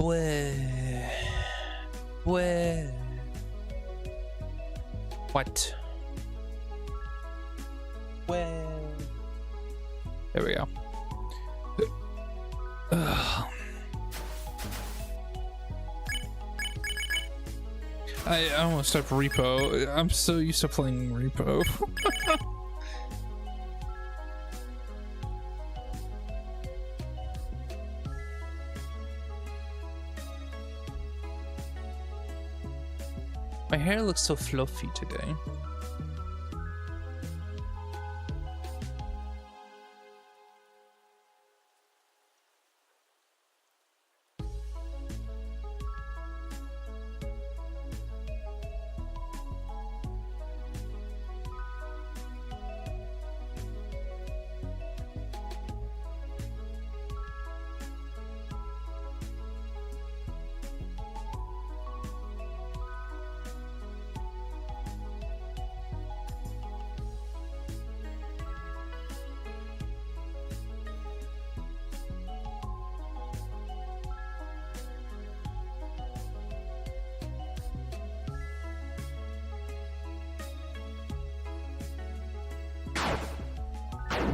Where? Where? What? Where? There we go. I almost stopped Repo. I'm so used to playing Repo. My hair looks so fluffy today.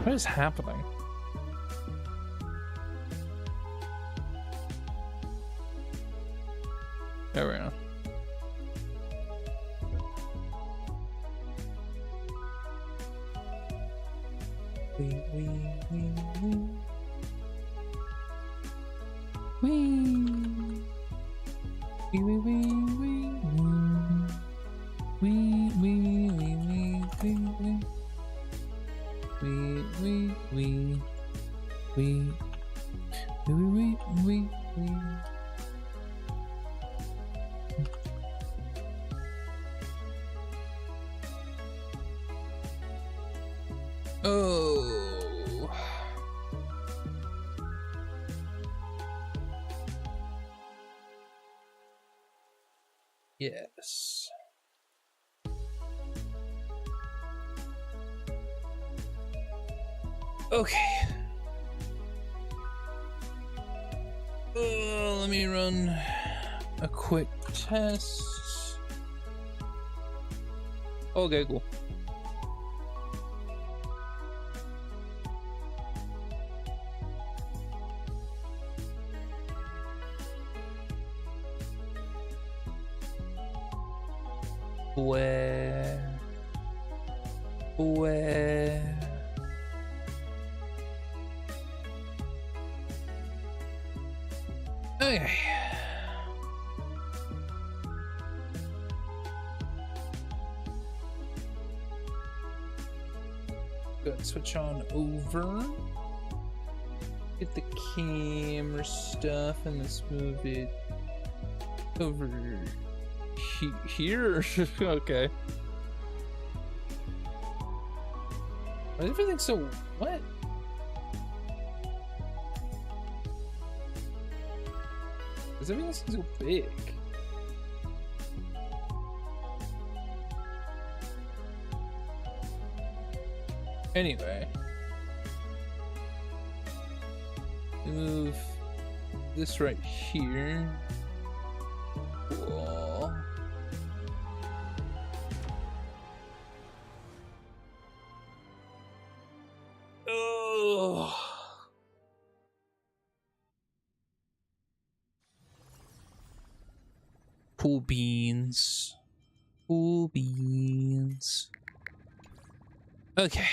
What is happening? There we go. Oh. Yes. Okay. Let me run a quick test. Okay, cool. Where? Okay. Good. Switch on over. Get the camera stuff and let's move it over here. Okay. Why is everything so what? Is everything so big? Anyway, move this right here. Cool. Oh. Cool beans. Cool beans. Okay.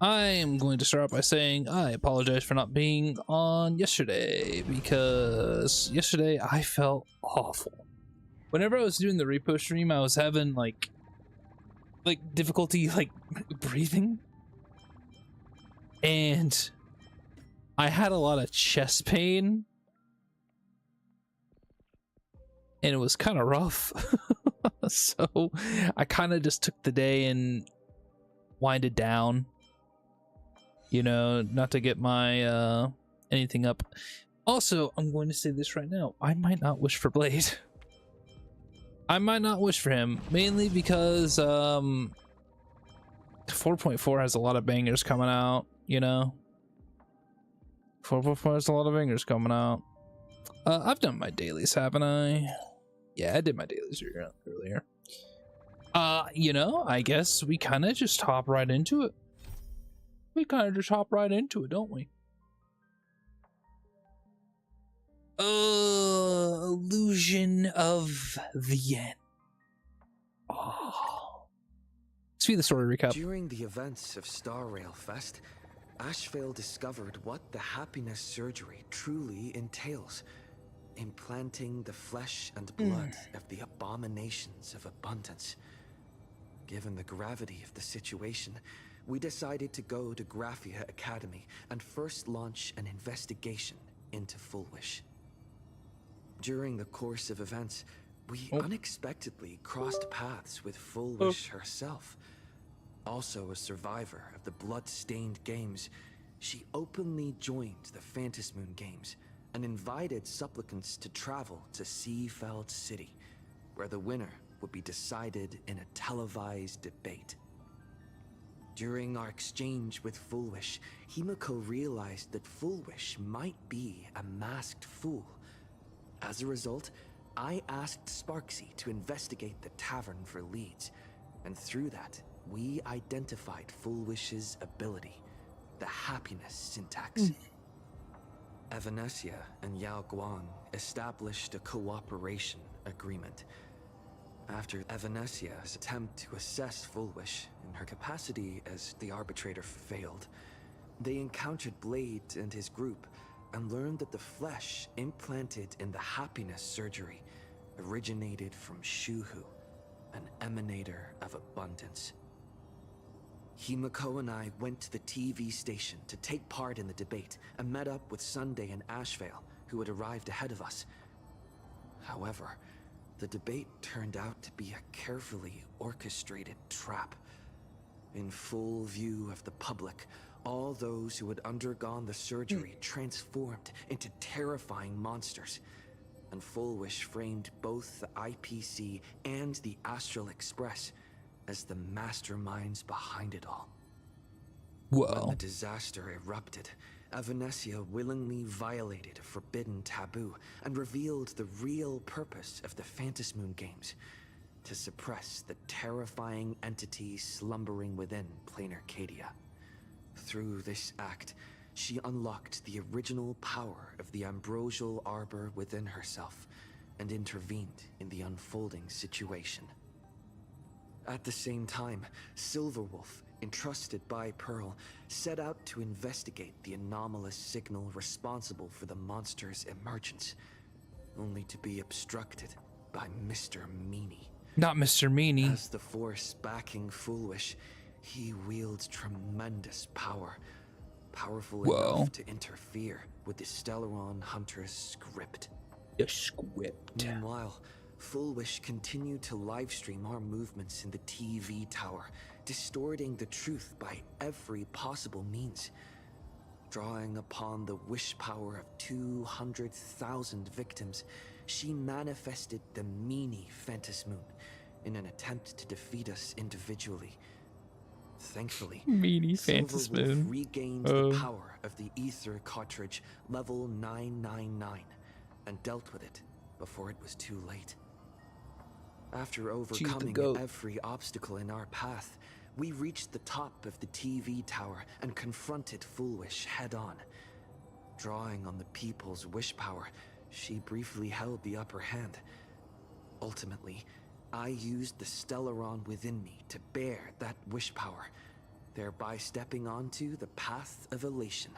I am going to start by saying I apologize for not being on yesterday because yesterday I felt awful. Whenever I was doing the repo stream, I was having like difficulty breathing, and I had a lot of chest pain, and it was kind of rough. So I kind of just took the day and winded down, you know, not to get my anything up. Also, I'm going to say this right now, I might not wish for Blade. I might not wish for him, mainly because 4.4 has a lot of bangers coming out, you know. 4.4 has a lot of bangers coming out. I've done my dailies, haven't I? Yeah, I did my dailies earlier. You know, I guess we kind of just hop right into it. Don't we? Illusion of the End. Oh. Let's see the story recap. During the events of Star Rail Fest, Ashvale discovered what the happiness surgery truly entails. Implanting the flesh and blood of the abominations of abundance. Given the gravity of the situation, we decided to go to Graphia Academy and first launch an investigation into Fullwish. During the course of events, we unexpectedly crossed paths with Fullwish herself. Also a survivor of the blood-stained games, she openly joined the Phantasmoon Games and invited supplicants to travel to Seafeld City, where the winner would be decided in a televised debate. During our exchange with Fullwish, Himiko realized that Fullwish might be a masked fool. As a result, I asked Sparksy to investigate the tavern for leads, and through that, we identified Fullwish's ability, the happiness syntax. Evanesia and Yao Guang established a cooperation agreement. After Evanesia's attempt to assess Fullwish in her capacity as the arbitrator failed, they encountered Blade and his group and learned that the flesh implanted in the happiness surgery originated from Shuhu, an emanator of abundance. Himiko and I went to the TV station to take part in the debate and met up with Sunday and Ashvale, who had arrived ahead of us. However, the debate turned out to be a carefully orchestrated trap. In full view of the public, all those who had undergone the surgery transformed into terrifying monsters, and Fullwish framed both the IPC and the Astral Express as the masterminds behind it all. When the disaster erupted, Evanesia willingly violated a forbidden taboo and revealed the real purpose of the Phantasmoon Games, to suppress the terrifying entity slumbering within plain Arcadia. Through this act, she unlocked the original power of the ambrosial arbor within herself and intervened in the unfolding situation. At the same time, Silverwolf, entrusted by Pearl, set out to investigate the anomalous signal responsible for the monster's emergence, only to be obstructed by Mr. Meanie. Not Mr. Meanie. As the force backing Fullwish, he wields tremendous power, powerful enough to interfere with the Stellaron Hunter's script. The script. Meanwhile, Fullwish continued to livestream our movements in the TV tower, distorting the truth by every possible means. Drawing upon the wish power of 200,000 victims, she manifested the Meanie Phantasmoon in an attempt to defeat us individually. Thankfully, Meanie Silverwolf Phantasmoon regained the power of the Ether cartridge level 999 and dealt with it before it was too late. After overcoming every obstacle in our path, we reached the top of the TV tower and confronted Fullwish head-on. Drawing on the people's wish power, she briefly held the upper hand. Ultimately, I used the Stellaron within me to bear that wish power, thereby stepping onto the path of elation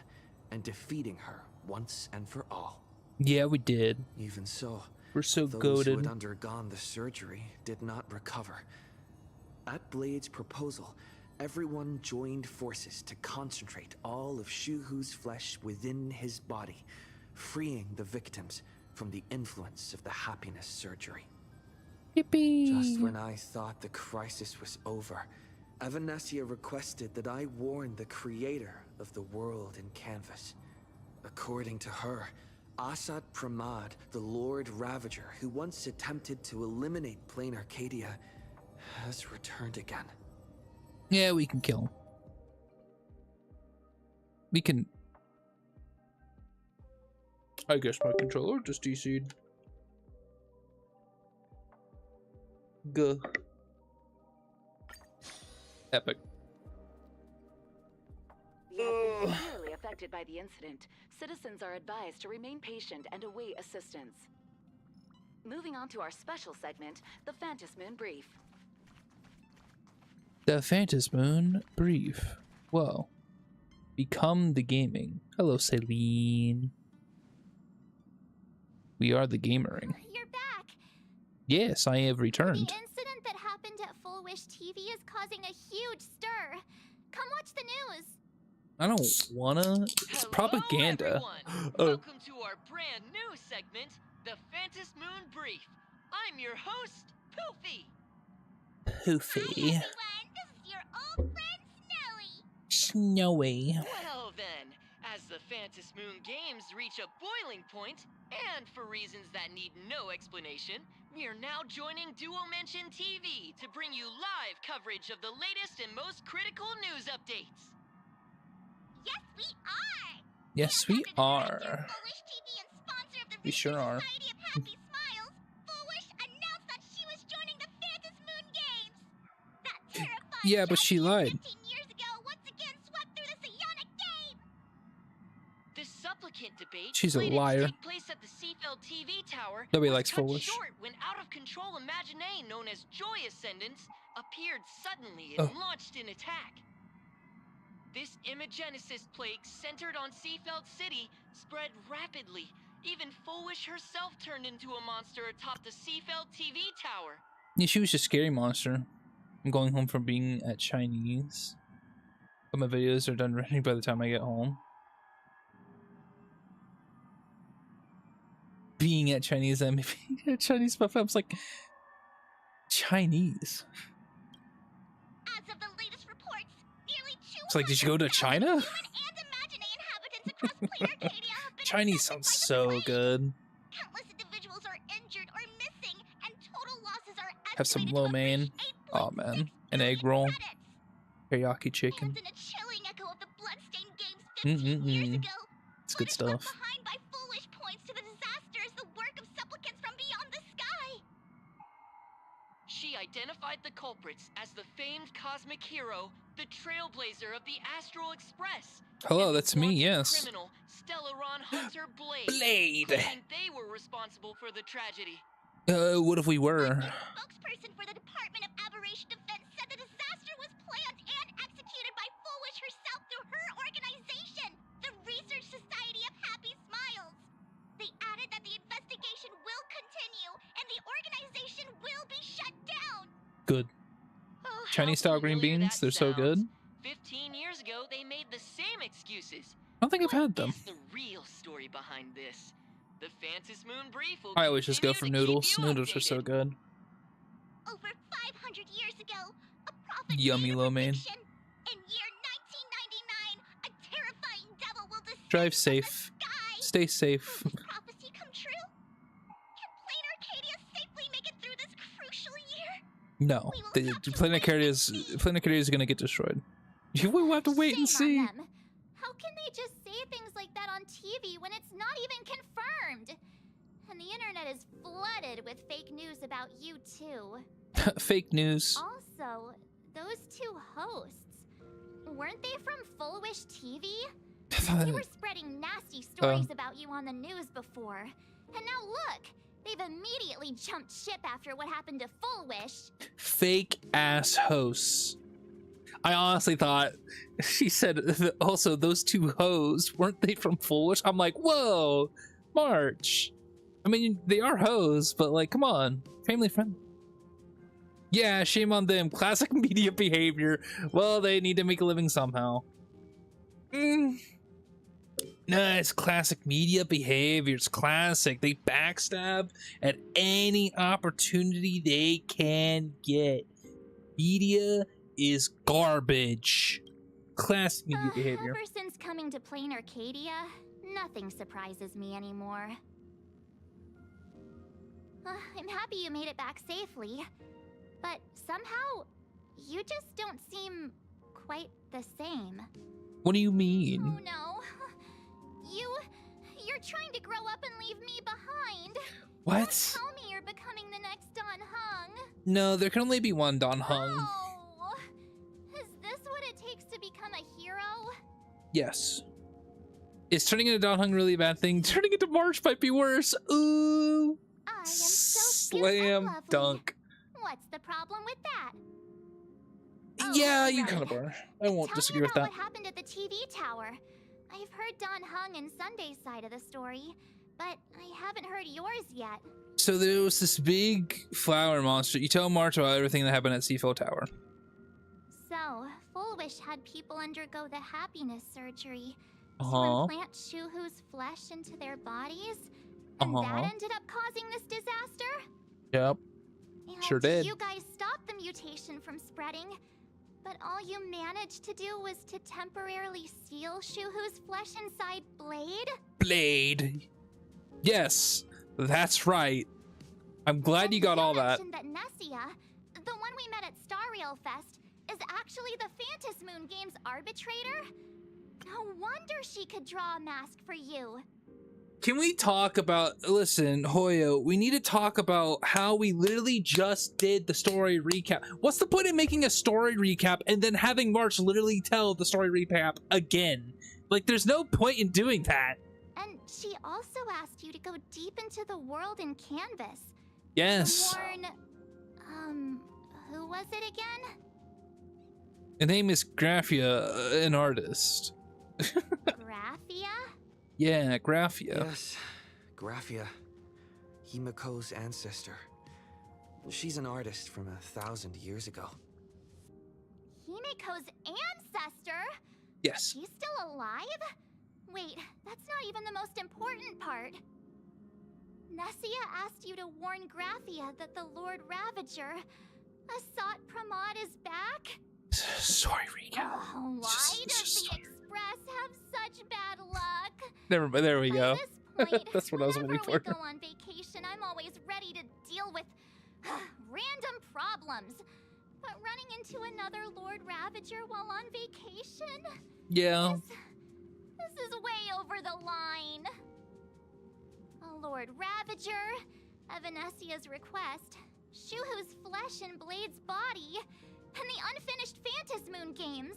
and defeating her once and for all. Yeah, we did. Even so, we're so those goated. who had undergone the surgery did not recover. At Blade's proposal, everyone joined forces to concentrate all of Shuhu's flesh within his body, freeing the victims from the influence of the happiness surgery. Yippee! Just when I thought the crisis was over, Evanesia requested that I warn the creator of the world in canvas. According to her, Asad Pramad, the Lord Ravager who once attempted to eliminate plain Arcadia, has returned again. Yeah, we can kill him. We can... I guess my controller just DC'd. Guh. Epic. We have been severely affected by the incident. Citizens are advised to remain patient and await assistance. Moving on to our special segment, the Phantasm Moon Brief. The Phantasm Moon Brief. Whoa. Become the gaming. Hello, Celine. We are the gamering. You're back. Yes, I have returned. The incident that happened at Full Wish TV is causing a huge stir. Come watch the news. I don't wanna. It's propaganda. Welcome to our brand new segment, the Phantasm Moon Brief. I'm your host, Poofy. Poofy. Hi everyone, this is your old friend Snowy. Snowy. Well then, as the Phantasm Moon games reach a boiling point, and for reasons that need no explanation, we are now joining Duo Mention TV to bring you live coverage of the latest and most critical news updates. Yes, we are. Yes, we are. Full Wish TV and sponsor of the We sure are. Society of Happy Smiles, Full Wish announced that she was joining the Phantasm Moon Games. That terrifying Yeah, but she lied. 15 years ago once again swept through the psionic game. The supplicant debate She's a slated to liar. take place at the Seafeld TV tower Nobody was likes cut Full Wish. short when out-of-control Imaginee known as Joy Ascendants appeared suddenly and launched an attack. This Imagenesis plague centered on Seafeld City spread rapidly. Even Full Wish herself turned into a monster atop the Seafeld TV tower. Yeah, she was just a scary monster. I'm going home from being at Chinese. But my videos are done ready by the time I get home. Being at Chinese, I'm being at Chinese buffet. I was like, Chinese? As of the latest reports, nearly 200 It's like, did you go to China? human and Imaginee inhabitants across Plain Arcadia have been Chinese affected sounds by the so plague. good. Countless individuals are injured or missing, and total losses are Have some estimated lo to mein. approach Oh 8.6 man, an billion egg roll, credits. teriyaki chicken. And in a chilling echo of the Bloodstained Games 15 years ago, It's good footage left stuff. behind by Full Wish points to the disaster as the work of supplicants from beyond the sky. She identified the culprits as the famed cosmic hero, the trailblazer of the Astral Express. Hello, and the that's me, wanted yes. Criminal, Stellaron Hunter Blade. Blade! Claiming they were responsible for the tragedy. What if we were? A spokesperson for the Department of Aberration Defense said the disaster was planned and executed by Full Wish herself through her organization, the Research Society of Happy Smiles. They added that the investigation will continue and the organization will be shut down. Good. Oh, how Chinese style green familiar beans, that they're so good. sounds. 15 years ago, they made the same excuses. I don't think I've had them. What is the real story behind this? The Phantasm Moon Brief will I always just go continue for to keep noodles. you Noodles are so updated. good. Over 500 years ago, a prophet Yummy made a lo mein. prediction. In year 1999, a terrifying devil will descend Drive from safe. the sky. Stay safe. Will this prophecy come true? Can Plain Arcadia safely make it through this crucial year? No, the Planet is gonna get destroyed. You will have to wait and see. Shame on them. How can they just say things like that on TV when it's not even confirmed? And the internet is flooded with fake news about you too. Fake news. Also, those two hosts, weren't they from Full Wish TV? They were spreading nasty stories about you on the news before. And now look, they've immediately jumped ship after what happened to Full Wish. Fake ass hosts. I honestly thought she said also those two hoes, weren't they from Full Wish? I'm like, whoa, March. I mean, they are hoes, but like, come on, family friendly. Yeah, shame on them. Classic media behavior. Well, they need to make a living somehow. No, it's classic media behavior. It's classic. They backstab at any opportunity they can get. Media is garbage. Classic media behavior. Ever since coming to Plain Arcadia, nothing surprises me anymore. I'm happy you made it back safely, but somehow you just don't seem quite the same. What do you mean? Oh no. You're trying to grow up and leave me behind. What? Don't tell me you're becoming the next Don Hung. No, there can only be one Don Hung. Oh, is this what it takes to become a hero? Yes. Is turning into Don Hung really a bad thing? Turning into March might be worse. Ooh. I am so cute Slam and lovely. dunk. What's the problem with that? Yeah, you right. kind of are. I won't Tell disagree me with about that. what happened at the TV tower. I've heard Don Hung and Sunday's side of the story, but I haven't heard yours yet. So there was this big flower monster. You tell March about everything that happened at Seafoam Tower. So, Full Wish had people undergo the happiness surgery to Uh-huh. implant Shuhu's flesh into their bodies, and that ended up causing this disaster? Yep. And Sure did. You guys stopped the mutation from spreading, but all you managed to do was to temporarily seal Shuhu's flesh inside Blade? Blade. Yes, that's right. I'm glad you got all that. mentioned that Nessia, the one we met at Star Rail Fest, is actually the Phantas Moon Games arbitrator? No wonder she could draw a mask for you. Can we talk about, listen, Hoyo, we need to talk about how we literally just did the story recap. What's the point in making a story recap and then having March literally tell the story recap again? Like, there's no point in doing that. And she also asked you to go deep into the world in Canvas. Yes. Warn, who was it again? The name is Graphia, an artist. Graphia? Yeah, Graphia. Yes, Graphia. Himiko's ancestor. She's an artist from 1,000 years ago. Himiko's ancestor? Yes. She's still alive? Wait, that's not even the most important part. Nessia asked you to warn Graphia that the Lord Ravager, Asat Pramod, is back? Story recap. Oh, why does the Express have such bad luck? Never mind, there we go. By this point, That's what I was waiting for. Whenever we go on vacation, I'm always ready to deal with random problems. But running into another Lord Ravager while on vacation? Yeah. This is way over the line. A Lord Ravager, Evanessia's request, Shuhu's flesh and Blade's body, and the unfinished Phantas Moon games.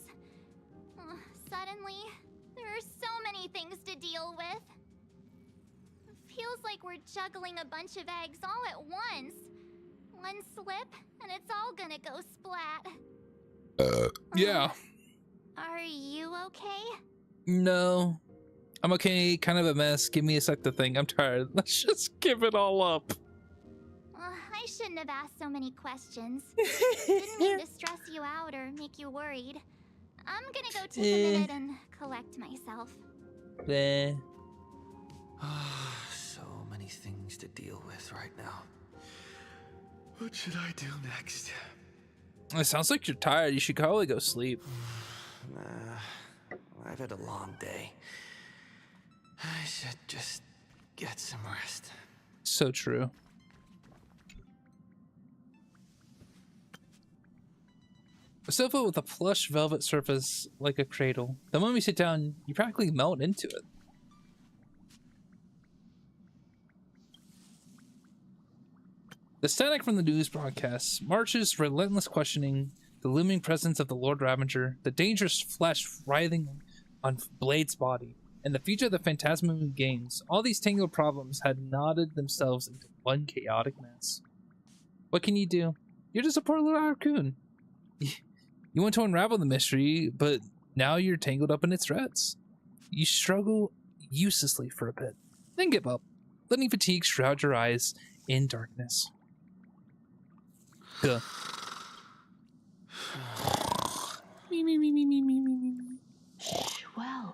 Suddenly, there are so many things to deal with. Feels like we're juggling a bunch of eggs all at once. One slip, and it's all gonna go splat. Yeah. Are you okay? No. I'm okay, kind of a mess. Give me a sec to think. I'm tired. Let's just give it all up. I shouldn't have asked so many questions. Didn't mean to stress you out or make you worried. I'm gonna go take a minute and collect myself. So many things to deal with right now. What should I do next? It sounds like you're tired. You should probably go sleep. I've had a long day. I should just get some rest. So true. A sofa with a plush velvet surface like a cradle. The moment you sit down, you practically melt into it. The static from the news broadcasts, March's relentless questioning, the looming presence of the Lord Ravager, the dangerous flesh writhing on Blade's body, and the future of the Phantasmal games, all these tangled problems had knotted themselves into one chaotic mess. What can you do? You're just a poor little raccoon. You want to unravel the mystery, but now you're tangled up in its threads. You struggle uselessly for a bit, then give up, letting fatigue shroud your eyes in darkness. Well,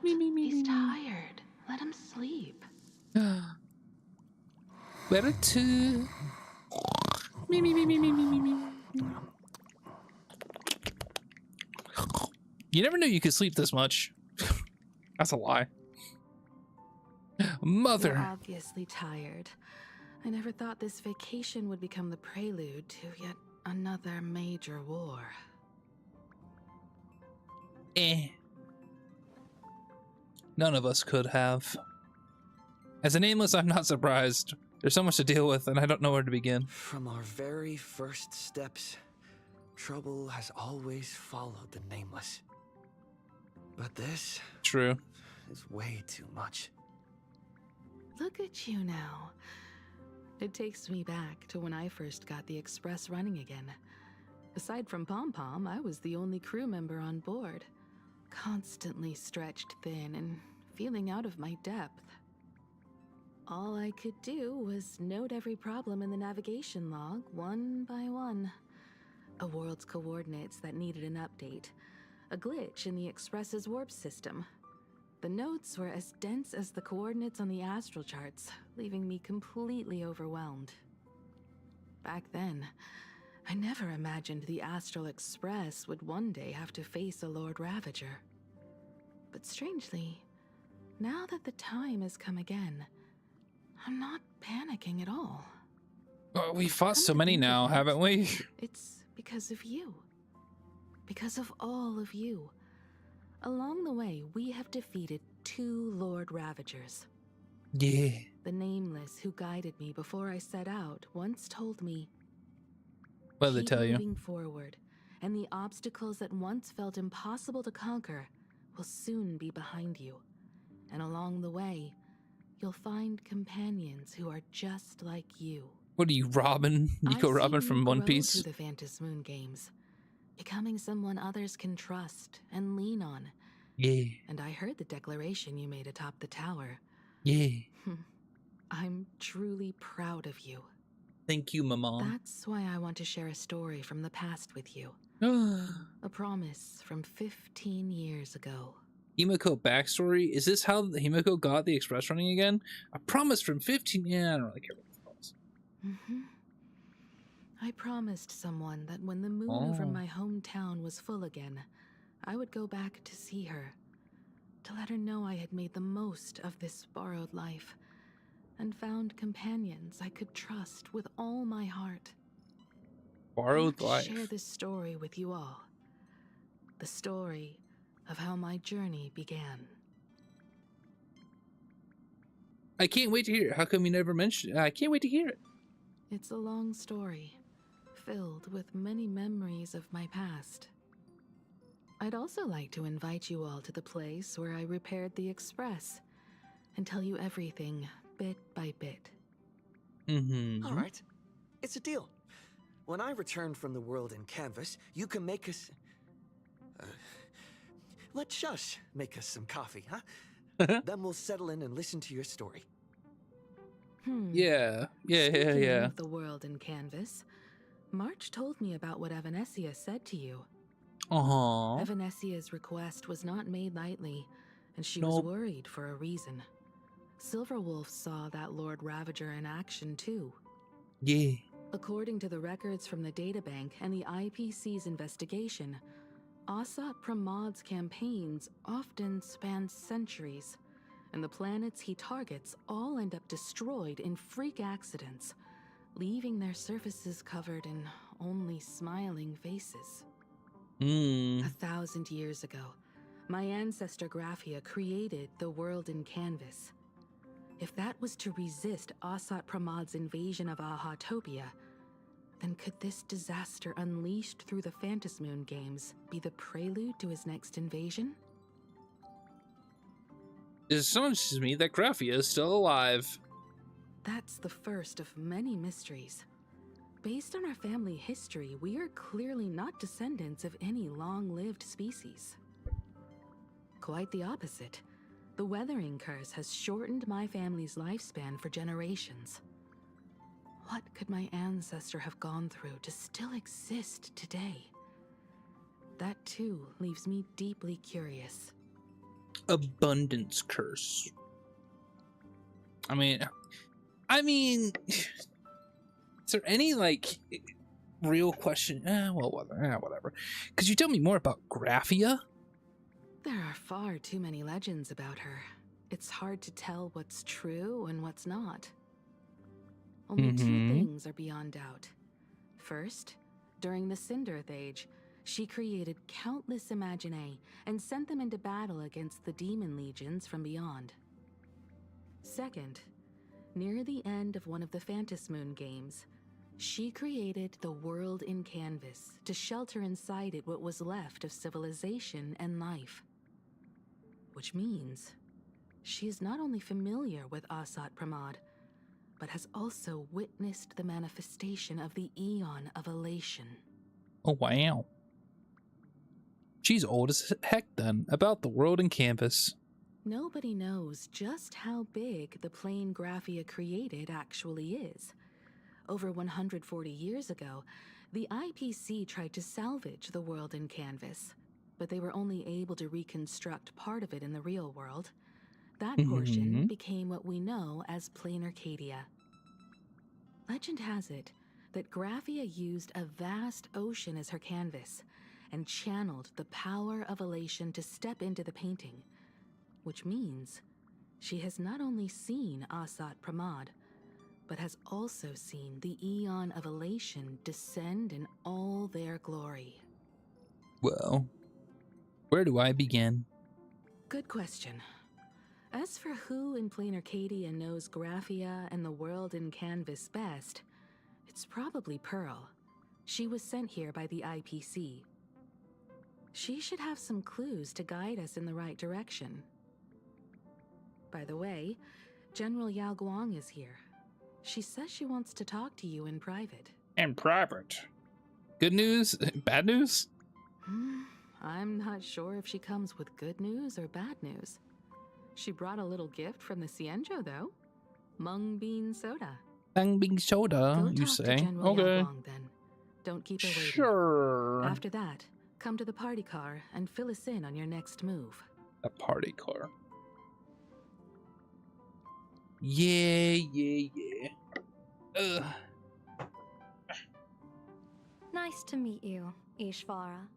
he's tired. Let him sleep. Better to. You never knew you could sleep this much. That's a lie. Mother. You're obviously tired. I never thought this vacation would become the prelude to yet another major war. None of us could have. As a nameless, I'm not surprised. There's so much to deal with, and I don't know where to begin. From our very first steps, trouble has always followed the nameless. But this True. is way too much. Look at you now. It takes me back to when I first got the Express running again. Aside from Pom-Pom, I was the only crew member on board, constantly stretched thin and feeling out of my depth. All I could do was note every problem in the navigation log, one by one. A world's coordinates that needed an update, a glitch in the Express's warp system. The notes were as dense as the coordinates on the astral charts, leaving me completely overwhelmed. Back then, I never imagined the Astral Express would one day have to face a Lord Ravager. But strangely, now that the time has come again, I'm not panicking at all. Oh, we fought so Come to many think now, of it, haven't we? It's because of you. Because of all of you. Along the way, we have defeated 2 Lord Ravagers. Yeah. The Nameless who guided me before I set out once told me, What did they tell you? moving forward, and the obstacles that once felt impossible to conquer will soon be behind you. And along the way, you'll find companions who are just like you. What are you, Robin? Nico I've Robin seen from you One grow Piece? through the Phantom Moon games, becoming someone others can trust and lean on. Yeah. And I heard the declaration you made atop the tower. Yeah. I'm truly proud of you. Thank you, Mama. That's why I want to share a story from the past with you. A promise from 15 years ago. Himiko backstory? Is this how Himiko got the Express running again? A promise from 15... Yeah, I don't really care what the promise. I promised someone that when the moon over my hometown was full again, I would go back to see her, to let her know I had made the most of this borrowed life, and found companions I could trust with all my heart. Borrowed I want to share life. this story with you all. The story of how my journey began. I can't wait to hear it. How come you never mentioned it? I can't wait to hear it. It's a long story, filled with many memories of my past. I'd also like to invite you all to the place where I repaired the Express and tell you everything bit by bit. All right. It's a deal. When I return from the world in canvas, you can make us... let Shush make us some coffee, huh? Then we'll settle in and listen to your story. Yeah. Speaking of the world in canvas, March told me about what Evanesia said to you. Evanesia's request was not made lightly, and she was worried for a reason. Silverwolf saw that Lord Ravager in action too. Yeah. According to the records from the databank and the IPC's investigation, Asat Pramad's campaigns often span centuries, and the planets he targets all end up destroyed in freak accidents, leaving their surfaces covered in only smiling faces. 1,000 years ago, my ancestor Graphia created the world in canvas. If that was to resist Asat Pramad's invasion of Ahatopia, then could this disaster unleashed through the Phantom Moon games be the prelude to his next invasion? It astonishes me that Graphia is still alive. That's the first of many mysteries. Based on our family history, we are clearly not descendants of any long-lived species. Quite the opposite. The weathering curse has shortened my family's lifespan for generations. What could my ancestor have gone through to still exist today? That too leaves me deeply curious. Abundance curse. I mean, is there any like real question? Well, whatever. Could you tell me more about Graphia? There are far too many legends about her. It's hard to tell what's true and what's not. Only 2 things are beyond doubt. First, during the Cinderth Age, she created countless Imaginae and sent them into battle against the demon legions from beyond. Second, near the end of one of the Phantas Moon games, she created the world in canvas to shelter inside it what was left of civilization and life. Which means she is not only familiar with Asat Pramod, but has also witnessed the manifestation of the Eon of Elation. Oh, wow. She's old as heck then, about the world in canvas. Nobody knows just how big the plane Graphia created actually is. Over 140 years ago, the IPC tried to salvage the world in canvas, but they were only able to reconstruct part of it in the real world. That portion became what we know as Plain Arcadia. Legend has it that Graphia used a vast ocean as her canvas and channeled the power of elation to step into the painting, which means she has not only seen Asat Pramod, but has also seen the Eon of Elation descend in all their glory. Well, where do I begin? Good question. As for who in Plain Arcadia knows Graphia and the world in canvas best, it's probably Pearl. She was sent here by the IPC. She should have some clues to guide us in the right direction. By the way, General Yao Guang is here. She says she wants to talk to you in private. In private. Good news? Bad news? I'm not sure if she comes with good news or bad news. She brought a little gift from the Cienjo, though. Mung bean soda. Mung bean soda, Go you talk say? to General Okay. Yao Guang, then. Don't keep her waiting. Sure. After that, come to the party car and fill us in on your next move. A party car. Yeah. Nice to meet you, Ishvara.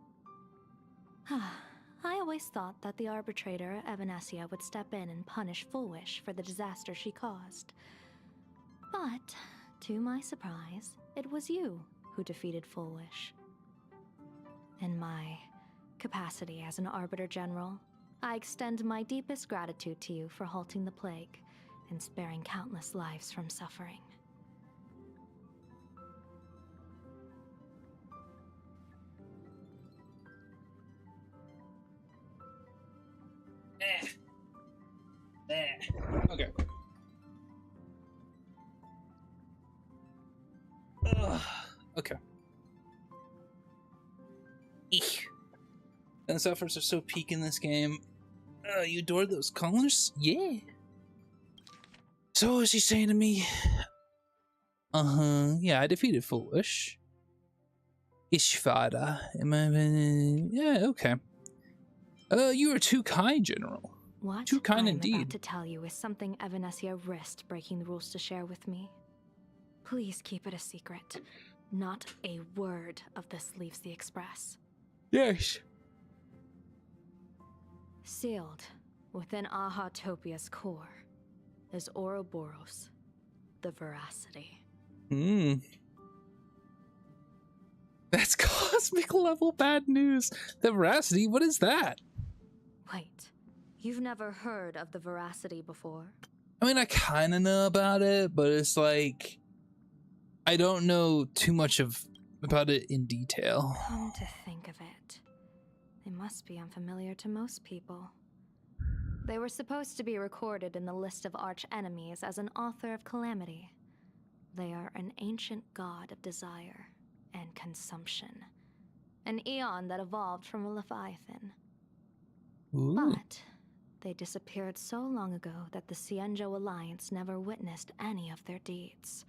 I always thought that the arbitrator, Evanesia, would step in and punish Foolish for the disaster she caused. But, to my surprise, it was you who defeated Foolish. In my capacity as an Arbiter General, I extend my deepest gratitude to you for halting the plague and sparing countless lives from suffering. Okay. Okay. Eek. And suffers are so peak in this game. You adored those colors? Yeah. So what was she saying to me? Yeah, I defeated Foolish. Ishvara. Yeah, okay. You are too kind, General. What Too kind I'm indeed. about to tell you is something Evanesia risked breaking the rules to share with me. Please keep it a secret. Not a word of this leaves the Express. Yes. Sealed within Ahatopia's core is Ouroboros, the Voracity. That's cosmic level bad news. The Voracity, what is that? Wait, you've never heard of the Voracity before? I mean, I kind of know about it, but it's like I don't know too much about it in detail. Come to think of it, they must be unfamiliar to most people. They were supposed to be recorded in the list of arch-enemies as an author of calamity. They are an ancient god of desire and consumption. An eon that evolved from a leviathan. Ooh. But they disappeared so long ago that the Cienjo Alliance never witnessed any of their deeds.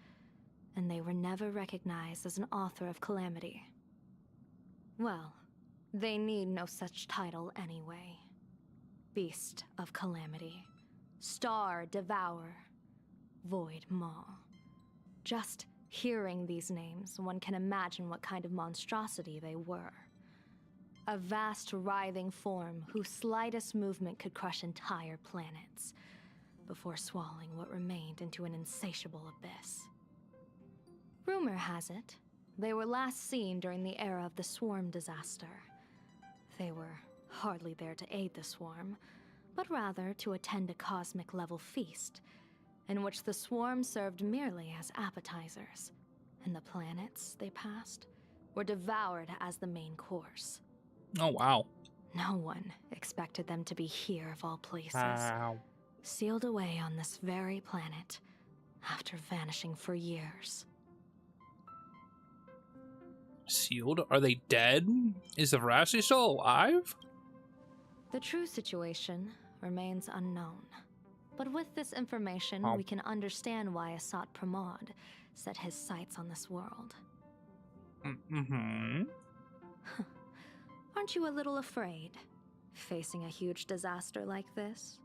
And they were never recognized as an author of calamity. Well, they need no such title anyway. Beast of Calamity, Star Devourer, Void Maw. Just hearing these names, one can imagine what kind of monstrosity they were. A vast, writhing form whose slightest movement could crush entire planets, before swallowing what remained into an insatiable abyss. Rumor has it, they were last seen during the era of the Swarm disaster. They were hardly there to aid the Swarm, but rather to attend a cosmic-level feast, in which the swarm served merely as appetizers, and the planets they passed were devoured as the main course. Oh, wow. No one expected them to be here of all places, Wow. sealed away on this very planet after vanishing for years. Sealed? Are they dead? Is the Voracity still alive? The true situation remains unknown. But with this information, Oh. we can understand why Asat Pramod set his sights on this world. Mm-hmm. Aren't you a little afraid, facing a huge disaster like this?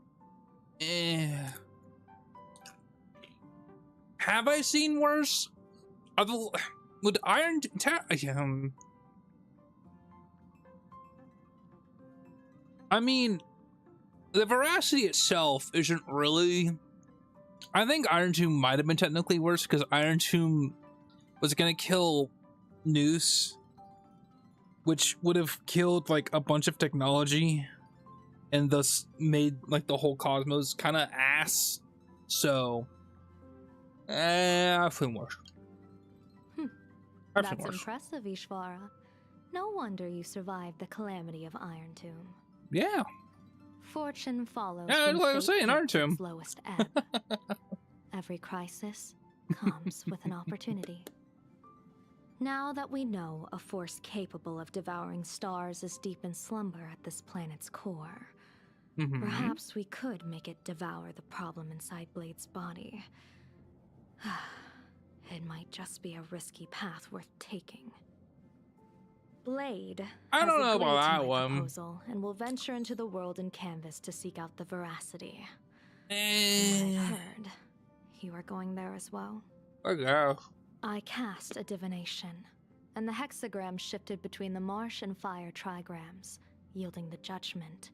Have I seen worse? Would Iron I mean, the Voracity itself isn't really. I think Iron Tomb might have been technically worse because Iron Tomb was gonna kill Noose, which would have killed like a bunch of technology and thus made like the whole cosmos kind of ass. So, I've seen worse. I've seen That's worse. impressive, Ishvara. No wonder you survived the calamity of Iron Tomb. Yeah. Fortune follows Yeah, when like I was fate saying, Iron hits its Tomb. lowest ebb. Every crisis comes with an opportunity. Now that we know a force capable of devouring stars is deep in slumber at this planet's core, Mhm. perhaps we could make it devour the problem inside Blade's body. It might just be a risky path worth taking. Blade I has don't know agreed about to that my one. proposal and will venture into the world in canvas to seek out the Voracity. From what Eh, I've heard, you are going there as well? I guess. I cast a divination, and the hexagram shifted between the marsh and fire trigrams, yielding the judgment.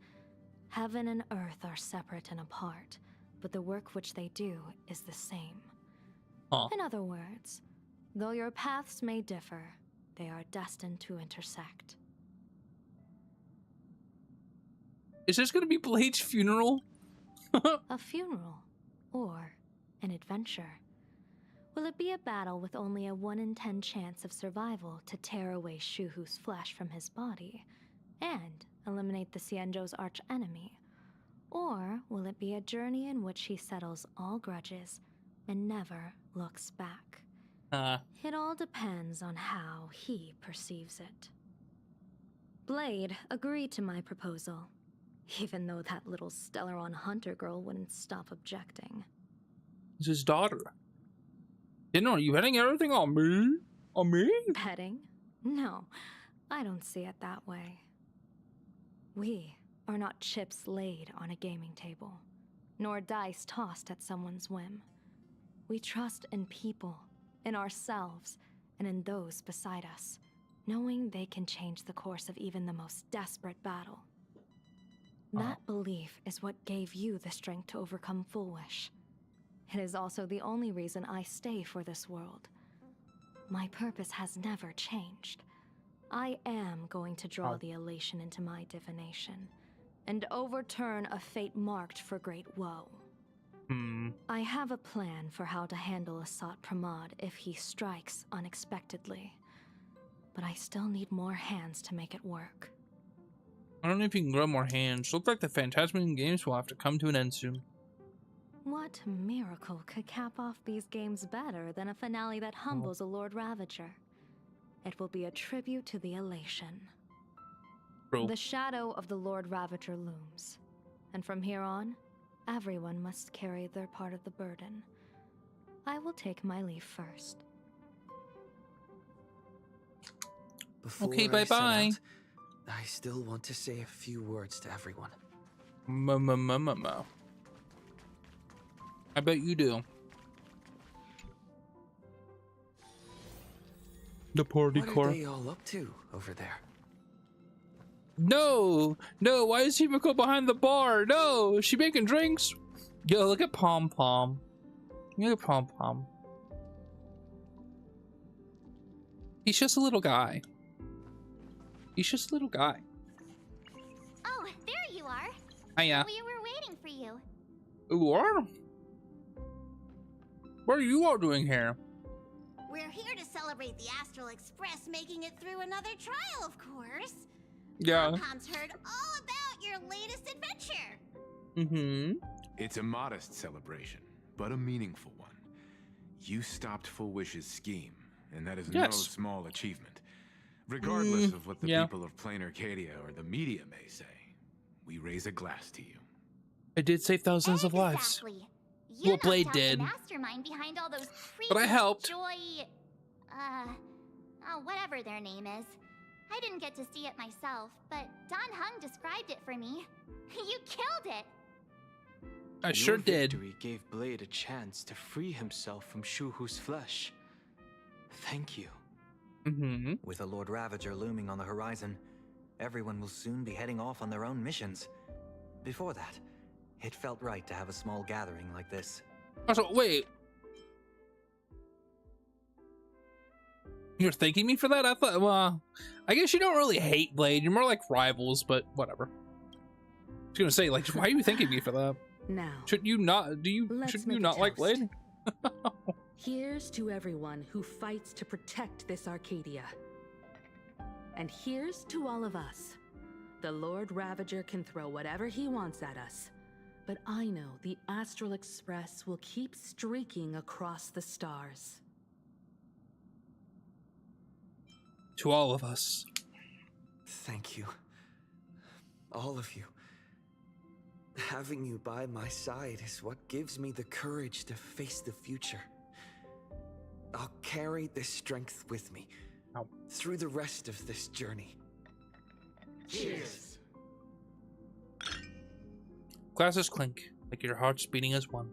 Heaven and earth are separate and apart, but the work which they do is the same. Huh. In other words, though your paths may differ, they are destined to intersect. Is this gonna be Blade's funeral? A funeral, or an adventure. Will it be a battle with only a 1 in 10 chance of survival to tear away Shuhu's flesh from his body and eliminate the Xianzhou's arch-enemy? Or will it be a journey in which he settles all grudges and never looks back? It all depends on how he perceives it. Blade agreed to my proposal, even though that little Stellaron hunter girl wouldn't stop objecting. It's his daughter. You know, are you betting everything on me? On me? Betting? No, I don't see it that way. We are not chips laid on a gaming table, nor dice tossed at someone's whim. We trust in people, in ourselves, and in those beside us, knowing they can change the course of even the most desperate battle. That belief is what gave you the strength to overcome Fullwish. It is also the only reason I stay for this world. My purpose has never changed. I am going to draw the elation into my divination, and overturn a fate marked for great woe. I have a plan for how to handle Asat Pramod if he strikes unexpectedly, but I still need more hands to make it work. I don't know if you can grow more hands. Looks like the Phantasmian games will have to come to an end soon. What miracle could cap off these games better than a finale that humbles a Lord Ravager? It will be a tribute to the elation. Bro. The shadow of the Lord Ravager looms, and from here on, everyone must carry their part of the burden. I will take my leave first. Before Okay, I set bye-bye. out, I still want to say a few words to everyone. I bet you do. The party What are core. they all up to over there? No, why is Himiko behind the bar? No, is she making drinks? Yo, look at Pom Pom. Look at Pom Pom. He's just a little guy. He's just a little guy. Oh, there you are. Hiya. We were waiting for you. Ooh, are? What are you all doing here? We're here to celebrate the Astral Express making it through another trial, of course. Yeah. Pom-Pom's heard all about your latest adventure. Mm-hmm. It's a modest celebration, but a meaningful one. You stopped Full Wish's scheme, and that is no small achievement. Regardless of what the people of plain Arcadia or the media may say, we raise a glass to you. I did save thousands of lives. You Well, Blade knocked out did. the mastermind behind all those But I helped. Joy, whatever their name is. I didn't get to see it myself, but Don Hung described it for me. You killed it. I sure did. Your victory gave Blade a chance to free himself from Shuhu's flesh. Thank you. Mm-hmm. With a Lord Ravager looming on the horizon, everyone will soon be heading off on their own missions. Before that, it felt right to have a small gathering like this. Also, wait. You're thanking me for that? I thought, well, I guess you don't really hate Blade. You're more like rivals, but whatever. I was gonna say, like, why are you thanking me for that? Now, Shouldn't you not? Shouldn't you not like Blade? here's to everyone who fights to protect this Arcadia. And here's to all of us. The Lord Ravager can throw whatever he wants at us. But I know the Astral Express will keep streaking across the stars. To all of us. Thank you. All of you. Having you by my side is what gives me the courage to face the future. I'll carry this strength with me through the rest of this journey. Cheers. Glasses clink, like your hearts beating as one.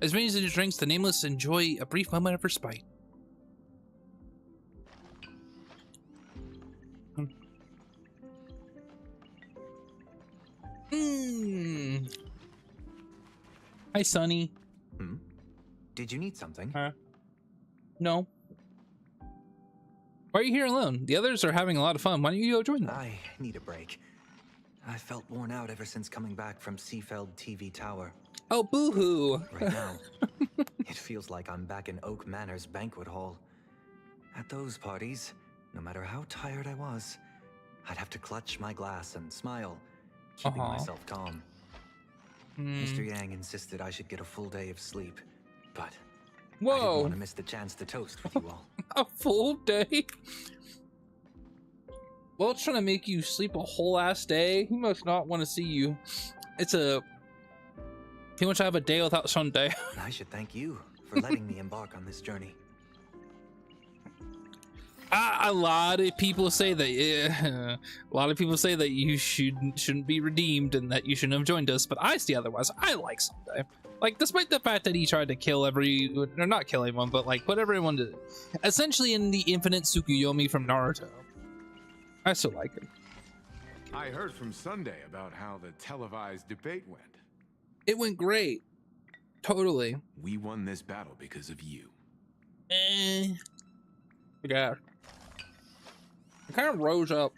As many as it drinks, the Nameless enjoy a brief moment of respite. Hi, Sonny. Did you need something? No. Why are you here alone? The others are having a lot of fun. Why don't you go join them? I need a break. I felt worn out ever since coming back from Seafeld TV Tower. Oh, boo-hoo. Right now, it feels like I'm back in Oak Manor's banquet hall. At those parties, no matter how tired I was, I'd have to clutch my glass and smile, keeping myself calm. Mr. Yang insisted I should get a full day of sleep, but I didn't want to miss the chance to toast with you all. A full day? Well, it's trying to make you sleep a whole ass day. He must not want to see you. He wants to have a day without Sunday. I should thank you for letting me embark on this journey. A lot of people say that you shouldn't be redeemed and that you shouldn't have joined us, but I see otherwise. I like Sunday. Like, despite the fact that he tried to kill or not kill everyone, but like put everyone to, essentially in the infinite Tsukuyomi from Naruto. I still like him. I heard from Sunday about how the televised debate went. It went great. Totally. We won this battle because of you. Yeah. It kind of rose up.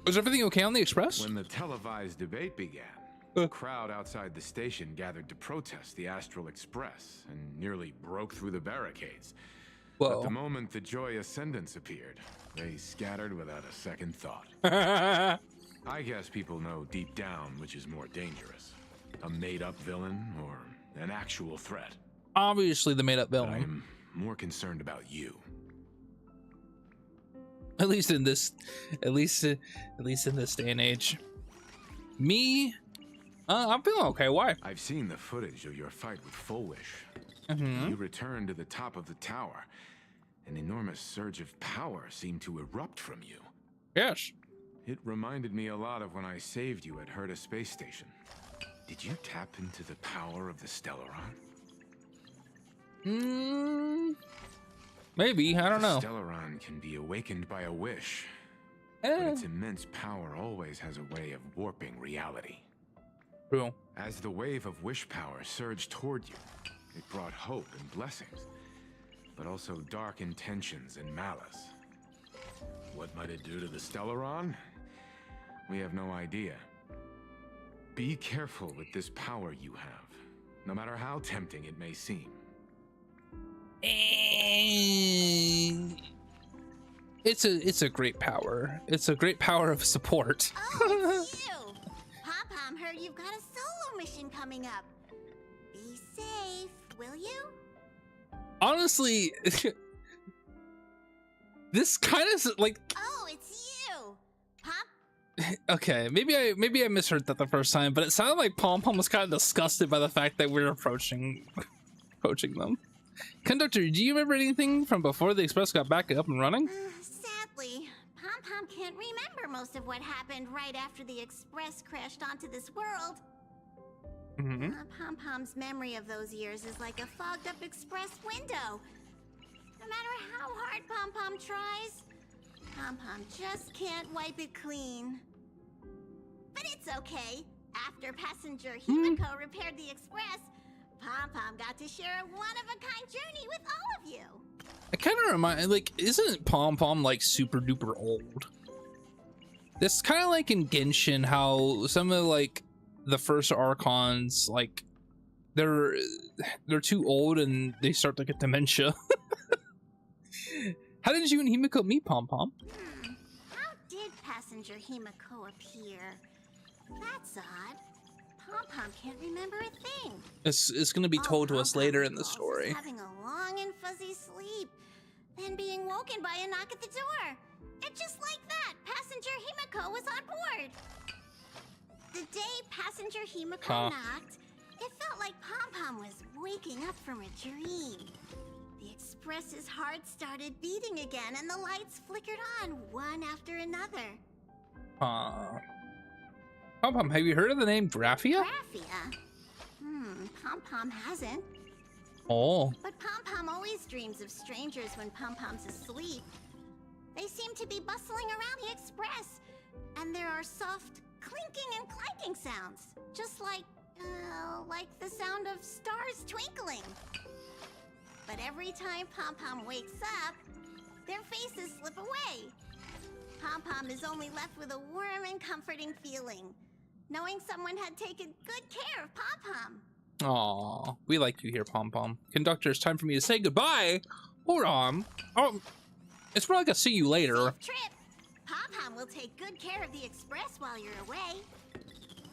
Was everything okay on the express? When the televised debate began, the crowd outside the station gathered to protest the Astral Express and nearly broke through the barricades. Whoa. But the moment the Joy Ascendants appeared, they scattered without a second thought. I guess people know deep down which is more dangerous, a made-up villain or an actual threat. Obviously the made-up villain. I'm more concerned about you. At least in this day and age. Me? I'm feeling okay. Why? I've seen the footage of your fight with Full Wish. You returned to the top of the tower. An enormous surge of power seemed to erupt from you. Yes. It reminded me a lot of when I saved you at Herta Space Station. Did you tap into the power of the Stellaron? Maybe. I don't know. The Stellaron can be awakened by a wish. But its immense power always has a way of warping reality. True. As the wave of wish power surged toward you, it brought hope and blessings, but also dark intentions and malice. What might it do to the Stellaron? We have no idea. Be careful with this power you have, no matter how tempting it may seem. It's a great power. It's a great power of support. Oh, it's you! Pom-Pom heard you've got a solo mission coming up. Be safe, will you? Honestly, this kind of like. Oh, it's you! Pom? Okay, maybe I misheard that the first time, but it sounded like Pom Pom was kind of disgusted by the fact that we're approaching them. Conductor, do you remember anything from before the express got back up and running? Sadly, Pom-Pom can't remember most of what happened right after the express crashed onto this world. Pom-Pom's memory of those years is like a fogged-up express window. No matter how hard Pom-Pom tries, Pom-Pom just can't wipe it clean. But it's okay. After passenger Himiko repaired the express, Pom-Pom got to share a one-of-a-kind journey with all of you. I kind of remind, like, isn't Pom Pom like super duper old? This kind of like in Genshin, how some of like the first Archons, like they're too old and they start to get dementia. How did you and Himiko meet, Pom Pom? How did passenger Himiko appear? That's odd. Pom-Pom can't remember a thing. It's going to be told to us later in the story. Having a long and fuzzy sleep, then being woken by a knock at the door. And just like that, passenger Himiko was on board. The day passenger Himiko knocked, it felt like Pom-Pom was waking up from a dream. The express's heart started beating again, and the lights flickered on one after another. Pom-Pom, have you heard of the name Graphia? Graphia? Pom-Pom hasn't. Oh. But Pom-Pom always dreams of strangers when Pom-Pom's asleep. They seem to be bustling around the express, and there are soft clinking and clanking sounds, just like the sound of stars twinkling. But every time Pom-Pom wakes up, their faces slip away. Pom-Pom is only left with a warm and comforting feeling, knowing someone had taken good care of Pom-Pom. Aw, we like you here, Pom Pom. Conductor, it's time for me to say goodbye. Hold on. Oh, it's more like a see you later. Safe trip. Pom-Pom will take good care of the express while you're away.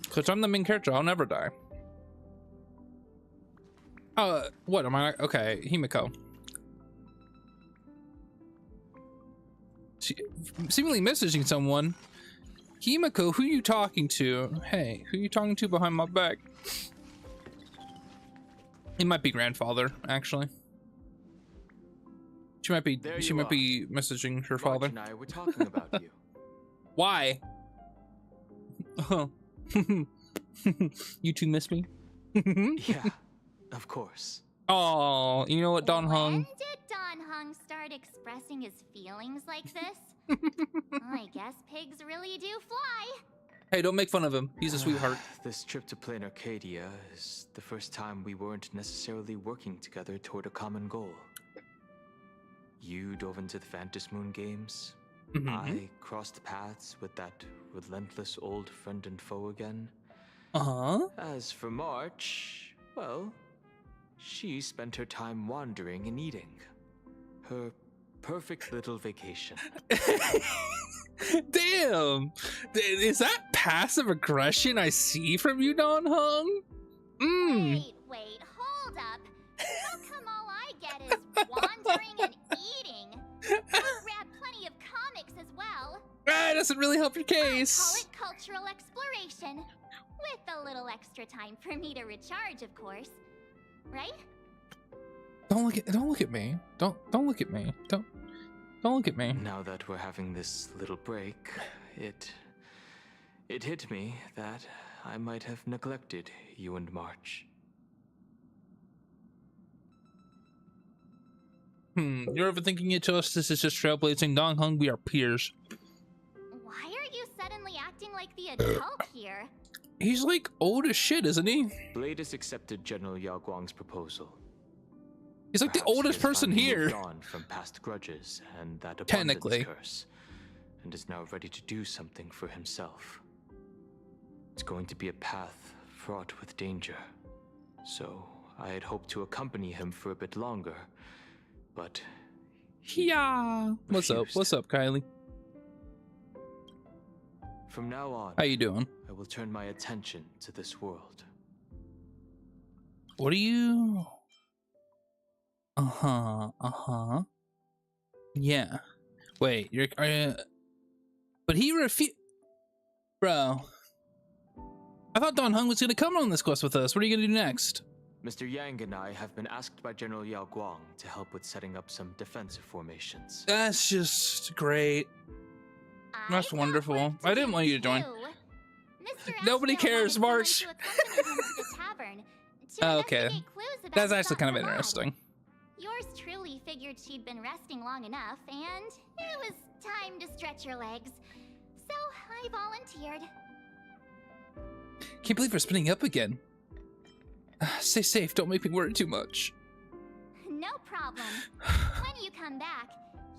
Because I'm the main character, I'll never die. What am I? Okay, Himiko. She seemingly messaging someone. Himiko, who you talking to? Hey, who you talking to behind my back? It might be grandfather, actually. She might be messaging her father. March and I were talking about you. Why? Oh. You two miss me? Yeah, of course. Oh, you know what, Don Hung? When did Don Hung start expressing his feelings like this? I guess pigs really do fly. Hey, don't make fun of him. He's a sweetheart. This trip to Plain Arcadia is the first time we weren't necessarily working together toward a common goal. You dove into the Phantom Moon games. I crossed paths with that relentless old friend and foe again. As for March, well, she spent her time wandering and eating. Her perfect little vacation. Damn! Is that passive aggression I see from you, Don Hung? Wait, hold up. How come all I get is wandering and eating? I read plenty of comics as well. That doesn't really help your case. I call it cultural exploration. With a little extra time for me to recharge, of course. Right? Don't look at me. Don't look at me. Don't look at me. Now that we're having this little break, it hit me that I might have neglected you and March. You're overthinking it, to us. This is just trailblazing. Don Hung, we are peers. Why are you suddenly acting like the adult here? He's like old as shit, isn't he? Blade has accepted General Yao Guang's proposal. He's like the oldest person here. Moved on from past grudges and that abundance curse, and is now ready to do something for himself. It's going to be a path fraught with danger. So I had hoped to accompany him for a bit longer, but yeah. What's up? What's up, Kylie? From now on, how you doing? I will turn my attention to this world. What are you? Yeah. Wait, you're. But he refused. Bro. I thought Don Hung was gonna come on this quest with us. What are you gonna do next? Mr. Yang and I have been asked by General Yao Guang to help with setting up some defensive formations. That's just great. That's wonderful. I didn't want you to join. Nobody cares, March. Okay. That's actually kind of interesting. Yours truly figured she'd been resting long enough, and it was time to stretch your legs. So I volunteered. Can't believe we're splitting up again. Stay safe. Don't make me worry too much. No problem. When you come back,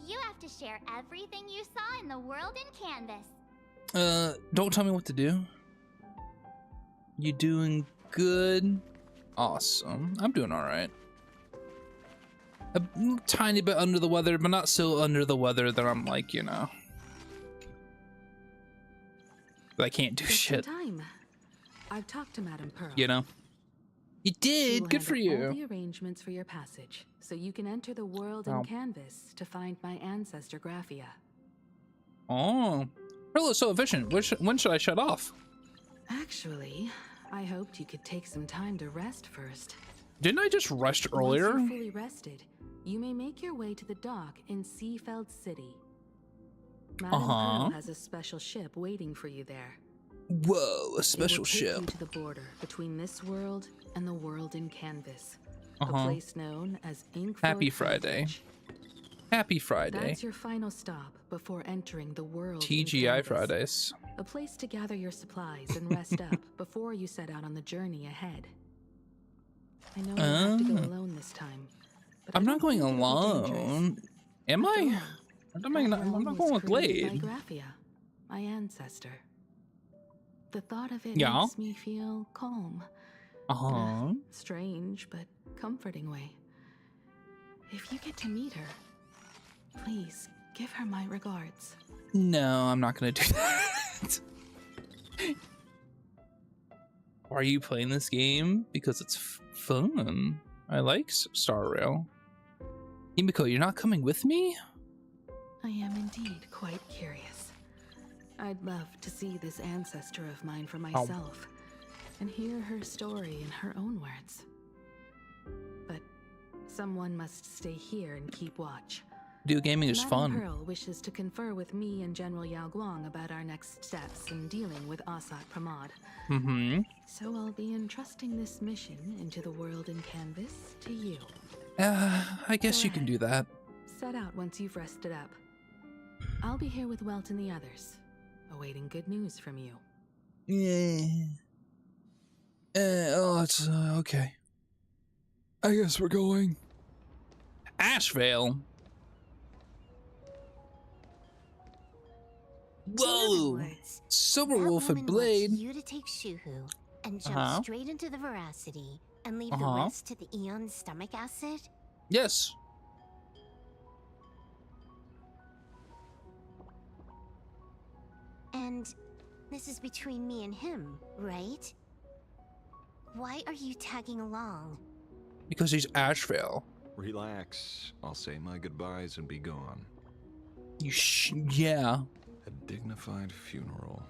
you have to share everything you saw in the world in Canvas. Don't tell me what to do. You doing good? Awesome. I'm doing all right. A tiny bit under the weather, but not so under the weather that I'm like, you know, I can't do shit. Time. I've talked to Madame Pearl. You know, you did. Good for you. All the arrangements for your passage, so you can enter the world in Canvas to find my ancestor Graphia. Oh, Pearl is so efficient. When should I shut off? Actually, I hoped you could take some time to rest first. Didn't I just rest earlier? Once you're fully rested, you may make your way to the dock in Seafeld City. Madame Pearl has a special ship waiting for you there. Whoa, a special ship. It will take you to the border between this world and the world in Canvas. A place known as Inkford Happy Friday. Happy Friday. That's your final stop before entering the world TGI Fridays. A place to gather your supplies and rest up before you set out on the journey ahead. I know you have to go alone this time. I'm not going alone. Am I? I'm not going with Blade. Graphia, my ancestor. The thought of it makes me feel calm. Strange but comforting way. If you get to meet her, please give her my regards. No, I'm not gonna do that. Are you playing this game because it's fun? I like Star Rail. Himiko, you're not coming with me? I am indeed quite curious. I'd love to see this ancestor of mine for myself and hear her story in her own words. But someone must stay here and keep watch. Video gaming is fun. Madame Pearl wishes to confer with me and General Yao Guang about our next steps in dealing with Asat Pramod. So I'll be entrusting this mission into the world in Canvas to you. I guess you can do that. Set out once you've rested up. I'll be here with Welt and the others, awaiting good news from you. Yeah. It's okay. I guess we're going. Ashvale. Whoa! Silverwolf and Blade. You to take Shuhu and jump straight into the Voracity and leave the rest to the Eon's stomach acid? Yes. And this is between me and him, right? Why are you tagging along? Because he's Ashvale. Relax. I'll say my goodbyes and be gone. Yeah. A dignified funeral,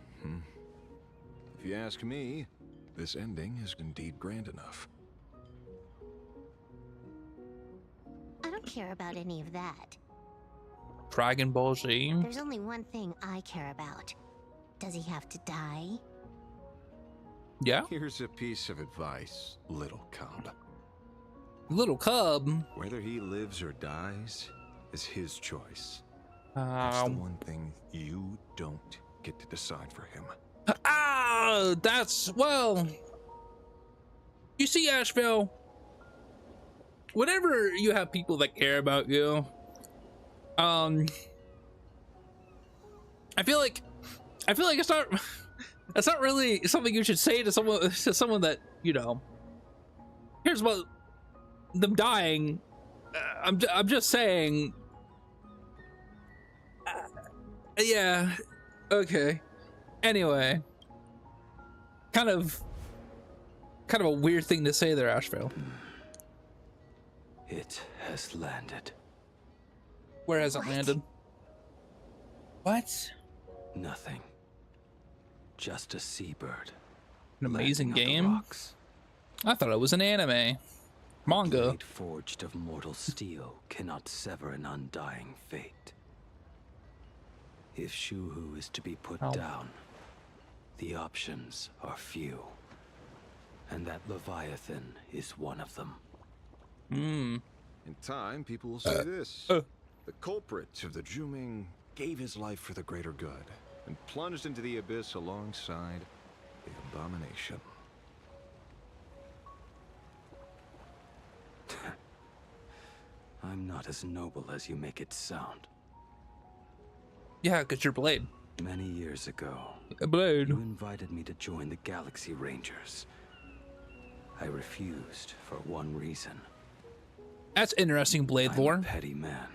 If you ask me, this ending is indeed grand enough. I don't care about any of that. Dragon Ball Z. There's only one thing I care about. Does he have to die? Yeah. Here's a piece of advice, little cub. Little cub? Whether he lives or dies is his choice. That's the one thing you don't get to decide for him. That's, well... You see, Ashvale, whenever you have people that care about you, I feel like it's not That's not really something you should say to someone that, you know, here's about them dying. I'm just saying. Yeah. Okay. Anyway, kind of a weird thing to say there, Ashvale. It has landed. Where has it landed? What? Nothing. Just a seabird. An amazing game? I thought it was an anime. Manga. A blade forged of mortal steel cannot sever an undying fate. If Shuhu is to be put down, the options are few. And that Leviathan is one of them. In time, people will say this. The culprit of the Juming gave his life for the greater good and plunged into the abyss alongside the abomination. I'm not as noble as you make it sound. Yeah, because you're Blade. Many years ago, Blade. You invited me to join the Galaxy Rangers. I refused for one reason. That's interesting, Blade lore. I'm a petty man.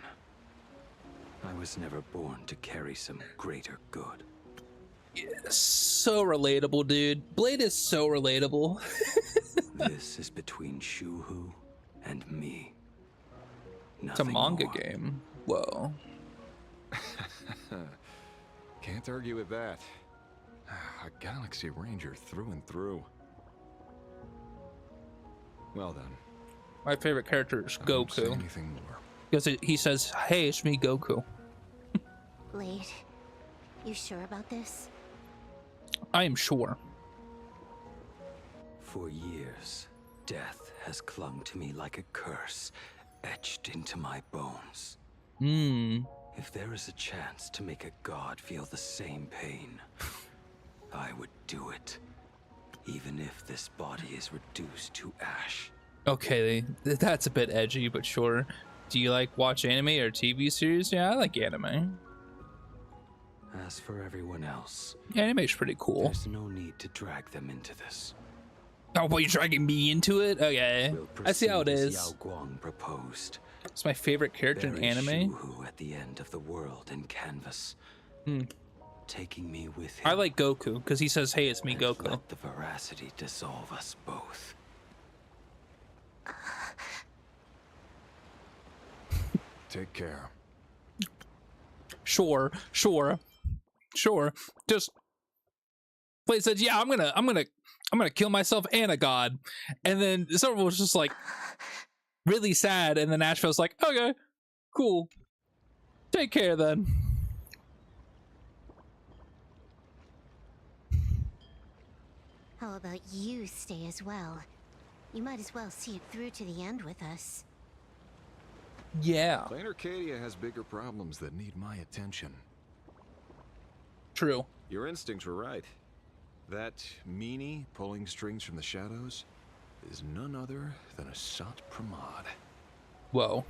I was never born to carry some greater good. Yeah, so relatable, dude. Blade is so relatable. This is between Shuhu and me. It's a manga more. game. Whoa. Can't argue with that. A Galaxy Ranger through and through. Well then. My favorite character is I won't say Goku. anything more. Because he says, "Hey, it's me, Goku." Blade, you sure about this? I am sure. For years, death has clung to me like a curse, etched into my bones. If there is a chance to make a god feel the same pain, I would do it. Even if this body is reduced to ash. Okay, that's a bit edgy, but sure. Do you like watch anime or TV series? Yeah, I like anime. As for everyone else, Anime's pretty cool. There's no need to drag them into this. Oh, but you're dragging me into it? Okay. We'll I see how it proceed as is. Yao Guang proposed. It's my favorite character in Bury anime. Shuhu at the end of the world in canvas. Taking me with him. I like Goku because he says, "Hey, it's me, and Goku." Let the veracity dissolve us both. Take care. Sure. Just Blade said, "Yeah, I'm gonna kill myself and a god," and then someone was just like really sad, and then Asheville's like, "Okay, cool, take care then." How about you stay as well? You might as well see it through to the end with us. Yeah, Plain Arcadia has bigger problems that need my attention. true. Your instincts were right. That meanie pulling strings from the shadows is none other than a Sat Pramod. Whoa.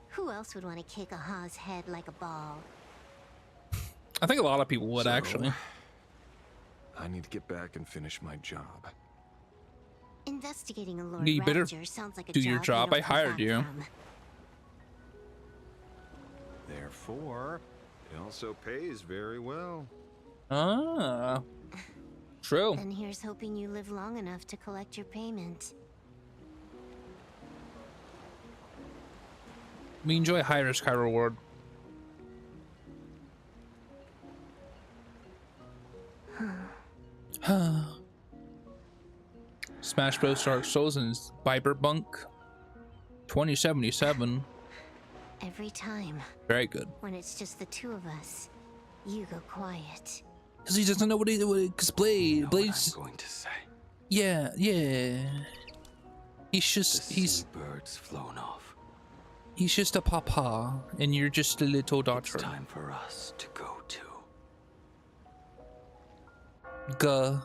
Who else would want to kick a Ha's head like a ball? I think a lot of people would So, actually. I need to get back and finish my job. Investigating a Lord You better Ravager sounds like a do your job. you I don't come hired back you. from. Therefore, it also pays very well. Ah, true. And here's hoping you live long enough to collect your payment. We enjoy higher sky reward. Smash Bros. Dark Souls and Cyberbunk 2077. Every time, Very good. when it's just the two of us, you go quiet. Because he doesn't know what he. Because Blade's. I'm going to say. Yeah. He's just. The birds flown off. He's just a papa, and you're just a little daughter. It's time for us to go to. Guh.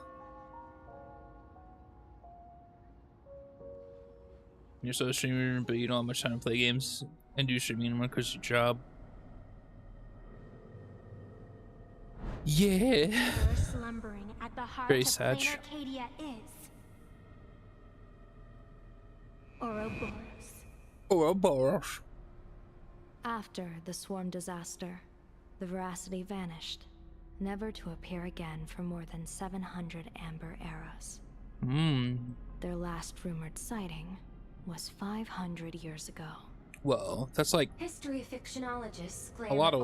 You're so streamer, but you don't have much time to play games and do streaming anymore because your job. Yeah. Ever slumbering at the heart Very of sad. plain Arcadia is Ouroboros. Ouroboros. After the swarm disaster, the Voracity vanished, never to appear again for more than 700 Amber eras. Their last rumored sighting was 500 years ago. Whoa, that's like History fictionologists claim a lot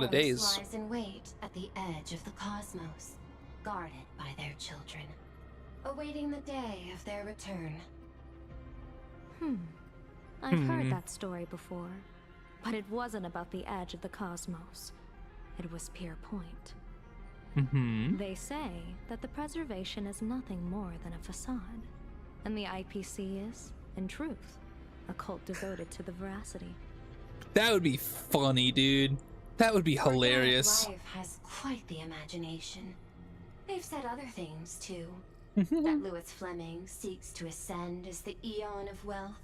of days. lies in wait at the edge of the cosmos, guarded by their children, awaiting the day of their return. I've heard that story before, but it wasn't about the edge of the cosmos. It was Pier Point. They say that the preservation is nothing more than a facade, and the IPC is, in truth, a cult devoted to the Voracity. That would be funny, dude. That would be hilarious. Organic life has quite the imagination. They've said other things too. That Louis Fleming seeks to ascend as the Eon of Wealth.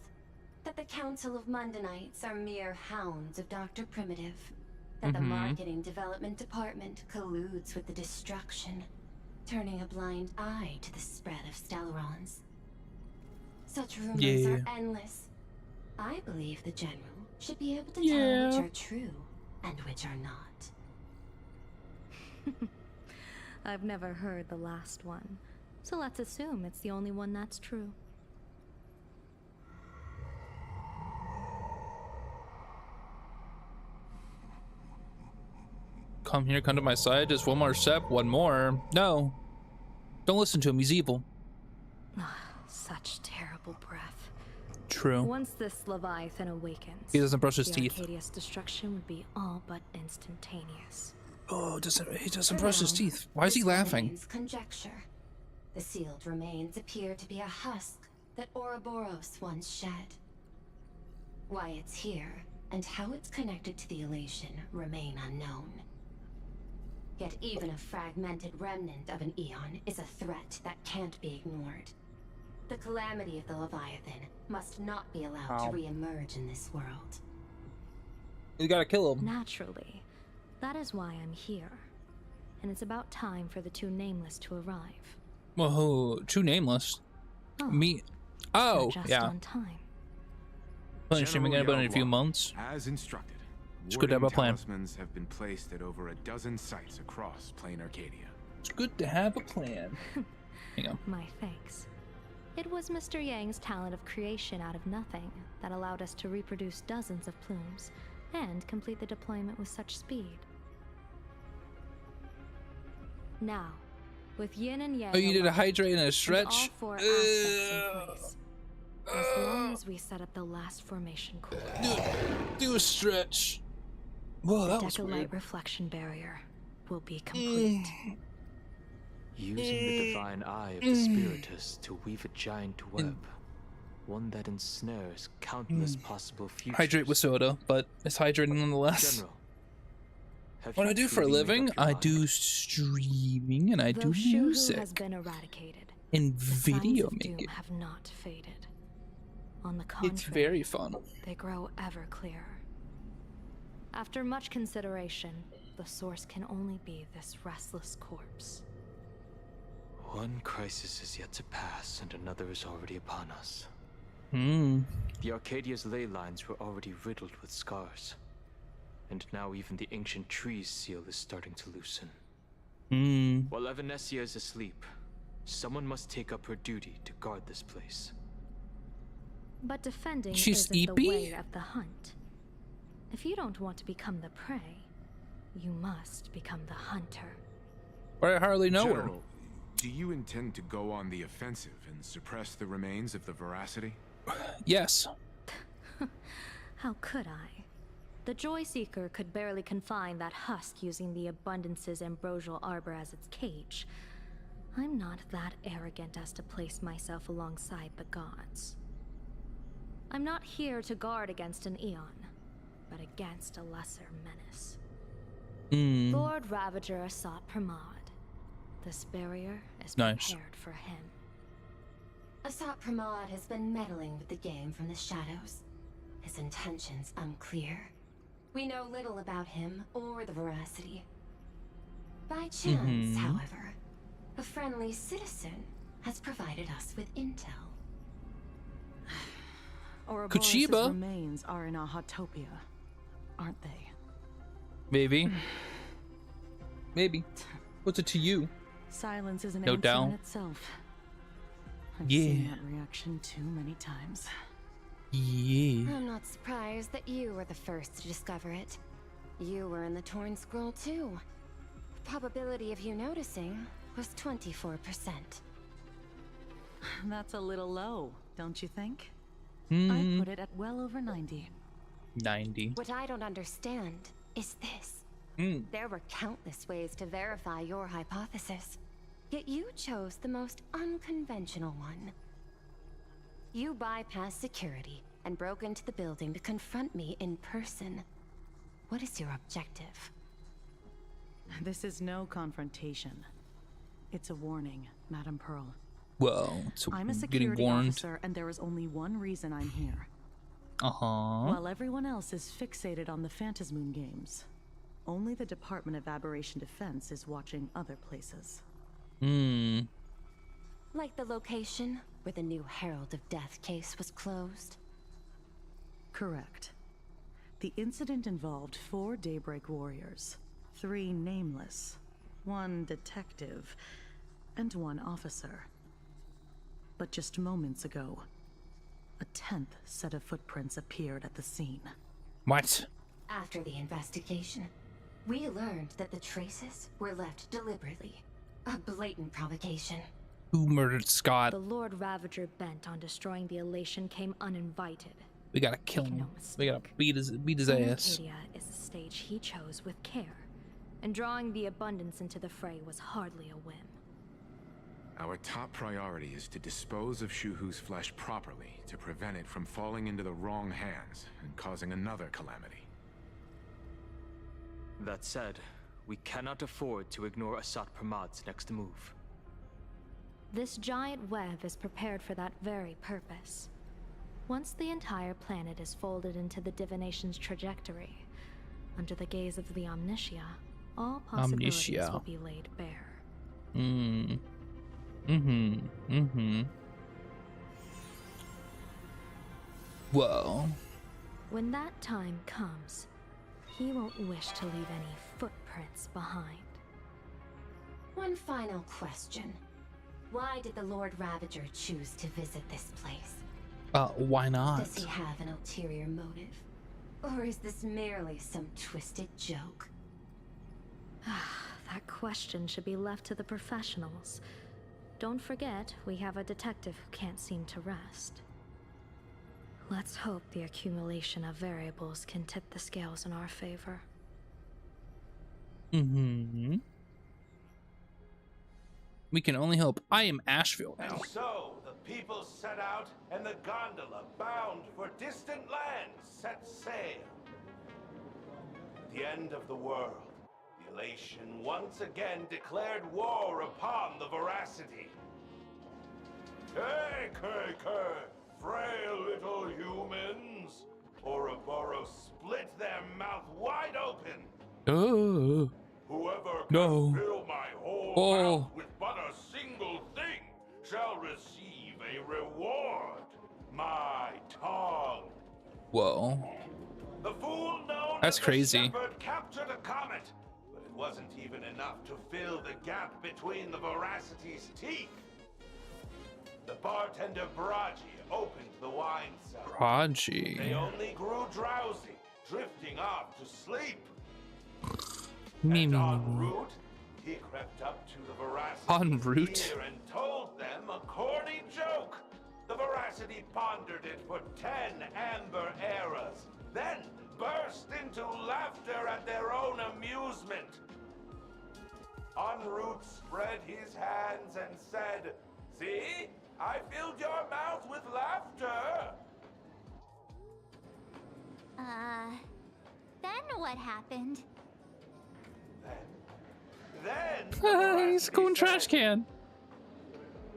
That the Council of Mundanites are mere hounds of Dr. Primitive. That the Marketing Development Department colludes with the destruction, turning a blind eye to the spread of Stellarons. Such rumors are endless. I believe the General should be able to tell which are true and which are not. I've never heard the last one, so let's assume it's the only one that's true. Come here, come to my side. Just one more step, one more. No. Don't listen to him, he's evil. Such terrible breath. True. Once this Leviathan awakens, He doesn't brush his teeth. Arcadia's destruction would be all but instantaneous. Oh, he doesn't brush his teeth. Why is he laughing? Conjecture. The sealed remains appear to be a husk that Ouroboros once shed. Why it's here and how it's connected to the elation remain unknown. Yet even a fragmented remnant of an Eon is a threat that can't be ignored. The calamity of the Leviathan must not be allowed to re-emerge in this world. You gotta kill him. Naturally. That is why I'm here. And it's about time for the two Nameless to arrive. Whoa, two Nameless? Oh, Me? Oh, just yeah. on time. Planning streaming again, but in a few months. As instructed, It's good to have a plan. talismans have been placed at over a dozen sites across plain Arcadia. It's good to have a plan. Hang on. My thanks. It was Mr. Yang's talent of creation out of nothing that allowed us to reproduce dozens of plumes and complete the deployment with such speed. Now, with Yin and Yang. Oh, you did a alive hydrate and a and stretch? all four aspects in place. As long as we set up the last formation core. Do a stretch. Whoa, that was The weird. Decalite reflection barrier will be complete. Using the divine eye of the Spiritus to weave a giant web. One that ensnares countless possible futures. Hydrate with soda, but it's hydrating nonetheless. General, What I do for a truly made living, up your I mind? do streaming and I do Though Shuhu music has been eradicated, and the signs video of doom making. have not faded. On the contrary, It's very fun. they grow ever clearer. After much consideration, the source can only be this restless corpse. One crisis is yet to pass, and another is already upon us. The Arcadia's ley lines were already riddled with scars. And now even the ancient tree's seal is starting to loosen. While Evanesia is asleep, someone must take up her duty to guard this place. But defending She's isn't the EP? way of the hunt. If you don't want to become the prey, you must become the hunter. But I hardly know her. General, do you intend to go on the offensive and suppress the remains of the Voracity? Yes. How could I? The Joy Seeker could barely confine that husk using the Abundance's ambrosial arbor as its cage. I'm not that arrogant as to place myself alongside the gods. I'm not here to guard against an Eon, but against a lesser menace. Lord Ravager sought Primad. This barrier is Nice. prepared for him. Asat Primad has been meddling with the game from the shadows. His intentions unclear. We know little about him or the Voracity. By chance, however, a friendly citizen has provided us with intel. Ouroboros' remains are in Ahotopia, aren't they? Maybe. Maybe. What's it to you? Silence is an No answer doubt. in itself. I've seen that reaction too many times. Yeah. I'm not surprised that you were the first to discover it. You were in the Torn Scroll too. The probability of you noticing was 24%. That's a little low, don't you think? Hmm. I put it at well over 90. 90. What I don't understand is this. There were countless ways to verify your hypothesis, yet you chose the most unconventional one. You bypassed security and broke into the building to confront me in person. What is your objective? This is no confrontation. It's a warning, Madam Pearl. Whoa, so I'm a getting security warned. officer, and there is only one reason I'm here. Uh-huh. While everyone else is fixated on the Phantasmoon games, only the Department of Aberration Defense is watching other places. Like the location where the new Herald of Death case was closed? Correct. The incident involved 4 Daybreak Warriors, 3 nameless, 1 detective, and 1 officer. But just moments ago, a 10th set of footprints appeared at the scene. What? After the investigation, we learned that the traces were left deliberately. A blatant provocation. Who murdered Scott? The Lord Ravager bent on destroying the Elation came uninvited. We gotta kill him. No We gotta beat his ass. Arcadia is a stage he chose with care, and drawing the Abundance into the fray was hardly a whim. Our top priority is to dispose of Shuhu's flesh properly to prevent it from falling into the wrong hands and causing another calamity. That said, we cannot afford to ignore Asat Pramad's next move. This giant web is prepared for that very purpose. Once the entire planet is folded into the divination's trajectory, under the gaze of the Omnitia, all possibilities will be laid bare. Whoa. When that time comes, he won't wish to leave any footprints behind. One final question. Why did the Lord Ravager choose to visit this place? Why not? Does he have an ulterior motive? Or is this merely some twisted joke? That question should be left to the professionals. Don't forget, we have a detective who can't seem to rest. Let's hope the accumulation of variables can tip the scales in our favor. We can only hope. I am Asheville now. And so the people set out, and the gondola, bound for distant lands, set sail. At the end of the world, the Elation once again declared war upon the Voracity. Take, frail little humans! Ouroboros split their mouth wide open. Oh. Whoever can fill my whole mouth with but a single thing shall receive a reward. My tongue. Whoa. The fool known That's as crazy. the Shepherd captured a comet, but it wasn't even enough to fill the gap between the Voracity's teeth. The bartender Braji opened the wine cellar. Braji. They only grew drowsy, drifting off to sleep. En route, he crept up to the Voracity En route? and told them a corny joke. The Voracity pondered it for 10 amber eras, then burst into laughter at their own amusement. En route spread his hands and said, "See, I filled your mouth with laughter." Then what happened? Then He's going trash can.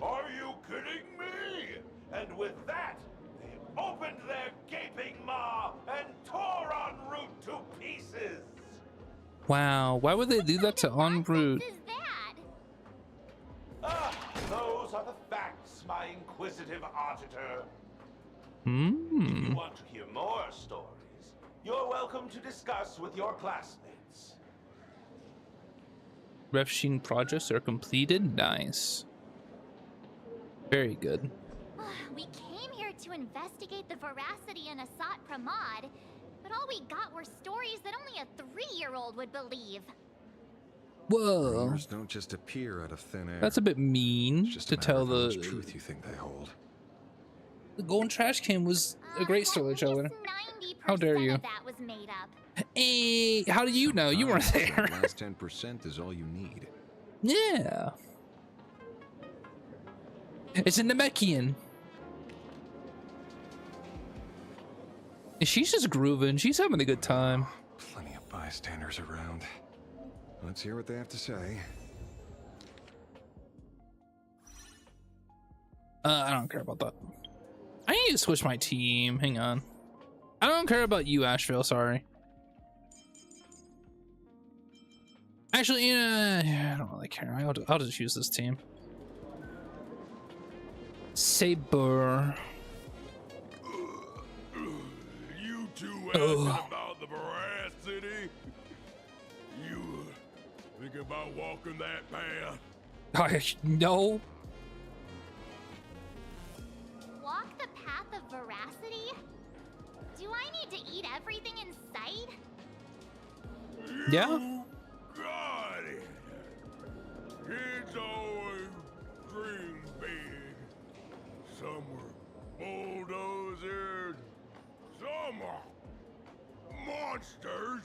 Are you kidding me? And with that, they opened their gaping maw and tore En route to pieces. Wow, why would they do that to en route? Those are the facts, my inquisitive auditor. If Hmm. you want to hear more stories, you're welcome to discuss with your classmates. Ref Sheen projects are completed. Nice. Very good. We came here to investigate the Voracity and Asat Pramod, but all we got were stories that only a 3-year-old would believe. Whoa. Rumors don't just appear out of thin air. That's a bit mean to tell how much truth you think they hold. The golden trash can was a great storyteller. How dare you? That was made up. Hey, how do you know? You weren't there. The last 10% is all you need. Yeah. It's a Namekian. She's just grooving. She's having a good time. Plenty of bystanders around. Let's hear what they have to say. I don't care about that. I need to switch my team. Hang on. I don't care about you, Asheville. Sorry. Actually, yeah, I don't really care. I'll just use this team. Saber. You two asking about the Voracity? You thinking about walking that path? No. Walk the path of Voracity? Do I need to eat everything in sight? Yeah. Got it. Kids always dream big. Some were bulldozers, some are monsters,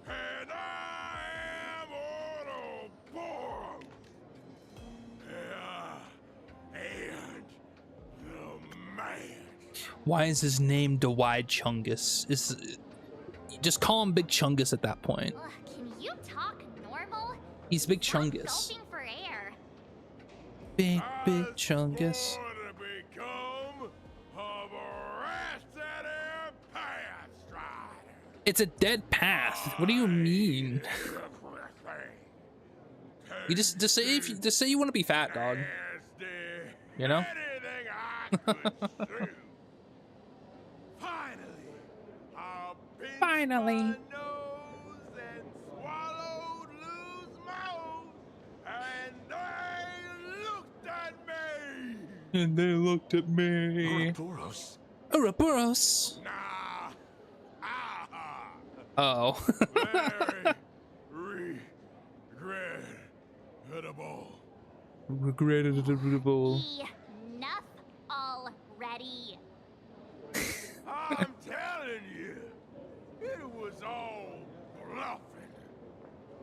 and I am Autoboros. And the man. Why is his name Dwight Chungus? Just call him Big Chungus at that point. Can you talk normal? He's Big Chungus. Gulping for air. Big Chungus. It's a dead path. What do you mean? You just say you want to be fat, dog. You know? Finally. And they looked at me. Ouroboros. Ouroboros. Oh. Regrettable. Enough already. I'm telling you, it was all bluffing.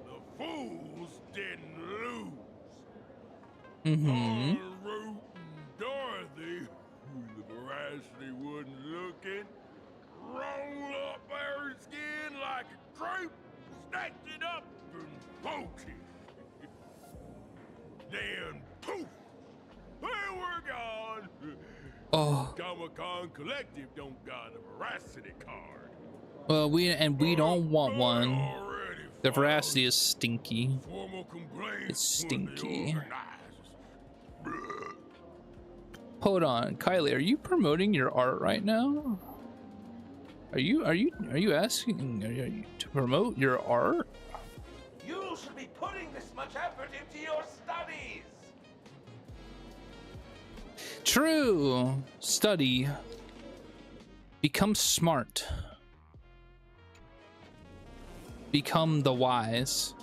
The fools didn't lose. Mm-hmm. Root and Dorothy, the Voracity wasn't looking, roll up their skin like a crepe, snatched it up and poked it. Then poof, there we're gone. Oh. Comic-Con Collective don't got a Voracity card. Well, we don't want one. The Voracity is stinky. It's stinky. Hold on, Kylie, are you promoting your art right now? Are you asking to promote your art? You should be putting this much effort into your studies. True. Study. Become smart. Become the wise.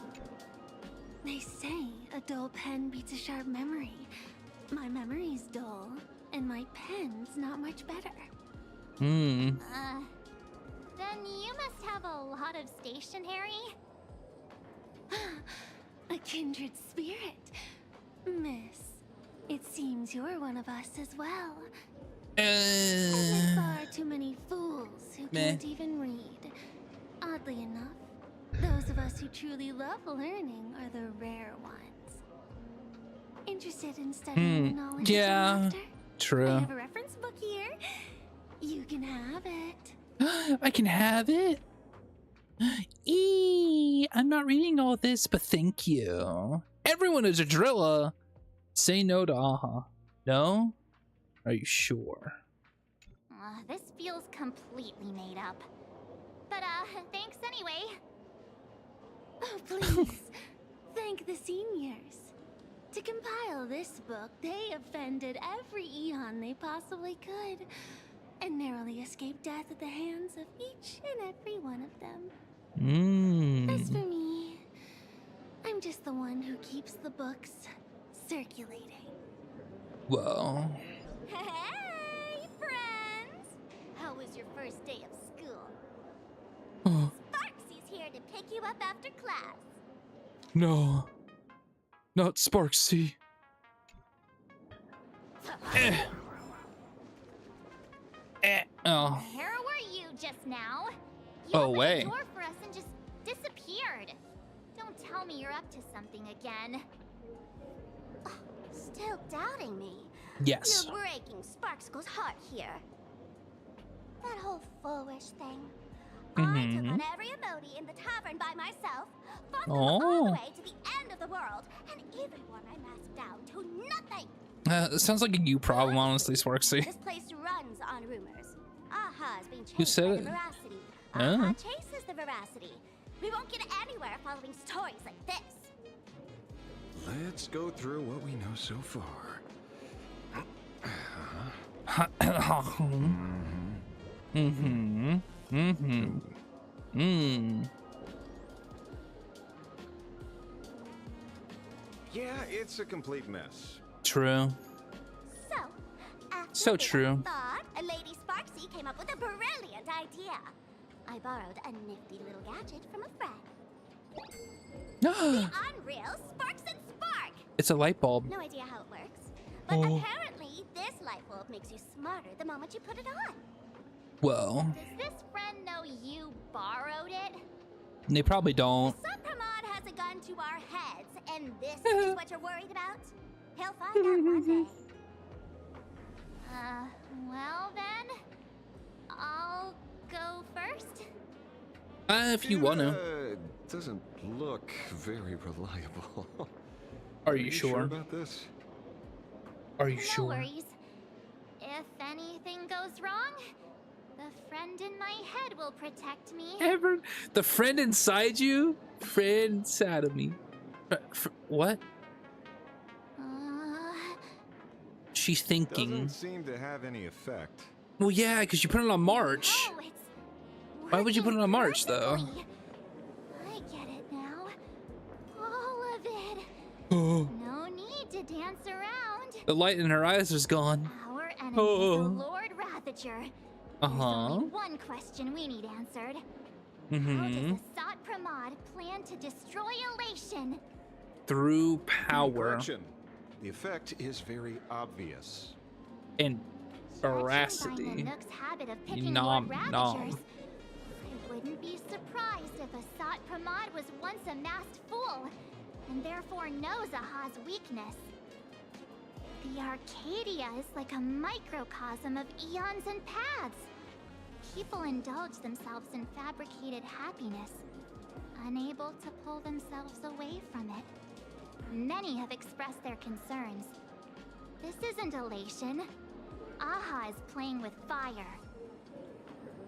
They say a dull pen beats a sharp memory. My memory's dull, and my pen's not much better. Hmm. Then you must have a lot of stationery? A kindred spirit. Miss, it seems you're one of us as well. I've met far too many fools who can't even read. Oddly enough, those of us who truly love learning are the rare ones. Interested in studying the knowledge of laughter? True. I have a reference book here. You can have it. I can have it? I'm not reading all this, but thank you. Everyone is a driller. Say no to Aha. No? Are you sure? This feels completely made up. But, thanks anyway. Oh, please. Thank the seniors. To compile this book, they offended every Eon they possibly could, and narrowly escaped death at the hands of each and every one of them. As for me, I'm just the one who keeps the books circulating. Well. Hey, friends! How was your first day of school? Sparksy's here to pick you up after class. No. Not Sparksy. Oh. Where were you just now? You Oh, opened way. the door for us and just disappeared. Don't tell me you're up to something again. Still doubting me? Yes. You're breaking Sparkskull's heart here. That whole foolish thing. I took on every emoji in the tavern by myself, fought them all the way to the end of the world, and even when I masked down to nothing. It sounds like a you problem, honestly, Sparksy. This place runs on rumors. Aha is being chased Who said by it? the Voracity. Aha chases the Voracity. We won't get anywhere following stories like this. Let's go through what we know so far. Yeah, it's a complete mess. True. So, after So a bit of true. thought, Lady Sparksy came up with a brilliant idea. I borrowed a nifty little gadget from a friend. The Unreal Sparks and Spark! It's a light bulb. No idea how it works, but apparently this light bulb makes you smarter the moment you put it on. Well, Does this friend know you borrowed it? they probably don't. Subpramod has a gun to our heads, and this is what you're worried about? He'll find out one day. Well then, I'll go first. If you want to. Doesn't look very reliable. Are you sure? About this? Are you No sure? worries. If anything goes wrong, the friend in my head will protect me. The friend inside you? Friend inside of me. What? She's thinking. Doesn't seem to have any effect. Well, yeah, because you put it on March. No, it's Why would you put it on March, though? perfectly. I get it now. All of it. Oh, No need to dance around. the light in her eyes is gone. Our enemy Oh. is the Lord Ravager. There's only one question we need answered. How does Asat Pramod plan to destroy Elation? Through power Correction. The effect is very obvious. and Judging by veracity. the Nook's habit of picking Nom, Lord Ravagers, nom. I wouldn't be surprised if Asat Pramod was once a masked fool, and therefore knows Aha's weakness. The Arcadia is like a microcosm of eons and paths. People indulge themselves in fabricated happiness, unable to pull themselves away from it. Many have expressed their concerns. This isn't elation. Aha is playing with fire.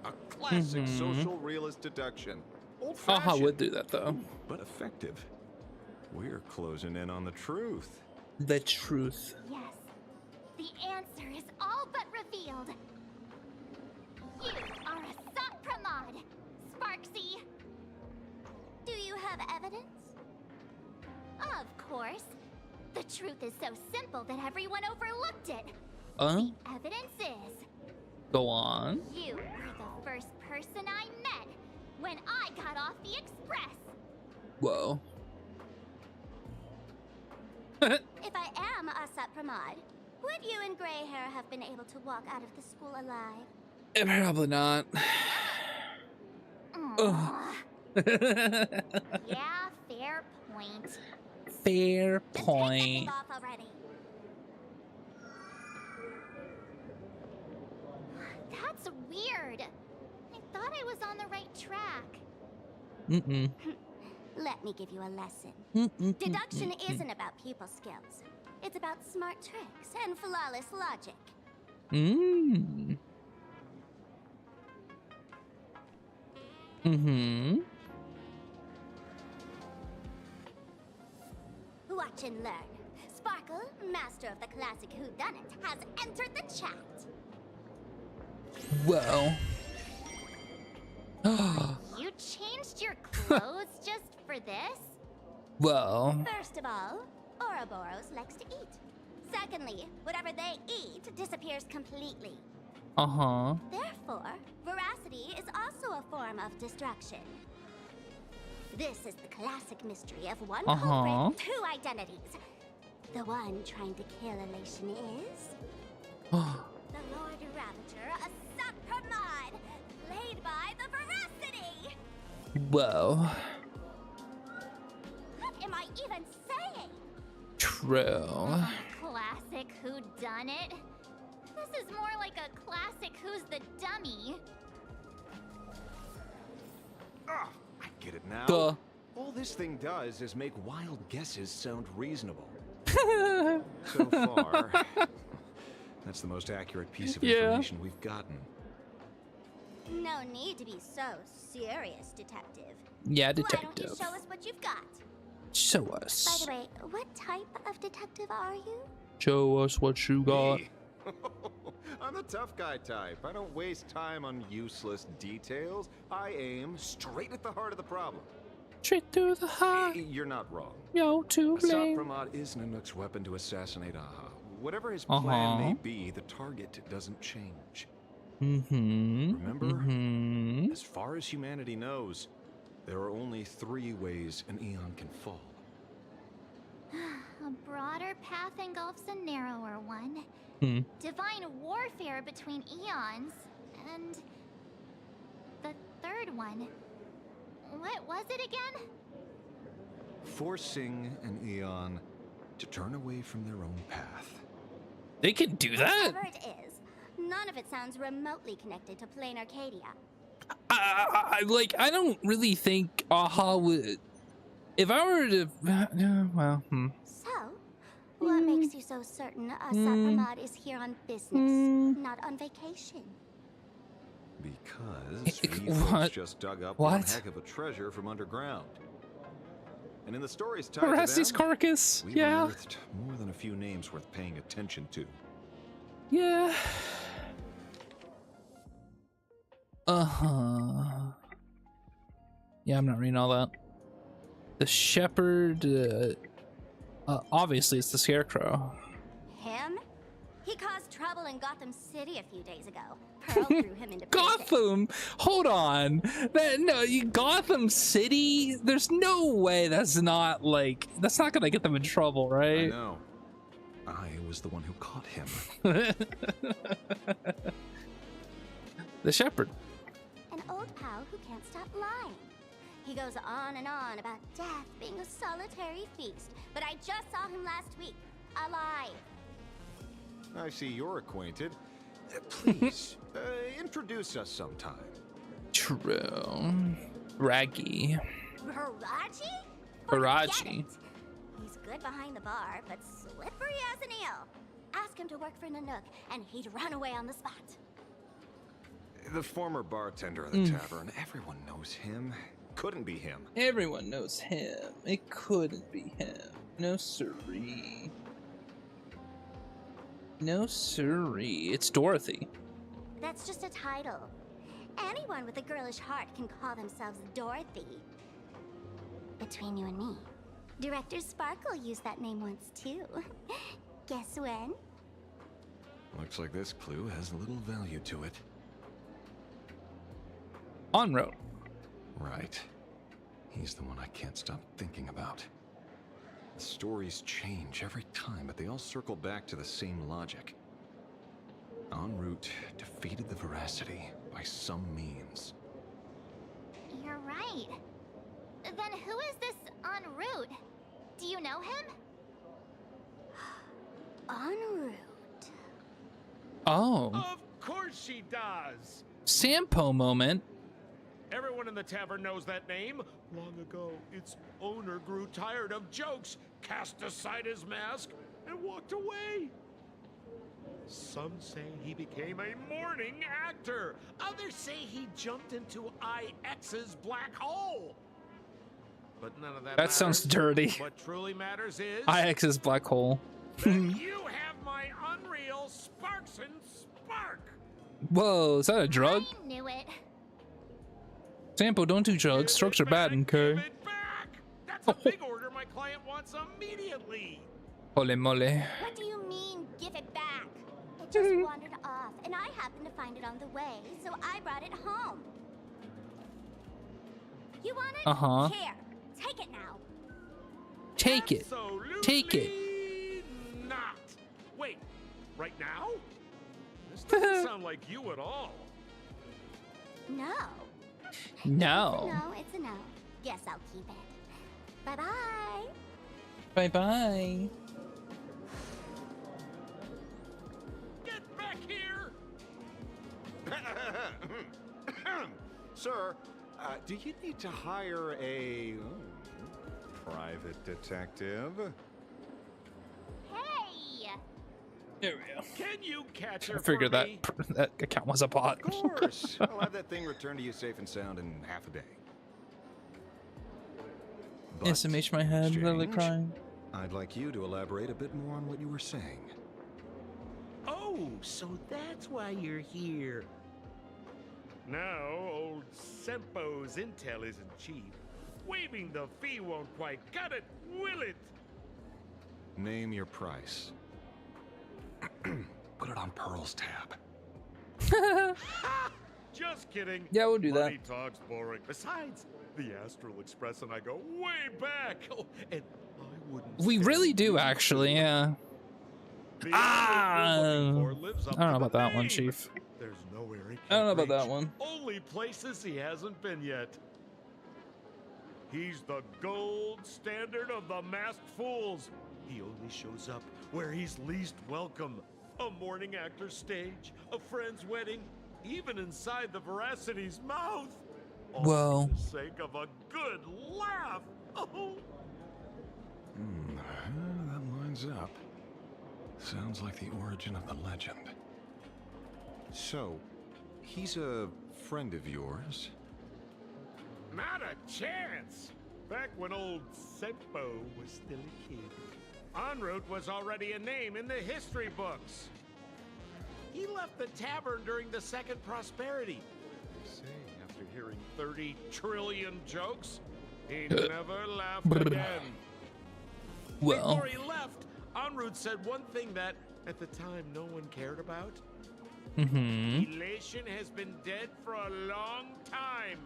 A classic social realist deduction. Aha Old-fashioned, would do that, though. but effective. We're closing in on the truth. The truth. Yes, the answer is all but revealed. You are a Pramod, Sparksy. Do you have evidence? Of course. The truth is so simple that everyone overlooked it. The evidence is... Go on. You were the first person I met when I got off the express. Whoa. If I am Asat Pramod, would you and Grey Hair have been able to walk out of the school alive? Probably not. Yeah, fair point. Fair Just point. take off already. That's weird. I thought I was on the right track. Let me give you a lesson. Deduction isn't about people skills. It's about smart tricks and flawless logic. Watch and learn. Sparkle, master of the classic whodunit, has entered the chat. Whoa. You changed your clothes just for this? Whoa. First of all, Ouroboros likes to eat. Secondly, whatever they eat disappears completely. Therefore, Voracity is also a form of destruction. This is the classic mystery of one culprit, two identities. The one trying to kill Elation is... the Lord Ravager, a Sapramod, played by the Voracity! Whoa. What am I even saying? True. Classic whodunit? This is more like a classic Who's the Dummy. I get it now. Duh. All this thing does is make wild guesses sound reasonable. So far, that's the most accurate piece of information we've gotten. No need to be so serious, detective. Yeah, detective. Why don't you show us what you've got? Show us. By the way, what type of detective are you? Show us what you got. Me? I'm the tough guy type. I don't waste time on useless details. I aim straight at the heart of the problem. Straight to the heart. You're not wrong. Yo, to blame. Sapramod is Nanook's weapon to assassinate Aha. Whatever his plan may be, the target doesn't change. Remember? As far as humanity knows, there are only 3 ways an Eon can fall. A broader path engulfs a narrower one. Divine warfare between eons, and the third one. What was it again? Forcing an Eon to turn away from their own path. They can do that? Whatever it is, none of it sounds remotely connected to plain Arcadia. I don't really think Aha would... If I were to... So, what makes you so certain Sapramod is here on business, not on vacation? Because we folks just dug up one heck of a treasure from underground. And in the stories tied to them, carcass. we've unearthed more than a few names worth paying attention to. Yeah. Yeah, I'm not reading all that. The shepherd, obviously it's the Scarecrow. Him? He caused trouble in Gotham City a few days ago. Pearl threw him into prison. Gotham? Hold on. Gotham City? There's no way that's not gonna get them in trouble, right? I know. I was the one who caught him. The shepherd. An old pal who can't stop lying. He goes on and on about death being a solitary feast, but I just saw him last week, alive. I see you're acquainted. Please, introduce us sometime. True. Raggy. Voracity? He's good behind the bar, but slippery as an eel. Ask him to work for Nanook, and he'd run away on the spot. The former bartender of the tavern, everyone knows him. Couldn't be him. Everyone knows him. It couldn't be him. No siree. No siree. It's Dorothy. That's just a title. Anyone with a girlish heart can call themselves Dorothy. Between you and me, Director Sparkle used that name once too. Guess when? Looks like this clue has little value to it. On road. Right. He's the one I can't stop thinking about. The stories change every time, but they all circle back to the same logic. En route defeated the Voracity by some means. You're right. Then who is this en route? Do you know him? En route. Oh. Of course she does. Sampo moment. Everyone Everyone in the tavern knows that name. Long ago, its owner grew tired of jokes, cast aside his mask, and walked away. Some say he became a mourning actor. Others say he jumped into IX's black hole. But none of that matters. Sounds dirty. What truly matters is IX's black hole. you have my unreal Sparks and Spark. Whoa, is that a drug? I knew it. Sampo, don't do drugs. Strokes are bad, okay? That's a big order my client wants immediately. Holy moly. What do you mean, give it back? It just wandered off, and I happened to find it on the way, so I brought it home. You want it? Uh-huh. Here, take it now. Take it. Take it. Not. Wait, right now? This doesn't sound like you at all. No. No. No, it's a no. Guess I'll keep it. Bye-bye. Bye-bye. Get back here! Sir, do you need to hire a private detective? Hey! There we go. Can you catch her? I figured for me? that account was a bot. Of course. I'll have that thing returned to you safe and sound in half a day. Estimation my head, literally crying. I'd like you to elaborate a bit more on what you were saying. Oh, so that's why you're here. Now, old Sempo's intel isn't cheap. Waiving the fee won't quite cut it, will it? Name your price. Put it on Pearl's tab. Just kidding. Yeah, we'll do that. Money talk's boring. Besides, the Astral Express and I go way back. Oh, and I wouldn't. We really do, actually, yeah. I don't know about that one, Chief. There's nowhere he I don't know about reach. that one. Only places he hasn't been yet. He's the gold standard of the masked fools. He only shows up where he's least welcome. A mourning actor's stage, a friend's wedding, even inside the Voracity's mouth. All Well, for the sake of a good laugh. Oh. That lines up. Sounds like the origin of the legend. So, he's a friend of yours? Not a chance! Back when old Sempo was still a kid, en route was already a name in the history books. He left the tavern during the Second Prosperity. They say after hearing 30 trillion jokes, he never laughed again. Well. Before he left, en route said one thing that, at the time, no one cared about. Elation has been dead for a long time.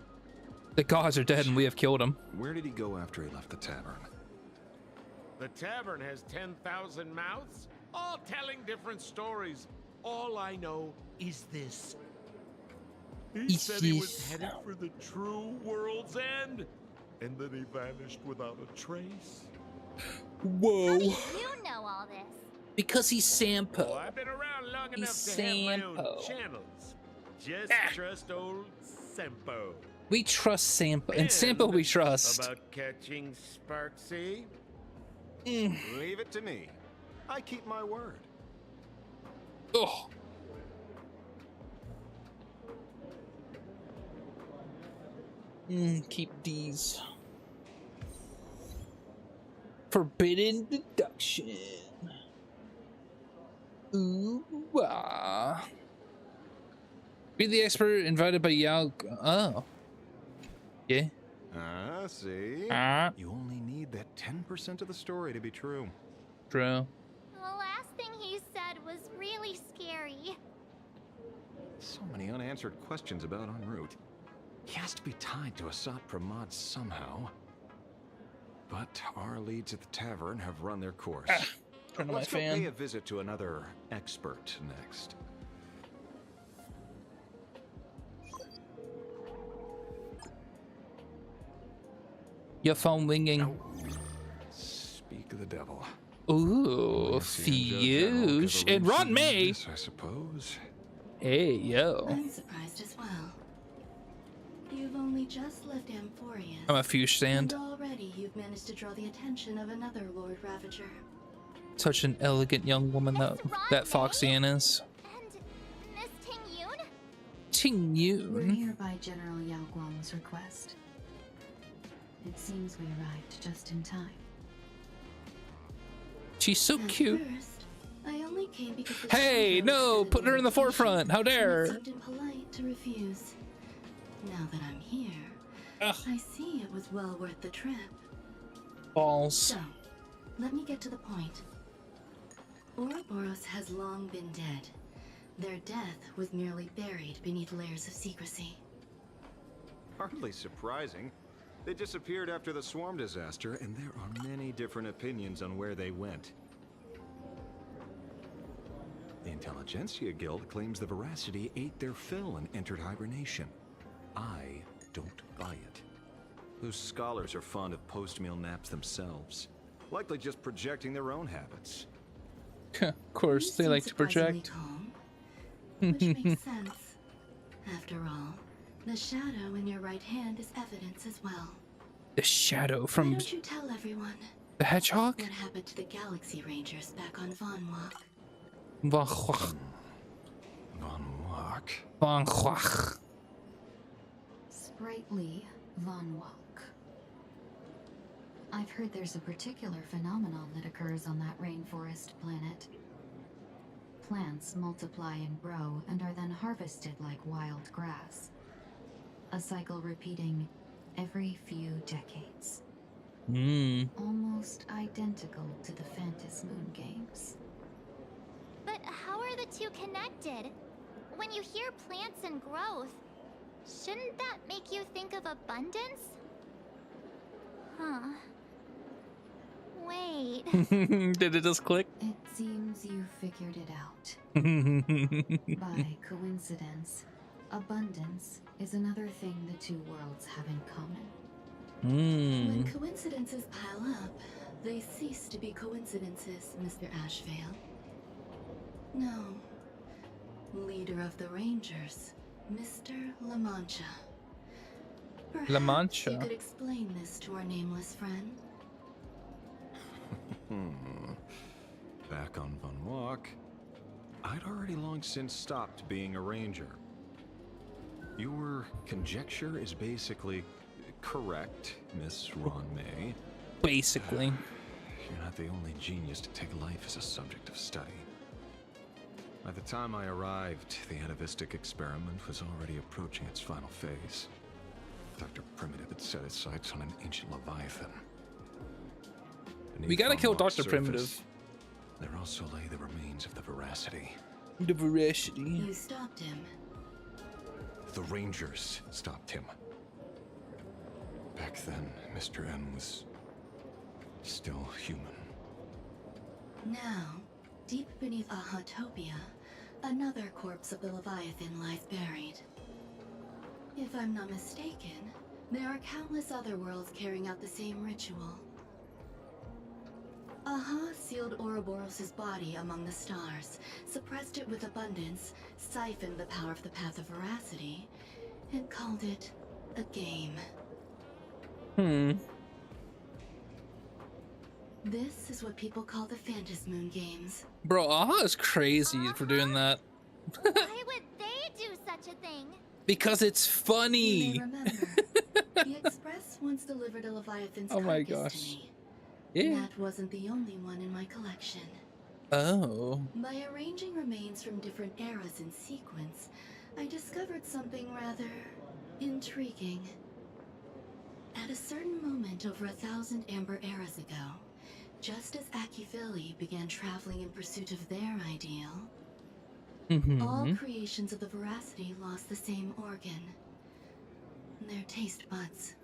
The gods are dead and we have killed him. Where did he go after he left the tavern? The tavern has 10,000 mouths, all telling different stories. All I know is this. He said he was headed for the true world's end, and then he vanished without a trace. Whoa. How do you know all this? Because he's Sampo. Well, I've been around long enough to have my own channels. Just trust old Sempo. We trust Sampo. And Sampo we trust. About catching Sparksy? Leave it to me. I keep my word. Oh. Keep these. Forbidden deduction. Ooh, ah. Be the expert invited by Yao. Oh. Yeah. See? You only need that 10% of the story to be true. True. The last thing he said was really scary. So many unanswered questions about en route. He has to be tied to Asat Pramod somehow. But our leads at the tavern have run their course. Turn on Let's my go fan. pay a visit to another expert next. Your phone ringing. Speak of the devil. Ooh, Fuge. It run me. This, I suppose. Hey, yo. I'm surprised as well. You've You've only just left Amphorius. I'm a fuchsia stand. And already you've managed to draw the attention of another Lord Ravager. Such an elegant young woman that Foxian is. And Miss Ting-Yun? Ting-Yun. We're here by General Yao Guang's request. It seems we arrived just in time. She's so cute. First, I only came because hey, no! Put her in the forefront! How dare! It seemed impolite to refuse. Now that I'm here, I see it was well worth the trip. Balls. So, let me get to the point. Ouroboros has long been dead. Their death was merely buried beneath layers of secrecy. Hardly surprising. They disappeared after the swarm disaster, and there are many different opinions on where they went. The Intelligentsia Guild claims the Voracity ate their fill and entered hibernation. I don't buy it. Those scholars are fond of post-meal naps themselves, likely just projecting their own habits. Of course, they like to project. Calm, which makes sense. After all, the shadow in your right hand is evidence as well. The shadow from... Why don't you tell everyone? The hedgehog? What happened to the Galaxy Rangers back on Von Walk? Von Walk. Von Walk? Von Walk. Sprightly Von Walk. I've heard there's a particular phenomenon that occurs on that rainforest planet. Plants multiply and grow and are then harvested like wild grass. A cycle repeating every few decades. Almost identical to the Phantasm Moon games. But how are the two connected? When you hear plants and growth, shouldn't that make you think of abundance? Huh. Wait. Did it just click? It seems you figured it out. By coincidence, abundance is another thing the two worlds have in common. When coincidences pile up, they cease to be coincidences, Mr. Ashvale. No. Leader of the Rangers, Mr. La Mancha. La Mancha. You could explain this to our nameless friend. Back on Von Walk, I'd already long since stopped being a ranger. Your conjecture is basically correct, Miss Ron May. Basically. You're not the only genius to take life as a subject of study. By the time I arrived, the atavistic experiment was already approaching its final phase. Dr. Primitive had set his sights on an ancient leviathan. We gotta kill Dr. Primitive. There also lay the remains of the Voracity. The Voracity. You stopped him. The Rangers stopped him. Back then, Mr. N was still human. Now, deep beneath Ahatopia, another corpse of the Leviathan lies buried. If I'm not mistaken, there are countless other worlds carrying out the same ritual. Aha sealed Ouroboros' body among the stars, suppressed it with abundance, siphoned the power of the Path of Voracity, and called it a game. This is what people call the Phantasm Moon games. Bro, Aha is crazy for doing that. Why would they do such a thing? Because it's funny. You may remember, the Express once delivered a Leviathan's carcass to me. Yeah. That wasn't the only one in my collection. Oh. By arranging remains from different eras in sequence, I discovered something rather intriguing. At a certain moment over 1,000 Amber eras ago, just as Akifili began traveling in pursuit of their ideal, all creations of the Voracity lost the same organ. Their taste buds.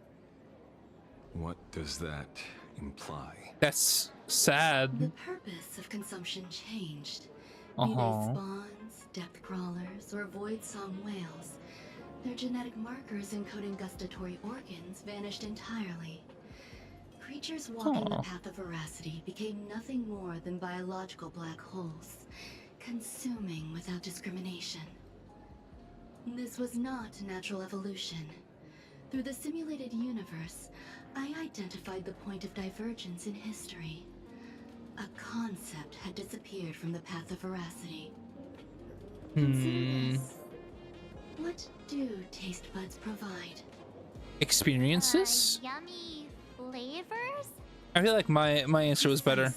What does that imply? That's sad. The purpose of consumption changed. Be they spawns, depth crawlers, or void song whales, their genetic markers encoding gustatory organs vanished entirely. Creatures walking the path of Voracity became nothing more than biological black holes, consuming without discrimination. This was not natural evolution. Through the simulated universe, I identified the point of divergence in history. A concept had disappeared from the path of veracity. Consider this. What do taste buds provide? Experiences? Yummy flavors? I feel like my answer was better.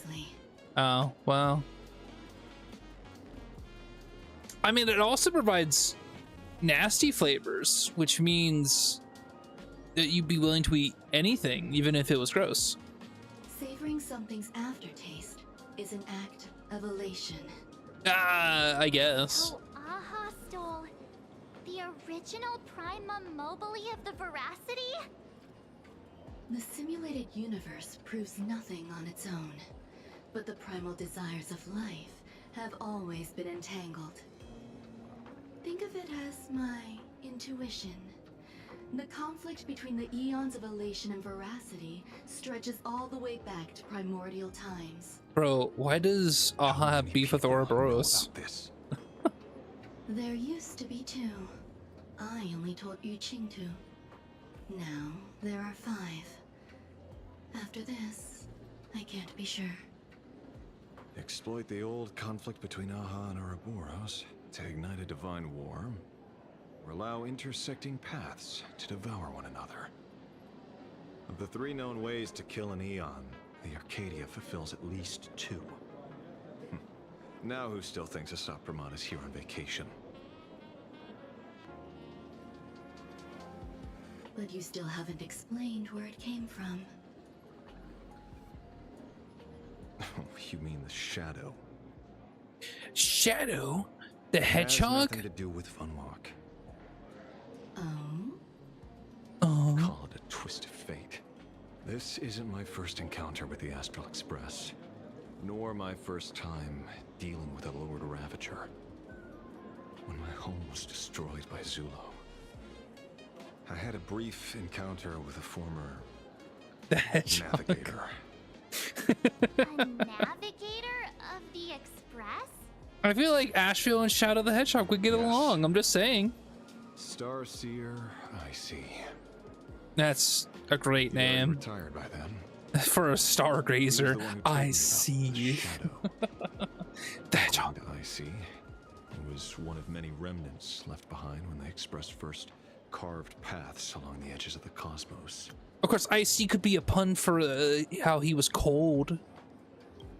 Oh, well. I mean, it also provides nasty flavors, which means that you'd be willing to eat anything, even if it was gross. Savoring something's aftertaste is an act of elation. I guess. So Aha stole the original Prima Mobile of the Voracity? The simulated universe proves nothing on its own, but the primal desires of life have always been entangled. Think of it as my intuition. The conflict between the eons of elation and veracity stretches all the way back to primordial times. Bro, why does Aha have beef with Ouroboros? There used to be 2. I only told Yu Qing 2. Now there are 5. After this, I can't be sure. Exploit the old conflict between Aha and Ouroboros to ignite a divine war, or allow intersecting paths to devour one another. Of the 3 known ways to kill an Eon, the Arcadia fulfills at least 2. Now who still thinks Asapramon is here on vacation? But you still haven't explained where it came from. Oh, you mean the Shadow? Shadow? The hedgehog? It has nothing to do with Funwalk. Oh? Oh. Call it a twist of fate. This isn't my first encounter with the Astral Express, nor my first time dealing with a Lord Ravager. When my home was destroyed by Zulo, I had a brief encounter with a former navigator. A navigator of the Express? I feel like Asheville and Shadow the Hedgehog would get along. I'm just saying. Starseer, I see. That's a great name. Retired by then. For a stargazer, I see. The Hedgehog. I see. It was one of many remnants left behind when the Express first carved paths along the edges of the cosmos. Of course, icy could be a pun for how he was cold.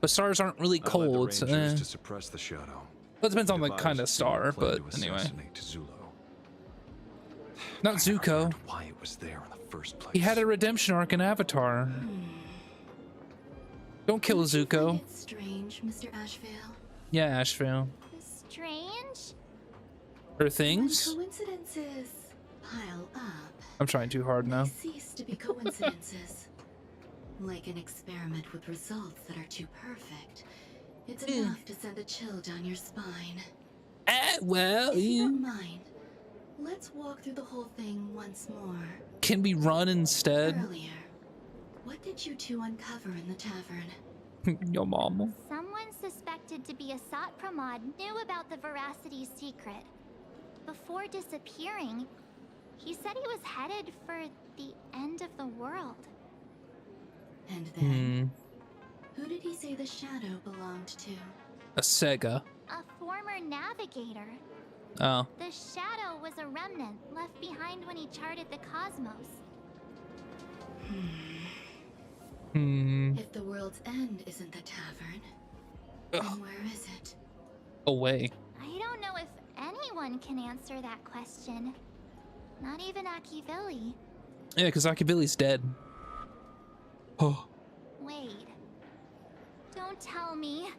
But stars aren't really cold. I led the Rangers to suppress the Shadow. Well, it depends on the kind of star, but anyway. Not Zuko. Why it was there in the first place. He had a redemption arc in Avatar. Don't kill Zuko. It's strange, Mr. Asheville. Yeah, Asheville. Strange? Or things? When coincidences pile up, I'm trying too hard now. they cease to be coincidences. Like an experiment with results that are too perfect. It's enough to send a chill down your spine. Well, if you don't mind, let's walk through the whole thing once more. Can we run instead? Earlier, what did you 2 uncover in the tavern? Your mama. Someone suspected to be a Satpramod knew about the Veracity's secret. Before disappearing, he said he was headed for the end of the world. And then, who did he say the Shadow belonged to? A Sega. A former navigator. Oh. The Shadow was a remnant left behind when he charted the cosmos. If the world's end isn't the tavern, then where is it? Away. I don't know if anyone can answer that question. Not even Akivili. Yeah, because Akivili's dead. Oh. Wait. Don't tell me.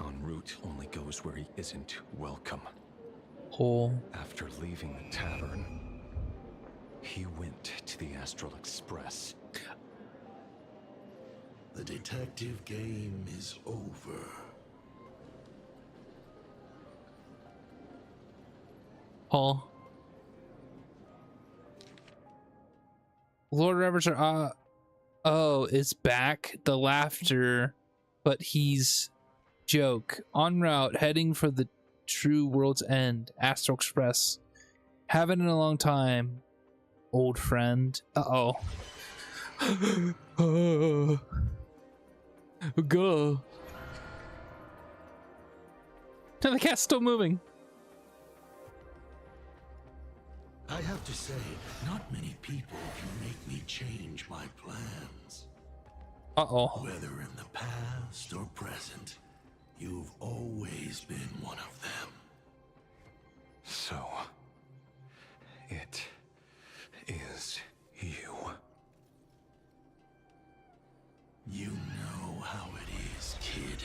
En route only goes where he isn't welcome. Oh. After leaving the tavern, he went to the Astral Express. The detective game is over. Paul. Lord Ravager, oh, it's back. The laughter, but he's joke. En route, heading for the true world's end. Astral Express. Haven't in a long time. old friend. Uh-oh. Go. The cat's still moving. I have to say, not many people can make me change my plans. Uh-oh. Whether in the past or present, you've always been one of them. So, it is you. You know how it is, kid.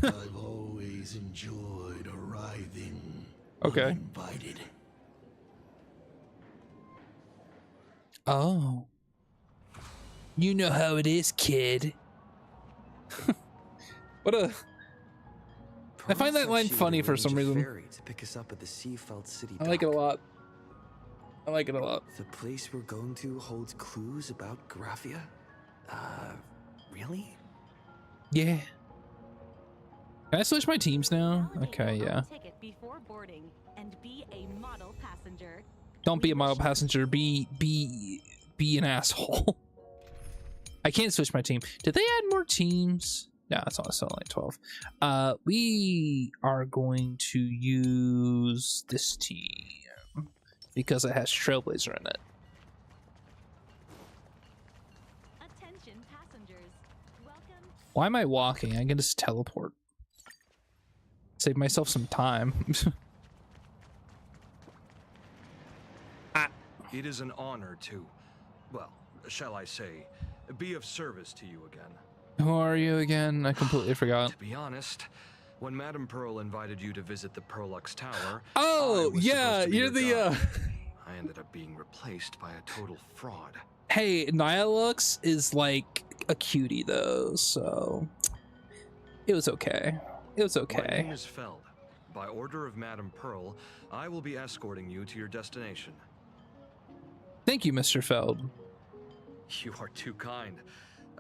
I've always enjoyed arriving uninvited. Oh. You know how it is, kid. What a... I find that line funny for some reason. To pick us up at the Seafeld City I like it a lot. I like it a lot. The place we're going to holds clues about Graphia? Really? Yeah. Can I switch my teams now? Okay, yeah. Ticket before boarding and be a model passenger. Don't be a model passenger. Be an asshole. I can't switch my team. Did they add more teams? No, it's only 12. We are going to use this team because it has Trailblazer in it. Attention passengers. Welcome. Why am I walking? I can just teleport. Save myself some time. It is an honor to, well, shall I say, be of service to you again. Who are you again? I completely forgot. To be honest, when Madame Pearl invited you to visit the Perlux Tower, oh yeah, you're the I ended up being replaced by a total fraud. Hey, Nihilux is like a cutie though, so it was okay. It was okay. My name is Feld. By order of Madame Pearl, I will be escorting you to your destination. Thank you, Mr. Feld. You are too kind.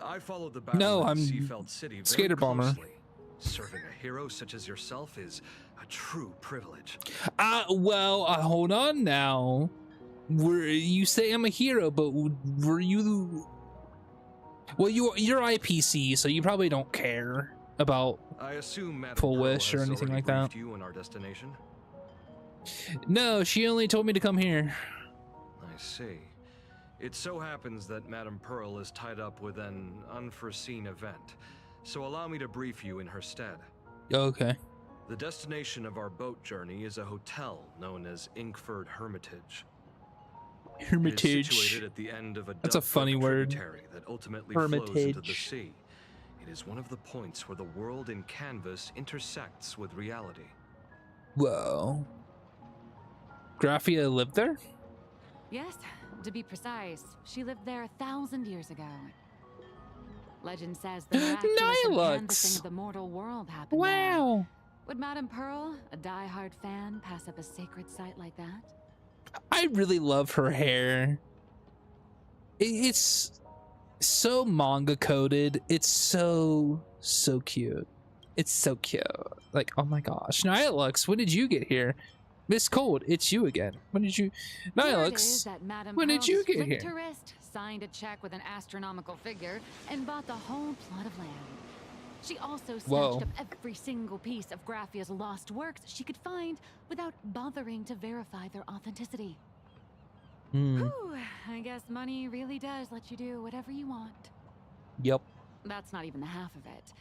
I followed the battle no, at I'm Seafeld City very Skater Bomber. closely. Serving a hero such as yourself is a true privilege. Well, hold on now. You say I'm a hero, but were you? Well, you're IPC, so you probably don't care about I assume Madame Full Pearl Wish or has anything already like that. briefed you on our destination? No, she only told me to come here. I see. It so happens that Madame Pearl is tied up with an unforeseen event, so allow me to brief you in her stead. Okay. The destination of our boat journey is a hotel known as Inkford Hermitage. Hermitage. It is situated at the end of a That's a funny word. tributary that ultimately flows into the Hermitage. sea. It is one of the points where the world in canvas intersects with reality. Whoa. Graphia lived there? Yes, to be precise, she lived there 1,000 years ago. Legend says the miraculous canvassing of the mortal world happened Wow. there. Would Madame Pearl, a die-hard fan, pass up a sacred site like that? I really love her hair. It's so manga coded. It's so cute. It's so cute. Like, oh my gosh. Nihilux, when did you get here? Miss Cold, it's you again. When did you... Nihilux, when did you get here? Her wrist, signed a check with an astronomical figure, and bought the whole plot of land. She also snatched up every single piece of Graphia's lost works she could find without bothering to verify their authenticity. Whew, I guess money really does let you do whatever you want. Yep. That's not even the half of it.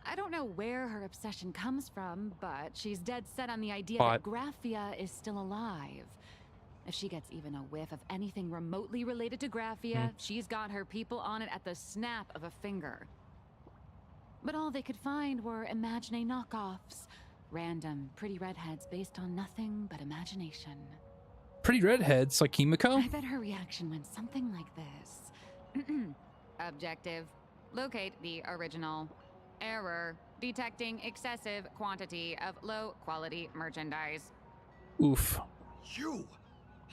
I don't know where her obsession comes from, but she's dead set on the idea that Graphia is still alive. If she gets even a whiff of anything remotely related to Graphia, she's got her people on it at the snap of a finger. But all they could find were Imagine knockoffs. Random, pretty redheads based on nothing but imagination. Pretty redheads, like Himiko? I bet her reaction went something like this. Objective. Locate the original. Error. Detecting excessive quantity of low-quality merchandise. Oof. You!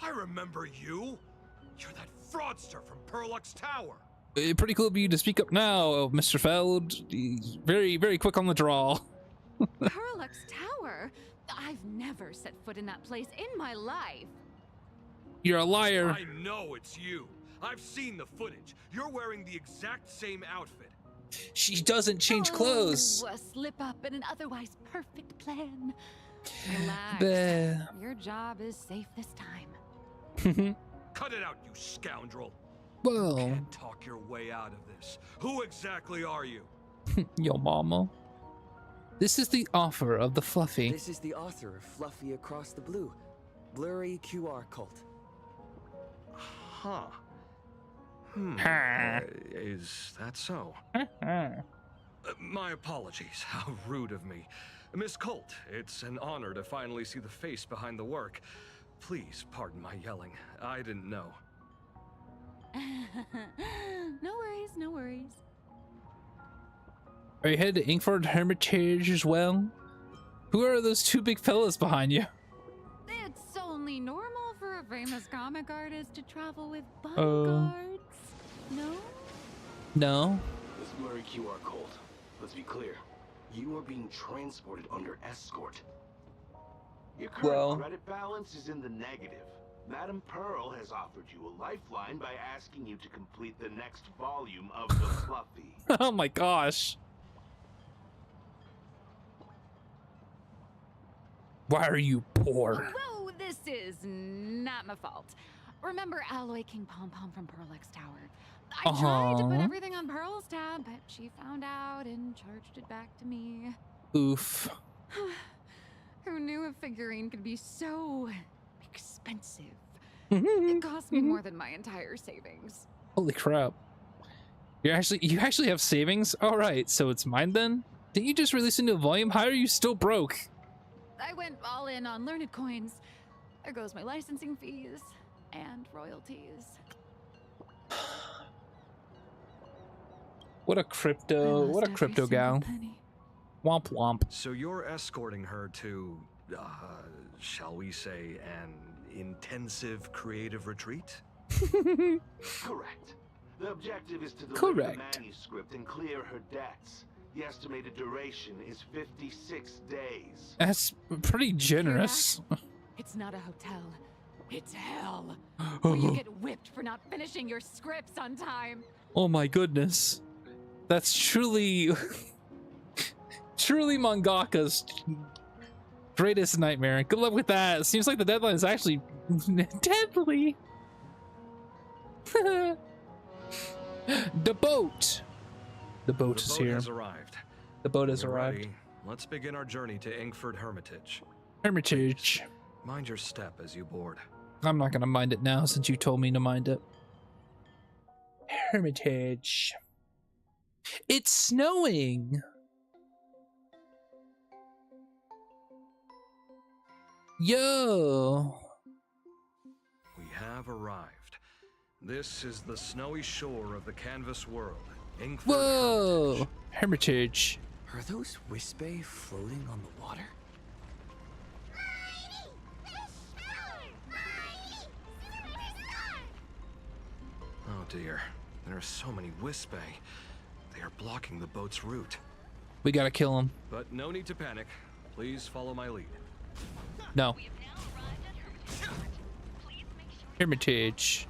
I remember you! You're that fraudster from Perlux Tower! Pretty cool of you to speak up now, Mr. Feld. He's very, very quick on the draw. Perlux Tower? I've never set foot in that place in my life. You're a liar. I know it's you. I've seen the footage. You're wearing the exact same outfit. She doesn't change clothes. A slip up in an otherwise perfect plan. Relax. Your job is safe this time. Cut it out, you scoundrel. Whoa. You can't talk your way out of this. Who exactly are you? Yo mama. This is the author of the Fluffy. This is the author of Fluffy Across the Blue, Blurry QR Cult. Huh. Is that so? My apologies. How rude of me. Miss Colt, it's an honor to finally see the face behind the work. Please pardon my yelling. I didn't know. No worries, no worries. Are you headed to Inkford Hermitage as well? Who are those two big fellas behind you? It's only normal for a famous comic artist to travel with bodyguards. No? No. This blurry QR code. Let's be clear. You are being transported under escort. Your current credit balance is in the negative. Madame Pearl has offered you a lifeline by asking you to complete the next volume of the Fluffy. Oh my gosh. Why are you poor? Whoa, this is not my fault. Remember Alloy King Pom Pom from Pearl X Tower? I tried to put everything on Pearl's tab, but she found out and charged it back to me. Oof. Who knew a figurine could be so expensive? It cost me more than my entire savings. Holy crap. You actually have savings? All right, so it's mine then? Didn't you just release a new volume? How are you still broke? I went all in on learned coins. There goes my licensing fees and royalties. What a crypto gal. Womp womp. So you're escorting her to, shall we say, an intensive creative retreat? Correct. The objective is to deliver the manuscript and clear her debts. The estimated duration is 56 days. That's pretty generous. It's not a hotel. It's hell. Where you get whipped for not finishing your scripts on time. Oh my goodness. That's truly mangaka's greatest nightmare. Good luck with that. It seems like the deadline is actually deadly. The boat. The boat is here. Has arrived. The boat has You're arrived. Ready. Let's begin our journey to Inkford Hermitage. Hermitage. Mind your step as you board. I'm not gonna mind it now since you told me to mind it. Hermitage. It's snowing. Yo. We have arrived. This is the snowy shore of the canvas world. Inkford Whoa. Hermitage. Are those Wispe floating on the water? Oh dear. There are so many Wispe. They are blocking the boat's route. We gotta kill him. But no need to panic. Please follow my lead. No. Hermitage.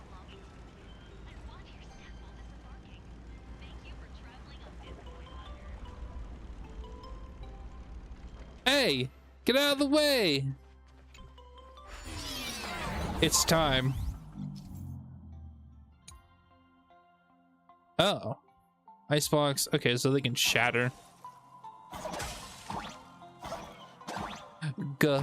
Hey, get out of the way. It's time. Oh. Icebox. Okay, so they can shatter. Gah.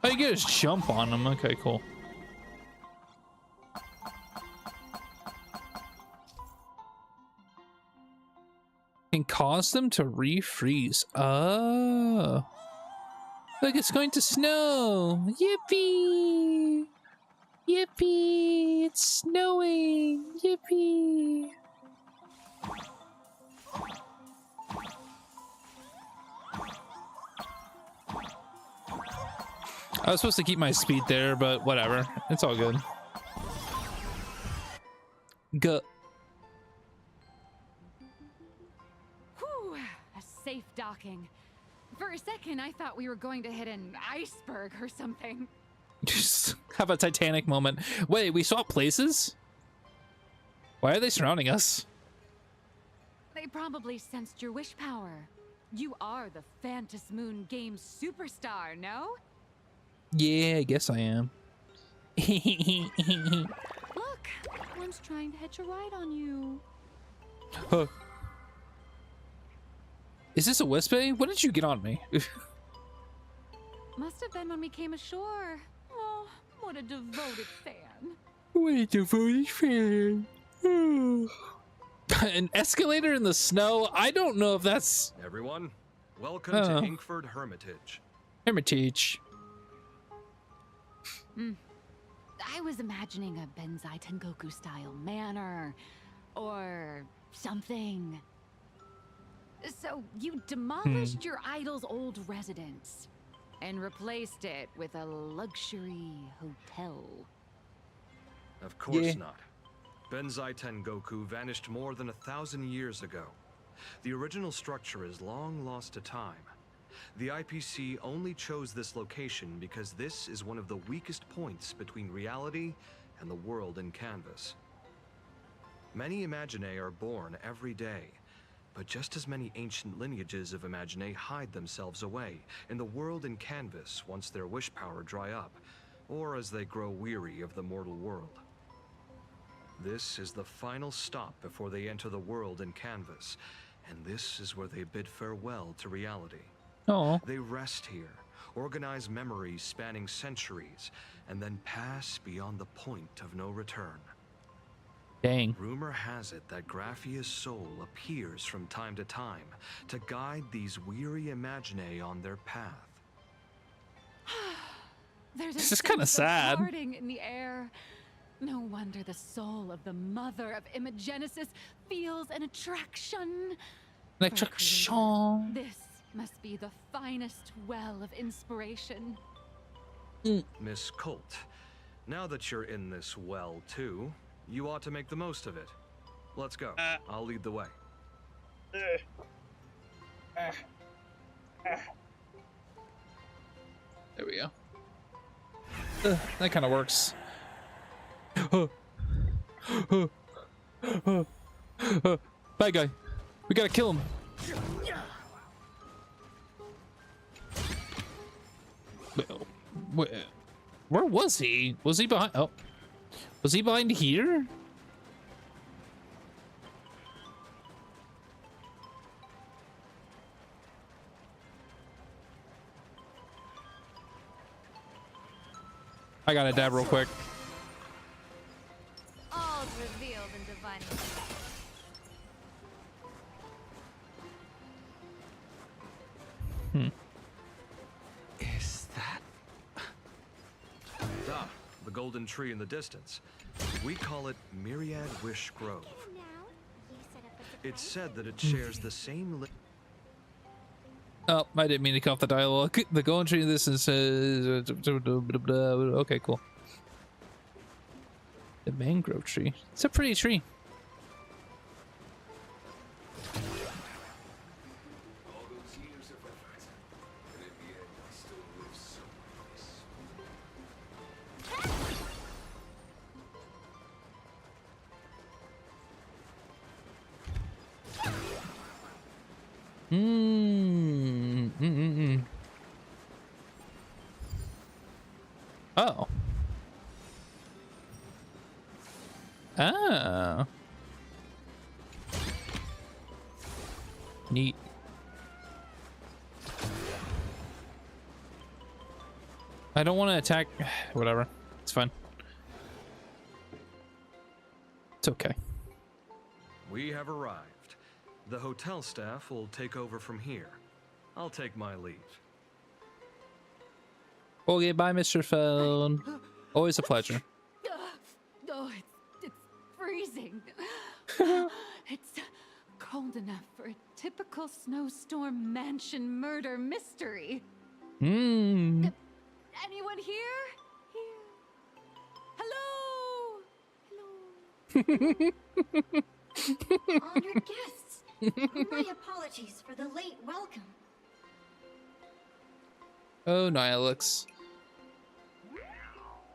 Oh, you can just jump on them. Okay, cool. Can cause them to refreeze. Oh. Look, it's going to snow. Yippee! Yippee! It's snowing! Yippee! I was supposed to keep my speed there, but whatever. It's all good. Go. Whew, a safe docking. For a second, I thought we were going to hit an iceberg or something. Just have a Titanic moment. Wait, we swapped places? Why are they surrounding us? They probably sensed your wish power. You are the Phantasm Moon Games superstar, no? Yeah, I guess I am. Look, one's trying to hitch a ride on you. Huh. Is this a Wispe? When did you get on me? Must have been when we came ashore. Oh, what a devoted fan. What a devoted fan. An escalator in the snow? I don't know if that's... Everyone, welcome to Inkford Hermitage. Hermitage. I was imagining a Benzai Tengoku style manor or something. So you demolished your idol's old residence and replaced it with a luxury hotel. Of course not. Benzai Tengoku vanished more than 1,000 years ago. The original structure is long lost to time. The IPC only chose this location because this is one of the weakest points between reality and the world in canvas. Many Imaginae are born every day, but just as many ancient lineages of Imaginae hide themselves away in the world in canvas once their wish power dry up, or as they grow weary of the mortal world. This is the final stop before they enter the world in canvas, and this is where they bid farewell to reality. Oh. They rest here, organize memories spanning centuries, and then pass beyond the point of no return. Dang. Rumor has it that Graphia's soul appears from time to time to guide these weary Imaginae on their path. There's this is kind of sad. Parting in the air. No wonder the soul of the mother of Imagenesis feels an attraction. An attraction. This must be the finest well of inspiration. Miss Colt, now that you're in this well too, you ought to make the most of it. Let's go. I'll lead the way. There we go. That kind of works. Bad guy. We gotta kill him. Where was he? Was he behind? Oh, was he behind here? I gotta dab real quick. All revealed in divine. Is that... The golden tree in the distance. We call it Myriad Wish Grove. It's said that it shares the same... Oh, I didn't mean to cut off the dialogue. The golden tree in the distance says... Okay, cool. The mangrove tree. It's a pretty tree. Oh. Ah. Neat. I don't want to attack. Whatever. It's fine. It's okay. We have arrived. The hotel staff will take over from here. I'll take my leave. Okay, bye, Mr. Phone. Always a pleasure. freezing. It's cold enough for a typical snowstorm mansion murder mystery. Hmm. Anyone here? Hello? Honored guests, my apologies for the late welcome. Oh, Nihilux.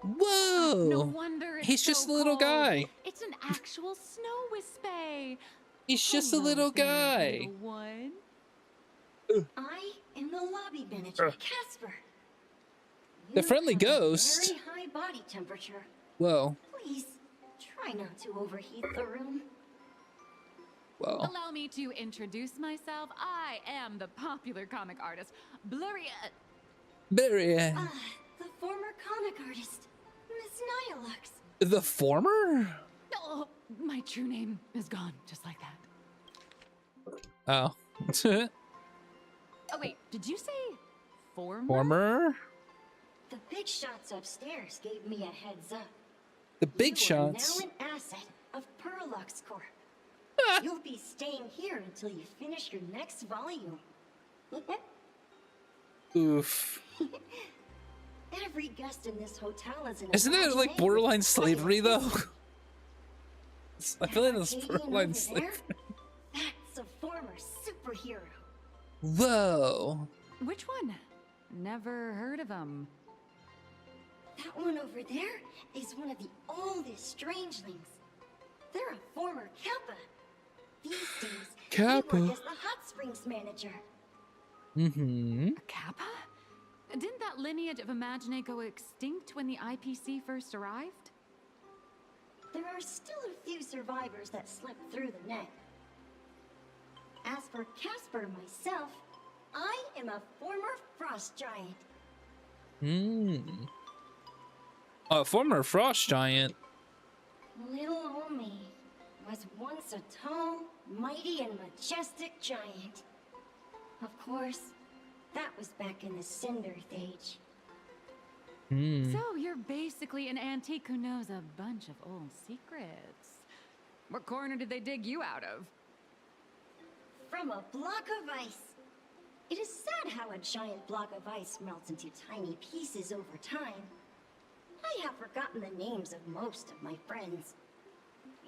Whoa! No wonder it's He's just so a little cold. guy. It's an actual snow wispy. He's just a Hello little there, guy. little one. I am the lobby manager, Casper. The You friendly have a ghost. Very high body temperature. Whoa. Please try not to overheat the room. Whoa. Allow me to introduce myself. I am the popular comic artist, Blurry. Barry. The former comic artist, Miss Nihilux. The former? Oh, my true name is gone, just like that. Oh. Oh wait, did you say former? Former? The big shots upstairs gave me a heads up. The big You shots. are now an asset of Perlux Corp. You'll be staying here until you finish your next volume. Oof. Every guest in this hotel is an Isn't that like borderline slavery though? I feel like that's borderline slavery. That's a former superhero. Whoa. Which one? Never heard of him. That one over there is one of the oldest strangelings. They're a former Kappa. These days, Kappa. they work as the hot springs manager. Mm-hmm. A Kappa? Didn't that lineage of Imagine go extinct when the IPC first arrived? There are still a few survivors that slipped through the net. As for Casper myself, I am a former frost giant. Hmm. A former frost giant. Little old me was once a tall, mighty, and majestic giant. Of course, that was back in the Cinder Stage. Hmm. So you're basically an antique who knows a bunch of old secrets. What corner did they dig you out of? From a block of ice. It is sad how a giant block of ice melts into tiny pieces over time. I have forgotten the names of most of my friends.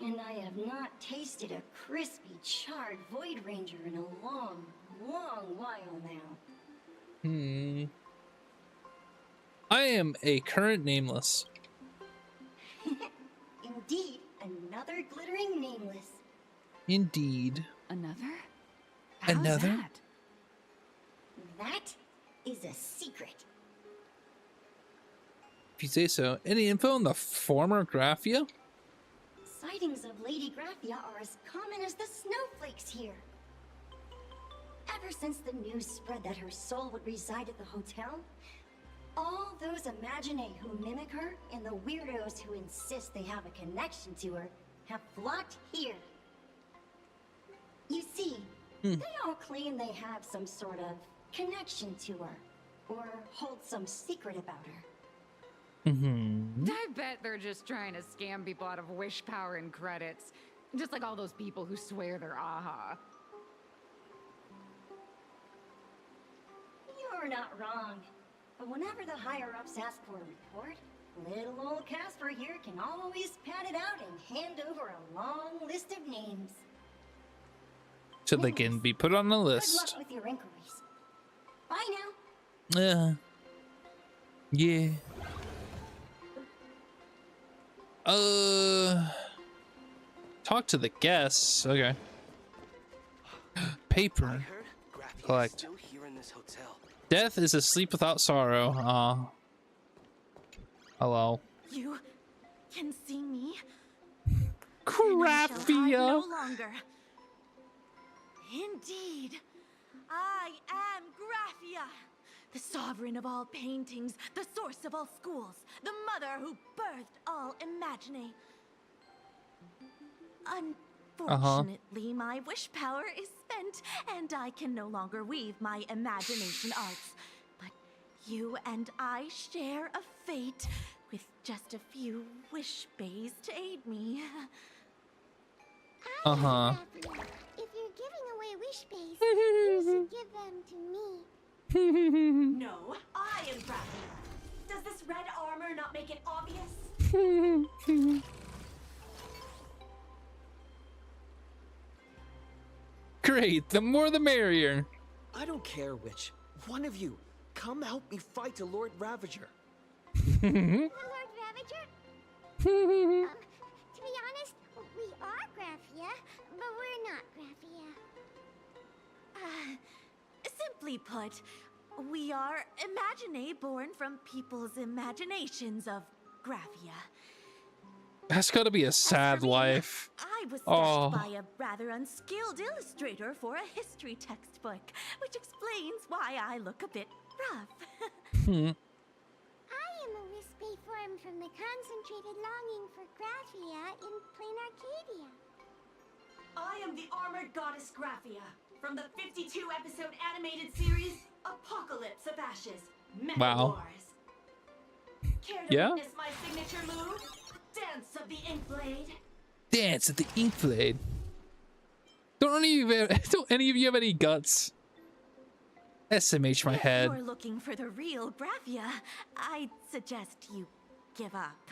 And I have not tasted a crispy, charred Void Ranger in a long, long while now. Hmm. I am a current nameless. Indeed, another glittering nameless. Indeed. Another? Another? That? That is a secret. If you say so. Any info on the former Graphia? Sightings of Lady Graphia are as common as the snowflakes here. Ever since the news spread that her soul would reside at the hotel, all those Imagine who mimic her and the weirdos who insist they have a connection to her have flocked here. You see, they all claim they have some sort of connection to her, or hold some secret about her. Mm-hmm. I bet they're just trying to scam people out of wish power and credits. Just like all those people who swear they're AHA. You're not wrong. But whenever the higher-ups ask for a report, little old Casper here can always pad it out and hand over a long list of names. So they can be put on the Good list. luck with your inquiries. Bye now. Yeah. Talk to the guests. Okay. Paper. Collect. Still here in this hotel. Death is asleep without sorrow. Hello. You can see me. Graphia. No longer. Indeed, I am Graphia, the sovereign of all paintings, the source of all schools, the mother who birthed all Imagine. Unfortunately, my wish power is spent, and I can no longer weave my imagination arts. But you and I share a fate, with just a few wish bays to aid me. Uh-huh. If you're giving away wish base, you should give them to me. No, I am Graphia. Does this red armor not make it obvious? Great, the more the merrier. I don't care which. One of you, come help me fight the Lord Ravager. The Lord Ravager? To be honest, we are Graphia, but we're not Graphia. Simply put, we are Imaginae born from people's imaginations of Graphia. That's gotta be a sad life. I was sketched by a rather unskilled illustrator for a history textbook, which explains why I look a bit rough. I am a wispy form from the concentrated longing for Graphia in plain Arcadia. I am the armored goddess Graphia from the 52-episode animated series Apocalypse of Ashes, Metal Wow. Wars. Care to witness my signature move? Dance of the Inkblade. Dance of the Inkblade. Don't any of you have any guts? SMH my head. If you're looking for the real Graphia, I'd suggest you give up.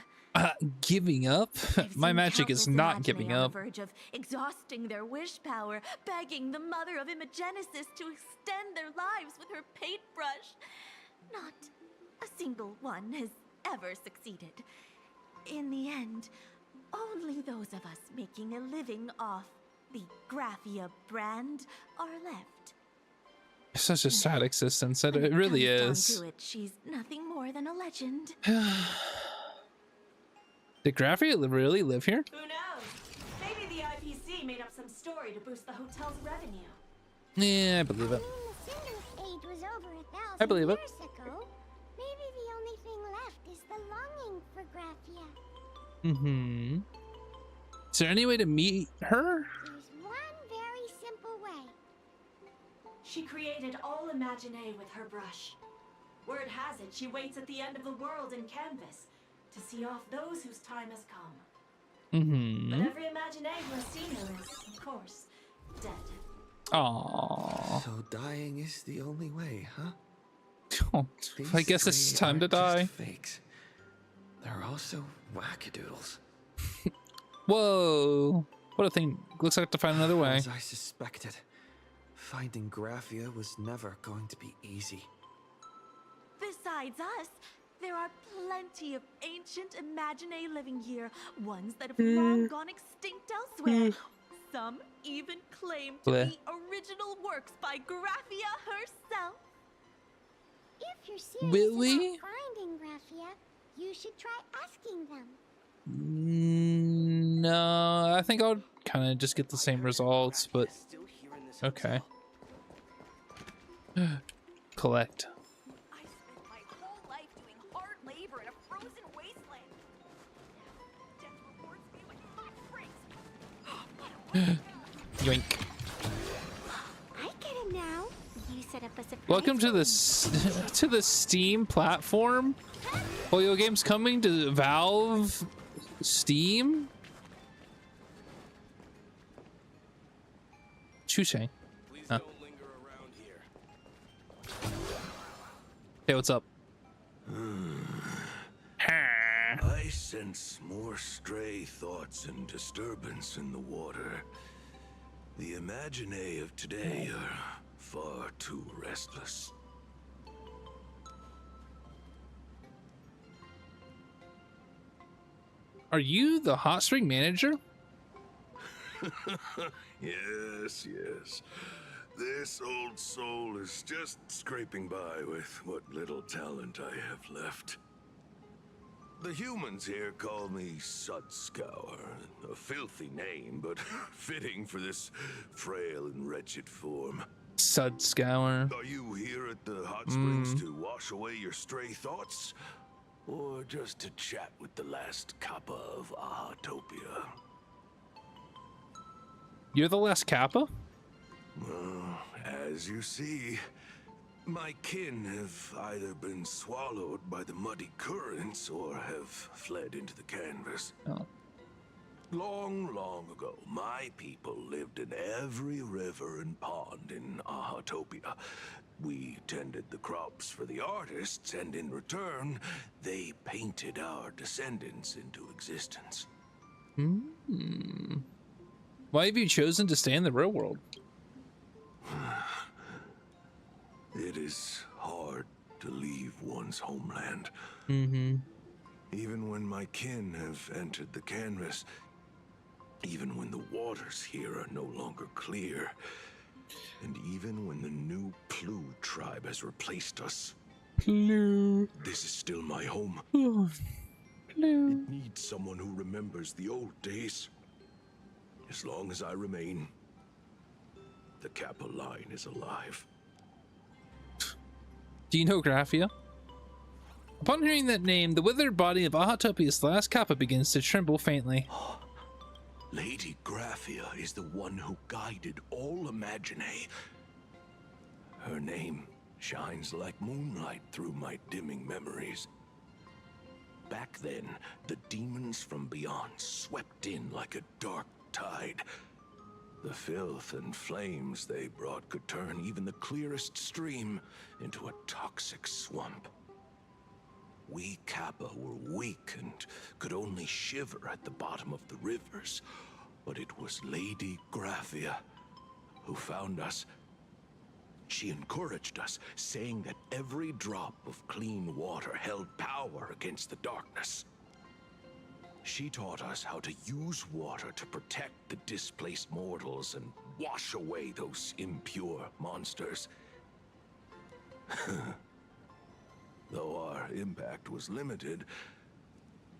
Giving up? My magic is not giving On up. the verge of exhausting their wish power, begging the mother of Imagenesis to extend their lives with her paintbrush. Not a single one has ever succeeded. In the end, only those of us making a living off the Graphia brand are left. It's such a sad existence. It really is. Down to it, she's nothing more than a legend. Did Graphia really live here? Who knows? Maybe the IPC made up some story to boost the hotel's revenue. Yeah, I believe it. The Cinder Age was over 1,000 I believe it. years ago. Maybe the only thing left is the longing for Graphia. Mm-hmm. Is there any way to meet her? There's one very simple way. She created all Imaginae with her brush. Word has it, she waits at the end of the world in canvas to see off those whose time has come. Mm-hmm. But every Imaginae who has seen her is, of course, dead. Aww. So dying is the only way, huh? I guess it's time to die. Fakes. They're also wackadoodles. Whoa. What a thing. Looks like I have to find another way. As I suspected, finding Graphia was never going to be easy. Besides us, there are plenty of ancient Imaginae living here, ones that have long gone extinct elsewhere. Some even claim to be original works by Graphia herself. If you're serious Really? about finding Graphia, you should try asking them. No, I think I'll kind of just get the same results, but okay. Collect. I spent my whole life doing hard labor in a frozen wasteland. Death rewards me with hot springs. Yoink. I get it now. You set up a surprise. Welcome to the Steam platform. Polio games coming to Valve Steam. Chushay. Huh. Hey, what's up? I sense more stray thoughts and disturbance in the water. The Imaginae of today are far too restless. Are you the hot spring manager? Yes, yes. This old soul is just scraping by with what little talent I have left. The humans here call me Sudscour, a filthy name, but fitting for this frail and wretched form. Sudscour. Are you here at the hot springs to wash away your stray thoughts? Or just to chat with the last Kappa of Ahatopia? You're the last Kappa? Well, as you see, my kin have either been swallowed by the muddy currents or have fled into the canvas. Oh. Long, long ago, my people lived in every river and pond in Ahatopia. We tended the crops for the artists, and in return, they painted our descendants into existence. Why have you chosen to stay in the real world? It is hard to leave one's homeland. Even when my kin have entered the canvas, even when the waters here are no longer clear, and even when the new Plu tribe has replaced us, this is still my home. It needs someone who remembers the old days. As long as I remain, the Kappa line is alive. Do you know Graphia? Upon hearing that name, the withered body of Ahatopia's last Kappa begins to tremble faintly. Lady Graphia is the one who guided all Imaginae. Her name shines like moonlight through my dimming memories. Back then, the demons from beyond swept in like a dark tide. The filth and flames they brought could turn even the clearest stream into a toxic swamp. We Kappa were weak and could only shiver at the bottom of the rivers, but it was Lady Graphia who found us. She encouraged us, saying that every drop of clean water held power against the darkness. She taught us how to use water to protect the displaced mortals and wash away those impure monsters. Though our impact was limited,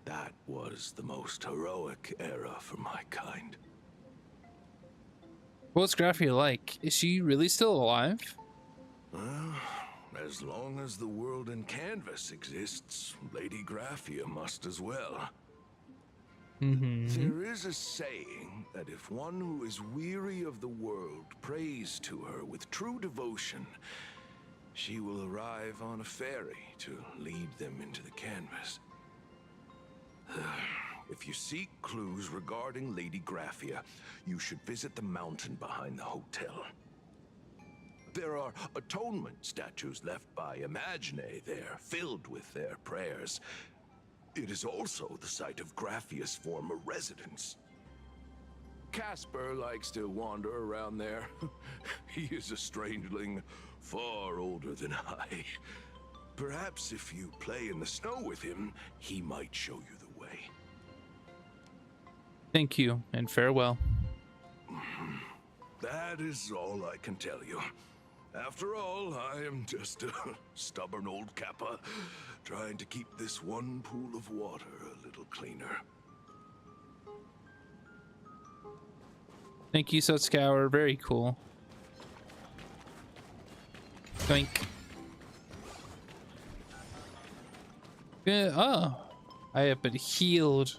that was the most heroic era for my kind. What's Graphia like? Is she really still alive? Well, as long as the world in canvas exists, Lady Graphia must as well. There is a saying that if one who is weary of the world prays to her with true devotion, she will arrive on a ferry to lead them into the canvas. If you seek clues regarding Lady Graphia, you should visit the mountain behind the hotel. There are atonement statues left by Imaginae there, filled with their prayers. It is also the site of Graphia's former residence. Casper likes to wander around there. He is a strangeling far older than I. Perhaps if you play in the snow with him, he might show you the way. Thank you, and farewell. That is all I can tell you. After all, I am just a stubborn old Kappa, trying to keep this one pool of water a little cleaner. Thank you, Sutskower. Very cool. Doink. Oh, I have been healed.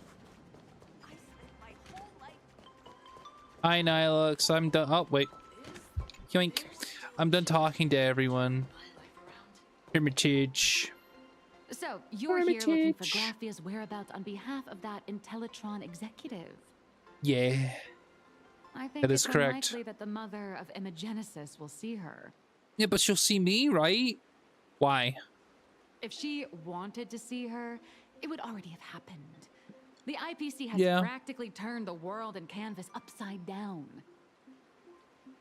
Hi, Nihilux. I'm done. Oh, wait. Yoink. I'm done talking to everyone. Hermitage. So, you're here looking for Graphia's whereabouts on behalf of that Intellitron executive. Yeah. I think that is it's correct. unlikely that the mother of Imagenesis will see her. Yeah, but she'll see me, right? Why? If she wanted to see her, it would already have happened. The IPC has practically turned the world and canvas upside down.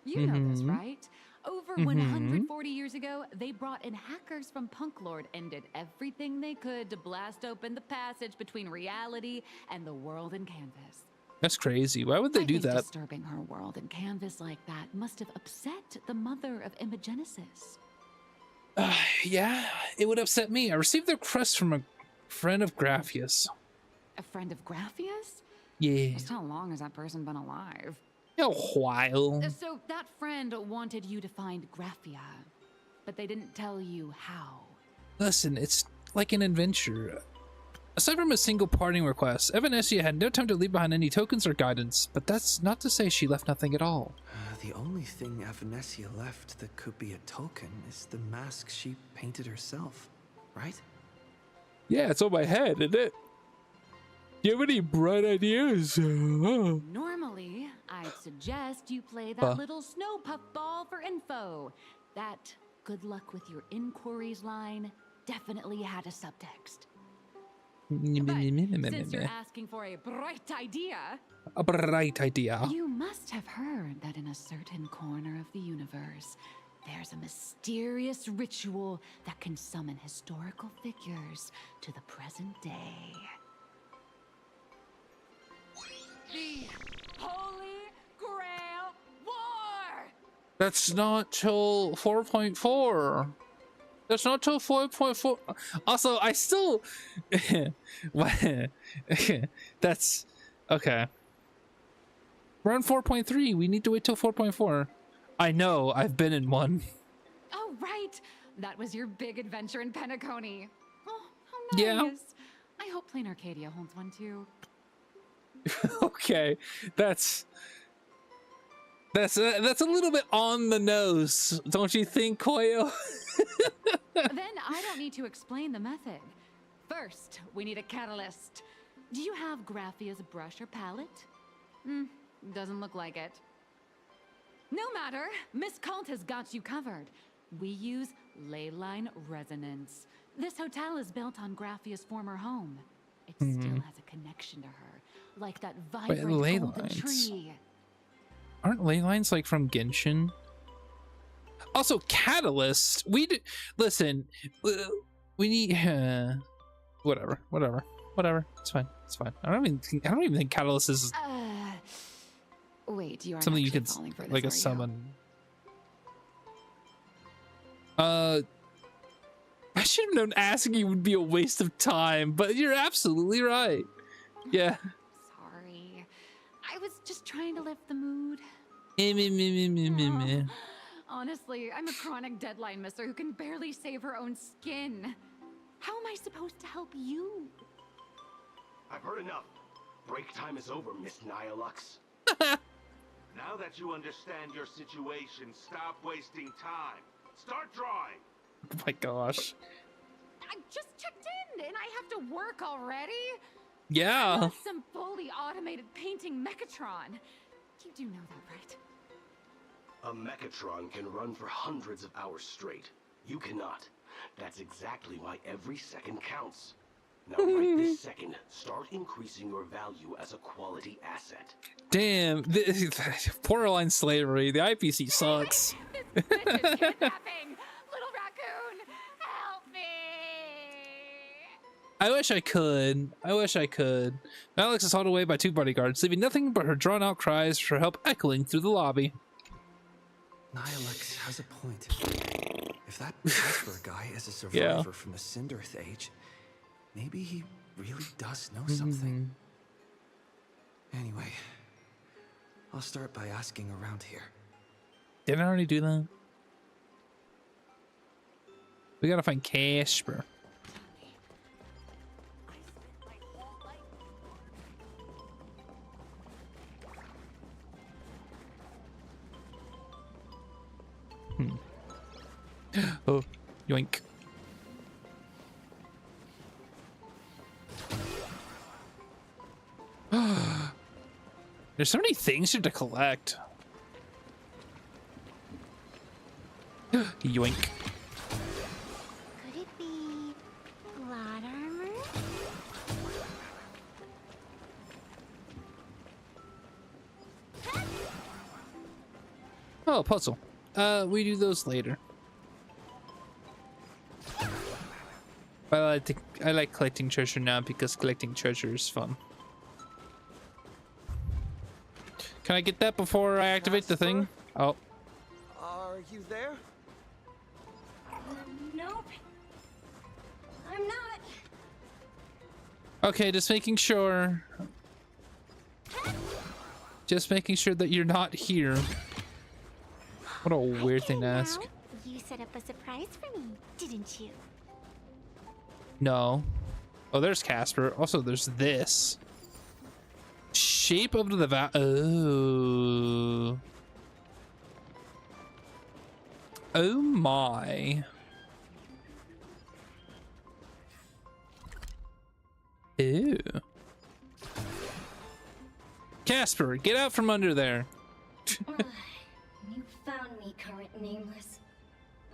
You know this, right? Over 140 years ago, they brought in hackers from Punklord and did everything they could to blast open the passage between reality and the world and canvas. That's crazy. Why would they do that? Disturbing her world and canvas like that must have upset the mother of Imagenesis. Yeah, it would upset me. I received a request from a friend of Graphia's. A friend of Graphia's? Yeah. Just how long has that person been alive? A while. So that friend wanted you to find Graphia, but they didn't tell you how. Listen, it's like an adventure. Aside from a single parting request, Evanessia had no time to leave behind any tokens or guidance, but that's not to say she left nothing at all. The only thing Evanessia left that could be a token is the mask she painted herself, right? Yeah, it's on my head, isn't it? Do you have any bright ideas? Normally, I'd suggest you play that little snow puff ball for info. That good luck with your inquiries line definitely had a subtext. But since you're asking for a bright idea... A bright idea. You must have heard that in a certain corner of the universe, there's a mysterious ritual that can summon historical figures to the present day. The Holy Grail War! That's not till 4.4. That's not till 4.4. Also, I still... That's... Okay. We're on 4.3. We need to wait till 4.4. I know. I've been in one. Oh, right. That was your big adventure in Penacony. Oh, how nice. Yeah. I hope Plain Arcadia holds one too. Okay. That's a little bit on the nose, don't you think, Koyo? Then I don't need to explain the method. First, we need a catalyst. Do you have Graphia's brush or palette? Doesn't look like it. No matter, Miss Colt has got you covered. We use ley line resonance. This hotel is built on Graphia's former home. It still has a connection to her, like that vibrant ley golden lines. tree. Aren't ley lines like from Genshin? Also, catalyst. Listen. We need. Whatever. It's fine. I don't even think catalyst is. Wait, you are something you can like a summon. I should have known asking you would be a waste of time, but you're absolutely right. Yeah. Sorry. I was just trying to lift the mood. Honestly, I'm a chronic deadline misser who can barely save her own skin. How am I supposed to help you? I've heard enough. Break time is over, Miss Nihilux. Now that you understand your situation, stop wasting time. Start drawing. Oh my gosh. I just checked in and I have to work already? Yeah. Not some fully automated painting Mechatron. You do know that, right? A Mechatron can run for hundreds of hours straight. You cannot. That's exactly why every second counts. Now right this second, start increasing your value as a quality asset. Damn, borderline slavery. The IPC sucks. This bitch is kidnapping! Little raccoon, help me! I wish I could. Alex is hauled away by 2 bodyguards, leaving nothing but her drawn-out cries for help echoing through the lobby. Nihilux has a point. If that Casper guy is a survivor from the Cinderth Age, maybe he really does know something. Anyway, I'll start by asking around here. Didn't I already do that? We gotta find Casper. Oh, yoink. There's so many things here to collect. Yoink. Could it be plot armor? Oh, puzzle. We do those later. But I like collecting treasure now because collecting treasure is fun. Can I get that before I activate the thing? Oh. Are you there? Nope. I'm not. Okay, just making sure. Just making sure that you're not here. What a weird thing to ask. You set up a surprise for me, didn't you? No. Oh, there's Casper. Also, there's this. Shape of the Oh. Oh my. Ew. Casper, get out from under there. You found me, current nameless.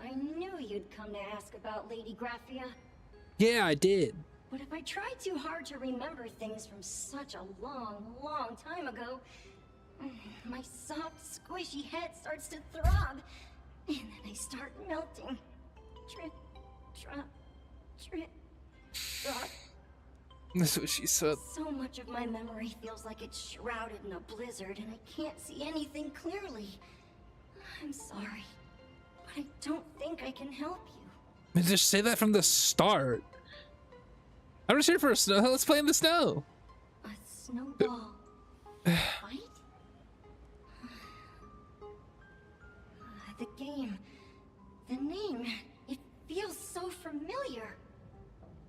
I knew you'd come to ask about Lady Graphia. Yeah, I did. But if I try too hard to remember things from such a long, long time ago, my soft, squishy head starts to throb, and then I start melting. Drip, drop, drip, drop. That's what she said. So much of my memory feels like it's shrouded in a blizzard, and I can't see anything clearly. I'm sorry, but I don't think I can help you. Just say that from the start. I'm just here for a snow. Let's play in the snow. A snowball fight? The game, the name, it feels so familiar.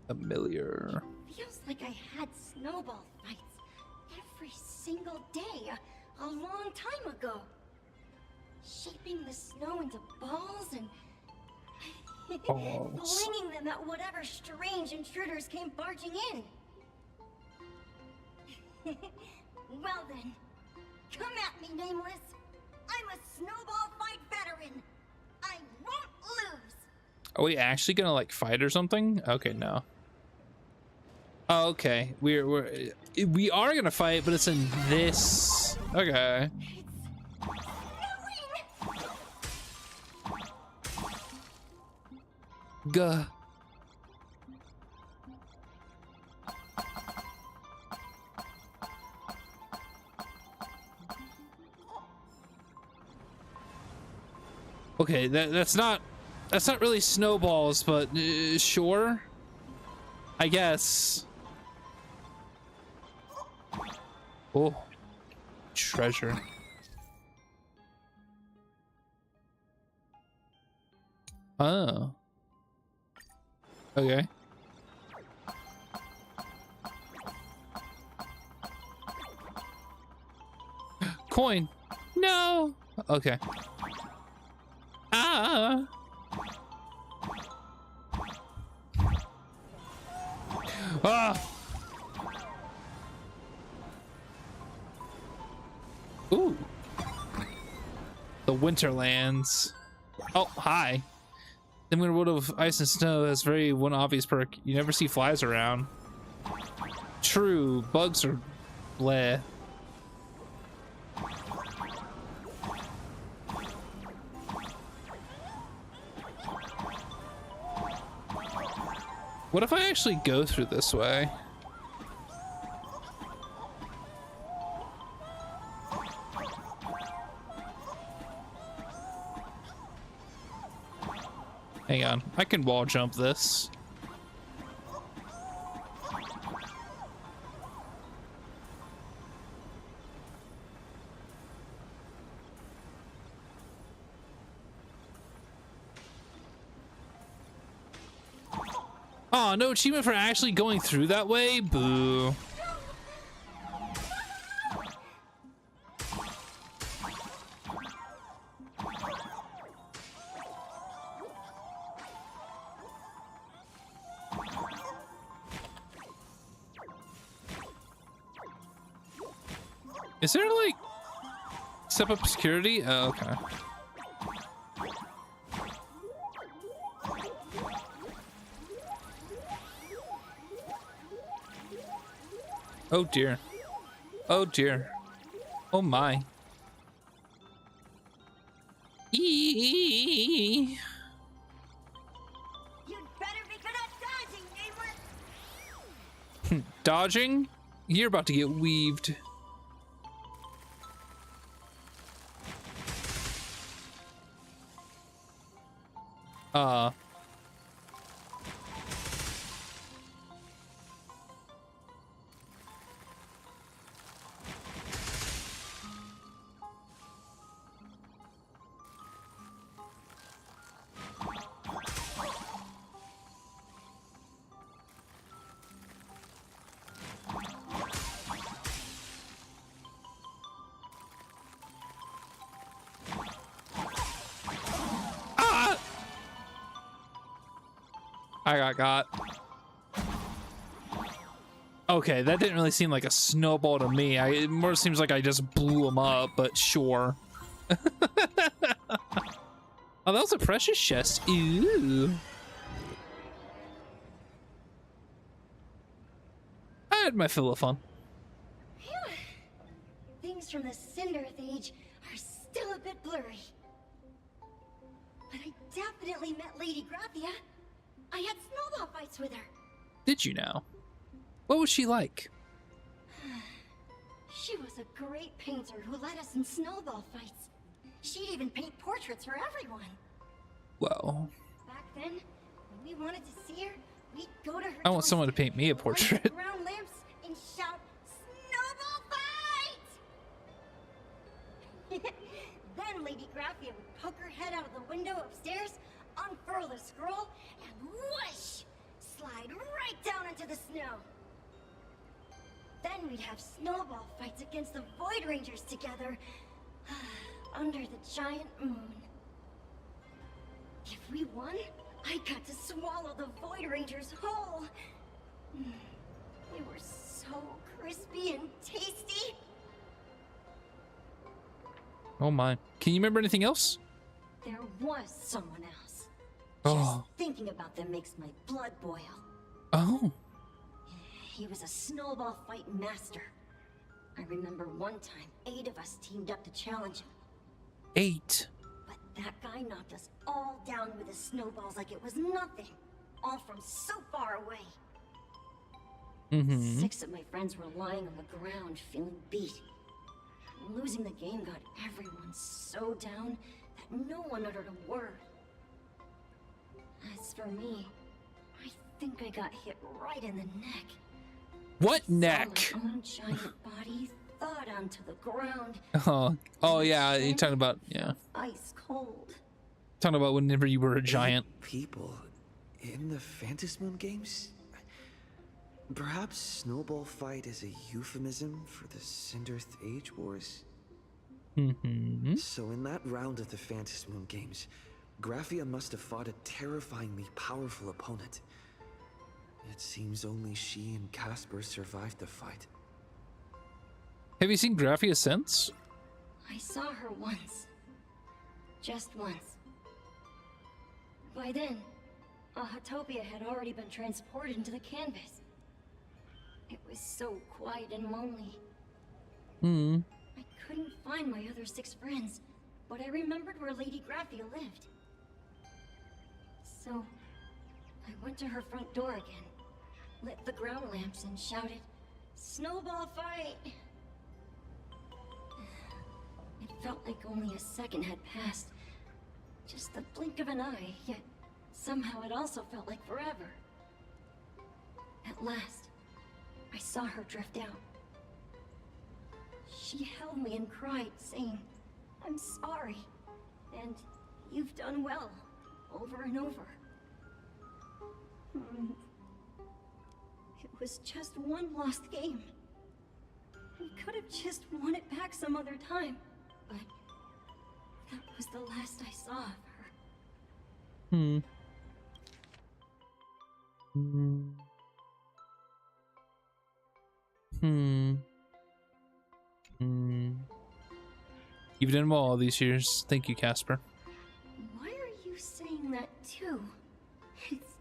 Familiar. Feels like I had snowball fights every single day a long time ago. Shaping the snow into balls and flinging them at whatever strange intruders came barging in. Well then, come at me, Nameless. I'm a snowball fight veteran. I won't lose. Are we actually gonna like fight or something? Okay, no. Oh, okay, we are gonna fight, but it's in this. Okay. Gah. Okay, that's not really snowballs, but sure, I guess. Oh, treasure. Oh. Okay. Coin. No. Okay. Ah. Ah. Ooh. The Winterlands. Oh, hi. The Winter World of Ice and Snow has very one obvious perk. You never see flies around. True, bugs are bleh. What if I actually go through this way? Hang on, I can wall jump this. Oh, no achievement for actually going through that way? Boo. Is there like step up security? Oh, okay. Oh dear. Oh dear. Oh my. Eee. You'd better be good at dodging, Nameless. Dodging? You're about to get weaved. I got. Okay, that didn't really seem like a snowball to me. It more seems like I just blew him up, but sure. Oh, that was a precious chest. Ew. I had my fill of fun. Phew. Things from the Cinderth Age are still a bit blurry. But I definitely met Lady Graphia. I had snowball fights with her. Did you now? What was she like? She was a great painter who led us in snowball fights. She'd even paint portraits for everyone. Well, Back then, when we wanted to see her, we'd go to her. I want someone to paint me a portrait. Ground lamps and shout, "Snowball fight!" Then Lady Graphia would poke her head out of the window upstairs, unfurl the scroll, and whoosh! Slide right down into the snow. Then we'd have snowball fights against the Void Rangers together under the giant moon. If we won, I got to swallow the Void Rangers whole. They were so crispy and tasty. Oh my. Can you remember anything else? There was someone else. Oh. Just thinking about them makes my blood boil. Oh. He was a snowball fight master. I remember one time 8 of us teamed up to challenge him. 8? But that guy knocked us all down with his snowballs like it was nothing. All from so far away. 6 of my friends were lying on the ground feeling beat. Losing the game got everyone so down that no one uttered a word. As for me, I think I got hit right in the neck. What neck? My own giant body thawed onto the ground. Oh yeah, you're talking about, yeah. Ice cold. Talking about whenever you were a giant. People in the Phantasmoon games? Perhaps Snowball Fight is a euphemism for the Cinderth Age Wars? So in that round of the Phantasmoon games, Graphia must have fought a terrifyingly powerful opponent. It seems only she and Casper survived the fight. Have you seen Graphia since? I saw her once. Just once. By then, Ahatopia had already been transported into the canvas. It was so quiet and lonely. I couldn't find my other 6 friends, but I remembered where Lady Graphia lived. So, I went to her front door again, lit the ground lamps and shouted, "Snowball fight!" It felt like only a second had passed. Just the blink of an eye, yet somehow it also felt like forever. At last, I saw her drift out. She held me and cried, saying, "I'm sorry, and you've done well," over and over. It was just one lost game. We could have just won it back some other time, but that was the last I saw of her. You've done well all these years. Thank you, Casper. Why are you saying that too? It's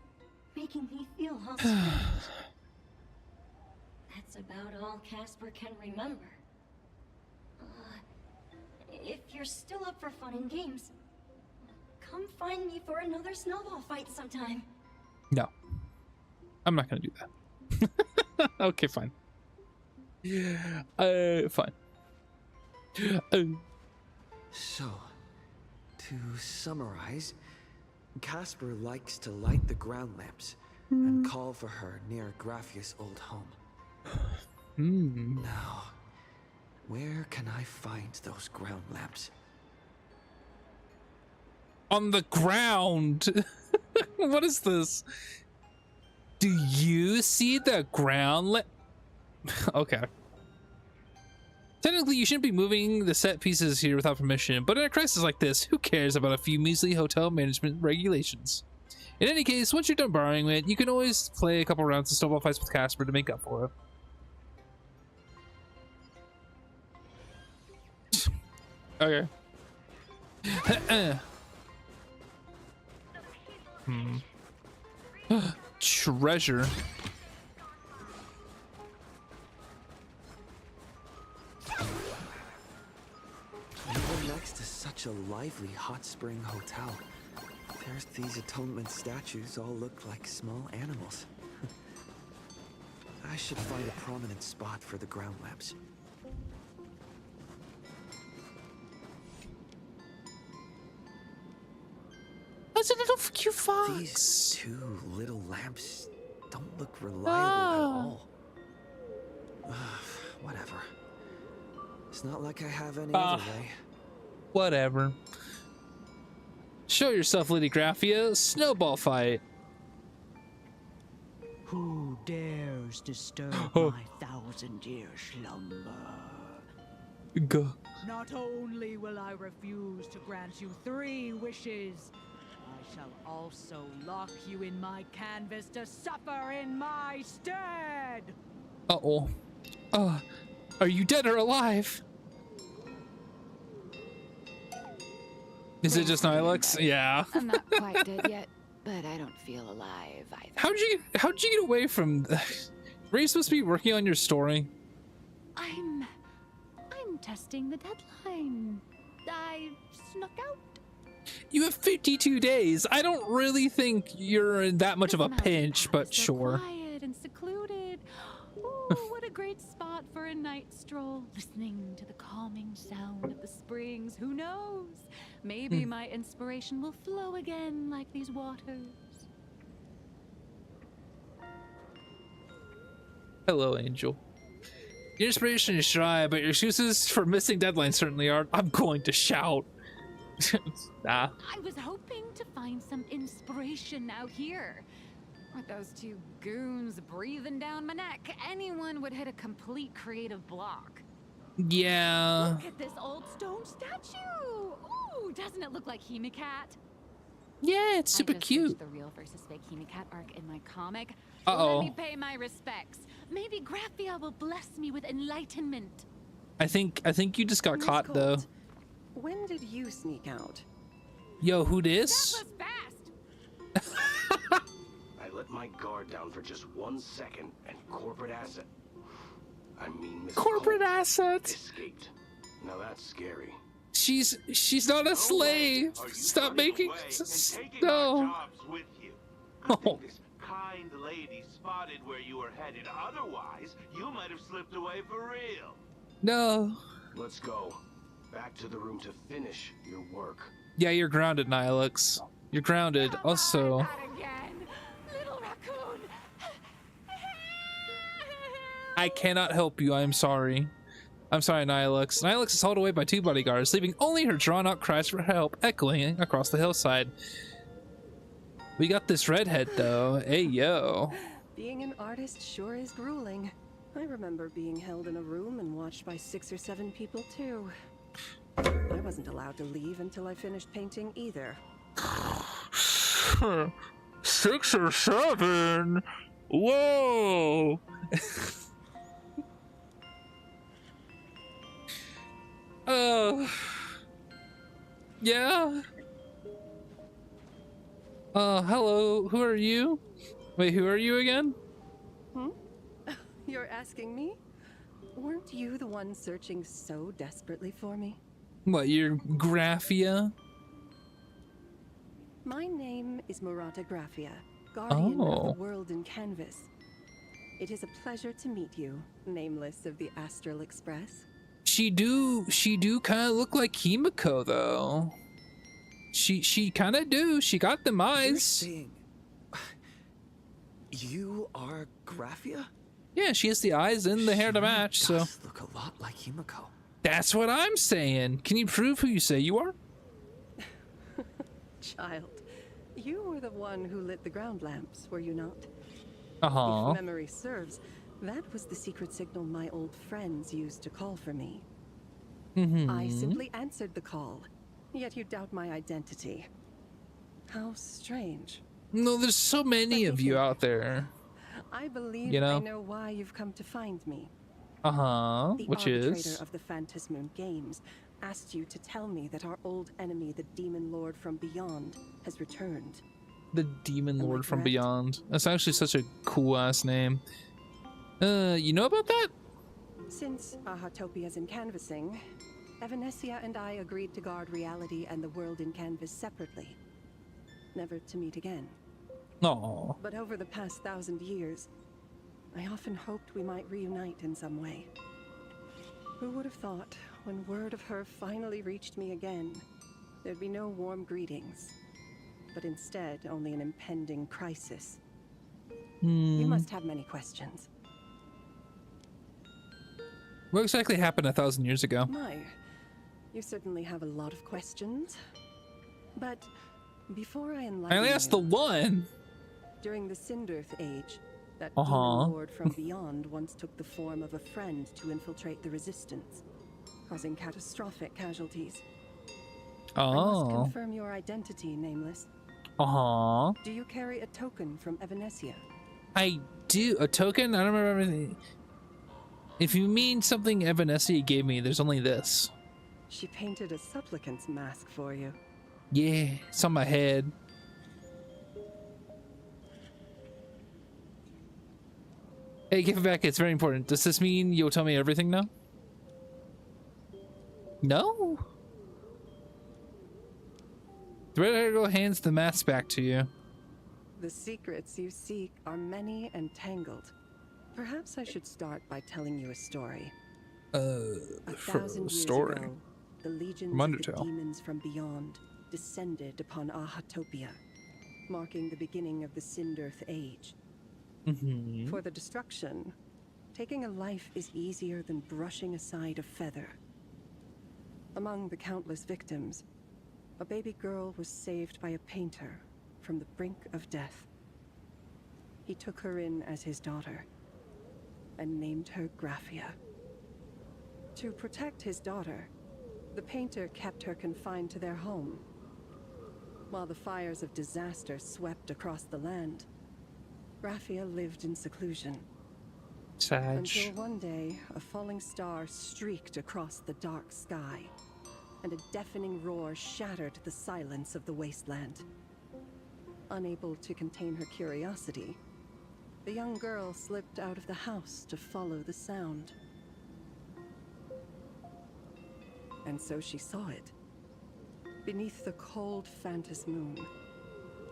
making me feel all strange. That's about all Casper can remember. If you're still up for fun and games, come find me for another snowball fight sometime. No. I'm not gonna do that. Okay, fine. Fine. So, to summarize, Casper likes to light the ground lamps and call for her near Graphia's old home. Now, where can I find those ground lamps? On the ground. What is this? Do you see the ground? Okay. Technically, you shouldn't be moving the set pieces here without permission, but in a crisis like this, who cares about a few measly hotel management regulations? In any case, once you're done borrowing it, you can always play a couple rounds of snowball fights with Casper to make up for it. Okay. Treasure. Even next to such a lively hot spring hotel, these atonement statues all look like small animals. I should find a prominent spot for the ground lamps. That's a little cute fox. These two little lamps don't look reliable at all. Whatever. It's not like I have any other way. Whatever. Show yourself, Lady Graphia. Snowball fight. Who dares disturb my 1,000-year slumber? Go. Not only will I refuse to grant you 3 wishes, I shall also lock you in my canvas to suffer in my stead. Uh-oh. Are you dead or alive? Is it just Nihilux? Yeah. I'm not quite dead yet, but I don't feel alive either. How'd you get away from? Were you supposed to be working on your story? I'm testing the deadline. I snuck out. You have 52 days. I don't really think you're in that much of a pinch, but sure. Quiet and secluded. Oh, what a great spot for a night stroll. Listening to the calming sound of the springs. Who knows? Maybe my inspiration will flow again like these waters. Hello, Angel. Your inspiration is shy, but your excuses for missing deadlines certainly aren't. I'm going to shout. Nah. I was hoping to find some inspiration out here. With those 2 goons breathing down my neck, anyone would hit a complete creative block. Yeah. Look at this old stone statue. Ooh, doesn't it look like Hemicat? Yeah, it's super cute. The real versus fake Hemicat arc in my comic. Uh-oh. Let me pay my respects. Maybe Graphia will bless me with enlightenment. I think you just got caught though. When did you sneak out? Yo, who this? That was fast. I let my guard down for just 1 second, and corporate asset. I mean, Miss Corporate asset escaped. Now that's scary. She's not a slave. Stop making no. Oh. This kind lady spotted where you were headed. Otherwise, you might have slipped away for real. No. Let's go. Back to the room to finish your work. Yeah, you're grounded, Nihilux. You're grounded. Also. Not again. Little raccoon. I cannot help you. I'm sorry. I'm sorry, Nihilux. Nihilux is hauled away by 2 bodyguards, leaving only her drawn-out cries for help echoing across the hillside. We got this redhead, though. Hey, yo. Being an artist sure is grueling. I remember being held in a room and watched by 6 or 7 people, too. I wasn't allowed to leave until I finished painting either. 6 or 7? Whoa! Yeah? Hello, who are you? Wait, who are you again? You're asking me? Weren't you the one searching so desperately for me? What, you're Graphia? My name is Murata Graphia, guardian of the world in canvas. It is a pleasure to meet you, nameless of the Astral Express. She do kind of look like Himiko, though. She kind of do. She got them eyes. You're saying you are Graphia? Yeah, she has the eyes and the hair to match, so. Look a lot like Himiko. That's what I'm saying. Can you prove who you say you are? Child, you were the one who lit the ground lamps, were you not? Uh-huh. If memory serves, that was the secret signal my old friends used to call for me. I simply answered the call, yet you doubt my identity. How strange. No, there's so many of you out there. I believe I know why you've come to find me. Uh-huh. The Which arbitrator is of the Phantasmoon Games asked you to tell me that our old enemy, the Demon Lord from Beyond, has returned. The Demon Lord from Beyond. That's actually such a cool ass name. You know about that? Since Ahatopia's in canvassing, Evanescia and I agreed to guard reality and the world in canvas separately, never to meet again. No. But over the past 1,000 years, I often hoped we might reunite in some way. Who would have thought, when word of her finally reached me again, there'd be no warm greetings, but instead only an impending crisis. You must have many questions. What exactly happened 1,000 years ago? My, you certainly have a lot of questions. But before I enlighten I only asked the one. During the Sindirth Age, that demon lord from beyond once took the form of a friend to infiltrate the resistance, causing catastrophic casualties. I must confirm your identity, Nameless. Do you carry a token from Evanescia? I do. A token? I don't remember everything. If you mean something Evanescia gave me, there's only this. She painted a supplicant's mask for you. Yeah, it's on my head. Hey, give it back. It's very important. Does this mean you'll tell me everything now? No? The red-haired girl hands the mask back to you. The secrets you seek are many and tangled. Perhaps I should start by telling you a story. For a story? Ago, the legions of the demons from beyond descended upon Ahatopia, marking the beginning of the Sindirth Age. For the destruction, taking a life is easier than brushing aside a feather. Among the countless victims, a baby girl was saved by a painter from the brink of death. He took her in as his daughter and named her Graphia. To protect his daughter, the painter kept her confined to their home. While the fires of disaster swept across the land, Graphia lived in seclusion. Until one day, a falling star streaked across the dark sky, and a deafening roar shattered the silence of the wasteland. Unable to contain her curiosity, the young girl slipped out of the house to follow the sound. And so she saw it. Beneath the cold Phantas moon,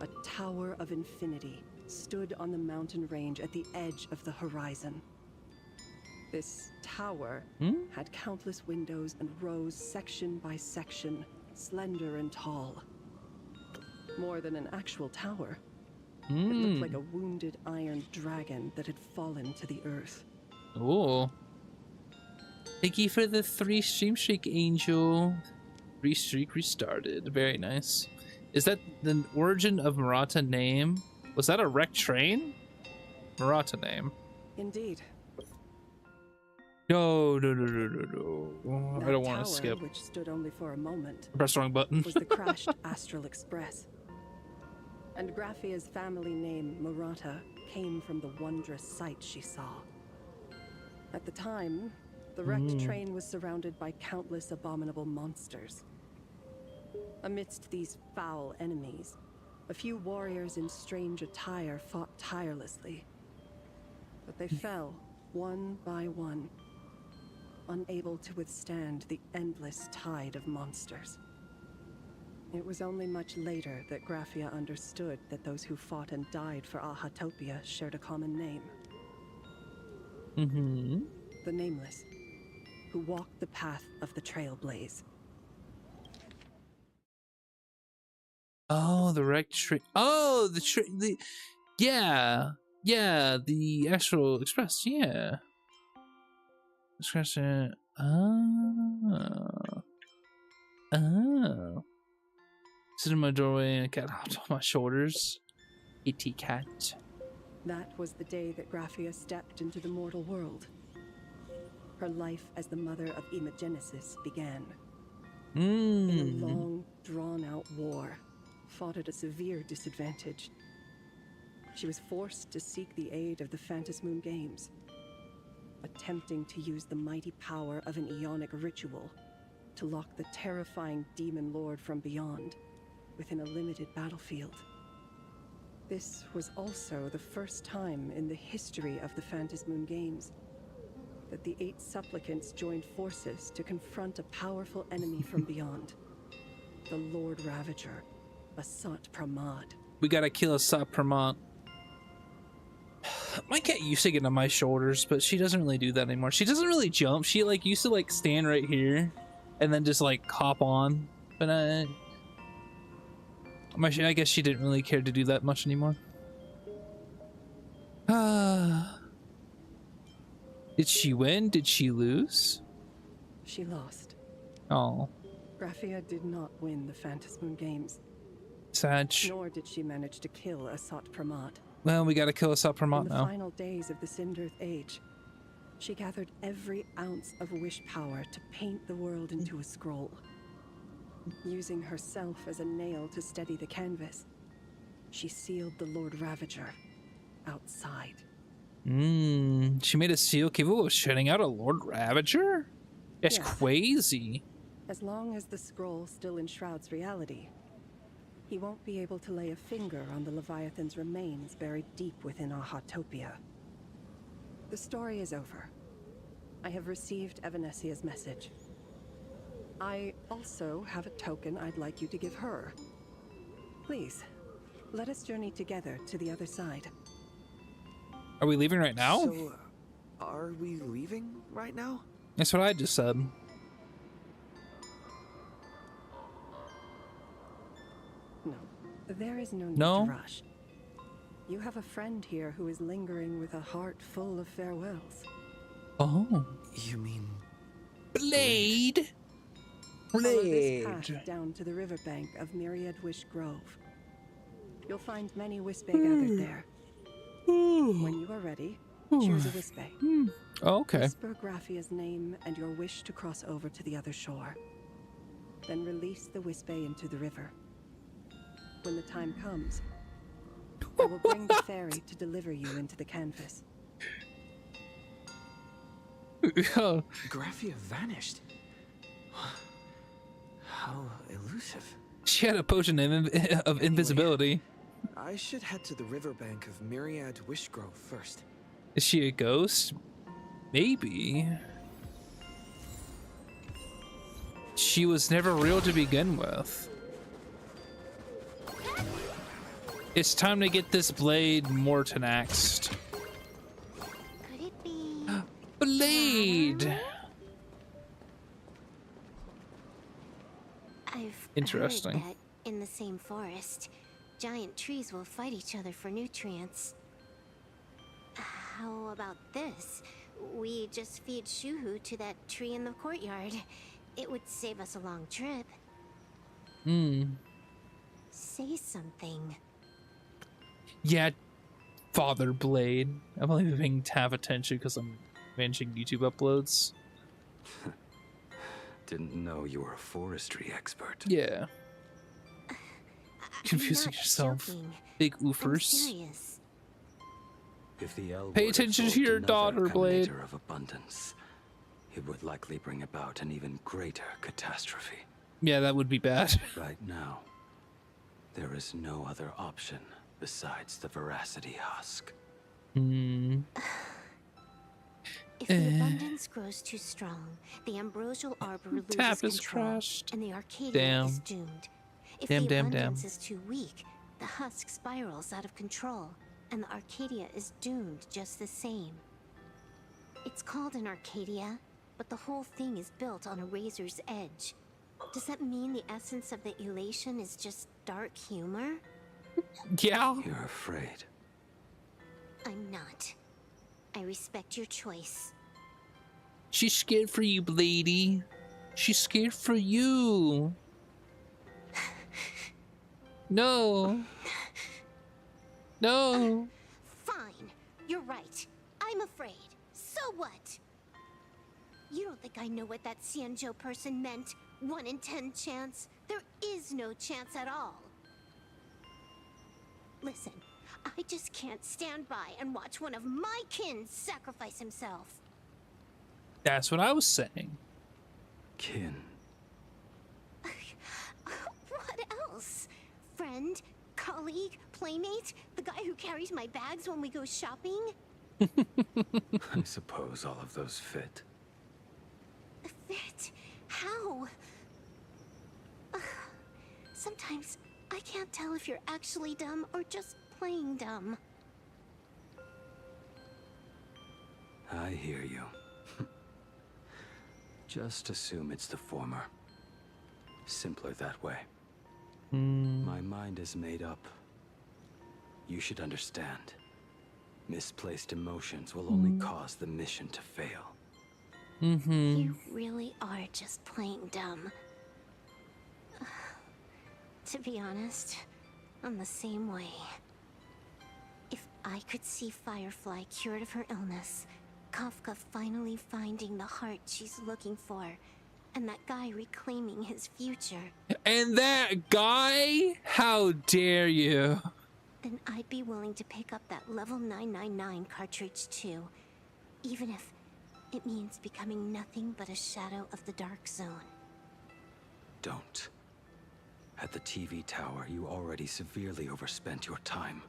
a tower of infinity stood on the mountain range at the edge of the horizon. This tower had countless windows and rose section by section, slender and tall. More than an actual tower, it looked like a wounded iron dragon that had fallen to the earth. Oh. Thank you for the 3 stream streak, Angel. 3 streak restarted. Very nice. Is that the origin of Murata name? Was that a wrecked train? Murata name. Indeed. No. I That don't want tower, to skip. which stood only for a moment, Press the wrong button. was the crashed Astral Express. And Graphia's family name, Murata, came from the wondrous sight she saw. At the time, the wrecked train was surrounded by countless abominable monsters. Amidst these foul enemies, a few warriors in strange attire fought tirelessly. But they fell, one by one, unable to withstand the endless tide of monsters. It was only much later that Graphia understood that those who fought and died for Ahatopia shared a common name. The Nameless, who walked the path of the Trailblaze. Oh, the wrecked train. Oh, the train. Yeah, the Astral Express. Yeah. Discretion. Oh. Sit in my doorway and a cat hopped on my shoulders. Kitty cat. That was the day that Graphia stepped into the mortal world. Her life as the mother of Imogenesis began. In a long, drawn-out war, fought at a severe disadvantage. She was forced to seek the aid of the Phantas Moon Games, attempting to use the mighty power of an Ionic ritual to lock the terrifying demon lord from beyond within a limited battlefield. This was also the first time in the history of the Phantasmoon Games that the 8 supplicants joined forces to confront a powerful enemy from beyond, the Lord Ravager, Asat Pramad. We gotta kill Asat Pramad. My cat used to get on my shoulders, but she doesn't really do that anymore. She doesn't really jump. She like used to like stand right here and then just like hop on. But I guess she didn't really care to do that much anymore. Did she win? Did she lose? She lost. Oh. Graphia did not win the Phantasmoon Games. Sad. Nor did she manage to kill Asat Pramad. Well, we gotta kill Asat Pramad now. In the final days of the Cinderth Age, she gathered every ounce of wish power to paint the world into a scroll. Using herself as a nail to steady the canvas, she sealed the Lord Ravager outside. She made a seal capable of shutting out a Lord Ravager? That's Yes. Crazy. As long as the scroll still enshrouds reality, he won't be able to lay a finger on the Leviathan's remains buried deep within Ahatopia. The story is over. I have received Evanesia's message. I also have a token I'd like you to give her. Please, let us journey together to the other side. Are we leaving right now? So, are we leaving right now? That's what I just said. No, there is no need No? to rush. You have a friend here who is lingering with a heart full of farewells. Oh. You mean... Blade? Follow this path down to the riverbank of Myriad Wish Grove. You'll find many Wispe gathered there. When you are ready, choose a Wispe. Oh, okay. Whisper Graphia's name and your wish to cross over to the other shore. Then release the Wispe into the river. When the time comes, I will bring the ferry to deliver you into the canvas. Graphia vanished. How elusive. She had a potion of invisibility. I should head to the riverbank of Myriad Wishgrove first. Is she a ghost? Maybe. She was never real to begin with. It's time to get this blade Mortenaxed. Could it be... Blade! I've Interesting. heard that in the same forest, giant trees will fight each other for nutrients. How about this? We just feed Shuhu to that tree in the courtyard. It would save us a long trip. Say something. Yeah, Father Blade. I'm only paying tab attention because I'm managing YouTube uploads. Didn't know you were a forestry expert. Yeah. Confusing yourself. Joking. Big I'm oofers. serious. If the L Pay were attention to evoked your another daughter, Blade. emanator of abundance, it would likely bring about an even greater catastrophe. Yeah, that would be bad. Right now, there is no other option besides the Voracity husk. If the abundance grows too strong, the ambrosial arbor loses Tap is control, crashed. and the Arcadia Damn. is doomed. If Damn, the damn, abundance damn. is too weak, the husk spirals out of control, and the Arcadia is doomed just the same. It's called an Arcadia, but the whole thing is built on a razor's edge. Does that mean the essence of the elation is just dark humor? Yeah. You're afraid. I'm not. I respect your choice. She's scared for you, Blady. She's scared for you. No. No. Fine. You're right. I'm afraid. So what? You don't think I know what that Xianzhou person meant? 1 in 10 chance? There is no chance at all. Listen, I just can't stand by and watch one of my kin sacrifice himself. That's what I was saying. Kin. else? Friend? Colleague? Playmate? The guy who carries my bags when we go shopping? I suppose all of those fit. Fit? How? Sometimes I can't tell if you're actually dumb or just playing dumb. I hear you. Just assume it's the former. Simpler that way. My mind is made up. You should understand. Misplaced emotions will only cause the mission to fail. You really are just playing dumb. To be honest, I'm the same way. If I could see Firefly cured of her illness, Kafka finally finding the heart she's looking for, and that guy reclaiming his future. And that guy? How dare you? Then I'd be willing to pick up that level 999 cartridge too, even if it means becoming nothing but a shadow of the Dark Zone. Don't. At the TV tower, you already severely overspent your time.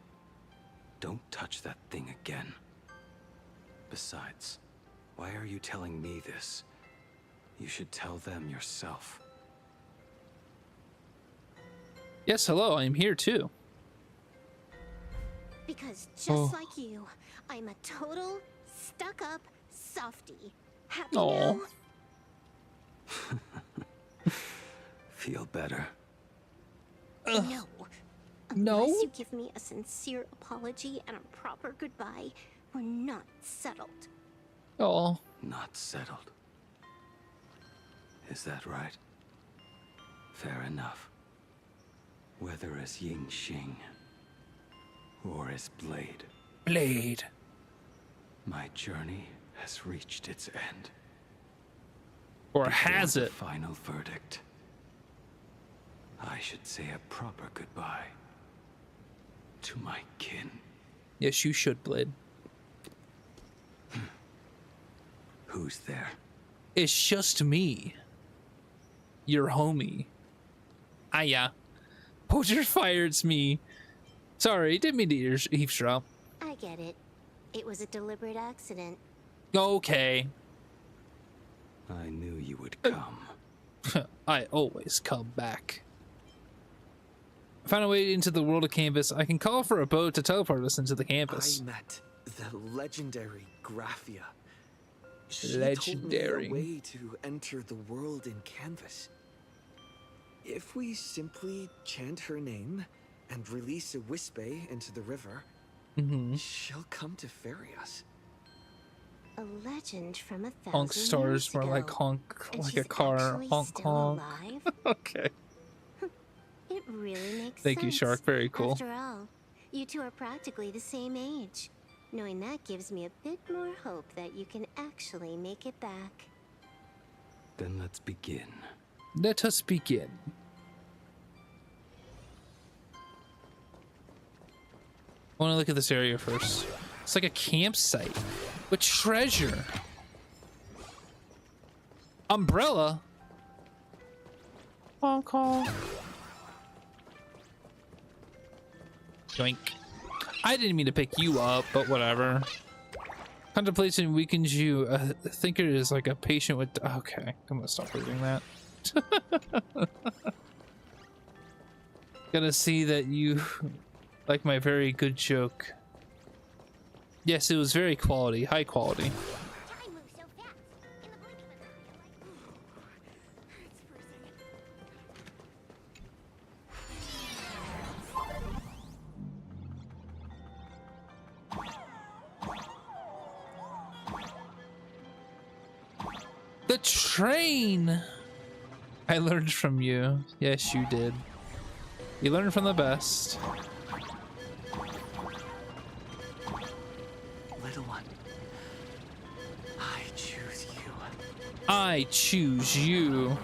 Don't touch that thing again. Besides, why are you telling me this? You should tell them yourself. Yes, hello, I'm here too. Because just like you, I'm a total stuck-up softie. Happy now? Feel better. No. Unless you give me a sincere apology and a proper goodbye, we're not settled. Not settled. Is that right? Fair enough. Whether as Ying Xing or as Blade. Blade. My journey has reached its end. Or has it? Final verdict. I should say a proper goodbye to my kin. Yes, you should, Blade. Who's there? It's just me. Your homie. Aya. Poacher fire, it's me. Sorry, didn't mean to eavesdrop. I get it. It was a deliberate accident. Okay. I knew you would come. I always come back. I found a way into the world of Canvas. I can call for a boat to teleport us into the campus. I met the legendary Graphia. Legendary. Told me a way to enter the world in Canvas. If we simply chant her name and release a Wispe into the river, she'll come to ferry us. A legend from 1,000 Honk stars, more like honk, like a car. Honk honk. Okay. It really makes Thank sense. you, Shark. Very cool. After all, you two are practically the same age. Knowing that gives me a bit more hope that you can actually make it back. Then let's begin. Let us begin. I want to look at this area first. It's like a campsite with treasure. Umbrella. Honk honk. Yoink. I didn't mean to pick you up, but whatever. Contemplation weakens you. Thinker is like a patient with... Okay, I'm gonna stop reading that. Gotta see that you like my very good joke. Yes, it was very quality, high quality. The train! I learned from you. Yes, you did. You learned from the best. Little one, I choose you. I choose you.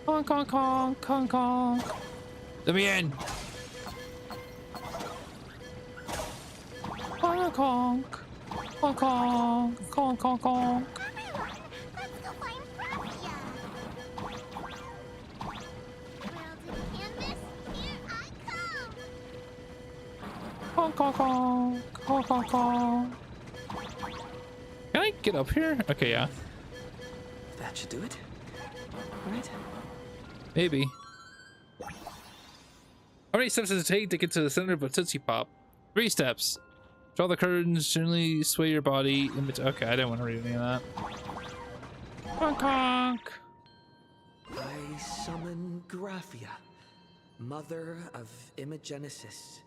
Honk, honk, honk, honk, honk. Let me in. Honk, honk. Honk, honk, honk, honk, honk. Honk, honk, honk. Honk, honk, honk. Can I get up here? Okay, yeah. That should do it. Right? Maybe. How many steps does it take to get to the center of a Tootsie Pop? 3 steps. Draw the curtains, gently sway your body. Okay, I didn't want to read any of that. Honk, honk. I summon Graphia, mother of Imogenesis.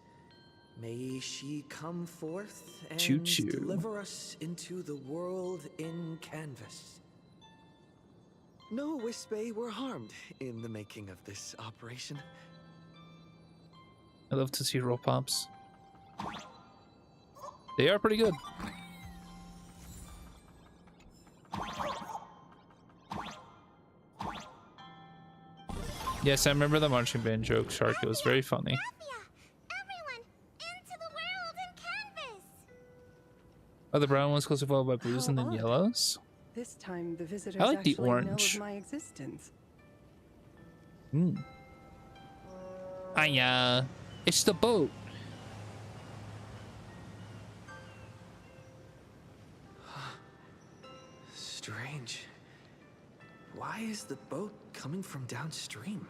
May she come forth and deliver us into the world in canvas. No Wispe were harmed in the making of this operation. I love to see roll pops. They are pretty good. Yes, I remember the marching band joke, Shark. It was very funny. Oh, the brown ones closely followed by blues and then yellows. This time the visitors I like the actually orange. know of my existence. Hiya. It's the boat. Strange. Why is the boat coming from downstream?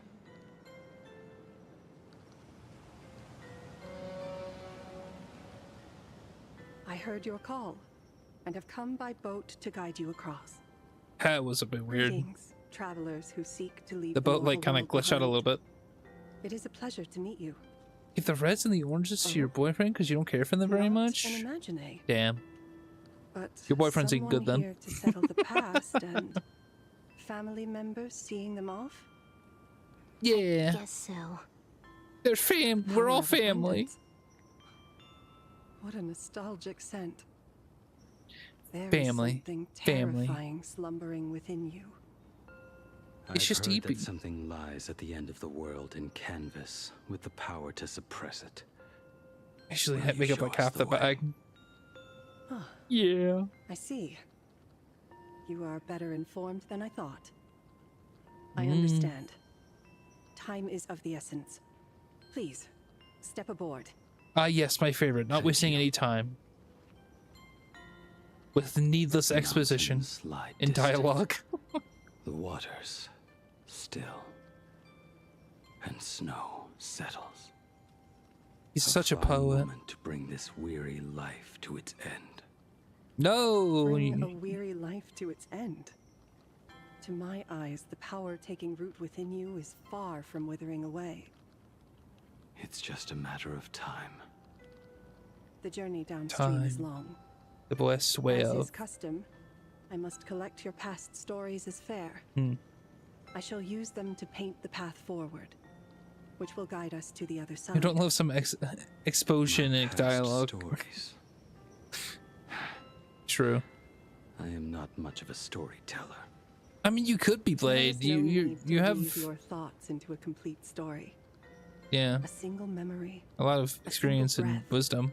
I heard your call and have come by boat to guide you across. That was a bit weird. Greetings, travelers who seek to leave The boat like kind of glitched out a little bit. It is a pleasure to meet you. Give the reds and the oranges to your boyfriend because you don't care for them very much. An imagine. Damn. But your boyfriend's eating good then. Here to settle the past and family members seeing them off? Yeah. Guess so. They're fam. We're all family. What a nostalgic scent. There Family. is something terrifying slumbering within you. It's just heard eeping. that something lies at the end of the world in canvas with the power to suppress it. Actually, make up like half the bag. Huh. Yeah. I see. You are better informed than I thought. I understand. Time is of the essence. Please, step aboard. Ah, yes, my favorite. Not wasting any time. With needless exposition and dialogue. The waters still, and snow settles. He's such a poet. Moment to bring this weary life to its end. No. Bring a weary life to its end. To my eyes, the power taking root within you is far from withering away. It's just a matter of time. The journey downstream is long. The blessed way As of. is custom, I must collect your past stories as fair. I shall use them to paint the path forward, which will guide us to the other side. I don't love some exposition dialogue. Stories. True. I am not much of a storyteller. I mean, you could be Blade. You have weave your thoughts into a complete story. Yeah. A single memory. A lot of experience and wisdom.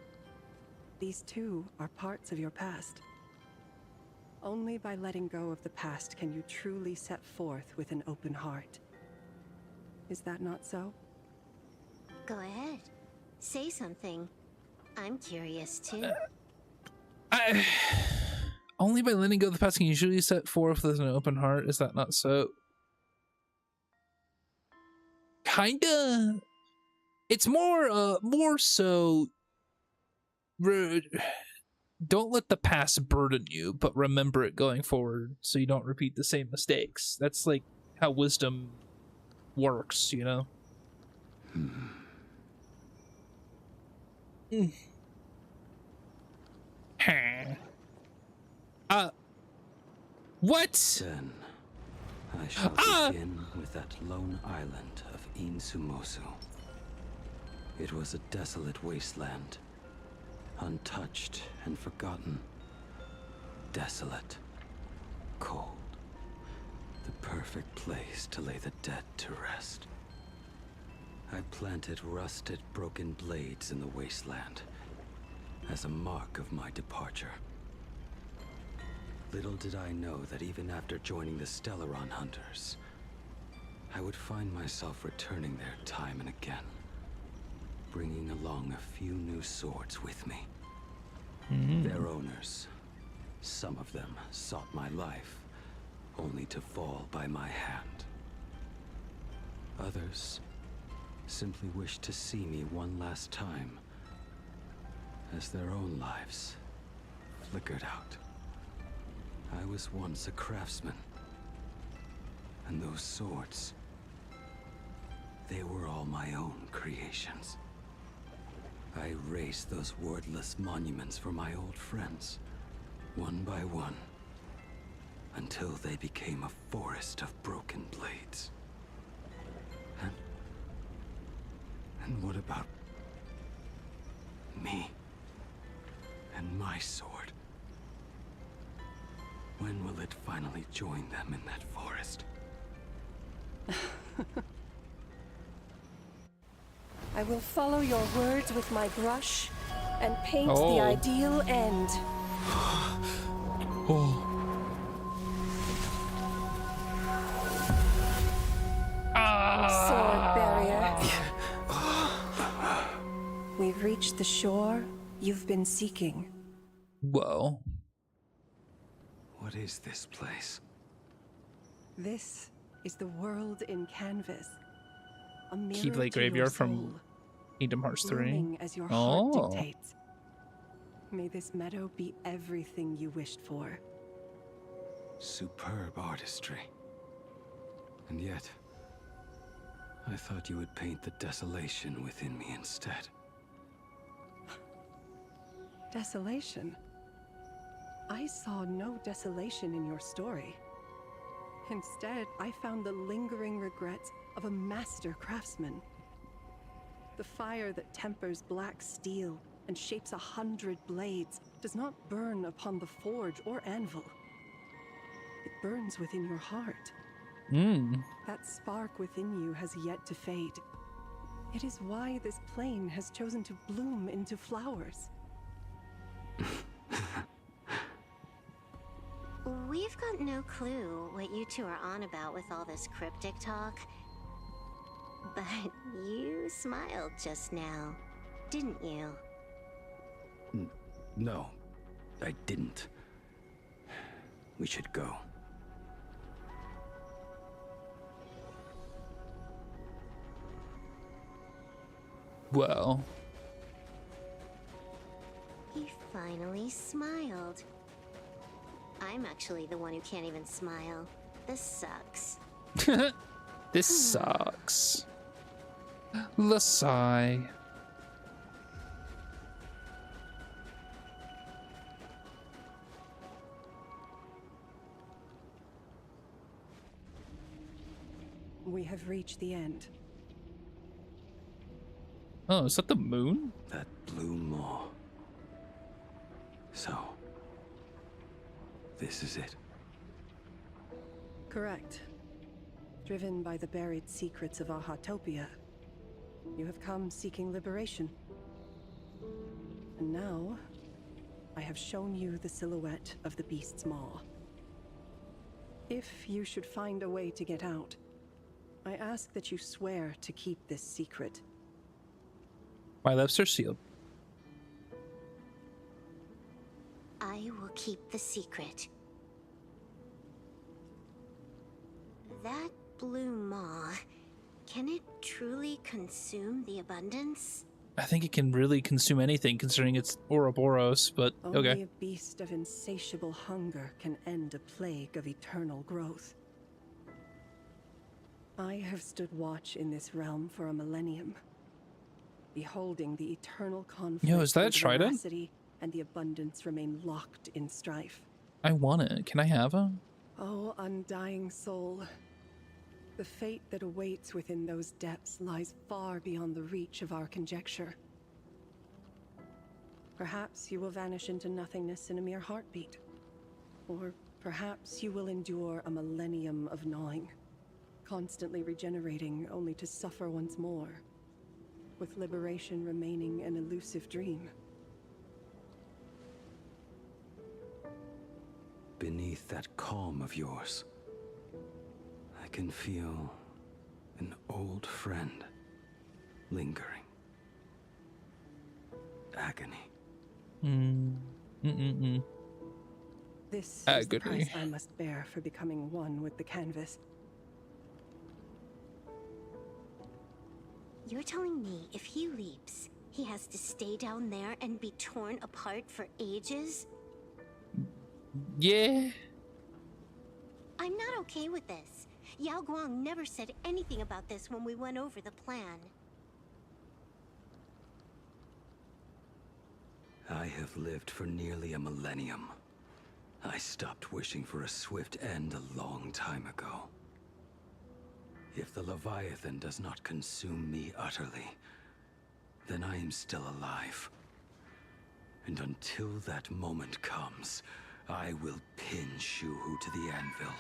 These too are parts of your past. Only by letting go of the past can you truly set forth with an open heart. Is that not so? Go ahead. Say something. I'm curious too. Only by letting go of the past can you usually set forth with an open heart. Is that not so? Kinda. It's more so. Don't let the past burden you, but remember it going forward so you don't repeat the same mistakes. That's like how wisdom works, you know? What? Then I shall begin with that lone island of Insumosu. It was a desolate wasteland, untouched and forgotten. Desolate, cold, the perfect place to lay the dead to rest. I planted rusted, broken blades in the wasteland as a mark of my departure. Little did I know that even after joining the Stellaron Hunters, I would find myself returning there time and again, bringing along a few new swords with me. Their owners, some of them sought my life, only to fall by my hand. Others simply wished to see me one last time, as their own lives flickered out. I was once a craftsman, and those swords, they were all my own creations. I raised those wordless monuments for my old friends, one by one, until they became a forest of broken blades. And what about me and my sword? When will it finally join them in that forest? I will follow your words with my brush and paint the ideal end. Sword barrier. We've reached the shore you've been seeking. Whoa. What is this place? This is the world in canvas. A mirror Keyblade to your Graveyard soul, from Kingdom Hearts 3. blooming as your heart dictates. May this meadow be everything you wished for. Superb artistry. And yet, I thought you would paint the desolation within me instead. Desolation? I saw no desolation in your story. Instead, I found the lingering regrets of a master craftsman. The fire that tempers black steel and shapes 100 blades does not burn upon the forge or anvil. It burns within your heart. That spark within you has yet to fade. It is why this plane has chosen to bloom into flowers. We've got no clue what you two are on about with all this cryptic talk. But you smiled just now, didn't you? No, I didn't. We should go. Well. He finally smiled. I'm actually the one who can't even smile. This sucks. This sucks. The sigh. We have reached the end. Oh, is that the moon? That blue maw. So, this is it. Correct. Driven by the buried secrets of Ahatopia, you have come seeking liberation. And now, I have shown you the silhouette of the beast's maw. If you should find a way to get out, I ask that you swear to keep this secret. My lips are sealed. I will keep the secret. That blue maw, can it truly consume the abundance? I think it can really consume anything considering it's Ouroboros, but okay. Only a beast of insatiable hunger can end a plague of eternal growth. I have stood watch in this realm for a millennium, beholding the eternal conflict. Yo, is that a trident? Voracity and the abundance remain locked in strife. I want it. Can I have it? Oh, undying soul. The fate that awaits within those depths lies far beyond the reach of our conjecture. Perhaps you will vanish into nothingness in a mere heartbeat. Or perhaps you will endure a millennium of gnawing, constantly regenerating only to suffer once more, with liberation remaining an elusive dream. Beneath that calm of yours, I can feel an old friend lingering. agony. This is the price I must bear for becoming one with the canvas. You're telling me if he leaps, he has to stay down there and be torn apart for ages? Yeah. I'm not okay with this. Yao Guang never said anything about this when we went over the plan. I have lived for nearly a millennium. I stopped wishing for a swift end a long time ago. If the Leviathan does not consume me utterly, then I am still alive. And until that moment comes, I will pin Shuhu to the anvil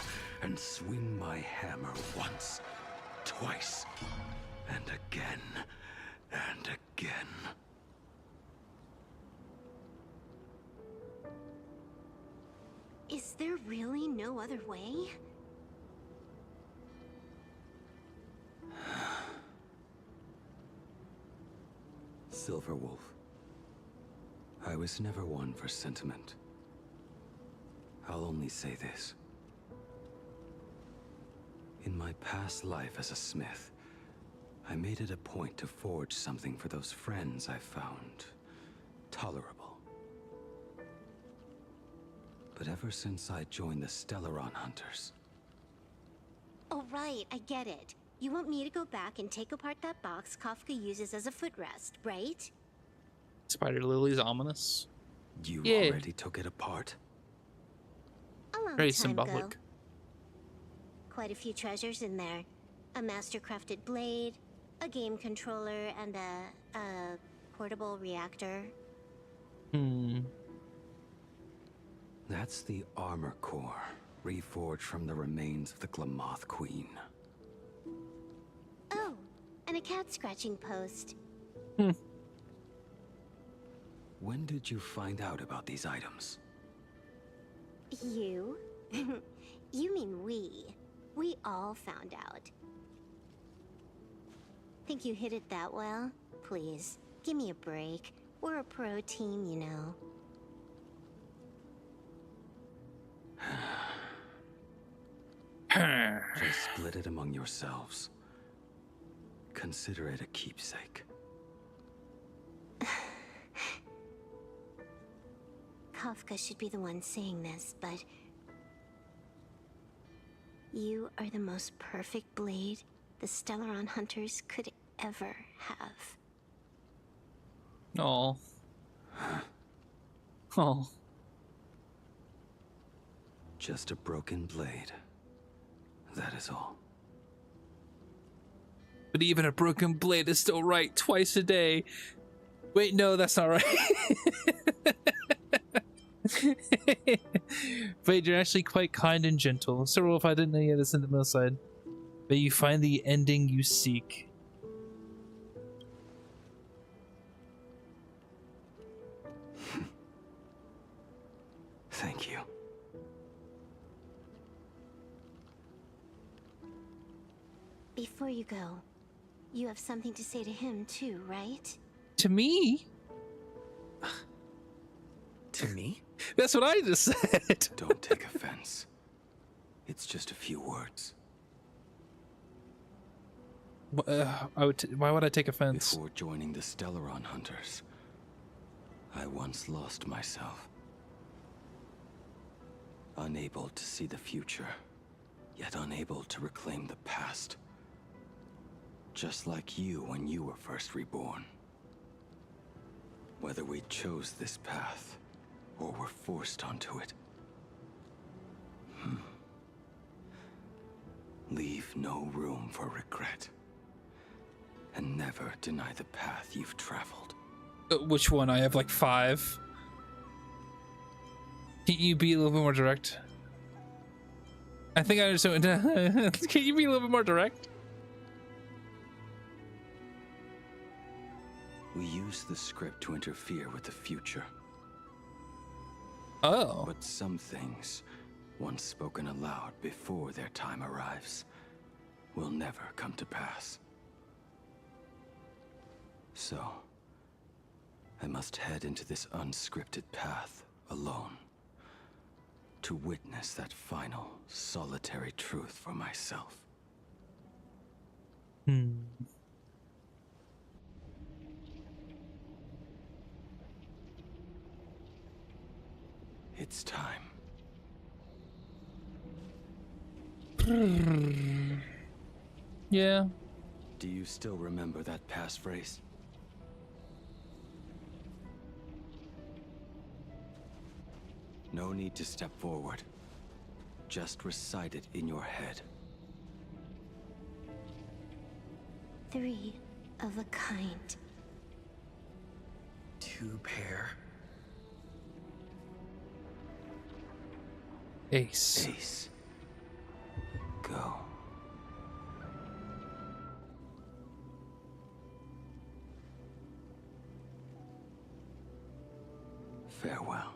and swing my hammer once, twice, and again, and again. Is there really no other way? Silverwolf, I was never one for sentiment. I'll only say this. In my past life as a smith, I made it a point to forge something for those friends I found tolerable. But ever since I joined the Stellaron Hunters... Oh right, I get it. You want me to go back and take apart that box Kafka uses as a footrest, right? Spider Lily's ominous. You already took it apart? A long Very time symbolic. ago. Quite a few treasures in there. A master-crafted blade, a game controller, and a portable reactor. That's the armor core, reforged from the remains of the Glamoth Queen. Oh, and a cat scratching post. When did you find out about these items? You? You mean we. We all found out. Think you hid it that well? Please, give me a break. We're a pro team, you know. Just split it among yourselves. Consider it a keepsake. Kafka should be the one saying this, but... You are the most perfect blade the Stellaron Hunters could ever have. Oh. Oh. Just a broken blade. That is all. But even a broken blade is still right twice a day. Wait, no, that's not right. Wait, you're actually quite kind and gentle. Sir Wolf, I didn't know you had a sentimental side. But you find the ending you seek. Thank you. Before you go, you have something to say to him too, right? To me? To me? That's what I just said. Don't take offense. It's just a few words. Why would I take offense? Before joining the Stellaron Hunters, I once lost myself. Unable to see the future, yet unable to reclaim the past. Just like you when you were first reborn. Whether we chose this path, or were forced onto it. Leave no room for regret. And never deny the path you've traveled. Which one? I have like 5. Can you be a little bit more direct? I think I understand. Can you be a little bit more direct? We use the script to interfere with the future. Oh. But some things, once spoken aloud before their time arrives, will never come to pass. So, I must head into this unscripted path alone. To witness that final, solitary truth for myself. It's time. Yeah. Do you still remember that passphrase? No need to step forward. Just recite it in your head. 3 of a kind. 2 pair. Ace. Ace. Go. Farewell.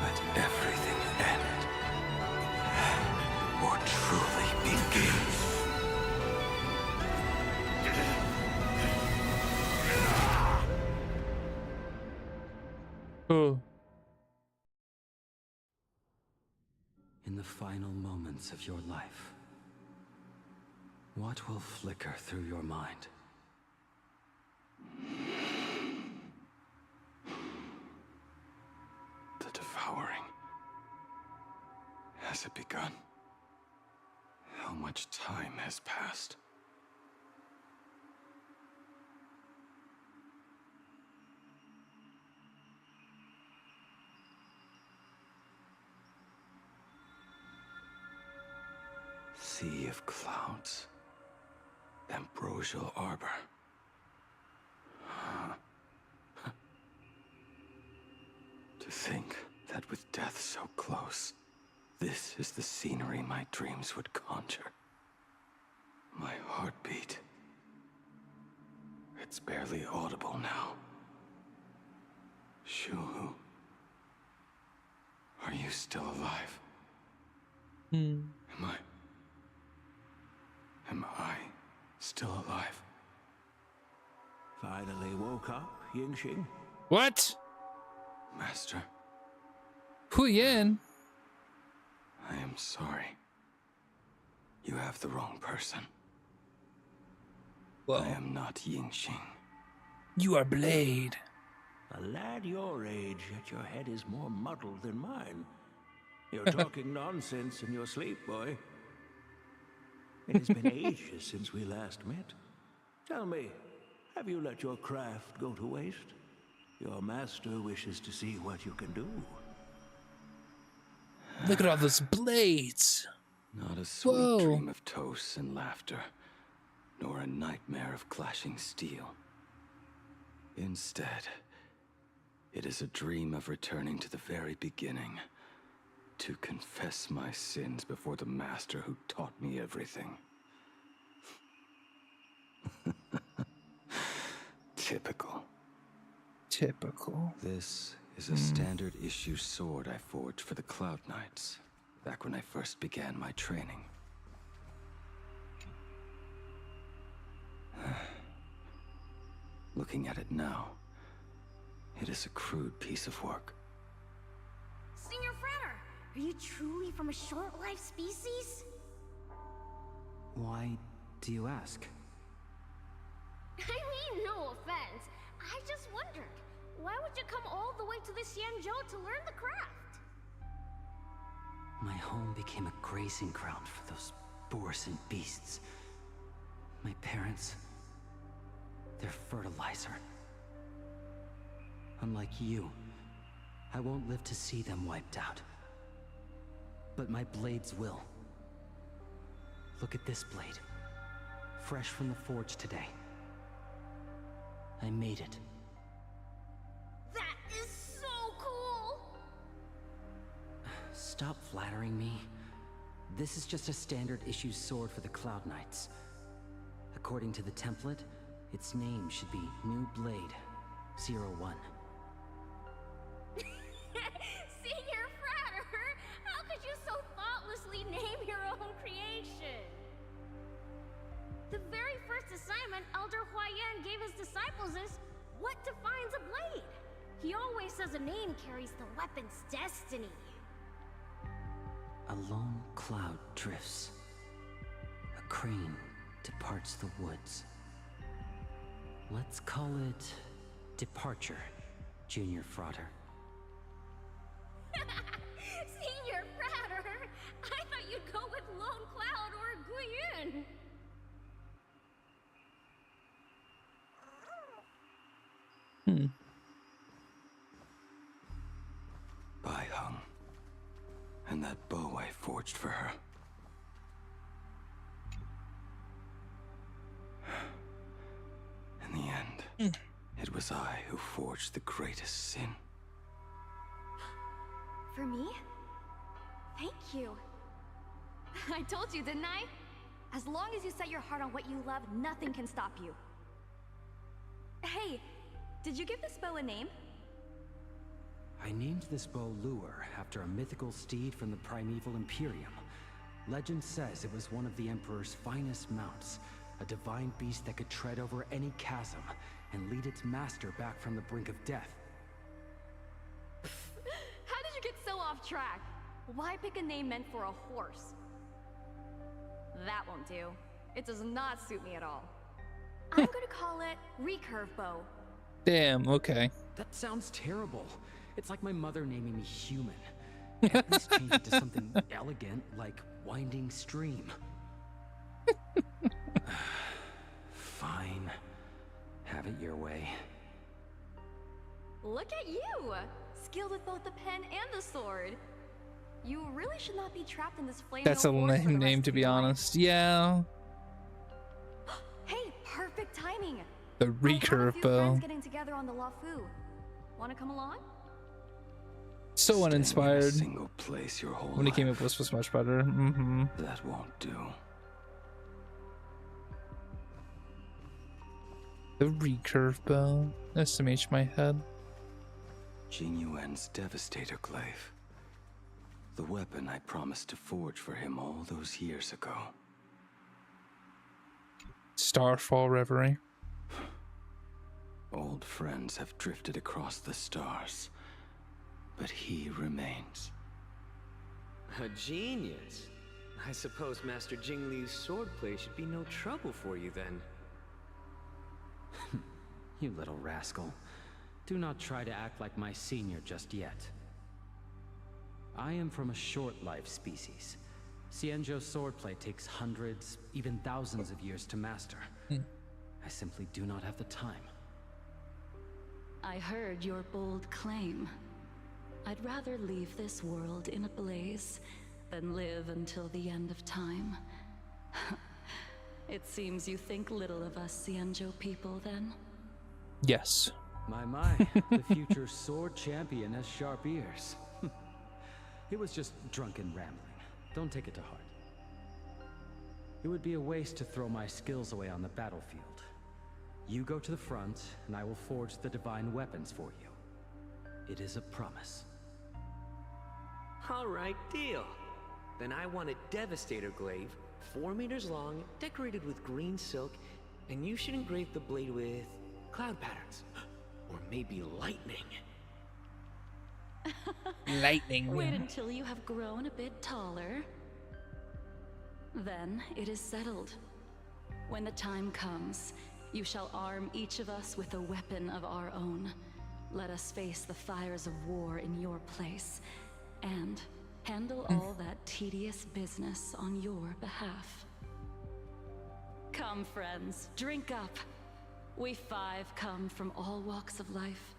Let everything end. Or truly begin. Oh. In the final moments of your life, what will flicker through your mind? The devouring. Has it begun? How much time has passed? Sea of clouds. Ambrosial arbor. To think that with death so close, this is the scenery my dreams would conjure. My heartbeat. It's barely audible now. Shuhu. Are you still alive? Am I still alive? Finally woke up, Yingxing? What? Master. Hu Yan? I am sorry. You have the wrong person. Well, I am not Yingxing. You are Blade. A lad your age, yet your head is more muddled than mine. You're talking nonsense in your sleep, boy. It has been ages since we last met. Tell me, have you let your craft go to waste? Your master wishes to see what you can do. Look at all those blades. Not a sweet dream of toasts and laughter, nor a nightmare of clashing steel. Instead, it is a dream of returning to the very beginning, to confess my sins before the master who taught me everything. Typical. Typical. This is a standard issue sword I forged for the Cloud Knights, back when I first began my training. Looking at it now, it is a crude piece of work. Senior Frater, are you truly from a short-lived species? Why do you ask? I mean, no offense. I just wondered, why would you come all the way to the Xianzhou to learn the craft? My home became a grazing ground for those boars and beasts. My parents, they're fertilizer. Unlike you, I won't live to see them wiped out. But my blades will. Look at this blade. Fresh from the forge today. I made it. That is so cool! Stop flattering me. This is just a standard issue sword for the Cloud Knights. According to the template, its name should be New Blade 01. Senior friend Elder Huayan gave his disciples is, what defines a blade? He always says a name carries the weapon's destiny. A lone cloud drifts. A crane departs the woods. Let's call it Departure, Junior Frater. Senior Frater? I thought you'd go with Lone Cloud or Guiyun. Bai Hung. And that bow I forged for her. In the end, it was I who forged the greatest sin. For me? Thank you. I told you, didn't I? As long as you set your heart on what you love, nothing can stop you. Hey, did you give this bow a name? I named this bow Lure after a mythical steed from the Primeval Imperium. Legend says it was one of the Emperor's finest mounts, a divine beast that could tread over any chasm and lead its master back from the brink of death. How did you get so off track? Why pick a name meant for a horse? That won't do. It does not suit me at all. I'm gonna call it Recurve Bow. Damn, okay. That sounds terrible. It's like my mother naming me human. At least change it to something elegant like Winding Stream. Fine. Have it your way. Look at you! Skilled with both the pen and the sword. You really should not be trapped in this flame. That's a lame name, to be honest. Yeah. Hey, perfect timing. The recurve bow. Friends getting together on the Lafu. Want to come along? So uninspired. Single place your whole when he came up with this was much better. That won't do. The recurve bow. SMH my head. Jing Yuan's Devastator Glaive. The weapon I promised to forge for him all those years ago. Starfall Reverie. Old friends have drifted across the stars, but he remains. A genius. I suppose Master Jingliu's swordplay should be no trouble for you then. You little rascal. Do not try to act like my senior just yet. I am from a short-life species. Xianzhou's swordplay takes hundreds, even thousands of years to master. I simply do not have the time. I heard your bold claim. I'd rather leave this world in a blaze than live until the end of time. It seems you think little of us Xianzhou people, then? Yes. My, the future sword champion has sharp ears. It was just drunken rambling. Don't take it to heart. It would be a waste to throw my skills away on the battlefield. You go to the front, and I will forge the divine weapons for you. It is a promise. All right, deal. Then I want a Devastator Glaive, 4 meters long, decorated with green silk, and you should engrave the blade with cloud patterns. Or maybe lightning. Lightning. Wait until you have grown a bit taller. Then it is settled. When the time comes, you shall arm each of us with a weapon of our own. Let us face the fires of war in your place, and handle all that tedious business on your behalf. Come, friends, drink up. We 5 come from all walks of life,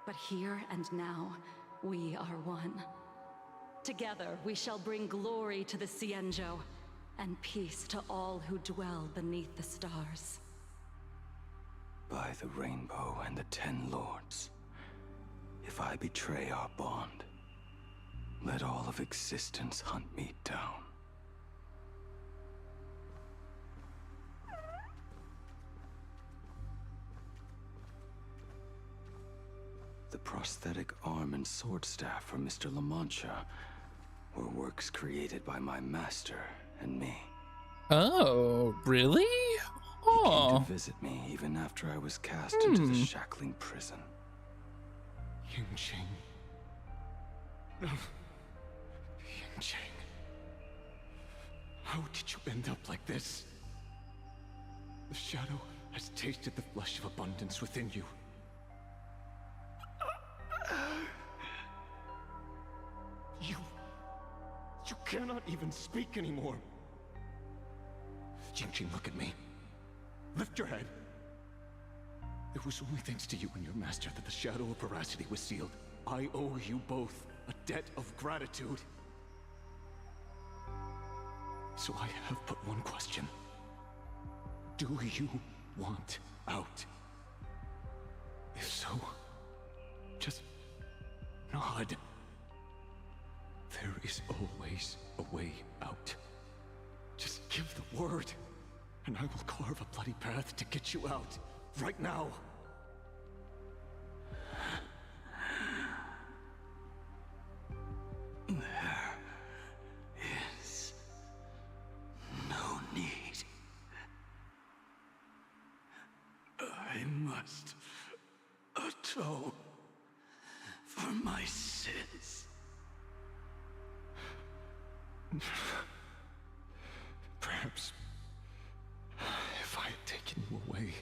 but here and now, we are one. Together, we shall bring glory to the Xianzhou, and peace to all who dwell beneath the stars. By the rainbow and the 10 lords, if I betray our bond, let all of existence hunt me down. The prosthetic arm and sword staff for Mr. La Mancha were works created by my master and me. Oh, really? He came to visit me even after I was cast into the shackling prison. Ying-Ching. Ying-Ching. How did you end up like this? The shadow has tasted the flesh of abundance within you. You cannot even speak anymore. Ying-Ching, look at me. Lift your head. It was only thanks to you and your master that the shadow of Voracity was sealed. I owe you both a debt of gratitude. So I have but one question. Do you want out? If so, just nod. There is always a way out. Just give the word, and I will carve a bloody path to get you out. Right now. There is no need. I must atone for my sins. Perhaps if I had taken you away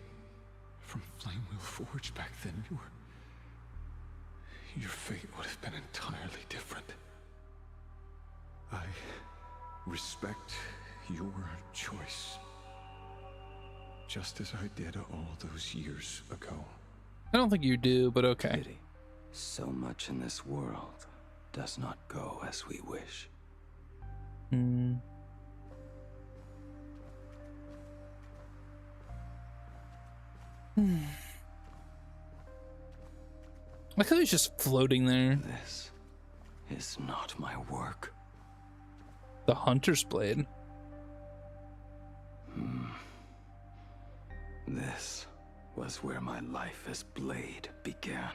from Flamewheel Forge back then, your fate would have been entirely different. I respect your choice, just as I did all those years ago. I don't think you do, but okay. Pity. So much in this world does not go as we wish. Like how he's just floating there. This is not my work. The Hunter's Blade. This was where my life as Blade began.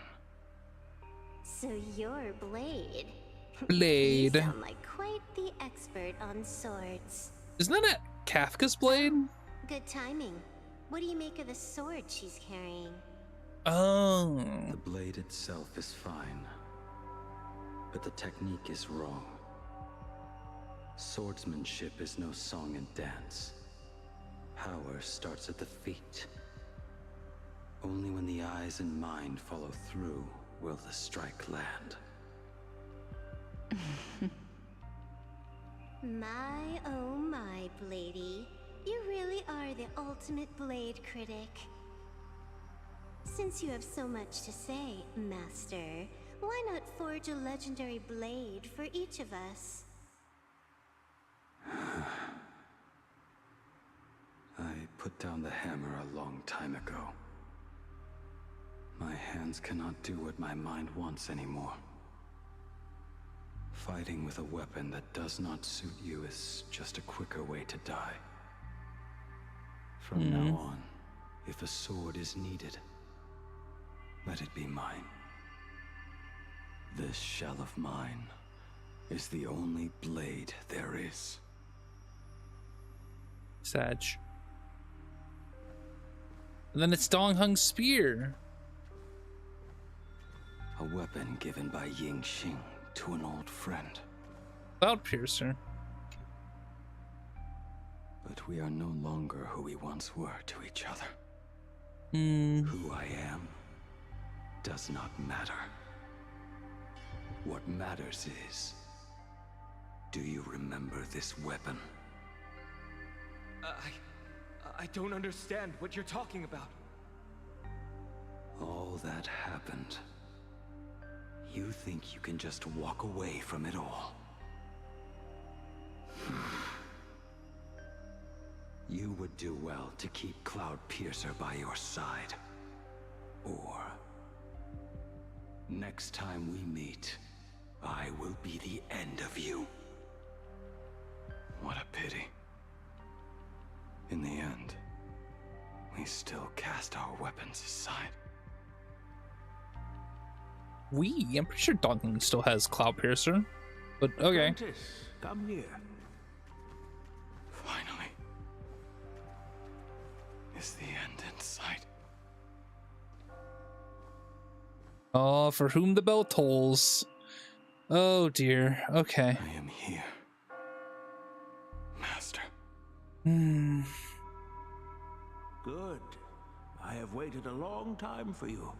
So you're Blade. Blade. You sound like quite the expert on swords. Isn't that Kafka's blade? Good timing. What do you make of the sword she's carrying? Oh. The blade itself is fine, but the technique is wrong. Swordsmanship is no song and dance. Power starts at the feet. Only when the eyes and mind follow through will the strike land. My oh my, Bladey. You really are the ultimate blade critic. Since you have so much to say, Master, why not forge a legendary blade for each of us? I put down the hammer a long time ago. My hands cannot do what my mind wants anymore. Fighting with a weapon that does not suit you is just a quicker way to die. From now on, if a sword is needed, let it be mine. This shell of mine is the only blade there is. Sag. And then it's Dong Hung's spear. A weapon given by Ying-Ching to an old friend. Cloud Piercer. But we are no longer who we once were to each other. Who I am does not matter. What matters is, do you remember this weapon? I don't understand what you're talking about. All that happened. You think you can just walk away from it all? You would do well to keep Cloud Piercer by your side. Or, next time we meet, I will be the end of you. What a pity. In the end, we still cast our weapons aside. I'm pretty sure Dong Hung still has Cloud Piercer. But okay. Come near. Finally. Is the end in sight? Oh, for whom the bell tolls. Oh dear. Okay. I am here, Master. Good. I have waited a long time for you.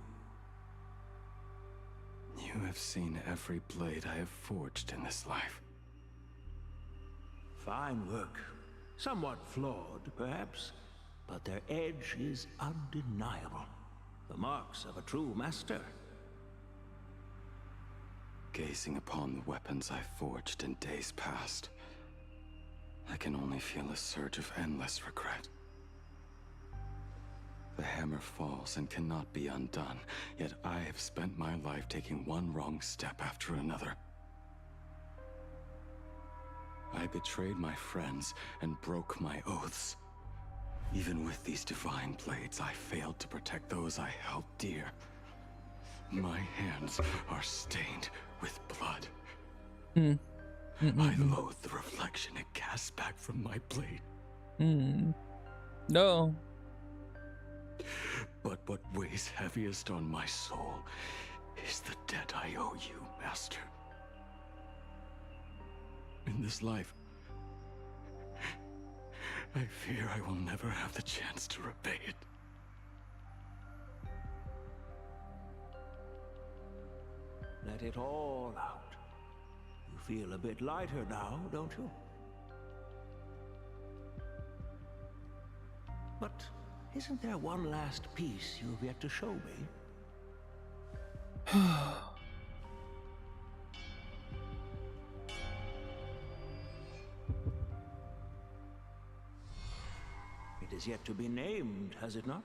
You have seen every blade I have forged in this life. Fine work. Somewhat flawed, perhaps, but their edge is undeniable. The marks of a true master. Gazing upon the weapons I forged in days past, I can only feel a surge of endless regret. The hammer falls and cannot be undone, yet I have spent my life taking one wrong step after another. I betrayed my friends and broke my oaths. Even with these divine blades, I failed to protect those I held dear. My hands are stained with blood. I loathe the reflection it casts back from my blade. No. But what weighs heaviest on my soul is the debt I owe you, Master. In this life, I fear I will never have the chance to repay it. Let it all out. You feel a bit lighter now, don't you? But isn't there one last piece you've yet to show me? It is yet to be named, has it not?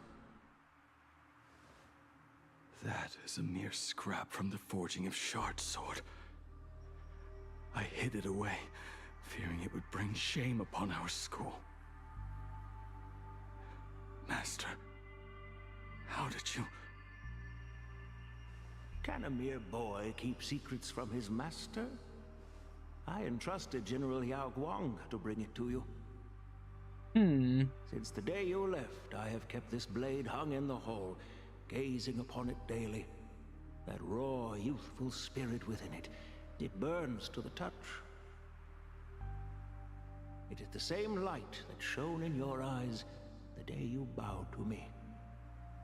That is a mere scrap from the forging of Shard Sword. I hid it away, fearing it would bring shame upon our school. Master, how did you... Can a mere boy keep secrets from his master? I entrusted General Yao Guang to bring it to you. Since the day you left, I have kept this blade hung in the hall, gazing upon it daily. That raw, youthful spirit within it, it burns to the touch. It is the same light that shone in your eyes the day you bowed to me.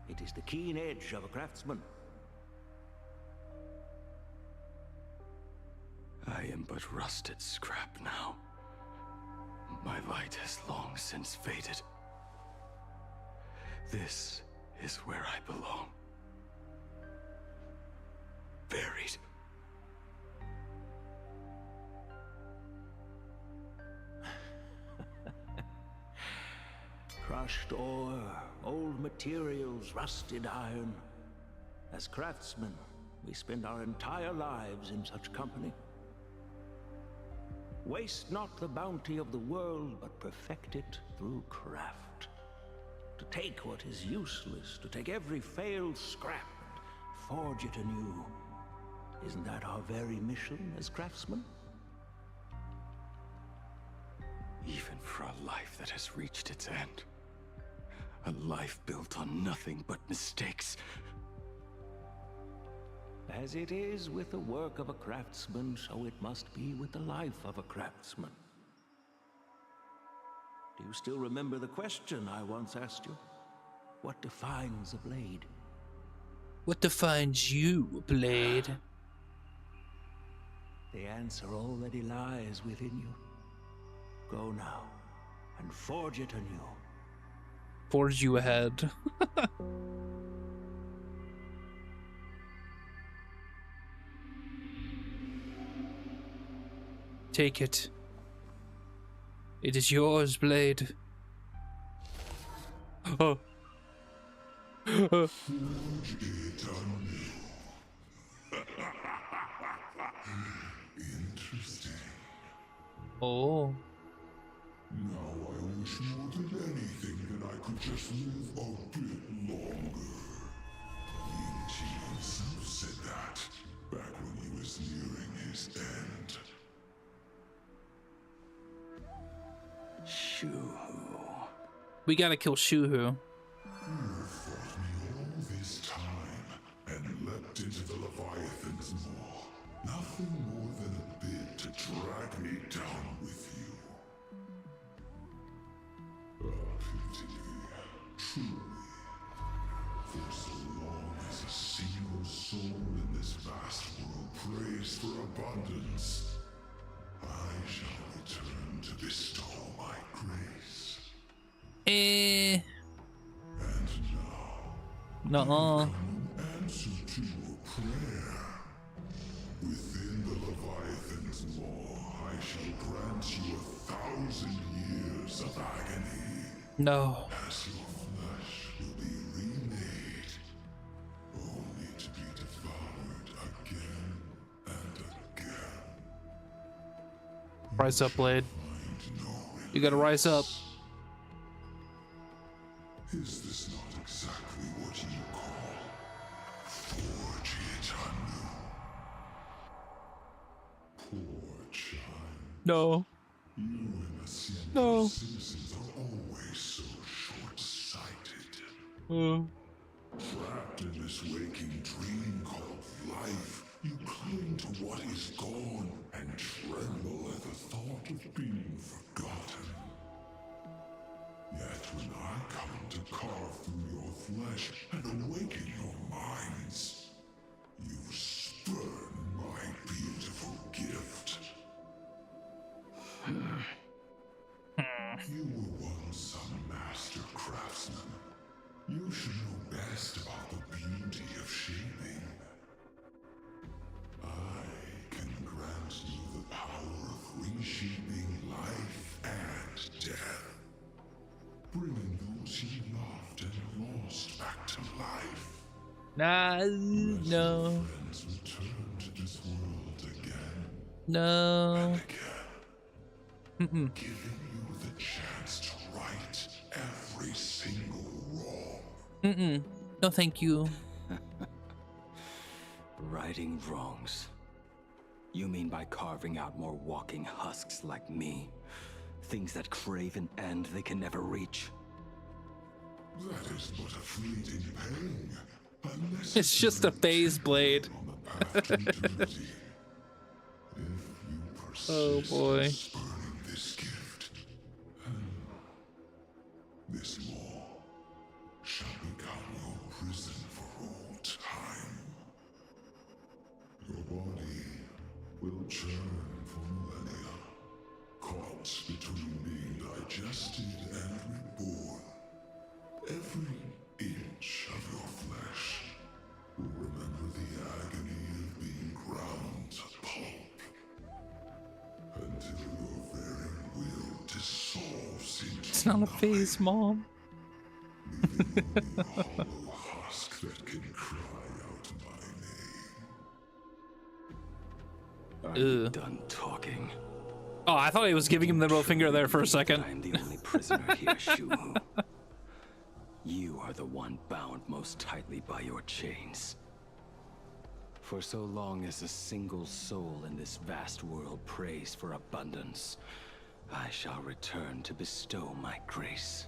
It is the keen edge of a craftsman. I am but rusted scrap now. My light has long since faded. This is where I belong. Buried. Crushed ore, old materials, rusted iron. As craftsmen, we spend our entire lives in such company. Waste not the bounty of the world, but perfect it through craft. To take what is useless, to take every failed scrap and forge it anew. Isn't that our very mission as craftsmen? Even for a life that has reached its end. A life built on nothing but mistakes. As it is with the work of a craftsman, so it must be with the life of a craftsman. Do you still remember the question I once asked you? What defines a blade? What defines you, Blade? The answer already lies within you. Go now, and forge it anew. Forge you ahead. Take it. It is yours, Blade. Oh. Interesting. Oh. Now I wish more than anything that I could just live a bit longer. Ying Qi himself said that back when he was nearing his end. Shuhu. We gotta kill Shuhu. slipped into the Leviathan's maw. Nothing more than a bit to drag me down with you. Pity, truly. For so long as a single soul in this vast world prays for abundance, I shall return to bestow my grace. And now, no. in answer to your prayer, within the Leviathan's maw, I shall grant you 1,000 years of agony. No. As your flesh will be remade, only to be devoured again and again. Rise up, Blade. You gotta rise up. Is this not exactly what you call forge it anew? Poor child. No. You innocent No. citizens are always so short-sighted. Trapped in this waking dream called life, you cling to what is gone and tremble at the thought of being forgotten. Yet when I come to carve through your flesh and awaken your minds, you spurn my beautiful gift. You were once a master craftsman. You should know best about the beauty of shaping. I can grant you the power of reshaping life and death. Bringing those you loved and lost back to life. Nah, no. Friends return to this world again. No. Giving you the chance to right every single wrong. No, thank you. Righting wrongs. You mean by carving out more walking husks like me? Things that crave an end they can never reach. That is but a fleeting pang. It's just a phase, Blade. Oh boy. Spurning this gift, this maw shall become your prison for all time. Your body will churn for millennia, caught between being digested and reborn. Every inch of your flesh will remember the agony of being ground to pulp, until your very will dissolves into It's not a phase, Mom. leaving only a hollow husk that can cry out my name. Are you done talking? Oh, I thought he was giving him the middle finger there for a second. I'm the only prisoner here, Shuhu. You are the one bound most tightly by your chains. For so long as a single soul in this vast world prays for abundance, I shall return to bestow my grace.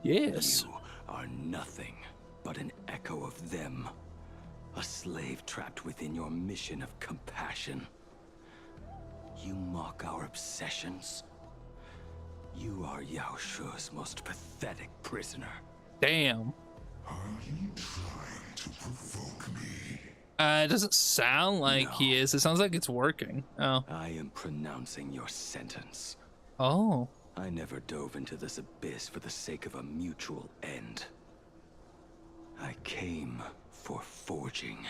Yes. You are nothing but an echo of them. A slave trapped within your mission of compassion. You mock our obsessions. You are Yao Shu's most pathetic prisoner. Damn. Are you trying to provoke me? It doesn't sound like he is. It sounds like it's working. Oh. I am pronouncing your sentence. Oh. I never dove into this abyss for the sake of a mutual end. I came for forging.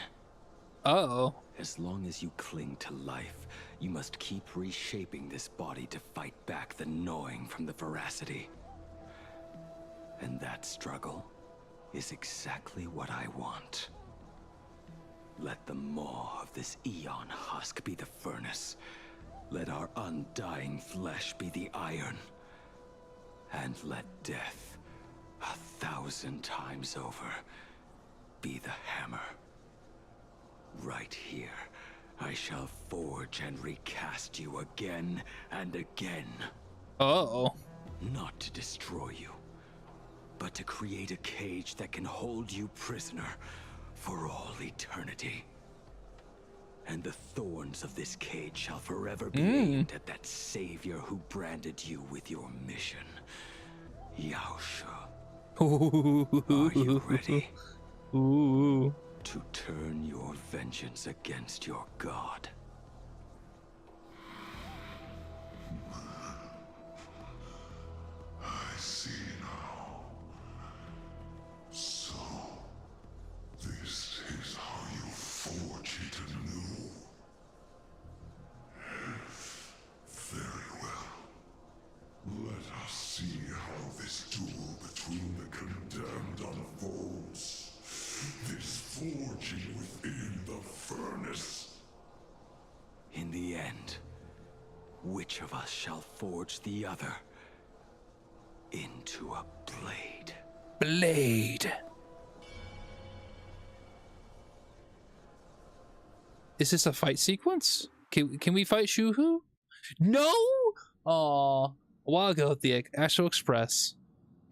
Uh-oh. As long as you cling to life, you must keep reshaping this body to fight back the gnawing from the Voracity. And that struggle is exactly what I want. Let the maw of this Eon husk be the furnace. Let our undying flesh be the iron. And let death, 1,000 times over, be the hammer. Right here, I shall forge and recast you again and again. Uh-oh. Not to destroy you, but to create a cage that can hold you prisoner for all eternity. And the thorns of this cage shall forever be aimed at that savior who branded you with your mission. Yaosha. Are you ready? To turn your vengeance against your god? I see now. So, this is how you forge it anew. Very well. Let us see how this duel between the condemned unfolds. This forging within the furnace. In the end, which of us shall forge the other into a blade? Blade. Is this a fight sequence? Can we fight Shuhu? No! Aw. A while ago at the Astral Express.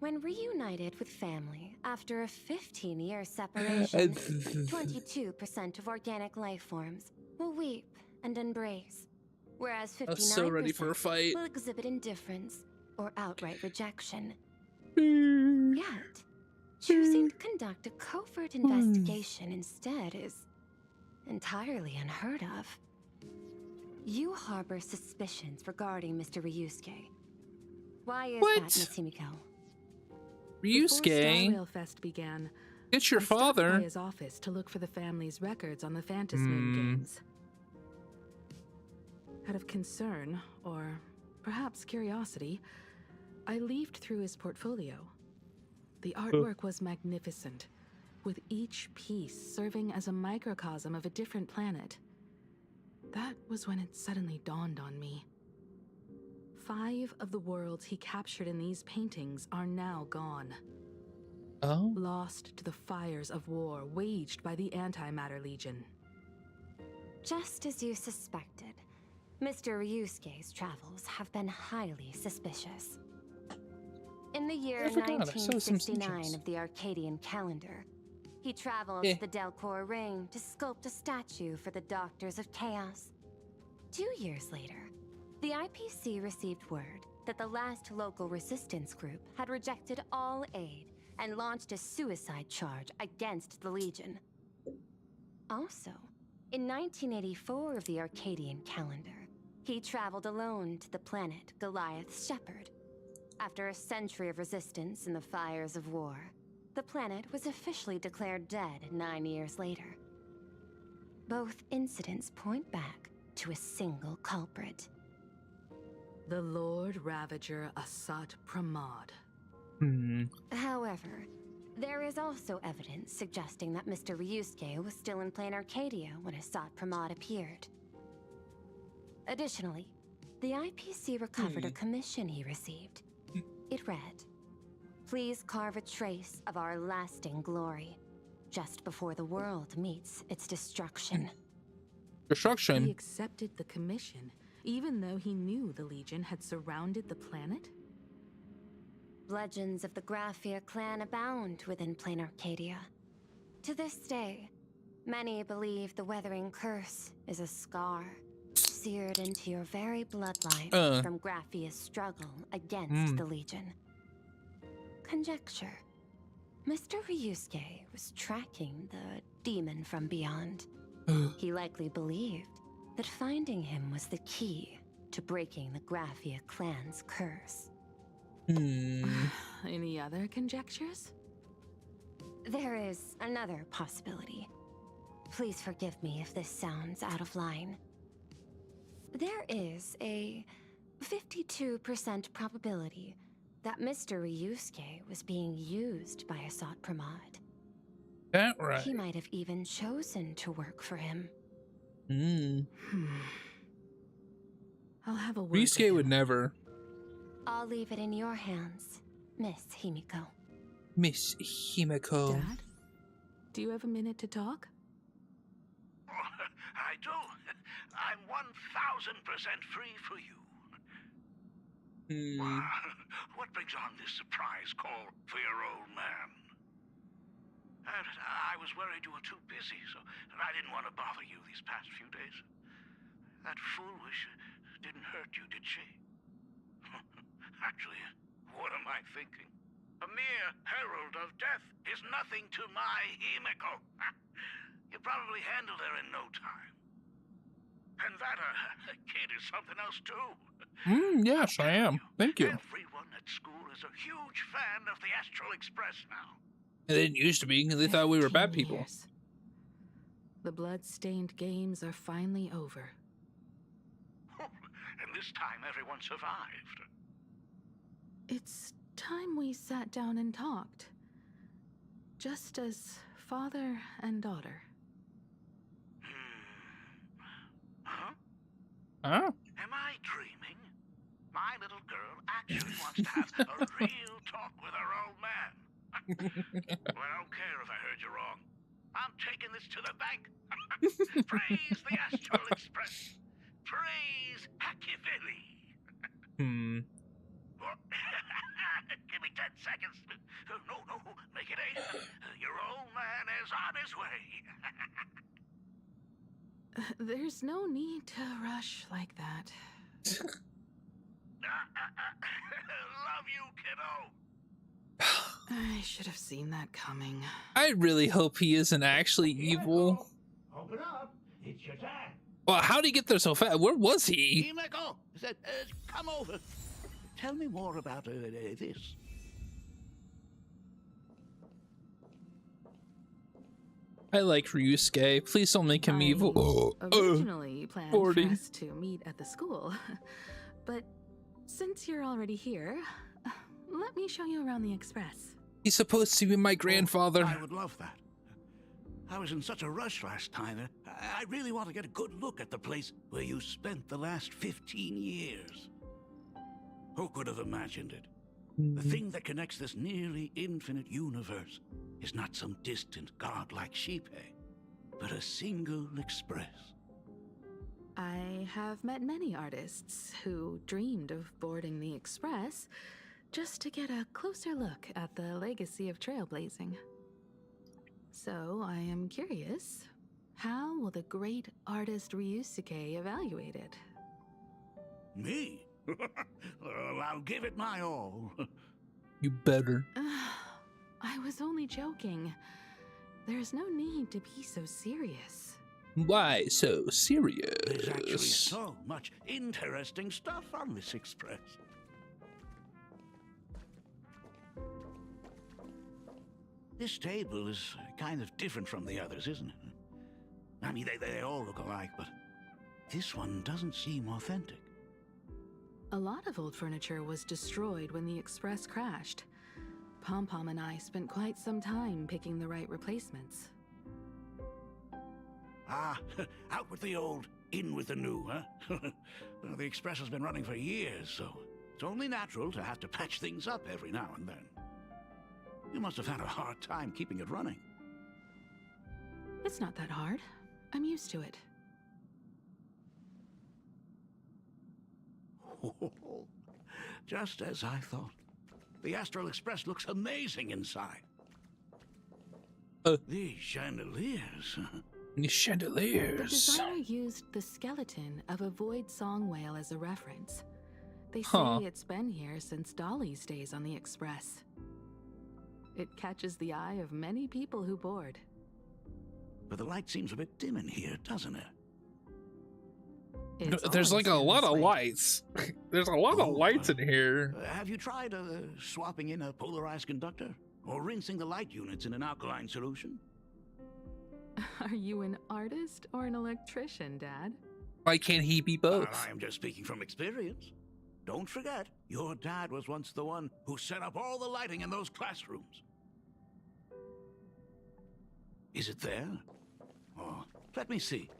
When reunited with family after a 15-year separation, 22% of organic life forms will weep and embrace, whereas 59% so ready for a fight. will exhibit indifference or outright rejection. Yet, choosing to conduct a covert investigation instead is entirely unheard of. You harbor suspicions regarding Mr. Ryusuke. Why is that, Miss Himiko? Ryusuke? Before Star Rail Fest began, it's your father. I stopped by his office to look for the family's records on the Phantasm games. Out of concern, or perhaps curiosity, I leafed through his portfolio. The artwork was magnificent, with each piece serving as a microcosm of a different planet. That was when it suddenly dawned on me. 5 of the worlds he captured in these paintings are now gone. Oh? Lost to the fires of war waged by the Antimatter Legion. Just as you suspected, Mr. Ryusuke's travels have been highly suspicious. In the year 1969 of the Arcadian calendar, he traveled to the Delcor Ring to sculpt a statue for the Doctors of Chaos. 2 years later, the IPC received word that the last local resistance group had rejected all aid and launched a suicide charge against the Legion. Also, in 1984 of the Arcadian calendar, he traveled alone to the planet Goliath's Shepherd. After a century of resistance in the fires of war, the planet was officially declared dead 9 years later. Both incidents point back to a single culprit. The Lord Ravager Asat Pramod. However, there is also evidence suggesting that Mr. Ryusuke was still in plain Arcadia when Asat Pramod appeared. Additionally, the IPC recovered a commission he received. It read, "Please carve a trace of our lasting glory, just before the world meets its destruction." Destruction? He accepted the commission, even though he knew the Legion had surrounded the planet? Legends of the Graphia clan abound within plain Arcadia. To this day, many believe the Weathering Curse is a scar seared into your very bloodline from Graphia's struggle against the Legion. Conjecture. Mr. Ryusuke was tracking the demon from beyond. He likely believed that finding him was the key to breaking the Graphia clan's curse. Any other conjectures? There is another possibility. Please forgive me if this sounds out of line. There is a 52% probability that Mr. Ryusuke was being used by Asat Pramod. That right. He might have even chosen to work for him. I'll have a word. Ryusuke would never. I'll leave it in your hands, Miss Himiko. Miss Himiko. Dad, do you have a minute to talk? I do. I'm 1000% free for you. What brings on this surprise call for your old man? I was worried you were too busy, so I didn't want to bother you these past few days. That foolish didn't hurt you, did she? Actually, what am I thinking? A mere herald of death is nothing to my Himeko. You probably handled her in no time. And that kid is something else too. Yes, I am. Thank you. Everyone at school is a huge fan of the Astral Express now. They didn't used to be because they thought we were bad people. Years. The blood-stained games are finally over. And this time everyone survived. It's time we sat down and talked. Just as father and daughter. Huh? Am I dreaming? My little girl actually wants to have a real talk with her old man. Well, I don't care if I heard you wrong. I'm taking this to the bank. Praise the Astral Express. Praise Hackivili. Give me 10 seconds. No, make it 8. Your old man is on his way. There's no need to rush like that. Love you, kiddo. I should have seen that coming. I really hope he isn't actually evil. Open up. It's your time. Well, how'd he get there so fast? Where was he? Himeko, come over. Tell me more about this. I like Ryusuke. Please don't make him evil. Originally planned 40. for us to meet at the school, but since you're already here, let me show you around the Express. He's supposed to be my grandfather. I would love that. I was in such a rush last time. I really want to get a good look at the place where you spent the last 15 years. Who could have imagined it? The thing that connects this nearly infinite universe is not some distant god like Shipe, but a single express. I have met many artists who dreamed of boarding the Express just to get a closer look at the legacy of trailblazing. So I am curious, how will the great artist Ryusuke evaluate it? Me? Well, I'll give it my all. You better. I was only joking. There's no need to be so serious. Why so serious? There's actually so much interesting stuff on this express. This table is kind of different from the others, isn't it? I mean, they all look alike, but this one doesn't seem authentic. A lot of old furniture was destroyed when the Express crashed. Pom-Pom and I spent quite some time picking the right replacements. Ah, out with the old, in with the new, huh? Well, the Express has been running for years, so it's only natural to have to patch things up every now and then. You must have had a hard time keeping it running. It's not that hard. I'm used to it. Just as I thought. The Astral Express looks amazing inside. These chandeliers. These chandeliers. The designer used the skeleton of a void song whale as a reference. They say it's been here since Dolly's days on the Express. It catches the eye of many people who board. But the light seems a bit dim in here, doesn't it? There's like a lot of lights. There's a lot of lights in here. Have you tried swapping in a polarized conductor? Or rinsing the light units in an alkaline solution? Are you an artist or an electrician, Dad? Why can't he be both? I am just speaking from experience. Don't forget, your dad was once the one who set up all the lighting in those classrooms. Is it there? Oh, let me see.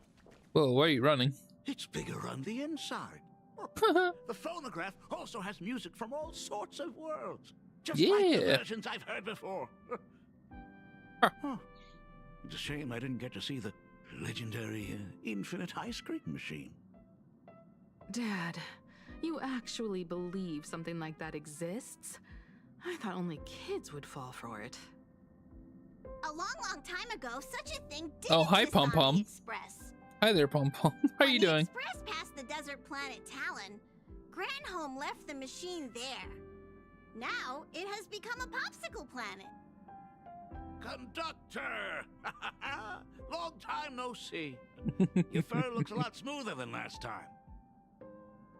Whoa, why are you running? It's bigger on the inside. The phonograph also has music from all sorts of worlds. Just like the versions I've heard before. It's a shame I didn't get to see the legendary infinite ice cream machine. Dad, you actually believe something like that exists? I thought only kids would fall for it. A long time ago, such a thing did Oh, hi, exist on the Pom-Pom. Express. Hi there, Pom-Pom. How are you doing? Express passed the desert planet Talon. Granholm left the machine there. Now, it has become a popsicle planet. Conductor! Long time no see. Your fur looks a lot smoother than last time.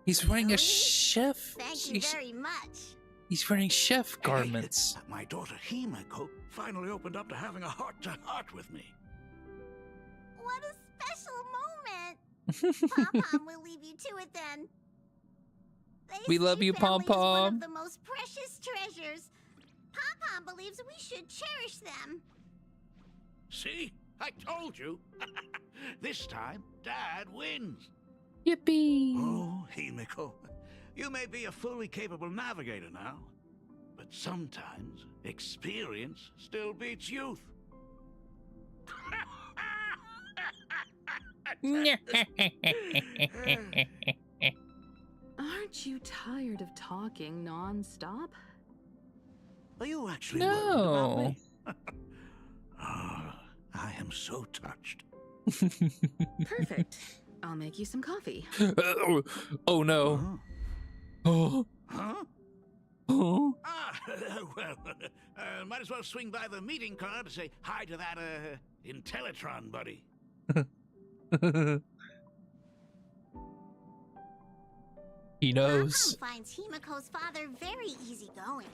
He's wearing a chef. Thank you very much. He's wearing chef garments. My daughter Himeko finally opened up to having a heart-to-heart with me. What a special moment. Pom-Pom will leave you to it then. We love you, Pom-Pom. One of the most precious treasures. Pom-Pom believes we should cherish them. See? I told you. This time, Dad wins. Yippee! Oh, Himeko, you may be a fully capable navigator now, but sometimes experience still beats youth. Aren't you tired of talking non-stop? Are you actually worried about me? I am so touched. Perfect. I'll make you some coffee. Oh no. Oh. Huh? Oh. Well, might as well swing by the meeting car to say hi to that, Intellitron buddy. He knows. Pom-Pom finds Himeko's father very easygoing.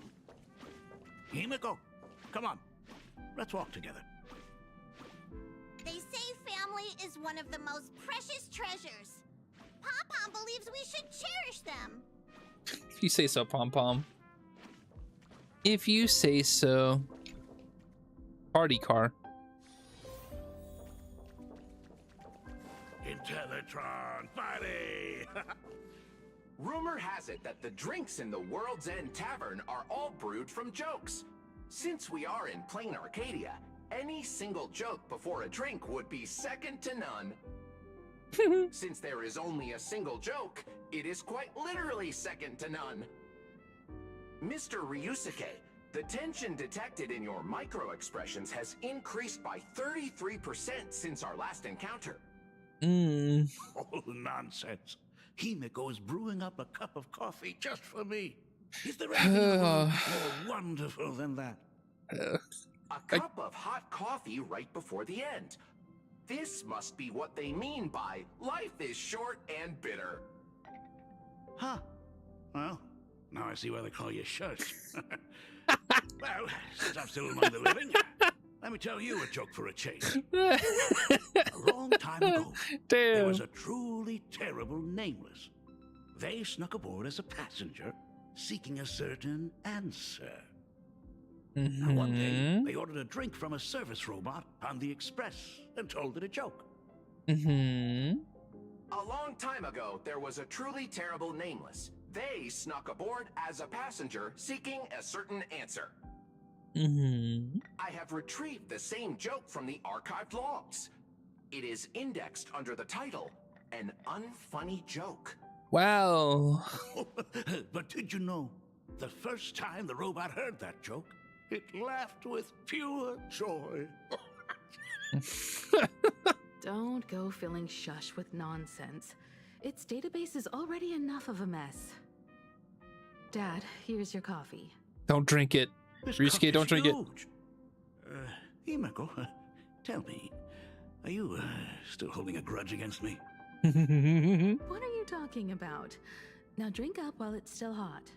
Himeko, come on. Let's walk together. They say family is one of the most precious treasures. Pom-Pom believes we should cherish them. If you say so, Pom-Pom. If you say so. Party car. Intellitron, buddy! Rumor has it that the drinks in the World's End Tavern are all brewed from jokes. Since we are in plain Arcadia, any single joke before a drink would be second to none. Since there is only a single joke, it is quite literally second to none. Mr. Ryusuke, the tension detected in your micro-expressions has increased by 33% since our last encounter. Oh, nonsense. Himeko is brewing up a cup of coffee just for me. Is there anything more wonderful than that? A cup of hot coffee right before the end. This must be what they mean by life is short and bitter. Huh. Well, now I see why they call you Shush. Well, since I'm still among the living, let me tell you a joke for a change. A long time ago, there was a truly terrible nameless. They snuck aboard as a passenger, seeking a certain answer. And one day, they ordered a drink from a service robot on the Express and told it a joke. A long time ago, there was a truly terrible nameless. They snuck aboard as a passenger, seeking a certain answer. I have retrieved the same joke from the archived logs. It is indexed under the title, An Unfunny Joke. Wow. But did you know, the first time the robot heard that joke, it laughed with pure joy. Don't go filling Shush with nonsense. Its database is already enough of a mess. Dad, here's your coffee. Don't drink it. Ryusuke, don't drink it. Himeko, tell me, are you still holding a grudge against me? What are you talking about? Now drink up while it's still hot.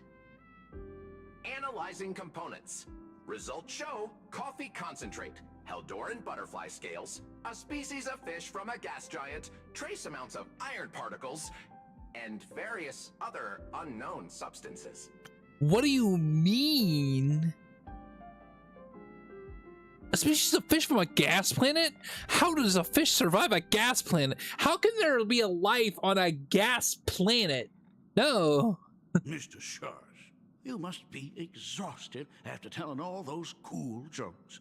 Analyzing components. Results show coffee concentrate, Heldoran butterfly scales, a species of fish from a gas giant, trace amounts of iron particles, and various other unknown substances. What do you mean? A species of fish from a gas planet? How does a fish survive a gas planet? How can there be a life on a gas planet? No. Mr. Shush, you must be exhausted after telling all those cool jokes.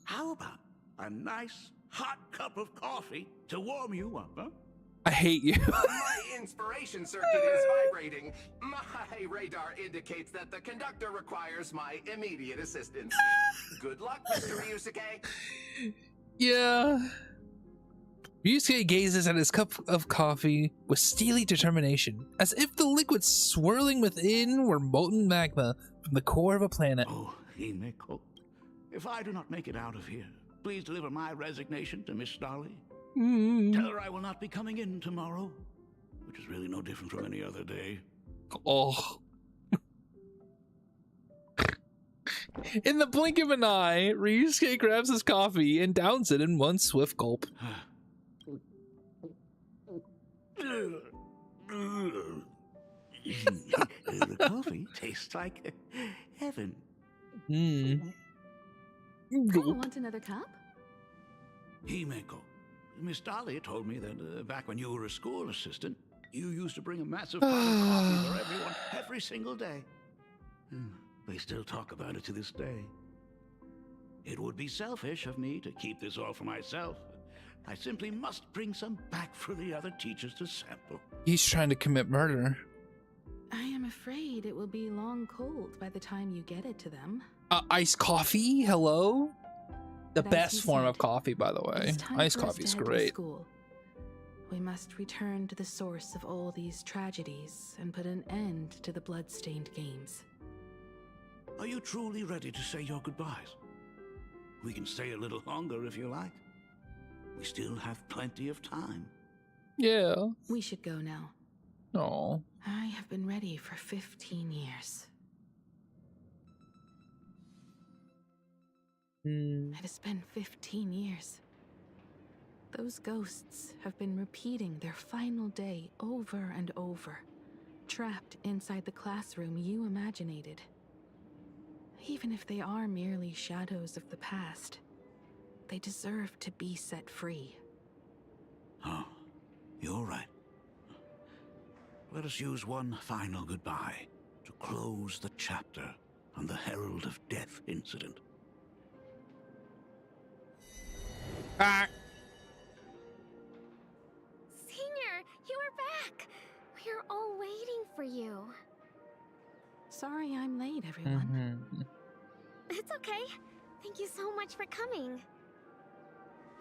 How about a nice hot cup of coffee to warm you up, huh? I hate you. My inspiration circuit is vibrating. My radar indicates that the conductor requires my immediate assistance. Good luck, Mr. Ryusuke. Yeah. Ryusuke gazes at his cup of coffee with steely determination, as if the liquid swirling within were molten magma from the core of a planet. Oh, Himeko, if I do not make it out of here, please deliver my resignation to Miss Starley. Tell her I will not be coming in tomorrow, which is really no different from any other day. Oh. In the blink of an eye, Ryusuke grabs his coffee and downs it in one swift gulp. The coffee tastes like heaven. Want another cup? Himeko, Miss Dahlia told me that back when you were a school assistant, you used to bring a massive pot of coffee for everyone every single day. They still talk about it to this day. It would be selfish of me to keep this all for myself. I simply must bring some back for the other teachers to sample. He's trying to commit murder. I am afraid it will be long cold by the time you get it to them. Iced coffee? Hello? The best form of coffee, by the way. Iced coffee is great. We must return to the source of all these tragedies and put an end to the blood-stained games. Are you truly ready to say your goodbyes? We can stay a little longer if you like. We still have plenty of time. Yeah. We should go now. No. I have been ready for 15 years. It has been 15 years. Those ghosts have been repeating their final day over and over, trapped inside the classroom you imaginated. Even if they are merely shadows of the past, they deserve to be set free. Oh, you're right. Let us use one final goodbye to close the chapter on the Herald of Death incident. Senior, you are back! We're all waiting for you. Sorry I'm late, everyone. It's okay. Thank you so much for coming.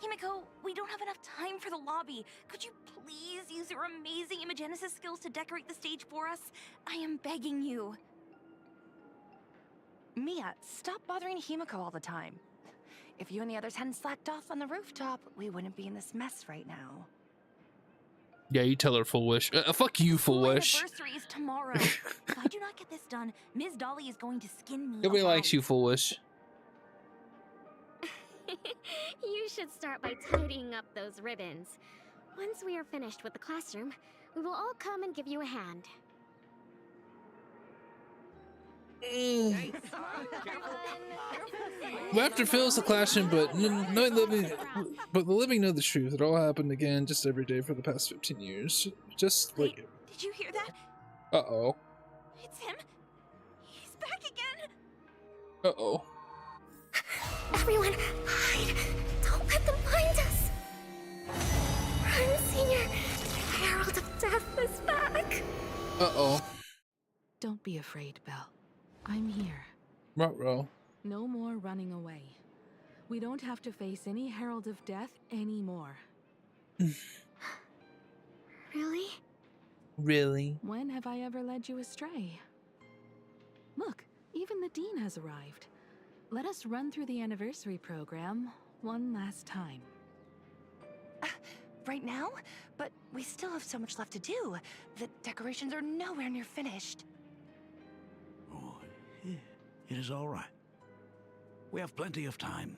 Himeko, we don't have enough time for the lobby. Could you please use your amazing Imagenesis skills to decorate the stage for us? I am begging you. Mia, stop bothering Himeko all the time. If you and the others hadn't slacked off on the rooftop, we wouldn't be in this mess right now. Yeah, you tell her, Full Wish. Fuck you, Full Wish. Anniversary is tomorrow. If I do not get this done, Ms. Dolly is going to skin me. Nobody likes you, Full Wish. You should start by tidying up those ribbons. Once we are finished with the classroom, we will all come and give you a hand. Laughter fills the classroom, but the living know the truth. It all happened again, just every day for the past 15 years. Just like it. Did you hear that? Uh-oh. It's him. He's back again. Uh-oh. Everyone, hide! Don't let them find us! Run, Senior! The Herald of Death is back! Uh-oh. Don't be afraid, Belle. I'm here. Ruh-roh. No more running away. We don't have to face any Herald of Death anymore. Really? Really? When have I ever led you astray? Look, even the Dean has arrived. Let us run through the anniversary program one last time. Right now? But we still have so much left to do. The decorations are nowhere near finished. Oh, it is all right. We have plenty of time.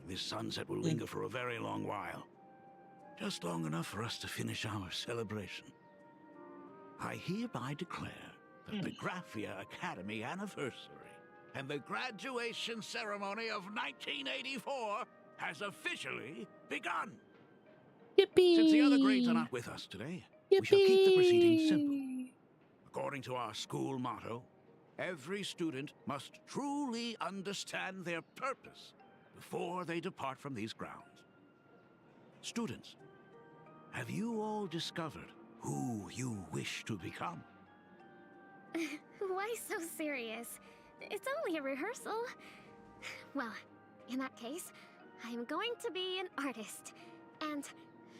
This sunset will linger for a very long while. Just long enough for us to finish our celebration. I hereby declare that the Graphia Academy anniversary and the graduation ceremony of 1984 has officially begun. Yippee! Since the other grades are not with us today, we shall keep the proceedings simple. According to our school motto, every student must truly understand their purpose before they depart from these grounds. Students, have you all discovered who you wish to become? Why so serious? It's only a rehearsal. Well, in that case, I'm going to be an artist. And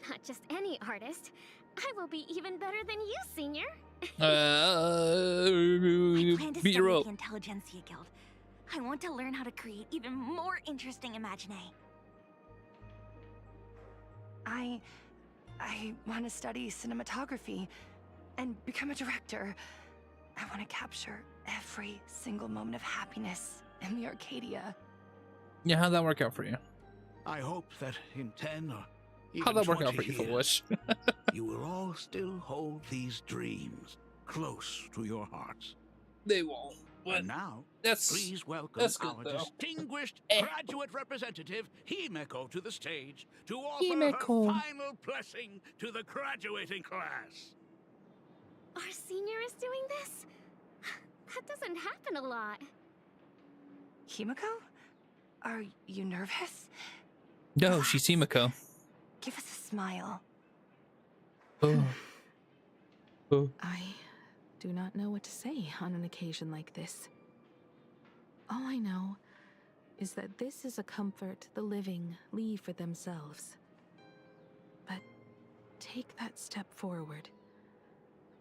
not just any artist. I will be even better than you, Senior. I plan to beat study your rope. the Intelligentsia Guild. I want to learn how to create even more interesting imaginae. I want to study cinematography and become a director. I want to capture every single moment of happiness in the Arcadia. Yeah, how'd that work out for you? I hope that in 10 or even How'd that work out 20 for you, years, Foolish? you will all still hold these dreams close to your hearts. They won't. And now, please welcome that's good, our though. distinguished graduate representative, Himeko, to the stage to offer Himeko. her final blessing to the graduating class. Our senior is doing this? That doesn't happen a lot. Himeko? Are you nervous? No, she's Himeko. Give us a smile. Oh. Oh. I do not know what to say on an occasion like this. All I know is that this is a comfort the living leave for themselves. But take that step forward.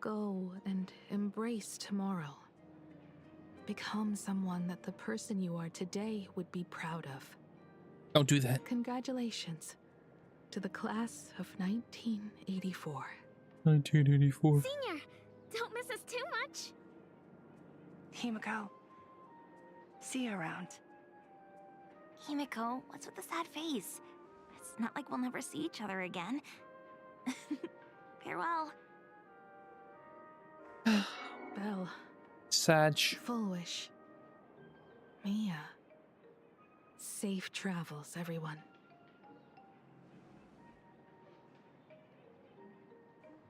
Go and embrace tomorrow. Become someone that the person you are today would be proud of. Don't do that. Congratulations to the class of 1984. 1984. Senior, don't miss us too much. Himeko, see you around. Himeko, what's with the sad face? It's not like we'll never see each other again. Farewell. Belle. Sag. Foolish. Mia. Safe travels, everyone.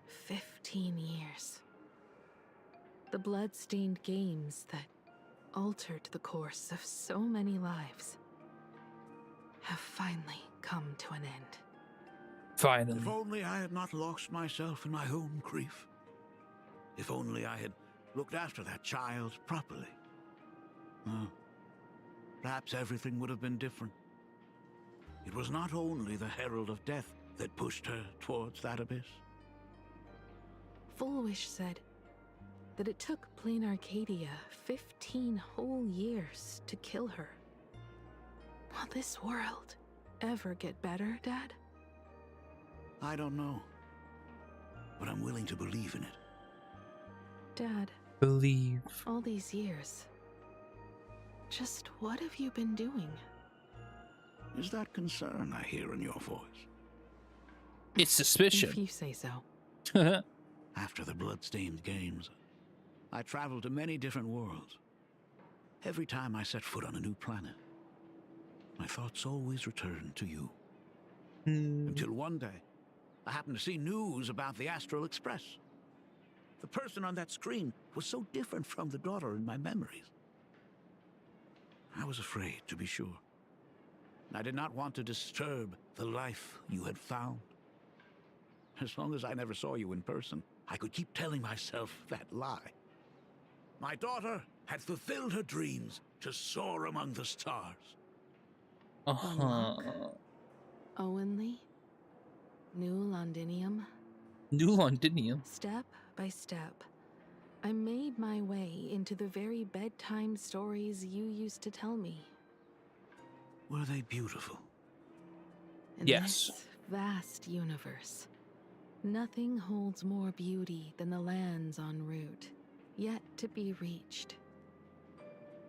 "15 years. The blood-stained games that altered the course of so many lives have finally come to an end." Finally. If only I had not lost myself in my own grief. If only I had looked after that child properly. Perhaps everything would have been different. It was not only the Herald of Death that pushed her towards that abyss. Foolish said that it took Plain Arcadia 15 whole years to kill her. Will this world ever get better, Dad? I don't know, but I'm willing to believe in it. Dad. Believe. All these years, just what have you been doing? Is that concern I hear in your voice? It's suspicion. If you say so. After the blood-stained games, I traveled to many different worlds. Every time I set foot on a new planet, my thoughts always returned to you. Until one day, I happened to see news about the Astral Express. The person on that screen was so different from the daughter in my memories. I was afraid, to be sure. I did not want to disturb the life you had found. As long as I never saw you in person, I could keep telling myself that lie. My daughter had fulfilled her dreams to soar among the stars. Owenly? New Londinium? New Londinium? Step by step, I made my way into the very bedtime stories you used to tell me. Were they beautiful? In Yes. this vast universe, nothing holds more beauty than the lands en route, yet to be reached.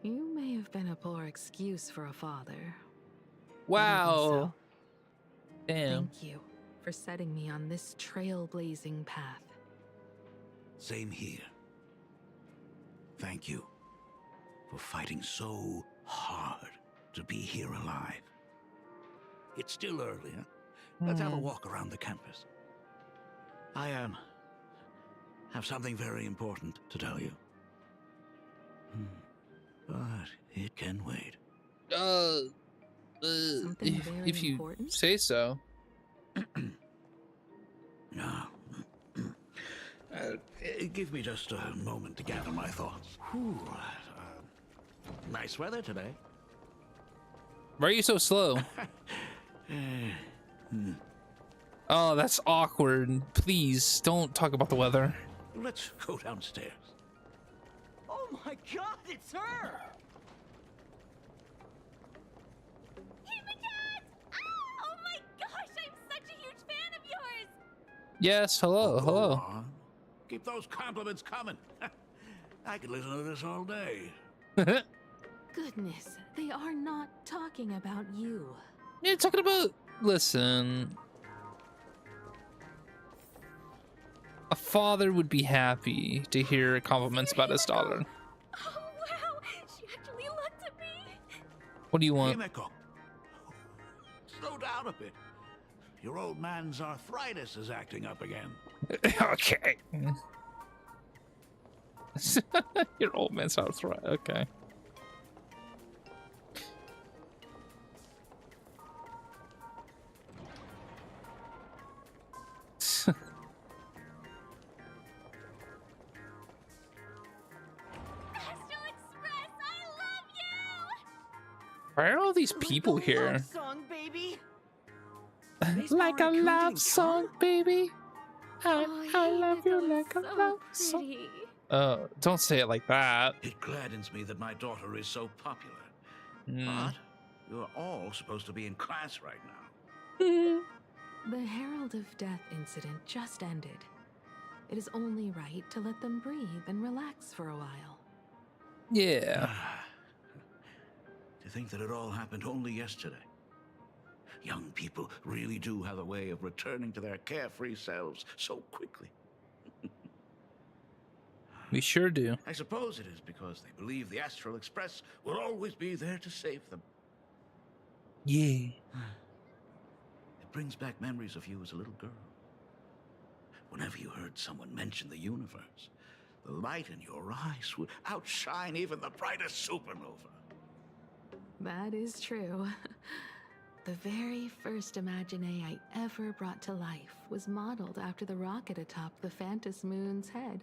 You may have been a poor excuse for a father. Wow. Damn. Thank you for setting me on this trailblazing path. Same here. Thank you for fighting so hard to be here alive. It's still early, huh? Let's have a walk around the campus. I have something very important to tell you. But it can wait. Something very if you important? say so. Give me just a moment to gather my thoughts. Whew, nice weather today. Why are you so slow? Oh, that's awkward. Please don't talk about the weather. Let's go downstairs. Oh my god, it's her! Oh my gosh, I'm such a huge fan of yours! Yes, hello, hello. Keep those compliments coming. I could listen to this all day. Goodness, they are not talking about you. Yeah, talking about... Listen. A father would be happy to hear compliments about his daughter. Oh wow, she actually looked at me. What do you want? Himeko, slow down a bit. Your old man's arthritis is acting up again. Okay. Your old man's arthritis. Okay. Why are all these people here? Song, baby. Like a love song, baby. I love you like a love song. Oh, don't say it like that. It gladdens me that my daughter is so popular. Mm. But you're all supposed to be in class right now. The Herald of Death incident just ended. It is only right to let them breathe and relax for a while. Yeah. To think that it all happened only yesterday. Young people really do have a way of returning to their carefree selves so quickly. We sure do. I suppose it is because they believe the Astral Express will always be there to save them. Yeah. It brings back memories of you as a little girl. Whenever you heard someone mention the universe, the light in your eyes would outshine even the brightest supernova. That is true. The very first Imagine I ever brought to life was modeled after the rocket atop the Phantom Moon's head.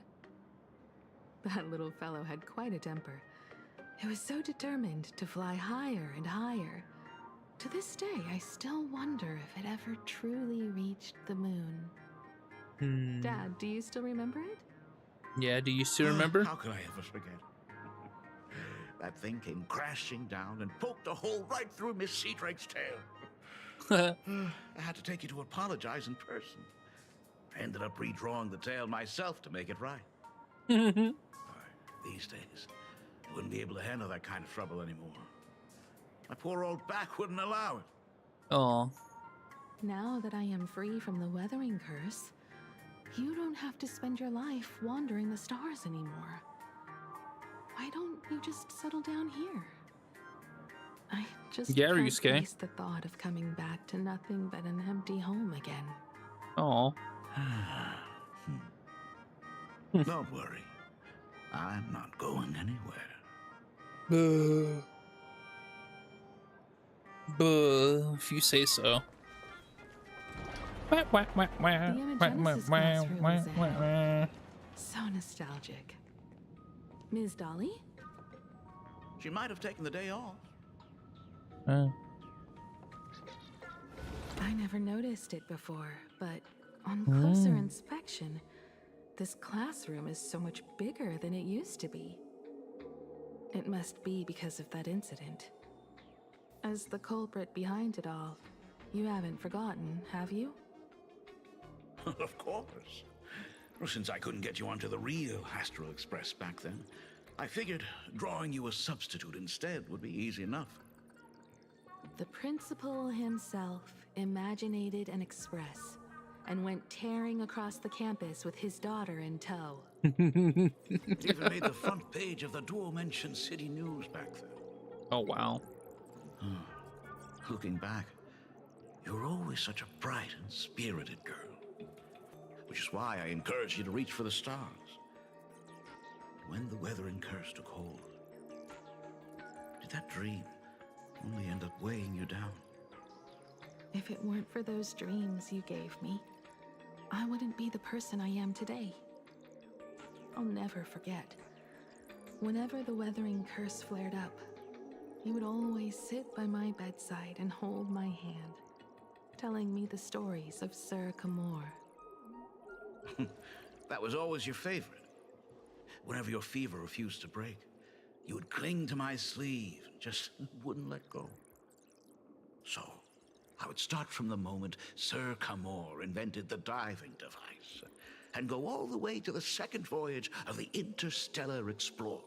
That little fellow had quite a temper. It was so determined to fly higher and higher. To this day, I still wonder if it ever truly reached the moon. Dad, do you still remember it? Yeah, do you still remember? How could I ever forget? That thing came crashing down and poked a hole right through Miss Seadrake's tail. I had to take you to apologize in person. I ended up redrawing the tail myself to make it right. These days, I wouldn't be able to handle that kind of trouble anymore. My poor old back wouldn't allow it. Oh. Now that I am free from the weathering curse, you don't have to spend your life wandering the stars anymore. Why don't you just settle down here? I just can't Ryusuke. face the thought of coming back to nothing but an empty home again. Oh. Don't worry. I'm not going anywhere. If you say so. So nostalgic. Ms. Dolly? She might have taken the day off. I never noticed it before, but on closer inspection, this classroom is so much bigger than it used to be. It must be because of that incident. As the culprit behind it all, you haven't forgotten, have you? Of course. Well, since I couldn't get you onto the real Astral Express back then, I figured drawing you a substitute instead would be easy enough. The principal himself imaginated an express and went tearing across the campus with his daughter in tow. It even made the front page of the Duo-Mention City News back then. Oh, wow. Looking back, you were always such a bright and spirited girl. Which is why I encouraged you to reach for the stars. When the weathering curse took hold, did that dream only end up weighing you down? If it weren't for those dreams you gave me, I wouldn't be the person I am today. I'll never forget. Whenever the weathering curse flared up, he would always sit by my bedside and hold my hand, telling me the stories of Sir Kamor. That was always your favorite. Whenever your fever refused to break, you would cling to my sleeve and just wouldn't let go. So, I would start from the moment Sir Kamor invented the diving device and go all the way to the second voyage of the interstellar explorers.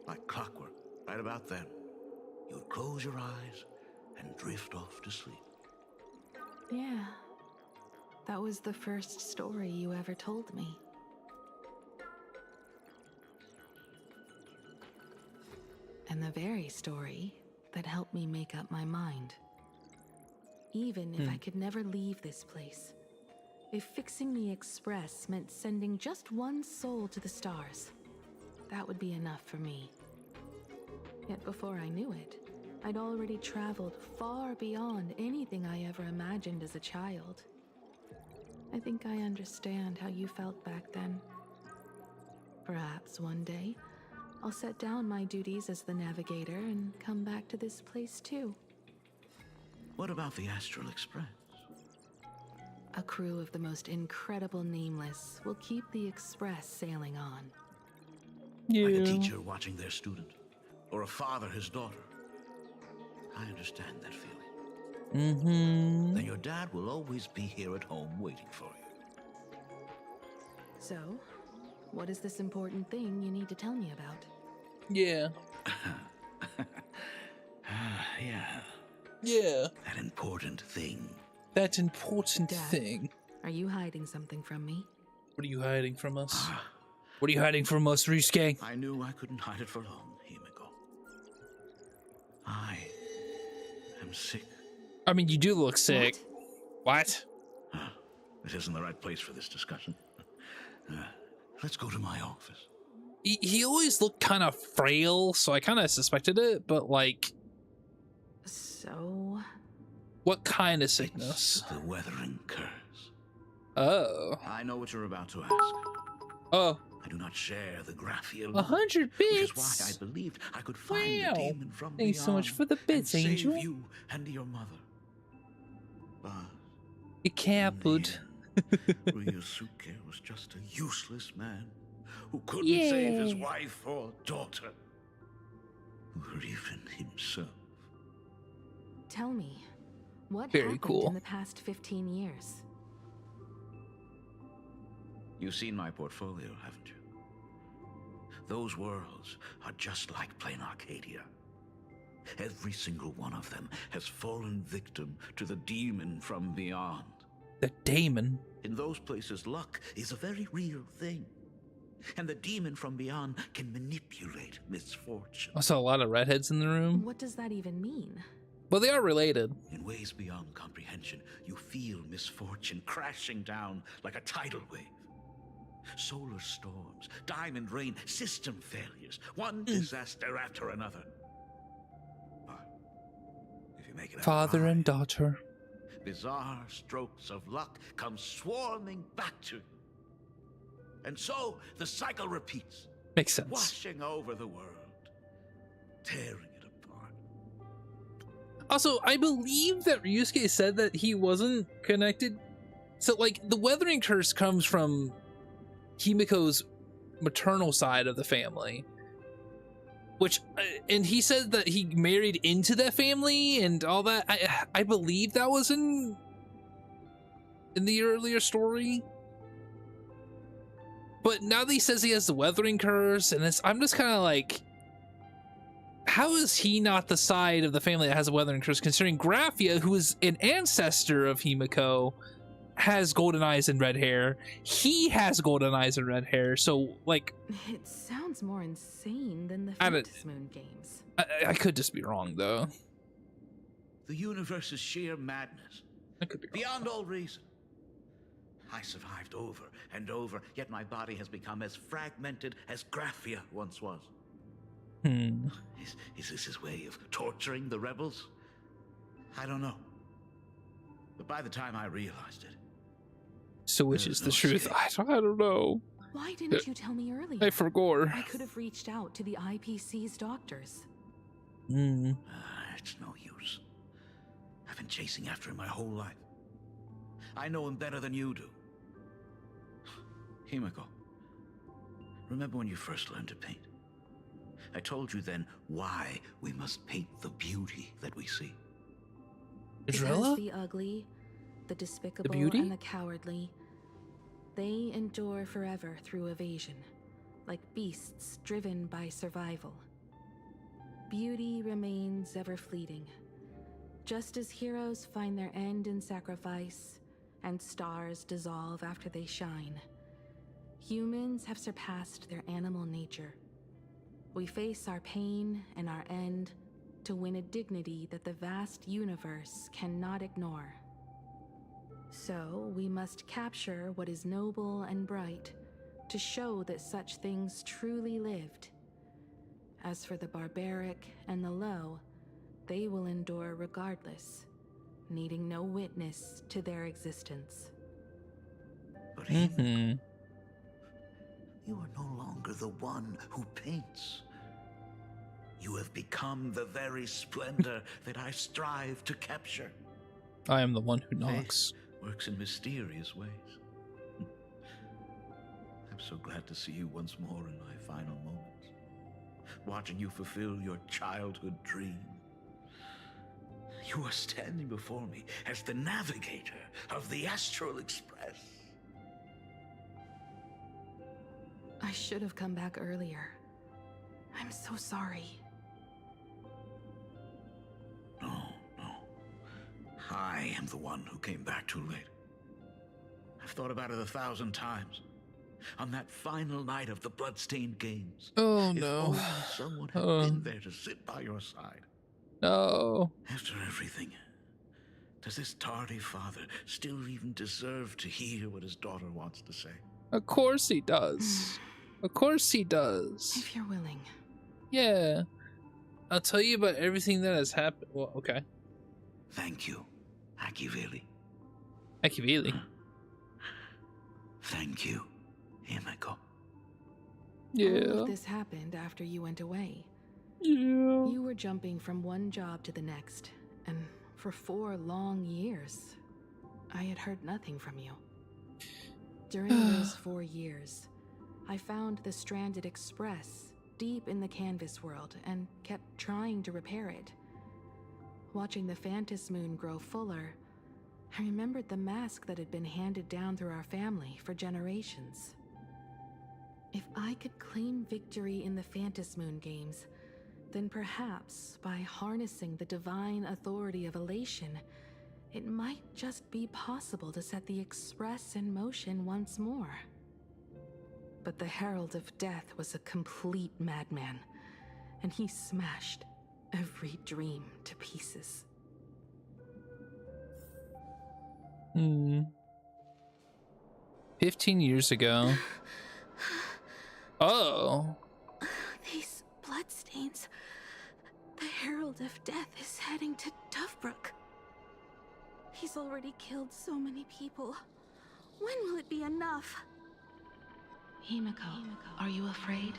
Like clockwork, right about then, you would close your eyes and drift off to sleep. Yeah, that was the first story you ever told me. And the very story that helped me make up my mind. Even if I could never leave this place, if fixing the express meant sending just one soul to the stars, that would be enough for me. Yet before I knew it, I'd already traveled far beyond anything I ever imagined as a child. I think I understand how you felt back then. Perhaps one day, I'll set down my duties as the navigator and come back to this place too. What about the Astral Express? A crew of the most incredible nameless will keep the express sailing on. Like a teacher watching their student, or a father his daughter. I understand that feeling. Then your dad will always be here at home waiting for you. So, what is this important thing you need to tell me about? Yeah. Yeah. That important thing. That important thing. Are you hiding something from me? What are you hiding from us? What are you hiding from us, Ryusuke? I knew I couldn't hide it for long, Himiko. I am sick. I mean, you do look sick. What? This isn't the right place for this discussion. Let's go to my office. He always looked kind of frail, so I kind of suspected it, but like... So... What kind of sickness? It's the weathering curse. Oh. I know what you're about to ask. Oh. I do not share the Graphia. 100 bits. Which is why I believed I could find the demon from Thanks beyond so much for the bits, and Angel. save you and your mother. But you can't put. Ryusuke was just a useless man who couldn't save his wife or daughter, or even himself. Tell me, what Very happened cool. in the past 15 years? You've seen my portfolio, haven't you? Those worlds are just like plain Arcadia. Every single one of them has fallen victim to the demon from beyond. The demon? In those places, luck is a very real thing. And the demon from beyond can manipulate misfortune. I saw a lot of redheads in the room. What does that even mean? Well, they are related. In ways beyond comprehension, you feel misfortune crashing down like a tidal wave. Solar storms, diamond rain, system failures, one disaster after another. But if you make it Father and daughter. bizarre strokes of luck come swarming back to you. And so the cycle repeats. Makes sense. Washing over the world, tearing it apart. Also, I believe that Ryusuke said that he wasn't connected. So, like, the weathering curse comes from Himiko's maternal side of the family. Which, and he said that he married into that family and all that. I believe that was in the earlier story. But now that he says he has the weathering curse, and I'm just kind of like, how is he not the side of the family that has a weathering curse, considering Graphia, who is an ancestor of Himiko, has golden eyes and red hair. He has golden eyes and red hair, so, like... It sounds more insane than the Phantom Moon games. I could just be wrong, though. The universe is sheer madness. I could be wrong. Beyond all reason. I survived over and over, yet my body has become as fragmented as Graphia once was. Is this his way of torturing the rebels? I don't know. But by the time I realized it, So which is the truth? I don't know. Why didn't you tell me earlier? I forgot. I could have reached out to the IPC's doctors. It's no use. I've been chasing after him my whole life. I know him better than you do. Himiko, remember when you first learned to paint? I told you then why we must paint the beauty that we see. Because the ugly, the despicable, and the cowardly, they endure forever through evasion, like beasts driven by survival. Beauty remains ever fleeting, just as heroes find their end in sacrifice, and stars dissolve after they shine. Humans have surpassed their animal nature. We face our pain and our end to win a dignity that the vast universe cannot ignore. So we must capture what is noble and bright to show that such things truly lived. As for the barbaric and the low, they will endure regardless, needing no witness to their existence. But you are no longer the one who paints. You have become the very splendor that I strive to capture. I am the one who knocks. Faith works in mysterious ways. I'm so glad to see you once more in my final moments, watching you fulfill your childhood dream. You are standing before me as the navigator of the Astral Express. I should have come back earlier. I'm so sorry. No. I am the one who came back too late. I've thought about it 1,000 times. On that final night of the Bloodstained Games. Oh, if no. only someone had been there to sit by your side. No. After everything, does this tardy father still even deserve to hear what his daughter wants to say? Of course he does. Of course he does. If you're willing. Yeah. I'll tell you about everything that has happened. Well, okay. Thank you, Akiveli. Akiveli? Thank you, Himiko. Yeah. All of this happened after you went away. Yeah. You were jumping from one job to the next, and for 4 long years, I had heard nothing from you. During those 4 years, I found the stranded express deep in the canvas world and kept trying to repair it. Watching the Phantom Moon grow fuller, I remembered the mask that had been handed down through our family for generations. If I could claim victory in the Phantom Moon games, then perhaps by harnessing the divine authority of elation, it might just be possible to set the Express in motion once more. But the Herald of Death was a complete madman, and he smashed every dream to pieces. 15 years ago. Oh. These bloodstains. The Herald of Death is heading to Tufbrook. He's already killed so many people. When will it be enough? Himiko, are you afraid?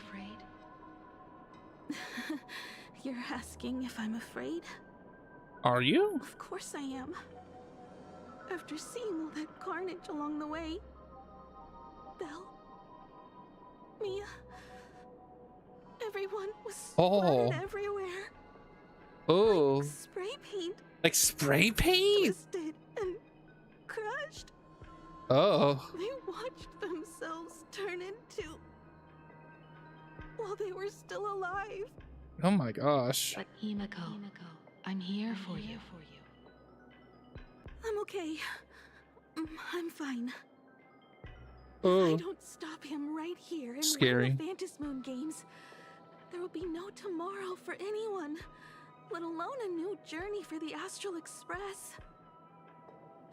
You're asking if I'm afraid? Are you? Of course I am. After seeing all that carnage along the way. Belle, Mia, everyone was splattered everywhere. Oh. Like spray paint. Like spray paint? Twisted and crushed. Oh. They watched themselves turn into... while they were still alive. Oh my gosh. But Himiko, I'm here for you. I'm okay. I'm fine. Oh. If I don't stop him right here in Scary. one of the Phantom Moon games, there will be no tomorrow for anyone, let alone a new journey for the Astral Express.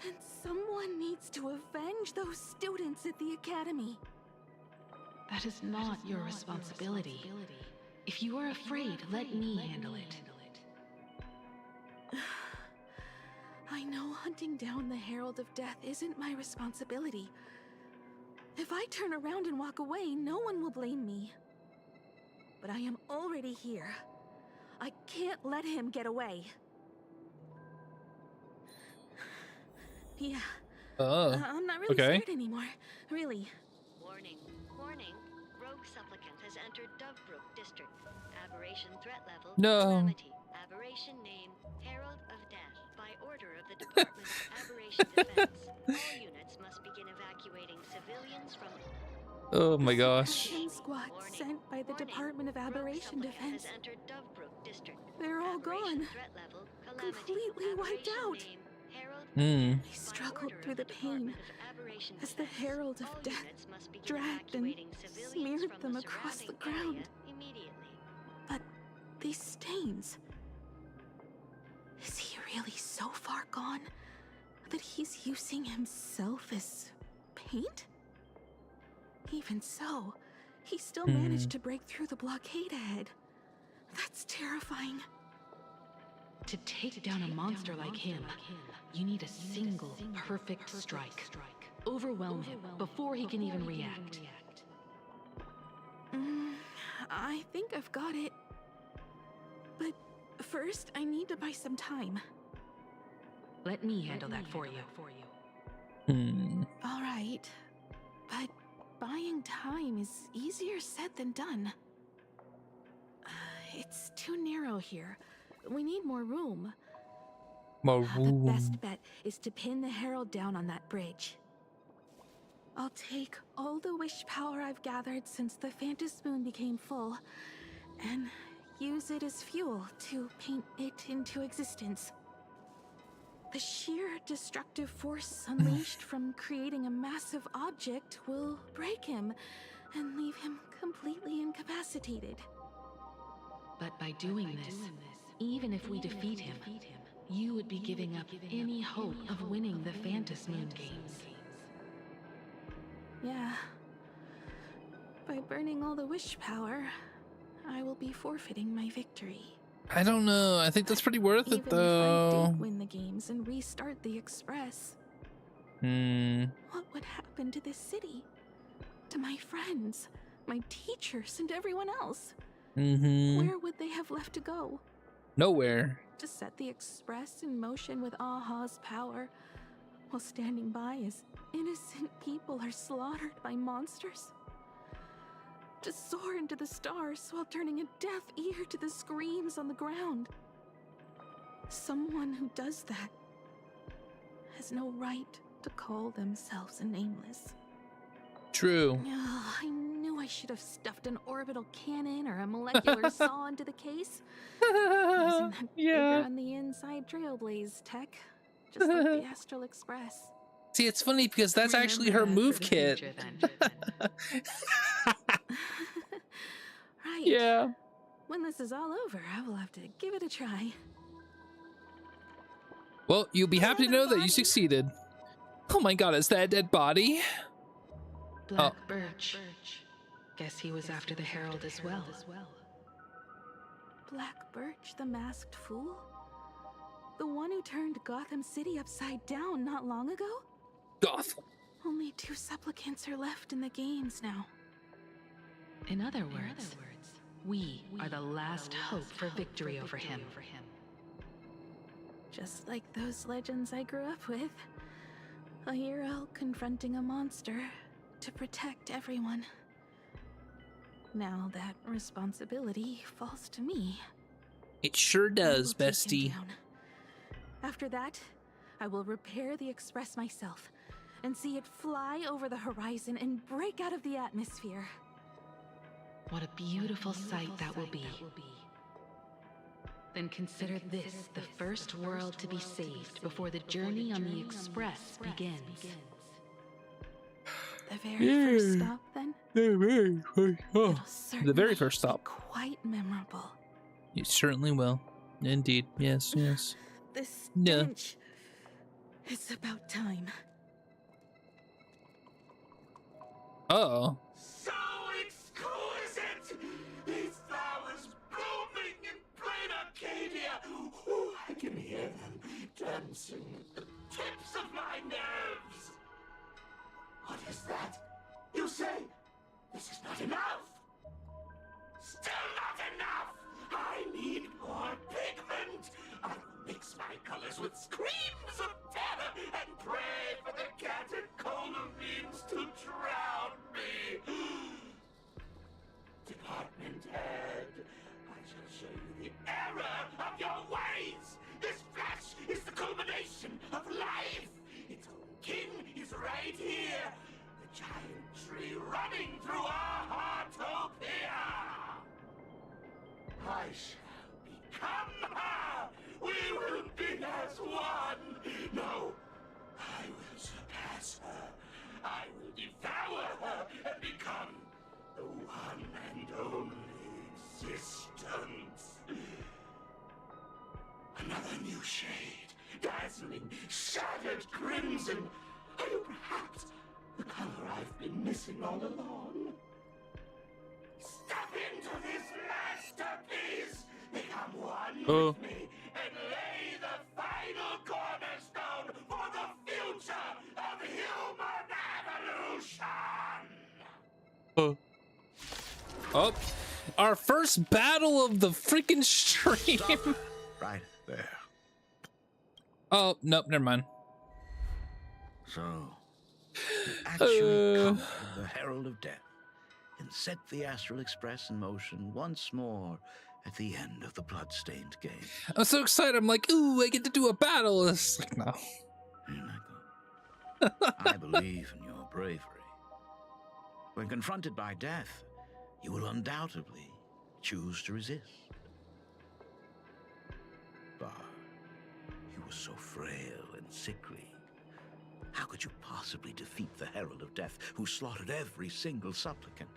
And someone needs to avenge those students at the Academy. That is not your responsibility. If you are afraid, let me handle it. I I know hunting down the Herald of Death isn't my responsibility. If I turn around and walk away, no one will blame me. But I am already here. I can't let him get away. Yeah. I'm not really scared anymore, really. Warning. Rogue supplicant has entered Dovebrook District. Aberration threat level. No. Calamity. Aberration name Herald of Death. By order of the Department of Aberration Defense, all units must begin evacuating civilians from. Oh my gosh. Squad sent by the Department of Aberration Defense. They're all gone. Completely wiped out. I struggled through the pain as the Herald of Death dragged and smeared them across the ground. But these stains... Is he really so far gone that he's using himself as paint? Even so, he still managed to break through the blockade ahead. That's terrifying. To take down a monster like him, you need a single perfect strike. Overwhelm him before he can even react. I think I've got it. But first, I need to buy some time. Let me handle that for you. All right. But buying time is easier said than done. It's too narrow here. We need more room. The best bet is to pin the Herald down on that bridge. I'll take all the wish power I've gathered since the Phantom Moon became full and use it as fuel to paint it into existence. The sheer destructive force unleashed from creating a massive object will break him and leave him completely incapacitated. But by doing this, even if we defeat him, you would be giving up any hope of winning the Phantom Moon games. Yeah. By burning all the wish power, I will be forfeiting my victory. I don't know. I think that's pretty worth it, though. Even if I did win the games and restart the Express, what would happen to this city? To my friends, my teachers, and everyone else? Where would they have left to go? Nowhere. To set the Express in motion with Aha's power, while standing by as innocent people are slaughtered by monsters? To soar into the stars while turning a deaf ear to the screams on the ground? Someone who does that has no right to call themselves a nameless. True. I knew I should have stuffed an orbital cannon or a molecular saw into the case. Using that bigger on the inside Trailblaze tech, just like the Astral Express. See, it's funny because that's actually her move kit. Right. Yeah. When this is all over, I will have to give it a try. Well, you'll be happy to know that you succeeded. Oh my god, is that a dead body? Black Birch. Guess he was after the Herald as well. Black Birch, the masked fool? The one who turned Gotham City upside down not long ago? Gotham. Only 2 supplicants are left in the games now. In other words, we are the last hope for victory over him. Just like those legends I grew up with. A hero confronting a monster to protect everyone. Now that responsibility falls to me. It sure does, bestie. After that, I will repair the Express myself and see it fly over the horizon and break out of the atmosphere. What a beautiful sight that will be. Then consider this the first world to be saved before the journey on the Express begins. The very first stop, then? The very first stop. Quite memorable. You certainly will. Indeed. Yes, yes. This stench. It's about time. Uh-oh. So exquisite! These flowers blooming in plain Arcadia! Ooh, I can hear them. Dance touching the tips of my nerves. What is that? You say this is not enough? Still not enough! I need more pigment! I will mix my colors with screams of terror and pray for the catecholamines to drown me! Department head, I shall show you the error of your ways! This flesh is the culmination of life! Its own king is right here! The giant tree running through our heartopia! I shall become her! We will be as one! No, I will surpass her! I will devour her and become the one and only existence! Another new shade, dazzling, shattered crimson! Are you perhaps the color I've been missing all along? Step into this masterpiece! Become one with me and lay the final cornerstone for the future of human evolution! Oh, our first battle of the freaking stream. Right there. Oh, nope, never mind. So, you actually conquered the Herald of Death and set the Astral Express in motion once more at the end of the bloodstained game. I'm so excited. I'm like, ooh, I get to do a battle. It's like, no. I believe in your bravery. When confronted by death, you will undoubtedly choose to resist. But you were so frail and sickly. How could you possibly defeat the Herald of Death, who slaughtered every single supplicant?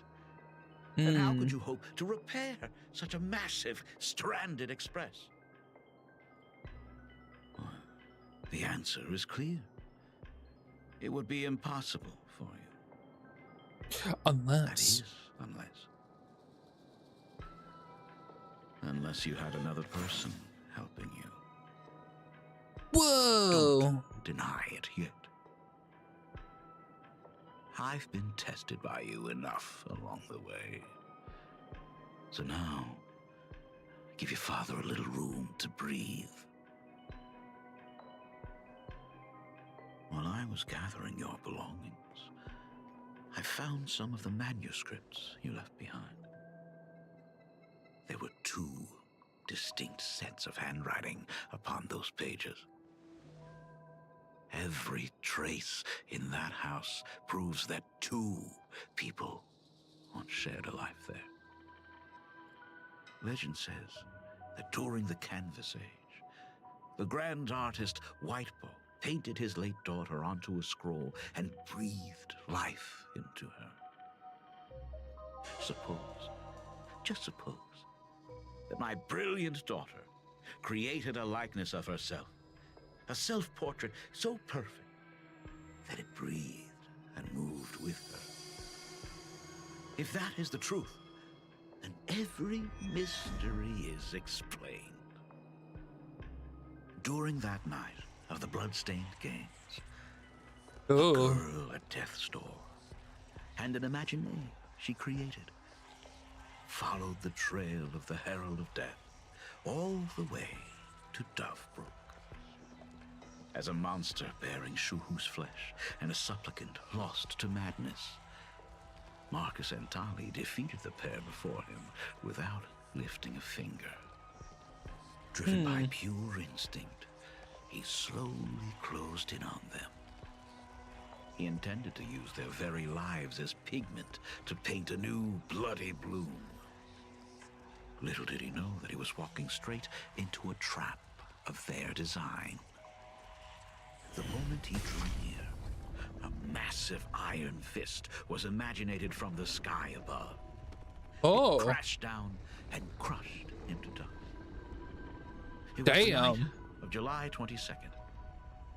And how could you hope to repair such a massive, stranded express? Well, the answer is clear. It would be impossible for you. Unless you had another person helping you. Whoa! Don't deny it yet. I've been tested by you enough along the way. So now, give your father a little room to breathe. While I was gathering your belongings, I found some of the manuscripts you left behind. There were 2 distinct sets of handwriting upon those pages. Every trace in that house proves that 2 people once shared a life there. Legend says that during the Canvas Age, the grand artist Whitebow painted his late daughter onto a scroll and breathed life into her. Suppose, just suppose, that my brilliant daughter created a likeness of herself, a self-portrait so perfect that it breathed and moved with her. If that is the truth, then every mystery is explained. During that night of the bloodstained games, a girl at death's door and an imagination she created followed the trail of the Herald of Death all the way to Dovebrook. As a monster bearing Shuhu's flesh and a supplicant lost to madness, Marcus Antali defeated the pair before him without lifting a finger. Driven by pure instinct, he slowly closed in on them. He intended to use their very lives as pigment to paint a new bloody bloom. Little did he know that he was walking straight into a trap of their design. The moment he drew near, a massive iron fist was imaginated from the sky above. It crashed down and crushed into dust. It was the night of July 22nd,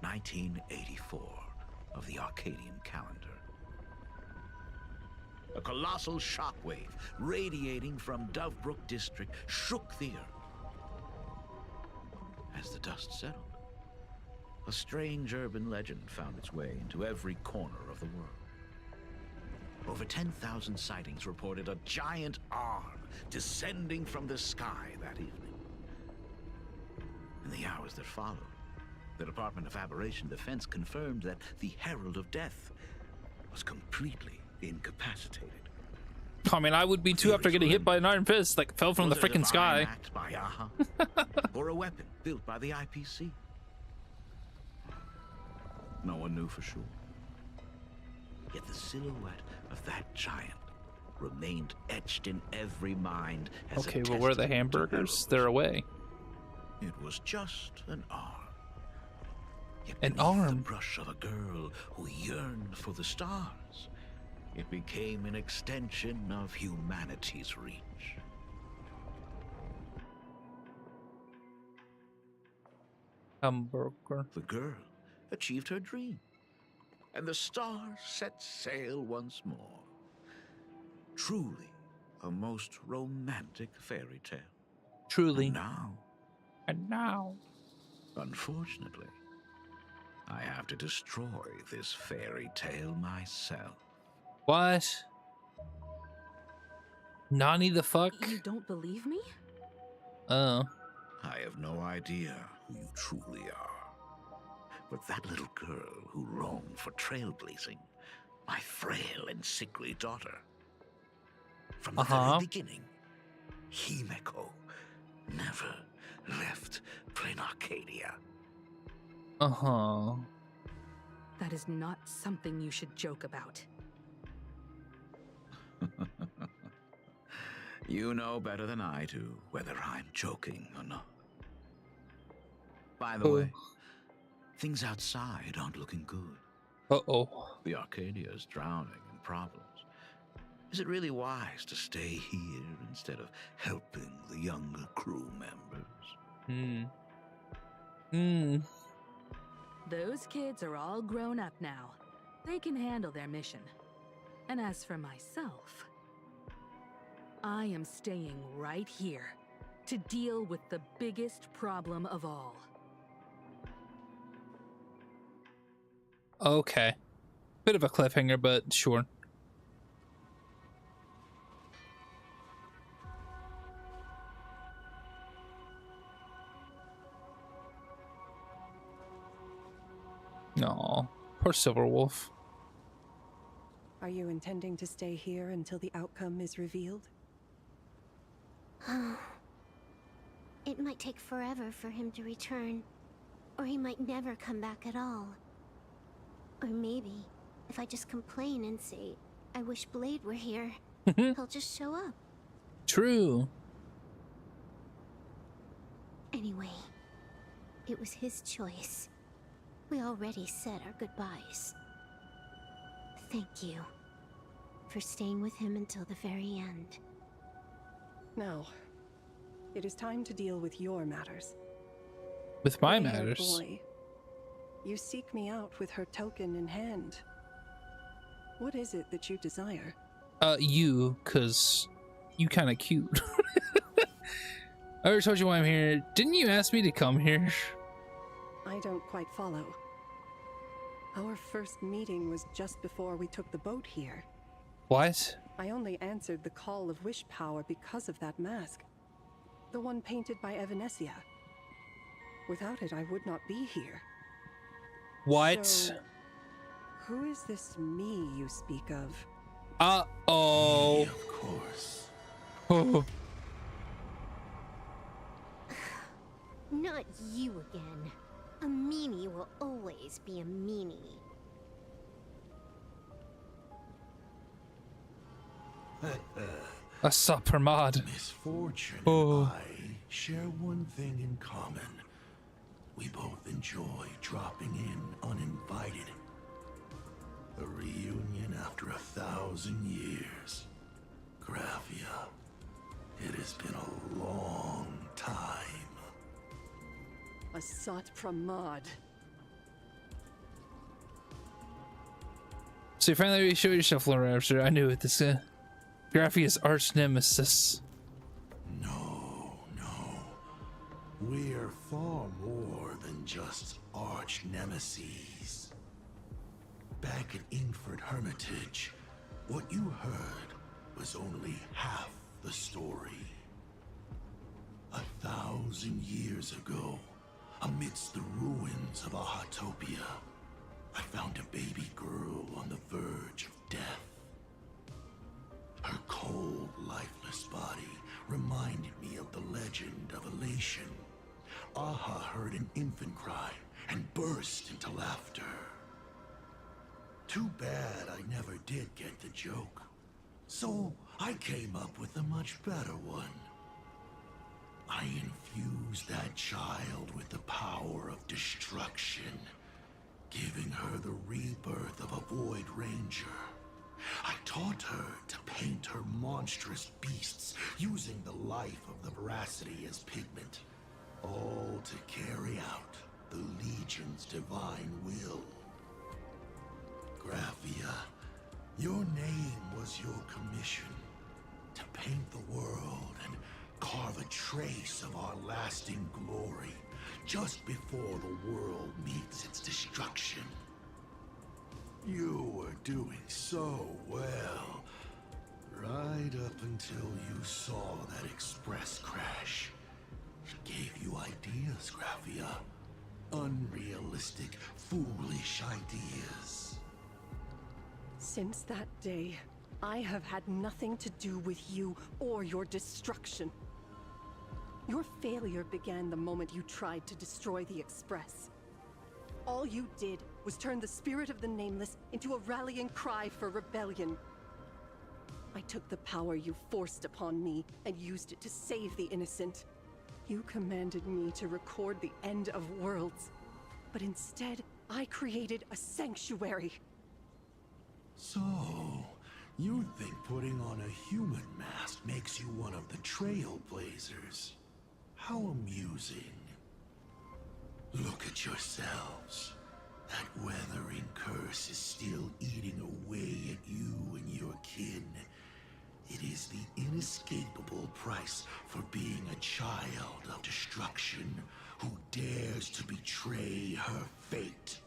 1984 of the Arcadian calendar. A colossal shockwave radiating from Dovebrook district shook the earth. As the dust settled, a strange urban legend found its way into every corner of the world. Over 10,000 sightings reported a giant arm descending from the sky that evening. In the hours that followed, the Department of Aberration Defense confirmed that the Herald of Death was completely incapacitated. I mean, I would be too after getting hit by an iron fist, like fell from the freaking sky. Act by Aha, or a weapon built by the IPC. No one knew for sure. Yet the silhouette of that giant remained etched in every mind as okay, well, where are the hamburgers? They're away. It was just an arm. Yet an arm? arm? The brush of a girl who yearned for the stars. It became an extension of humanity's reach. Hamburger. The girl achieved her dream, and the stars set sail once more. Truly a most romantic fairy tale. Truly. And now, unfortunately, I have to destroy this fairy tale myself. What? Nani the fuck? You don't believe me? Oh. I have no idea who you truly are. But that little girl who longed for trailblazing, my frail and sickly daughter. From the very beginning, Himeko never left plain Arcadia. That is not something you should joke about. You know better than I do whether I'm joking or not. By the way, things outside aren't looking good. The Arcadia is drowning in problems. Is it really wise to stay here instead of helping the younger crew members? Those kids are all grown up now. They can handle their mission. And as for myself, I am staying right here to deal with the biggest problem of all. Okay. Bit of a cliffhanger, but sure. No, poor Silverwolf. Are you intending to stay here until the outcome is revealed? It might take forever for him to return, or he might never come back at all. Or maybe, if I just complain and say, I wish Blade were here, he'll just show up. True. Anyway, it was his choice. We already said our goodbyes. Thank you for staying with him until the very end. Now, it is time to deal with your matters. With my Gray-haired matters? Boy, you seek me out with her token in hand. What is it that you desire? You, cause you kind of cute. I already told you why I'm here. Didn't you ask me to come here? I don't quite follow. Our first meeting was just before we took the boat here. What? I only answered the call of wish power because of that mask. The one painted by Evanesia. Without it, I would not be here. What? So, who is this me you speak of? Uh-oh. Of course. Oh. Not you again. A meanie will always be a meanie. A supper mod. Misfortune and I share one thing in common. We both enjoy dropping in uninvited. A reunion after 1,000 years. Graphia, it has been a long time. A Sat Pramod. So you finally show yourself, Lord Raptor. I knew it. This Graphia's arch nemesis. No. We are far more than just arch nemeses. Back in Ingford Hermitage, what you heard was only half the story. 1,000 years ago, amidst the ruins of Arcadia, I found a baby girl on the verge of death. Her cold, lifeless body reminded me of the legend of Elation. Aha heard an infant cry and burst into laughter. Too bad I never did get the joke. So I came up with a much better one. I infused that child with the power of destruction, giving her the rebirth of a Void Ranger. I taught her to paint her monstrous beasts using the life of the Voracity as pigment, all to carry out the Legion's divine will. Graphia, your name was your commission, to paint the world and carve a trace of our lasting glory just before the world meets its destruction. You were doing so well, right up until you saw that express crash. It gave you ideas, Graphia. Unrealistic, foolish ideas. Since that day, I have had nothing to do with you or your destruction. Your failure began the moment you tried to destroy the Express. All you did was turn the spirit of the Nameless into a rallying cry for rebellion. I took the power you forced upon me and used it to save the innocent. You commanded me to record the end of worlds, but instead, I created a sanctuary. So, you think putting on a human mask makes you one of the Trailblazers? How amusing. Look at yourselves. That weathering curse is still eating away at you and your kin. It is the inescapable price for being a child of destruction who dares to betray her fate.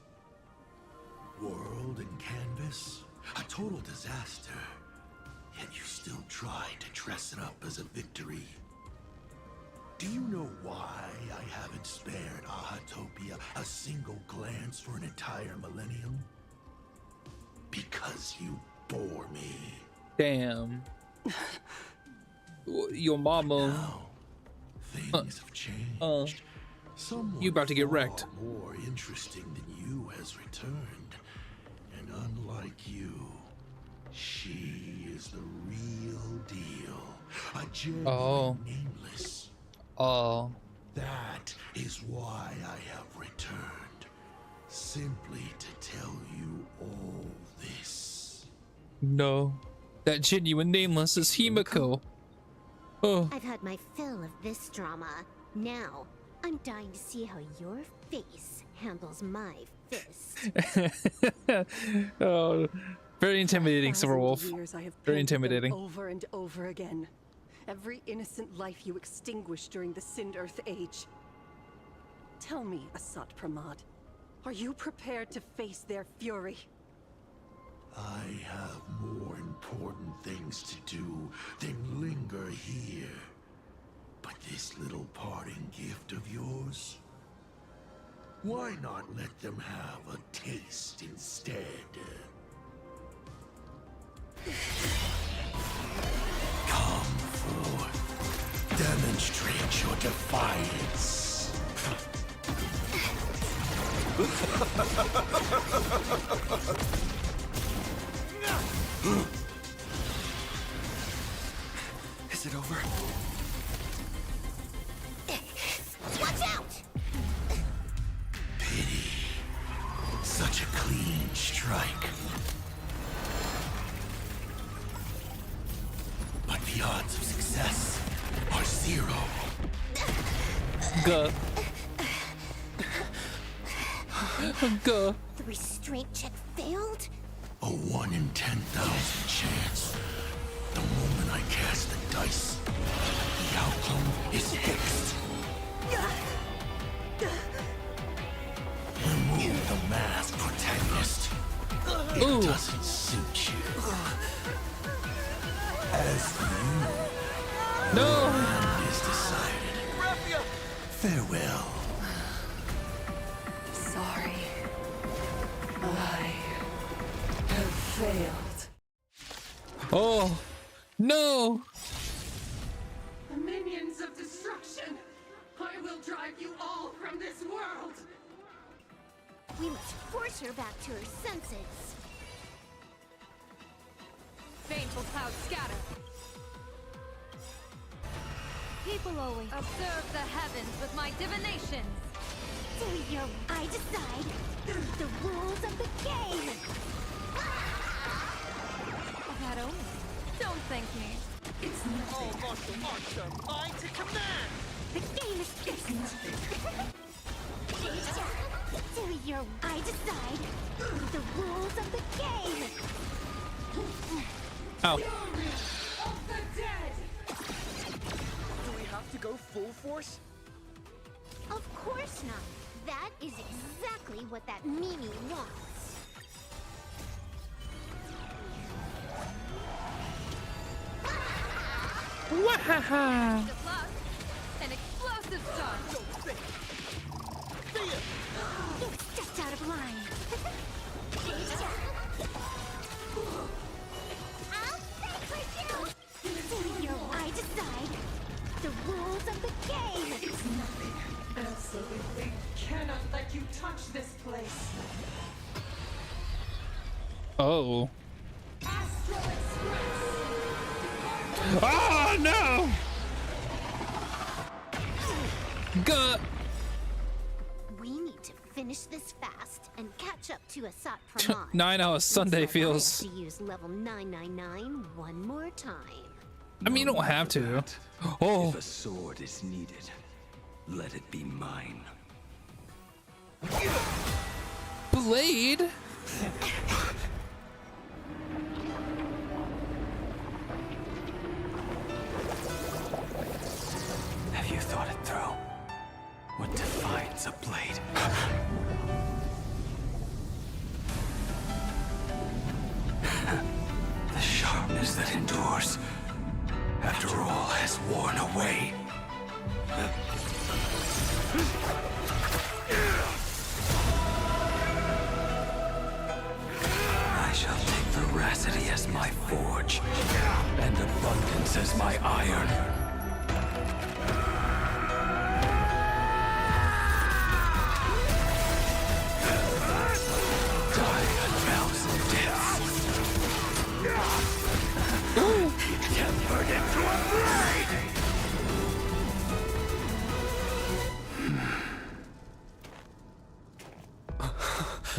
World and canvas, a total disaster. Yet you still try to dress it up as a victory. Do you know why I haven't spared Ahatopia a single glance for an entire millennium? Because you bore me. Damn. Your mama. Now, things have changed. Someone you about to get wrecked. More interesting than you has returned. And unlike you, she is the real deal. A genuine Nameless. Oh. That is why I have returned. Simply to tell you all this. No. That genuine Nameless is Himiko. Oh. I've had my fill of this drama. Now, I'm dying to see how your face handles my fist. Oh, very intimidating, Silverwolf. Very intimidating. Over and over again. Every innocent life you extinguished during the Sind-Earth Age. Tell me, Asat Pramad, are you prepared to face their fury? I have more important things to do than linger here. But this little parting gift of yours, why not let them have a taste instead? Come forth. Demonstrate your defiance. Is it over? Watch out! Pity. Such a clean strike. But the odds of success are 0. Go. Go. The restraint check failed? A 1 in 10,000 chance. The moment I cast the dice, the outcome is fixed. Ooh. Doesn't suit you. As you No. is decided. Farewell. Sorry. I have failed. Oh no. The minions of destruction! I will drive you all from this world! We must force her back to her senses. Baneful clouds scatter. People always Observe the heavens with my divinations. I decide the rules of the game. That only. Don't thank me. It's all martial arts are mine to command! The game is fixed. I decide the rules of the game. Ow. Of the dead! Do we have to go full force? Of course not. That is exactly what that Mimi wants. Wahaha. An explosive start. You stepped out of line. I'll fix you. I decide the rules of the game. It's nothing. Absolutely cannot let you touch this place. Oh. Astral Express! Oh no. Gut. We need to finish this fast and catch up to Asat Praman. 9 how a Sunday Looks like I feels. have to use level 999 one more time. I mean, you don't have to. Oh. If a sword is needed, let it be mine. Blade. Have you thought it through? What defines a blade? The sharpness that endures after all has worn away. I shall take Voracity as my forge, and abundance as my iron. Die a thousand deaths. Tempered into a blade!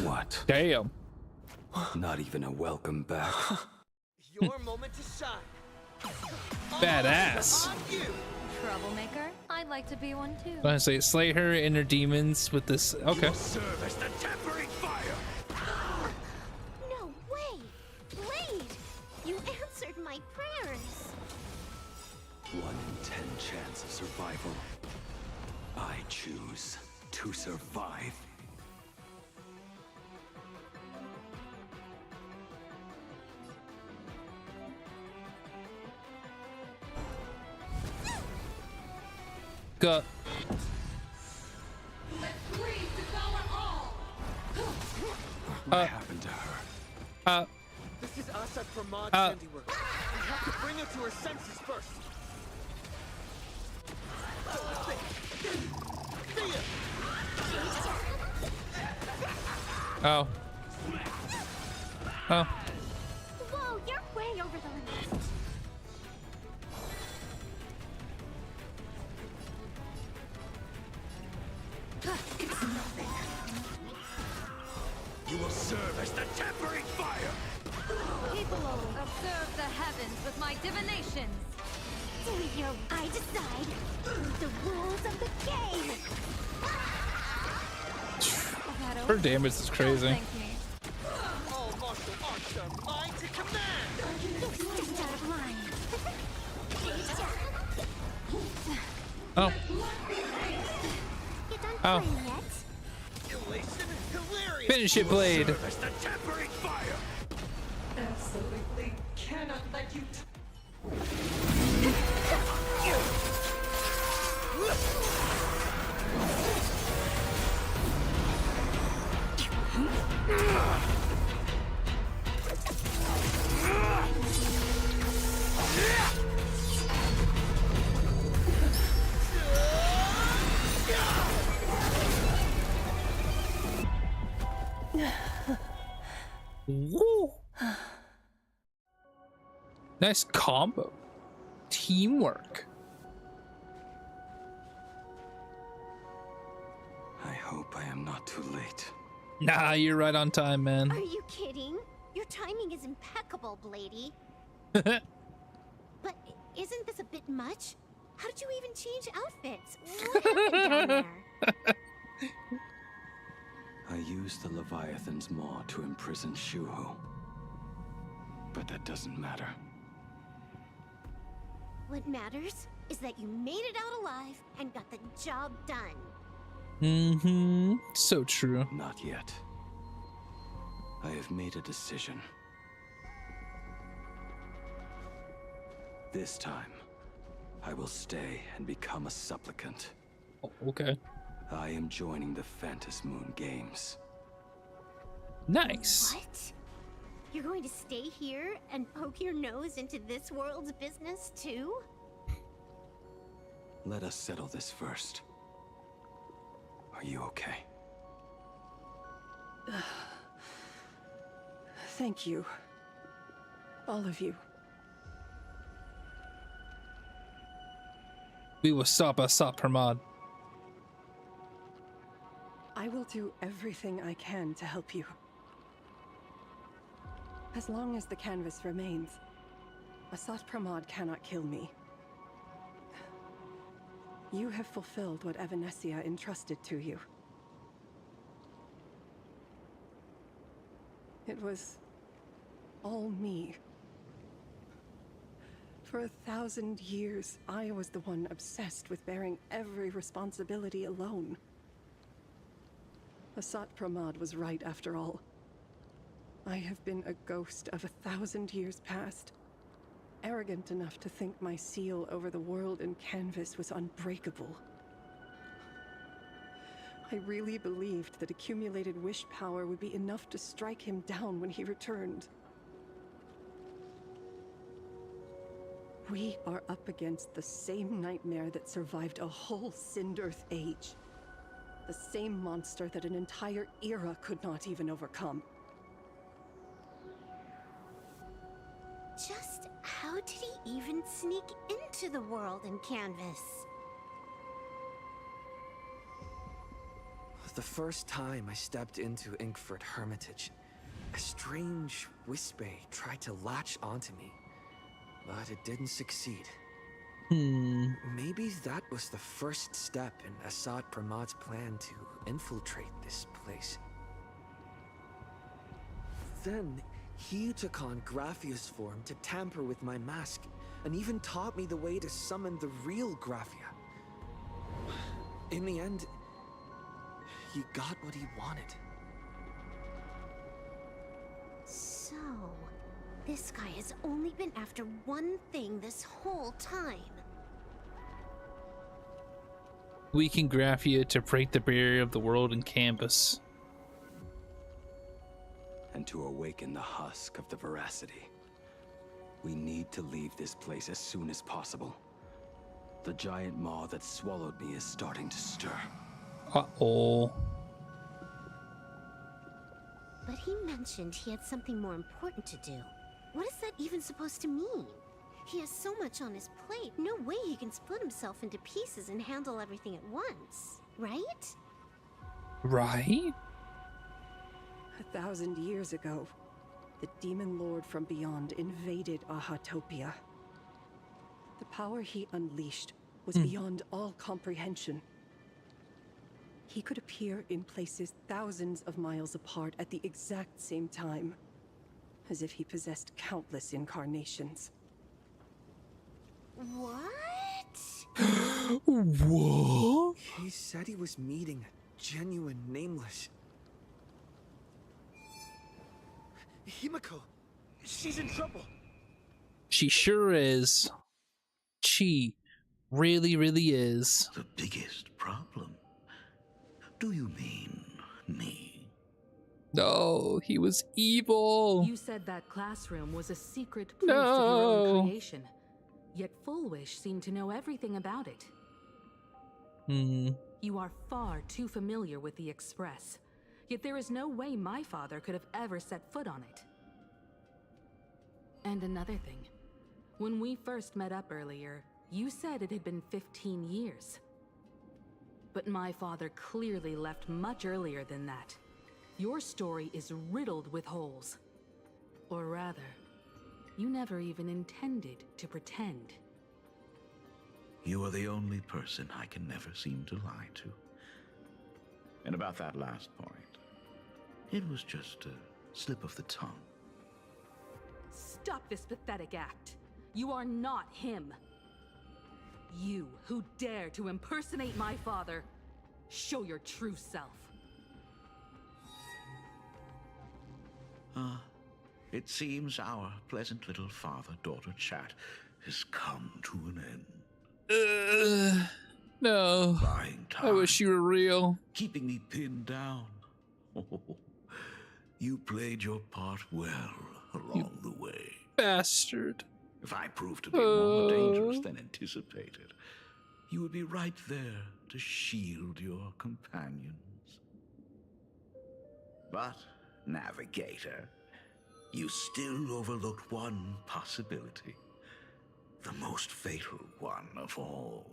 What? Damn. Not even a welcome back. Your moment to shine. Badass. Troublemaker? I'd like to be one too. I was gonna say, slay her inner demons with this. Okay. Serve as the tempering fire. No way! Blade! You answered my prayers! 1 in 10 chance of survival. I choose to survive. Gut. What happened to her? This is Asad Praman's handiwork. We have to bring her to her senses first. Oh. Oh. Whoa, you're way over the limit. It's nothing. You will serve as the tempering fire. People observe the heavens with my divinations. I decide the rules of the game. Her damage is crazy. All martial arts are mine to command. You stepped out of line. Oh. You done Oh. playing yet? Elation, hilarious. Finish it, Blade. Serve as the tempering fire. Woo. Nice combo. Teamwork. I hope I am not too late. Nah, you're right on time, man. Are you kidding? Your timing is impeccable, Blady. But isn't this a bit much? How did you even change outfits? What happened down there? I used the Leviathan's maw to imprison Shuho. But that doesn't matter. What matters is that you made it out alive and got the job done. Mm-hmm. So true. Not yet. I have made a decision. This time, I will stay and become a supplicant. Oh, okay. I am joining the Phantas Moon Games. Nice. What? You're going to stay here and poke your nose into this world's business too? Let us settle this first. Are you okay? Thank you. All of you. We will stop us, Pramod. I will do everything I can to help you. As long as the canvas remains, Asat Pramod cannot kill me. You have fulfilled what Evanescia entrusted to you. It was all me. For 1,000 years, I was the one obsessed with bearing every responsibility alone. Asat Pramod was right after all. I have been a ghost of 1,000 years past, arrogant enough to think my seal over the world and canvas was unbreakable. I really believed that accumulated wish power would be enough to strike him down when he returned. We are up against the same nightmare that survived a whole Sindearth age. The same monster that an entire era could not even overcome. Just how did he even sneak into the world in canvas? The first time I stepped into Inkford Hermitage, a strange Wispe tried to latch onto me, but it didn't succeed. Maybe that was the first step in Asat Pramod's plan to infiltrate this place. Then he took on Graphia's form to tamper with my mask, and even taught me the way to summon the real Graphia. In the end, he got what he wanted. So, this guy has only been after one thing this whole time. Weaken Graphia to break the barrier of the world and canvas. And to awaken the husk of the Voracity. We need to leave this place as soon as possible. The giant maw that swallowed me is starting to stir. Uh-oh. But he mentioned he had something more important to do. What is that even supposed to mean? He has so much on his plate, no way he can split himself into pieces and handle everything at once, right? Right? 1,000 years ago, the demon lord from beyond invaded Ahatopia. The power he unleashed was beyond all comprehension. He could appear in places thousands of miles apart at the exact same time, as if he possessed countless incarnations. What? Whoa? He said he was meeting a genuine nameless... Himiko! She's in trouble! She sure is. She really, really is. The biggest problem? Do you mean me? No, he was evil. You said that classroom was a secret place of your own creation. Yet Fullwish seemed to know everything about it. You are far too familiar with the Express. Yet there is no way my father could have ever set foot on it. And another thing. When we first met up earlier, you said it had been 15 years. But my father clearly left much earlier than that. Your story is riddled with holes. Or rather, you never even intended to pretend. You are the only person I can never seem to lie to. And about that last point, it was just a slip of the tongue. Stop this pathetic act. You are not him. You who dare to impersonate my father, show your true self. It seems our pleasant little father-daughter chat has come to an end. No. Buying time. I wish you were real. Keeping me pinned down. Oh, you played your part well along the way. Bastard. If I proved to be more dangerous than anticipated, you would be right there to shield your companions. But, Navigator, you still overlooked one possibility. The most fatal one of all.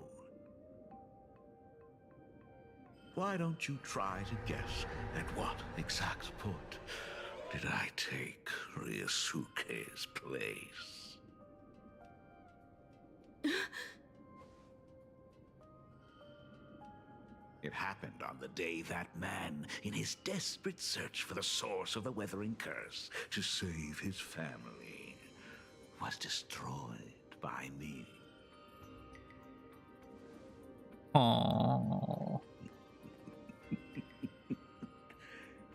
Why don't you try to guess at what exact point did I take Ryusuke's place? It happened on the day that man, in his desperate search for the source of the Weathering Curse to save his family, was destroyed by me. Aww.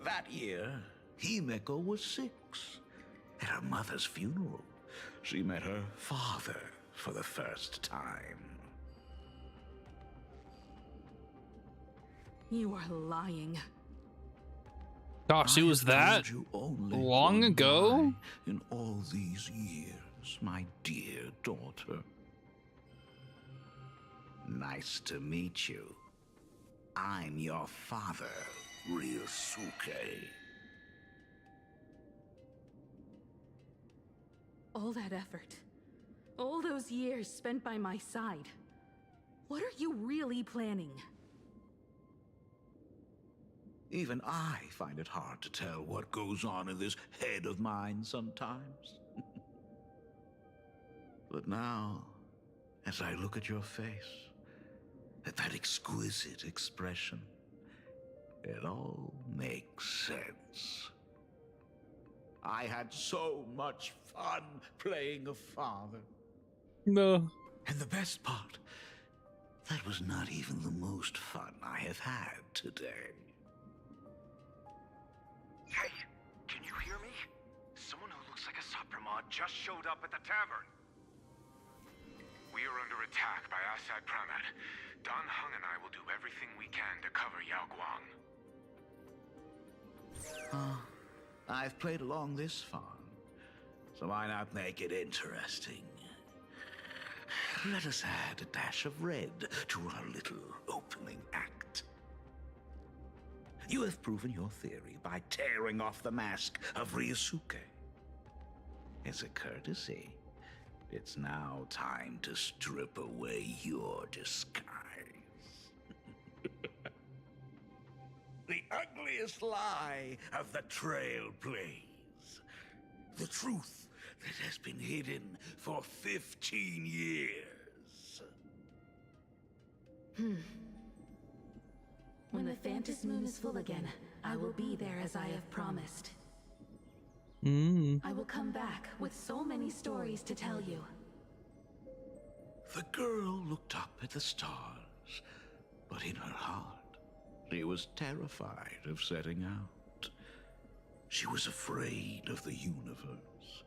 That year, Himeko was 6. At her mother's funeral, she met her father for the first time. You are lying. Gosh, it was that long ago? In all these years, my dear daughter. Nice to meet you. I'm your father, Ryusuke. All that effort, all those years spent by my side. What are you really planning? Even I find it hard to tell what goes on in this head of mine sometimes. But now, as I look at your face, at that exquisite expression, it all makes sense. I had so much fun playing a father. No. And the best part, that was not even the most fun I have had today. Hey, can you hear me? Someone who looks like a Supremod just showed up at the tavern. We are under attack by Asad Pramet. Don Hung and I will do everything we can to cover Yao Guang. I've played along this far, so why not make it interesting? Let us add a dash of red to our little opening act. You have proven your theory by tearing off the mask of Ryusuke. As a courtesy, it's now time to strip away your disguise. The ugliest lie of the Trailblaze. The truth that has been hidden for 15 years. When the Phantom Moon is full again, I will be there as I have promised. I will come back with so many stories to tell you. The girl looked up at the stars, but in her heart, she was terrified of setting out. She was afraid of the universe,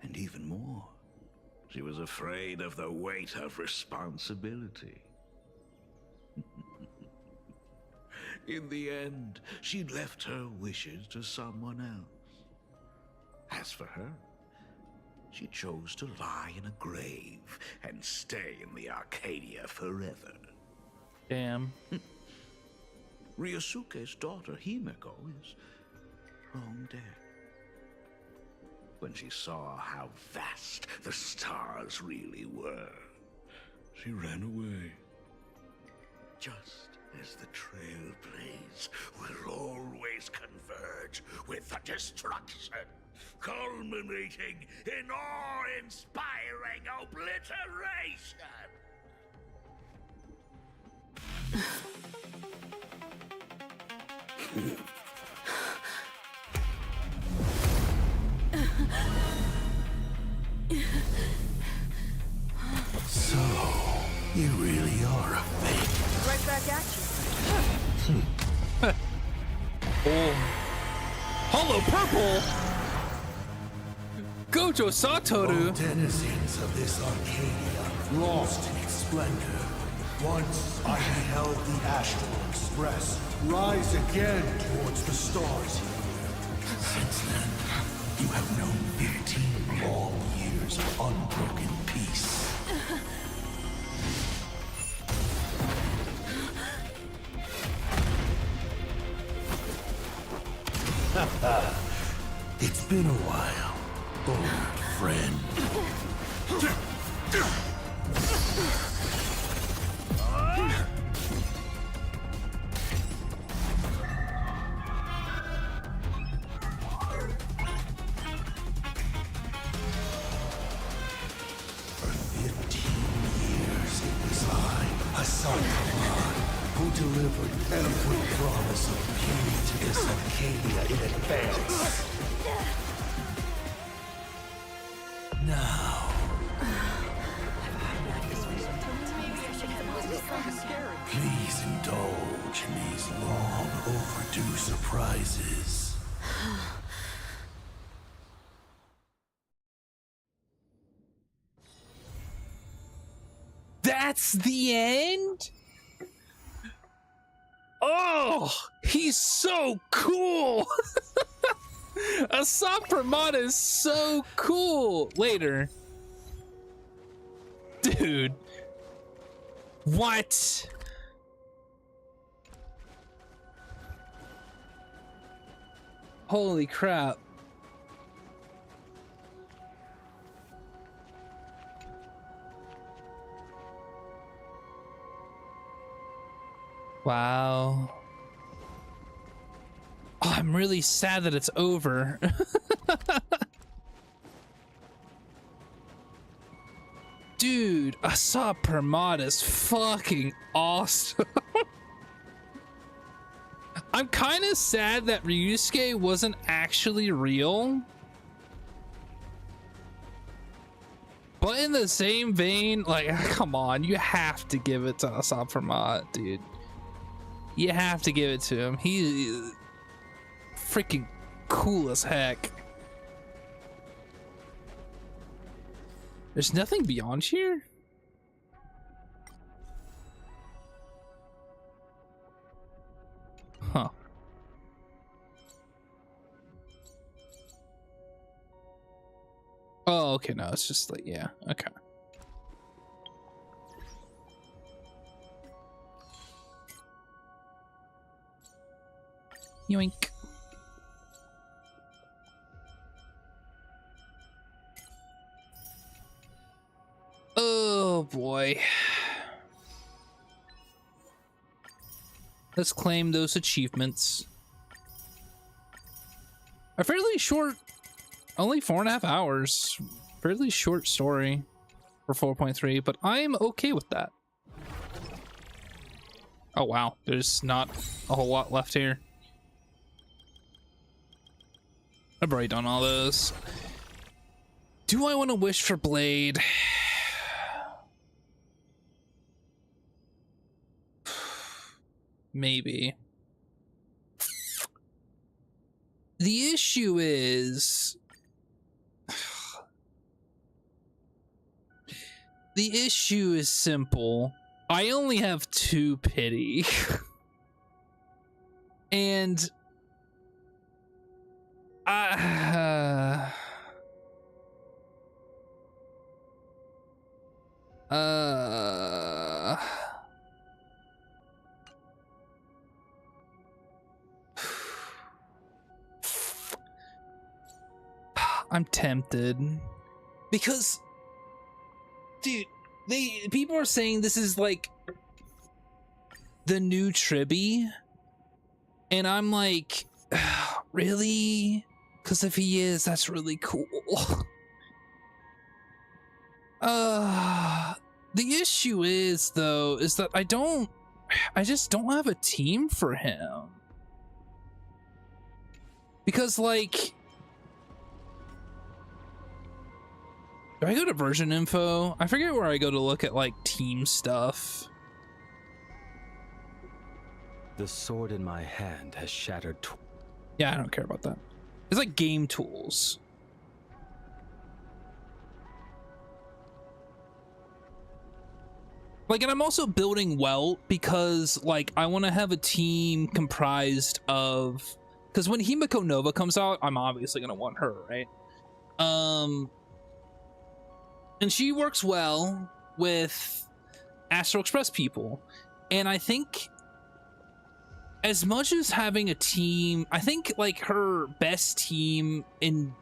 and even more, she was afraid of the weight of responsibility. In the end, she left her wishes to someone else. As for her, she chose to lie in a grave and stay in the Arcadia forever. Damn. Ryusuke's daughter, Himeko, is long dead. When she saw how vast the stars really were, she ran away. Just as the trailblaze will always converge with the destruction, culminating in awe-inspiring obliteration. So, you really are a fake. Right back at you. Oh. Hollow Purple? Gojo Satoru? O denizens of this Arcadia, lost in its splendor. Once I beheld the Astral Express rise again towards the stars. Since then, you have known 15 long years of unbroken peace. It's been a while, old friend. For 15 years it was I, Hassan Khan, who delivered every promise of beauty to this Arcadia in advance. Now, please indulge in these long overdue surprises. That's the end? Oh, he's so cool. Asap Ramada is so cool. Later. Dude. What? Holy crap. Wow. Oh, I'm really sad that it's over. Dude, Asap Pramod is fucking awesome. I'm kind of sad that Ryusuke wasn't actually real. But in the same vein, like, come on, you have to give it to Asap Pramod, dude. You have to give it to him. He freaking cool as heck. There's nothing beyond here? Huh. Oh, okay, no, it's just like, yeah, okay. Yoink. Oh boy. Let's claim those achievements. A fairly short, only 4.5 hours. Fairly short story for 4.3, but I'm okay with that. Oh wow, there's not a whole lot left here. I've already done all those. Do I want to wish for Blade? Maybe. The issue is... The issue is simple. I only have 2 pity. And... I'm tempted because, dude, people are saying this is like the new Tribby, and I'm like, really? Because if he is, that's really cool. The issue is though, is that I just don't have a team for him. Because like, do I go to version info? I forget where I go to look at like team stuff. The sword in my hand has shattered. Yeah, I don't care about that. It's like game tools. Like, and I'm also building Welt because like I want to have a team comprised of, because when Himiko Nova comes out, I'm obviously gonna want her, right? And she works well with Astral Express people, and I think as much as having a team, I think like her best team in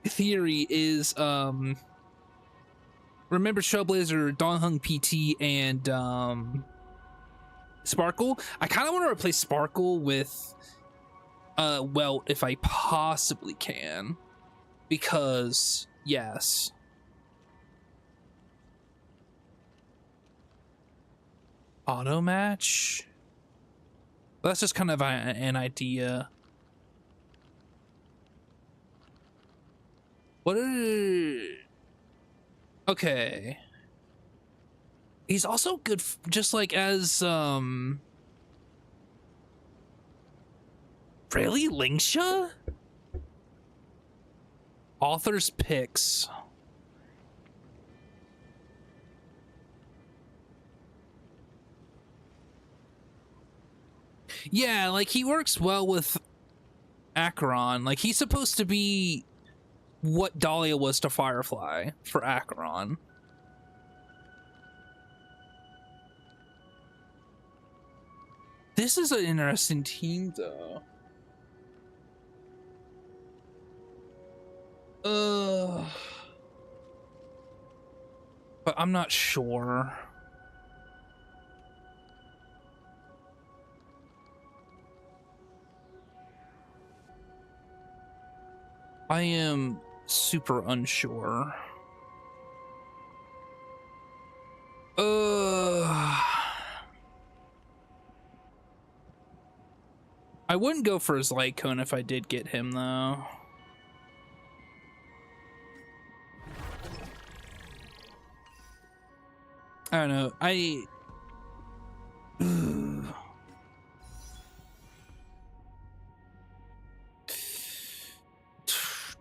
theory is remember Trailblazer, Donghung PT, and Sparkle. I kind of want to replace Sparkle with Welt if I possibly can, because yes. Auto match. That's just kind of an idea. What okay. He's also good just like as really Lingsha? Author's picks. Yeah, like he works well with Acheron. Like he's supposed to be what Dahlia was to Firefly for Acheron. This is an interesting team though. But I'm not sure. I am super unsure. I wouldn't go for his light cone if I did get him though. I don't know.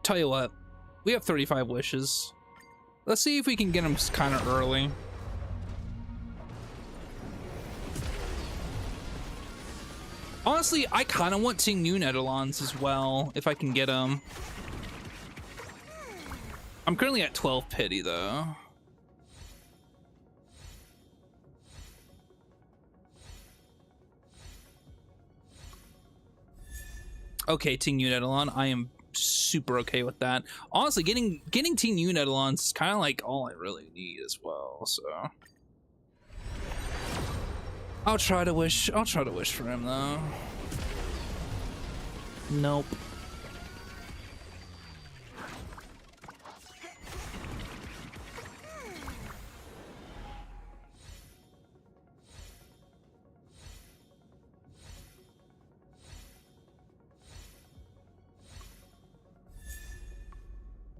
Tell you what, we have 35 wishes. Let's see if we can get him kind of early. Honestly, I kind of want Ting Noon Edelons as well, if I can get them. I'm currently at 12 pity though. Okay, Ting Noon Edelon, I am super okay with that. Honestly, getting Ting Noon Edelons is kind of like all I really need as well, so I'll try to wish for him though. Nope.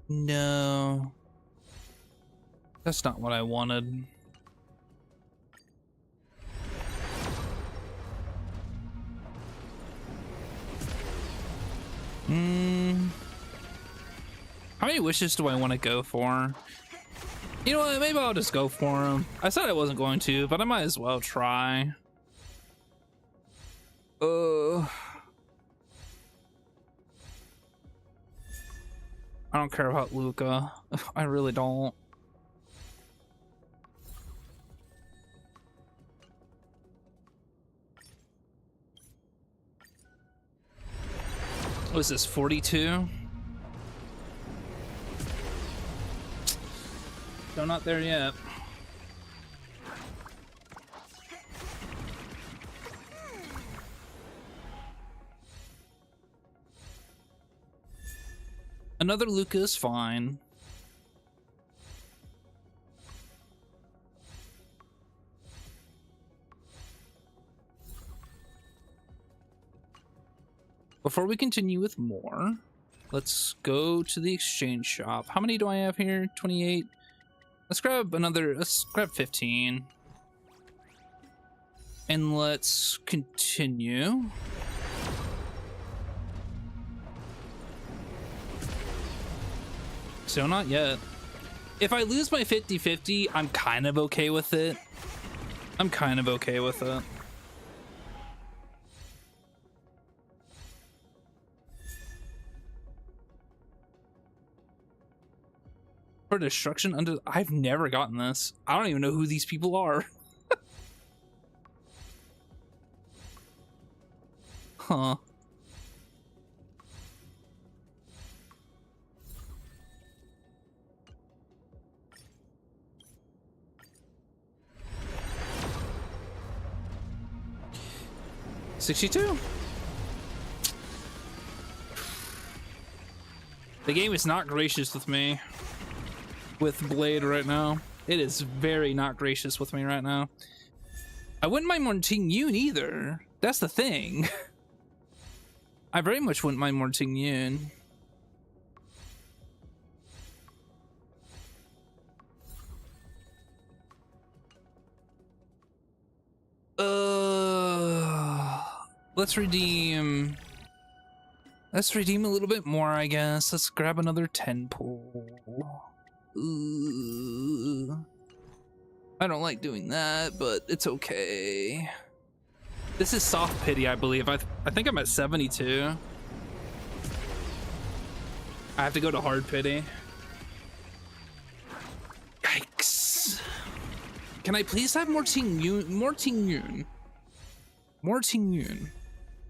No. That's not what I wanted. How many wishes do I want to go for? You know what? Maybe I'll just go for him. I said I wasn't going to, but I might as well try. I don't care about Luca. I really don't. What is this, 42? Still not there yet. Another Luca is fine. Before we continue with more, let's go to the exchange shop. How many do I have here? 28. Let's grab 15. And let's continue. So not yet. If I lose my 50-50, I'm kind of okay with it. For destruction under... I've never gotten this. I don't even know who these people are. Huh. $62. The game is not gracious with me. With Blade right now. It is very not gracious with me right now. I wouldn't mind Mortenax either. That's the thing. I very much wouldn't mind Mortenax. Let's redeem a little bit more, I guess. Let's grab another 10 pull. Ooh. I don't like doing that, but it's okay. This is soft pity, I believe. I think I'm at 72. I have to go to hard pity. Yikes. Can I please have Mortenax?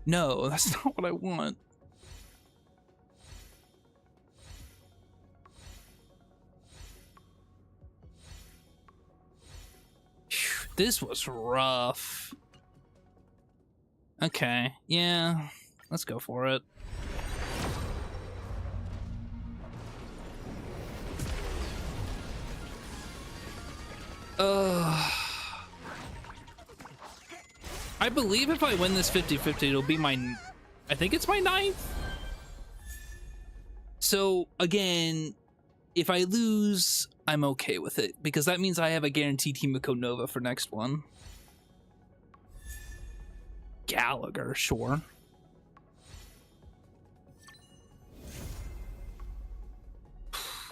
No, that's not what I want. This was rough. Okay, yeah, let's go for it. I believe if I win this 50-50, it'll be my... I think it's my 9th? So, again, if I lose, I'm okay with it, because that means I have a guaranteed Himiko Nova for next one. Gallagher, sure.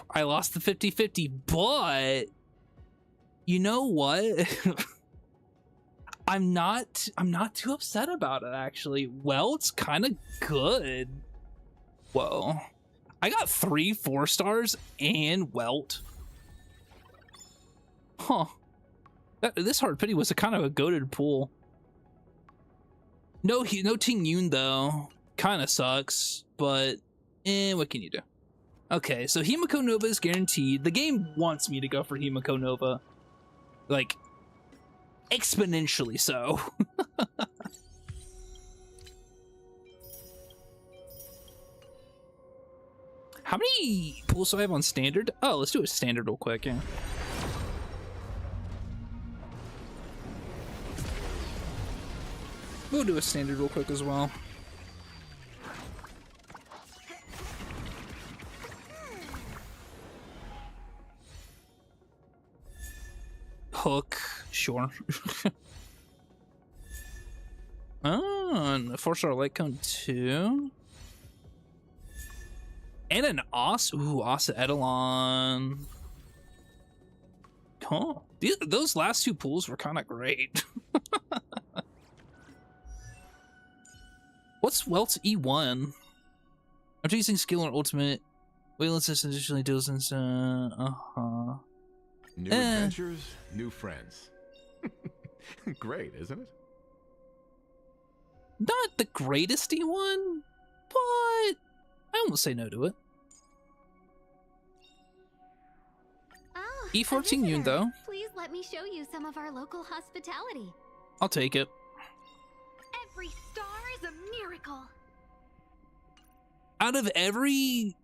I lost the 50-50, but... You know what? I'm not too upset about it, actually. Well, it's kind of good. Whoa. I got 3 4-stars and Welt. Huh. This hard pity was a kind of a goated pool. No Ting Yun though. Kind of sucks, but what can you do? Okay, so Himiko Nova is guaranteed. The game wants me to go for Himiko Nova. Like, exponentially so. How many pools do I have on standard? Oh, let's do a standard real quick, yeah. We'll do a standard real quick as well. Hook, sure. Oh, and a 4-star light cone 2. And an Asa Edelon. Huh. Those last 2 pools were kind of great. What's Welt's E1? After using skill or ultimate, weightlessness additionally deals in New adventures, new friends. Great, isn't it? Not the greatest E1, but I won't say no to it. Oh, E14 Yoon, though. Please let me show you some of our local hospitality. I'll take it. Every star is a miracle. Out of every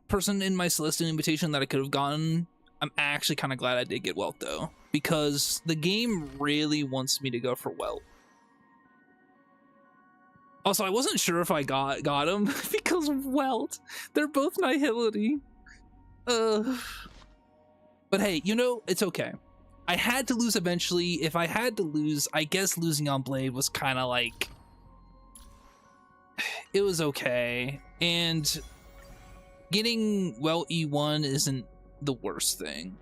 person in my solicited invitation that I could have gotten, I'm actually kind of glad I did get Welt, though, because the game really wants me to go for Welt. Also, I wasn't sure if I got him because Welt. They're both Nihility. But hey, you know, it's okay. I had to lose eventually. If I had to lose, I guess losing on Blade was kind of like... It was okay. And getting Welt E1 isn't the worst thing.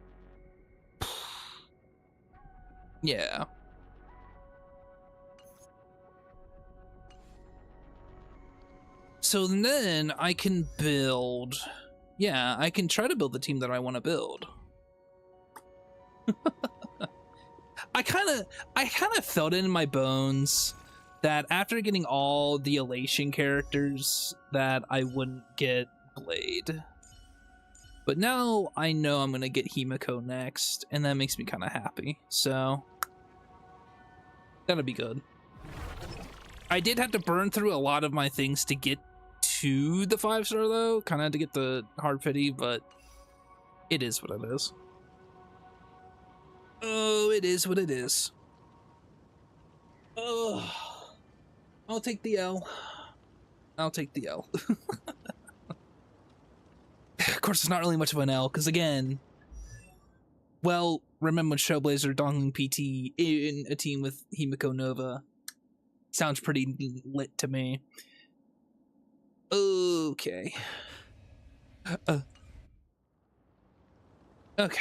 Yeah. So then I can build... Yeah, I can try to build the team that I want to build. I kind of felt it in my bones that after getting all the Elation characters that I wouldn't get Blade. But now I know I'm going to get Himiko next, and that makes me kind of happy. So that'll be good. I did have to burn through a lot of my things to get to the 5-star though, kind of to get the hard pity, but it is what it is. Oh, it is what it is. Oh, I'll take the L. I'll take the L. Of course, it's not really much of an L, because again, well, remember when Trailblazer Dongling PT in a team with Himiko Nova? Sounds pretty lit to me. Okay. Okay.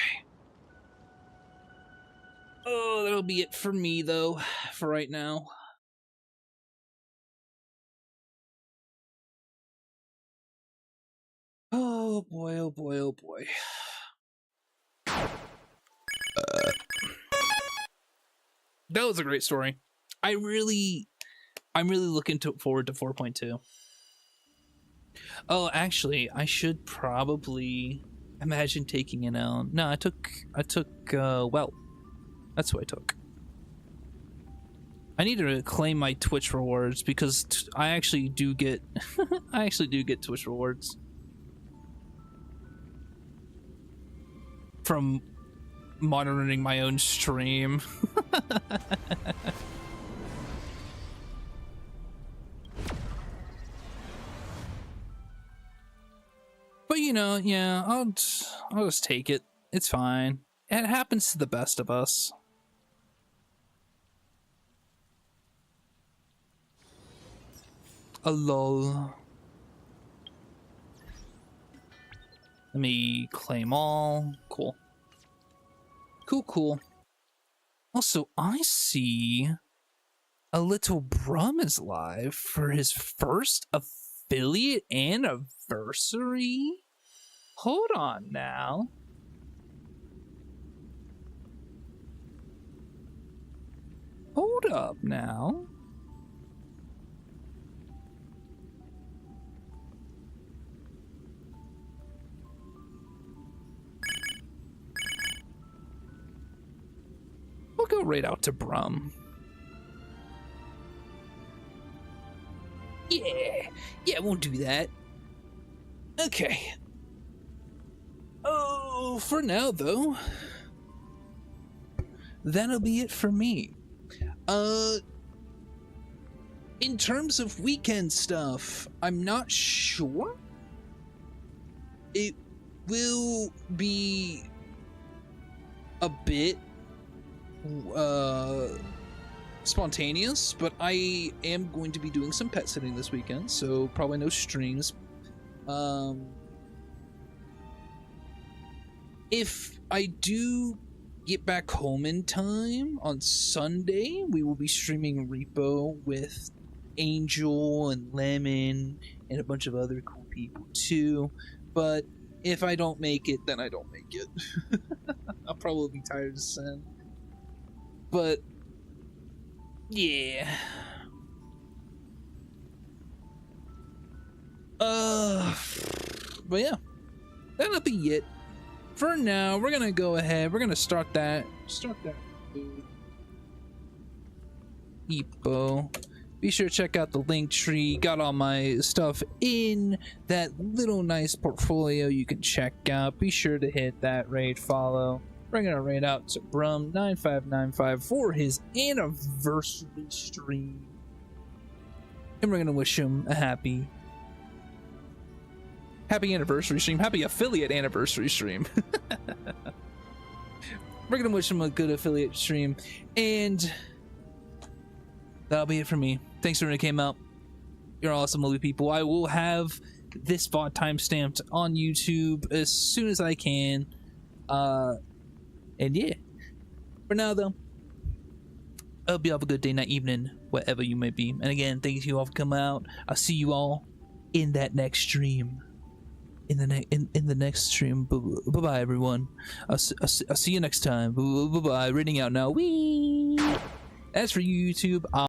Oh, that'll be it for me, though, for right now. Oh boy, oh boy, oh boy. That was a great story. I'm really looking forward to 4.2. Oh, actually, I should probably imagine taking an L. No, I took Welt. That's what I took. I need to claim my Twitch rewards because I actually do get Twitch rewards from monitoring my own stream. But you know, yeah, I'll just take it. It's fine. It happens to the best of us. A lol. Let me claim all. Cool. Cool. Also, I see a little Brum is live for his first affiliate anniversary. Hold on now. Hold up now. We'll go right out to Brum. Yeah, we'll do that. Okay. Oh, for now though, that'll be it for me. In terms of weekend stuff, I'm not sure. It will be a bit spontaneous, but I am going to be doing some pet sitting this weekend, so probably no streams. If I do get back home in time on Sunday, we will be streaming Repo with Angel and Lemon and a bunch of other cool people too. But if I don't make it, then I don't make it. I'll probably be tired as sin. But yeah. But yeah, that'll be it. for now, we're gonna go ahead. We're gonna start that. Epo. Be sure to check out the link tree. Got all my stuff in that little nice portfolio you can check out. Be sure to hit that raid follow. We're gonna raid out to Brum9595 for his anniversary stream. And we're gonna wish him a happy anniversary stream. Happy affiliate anniversary stream. We're gonna wish him a good affiliate stream. And that'll be it for me. Thanks for everyone who came out. You're awesome, lovely people. I will have this VOD timestamped on YouTube as soon as I can. And yeah. For now, though, I hope you have a good day, night, evening, whatever you may be. And again, thank you all for coming out. I'll see you all in that next stream. In the next stream. Bye bye, everyone. I'll see you next time. Bye bye. Reading out now. Wee. As for you, YouTube,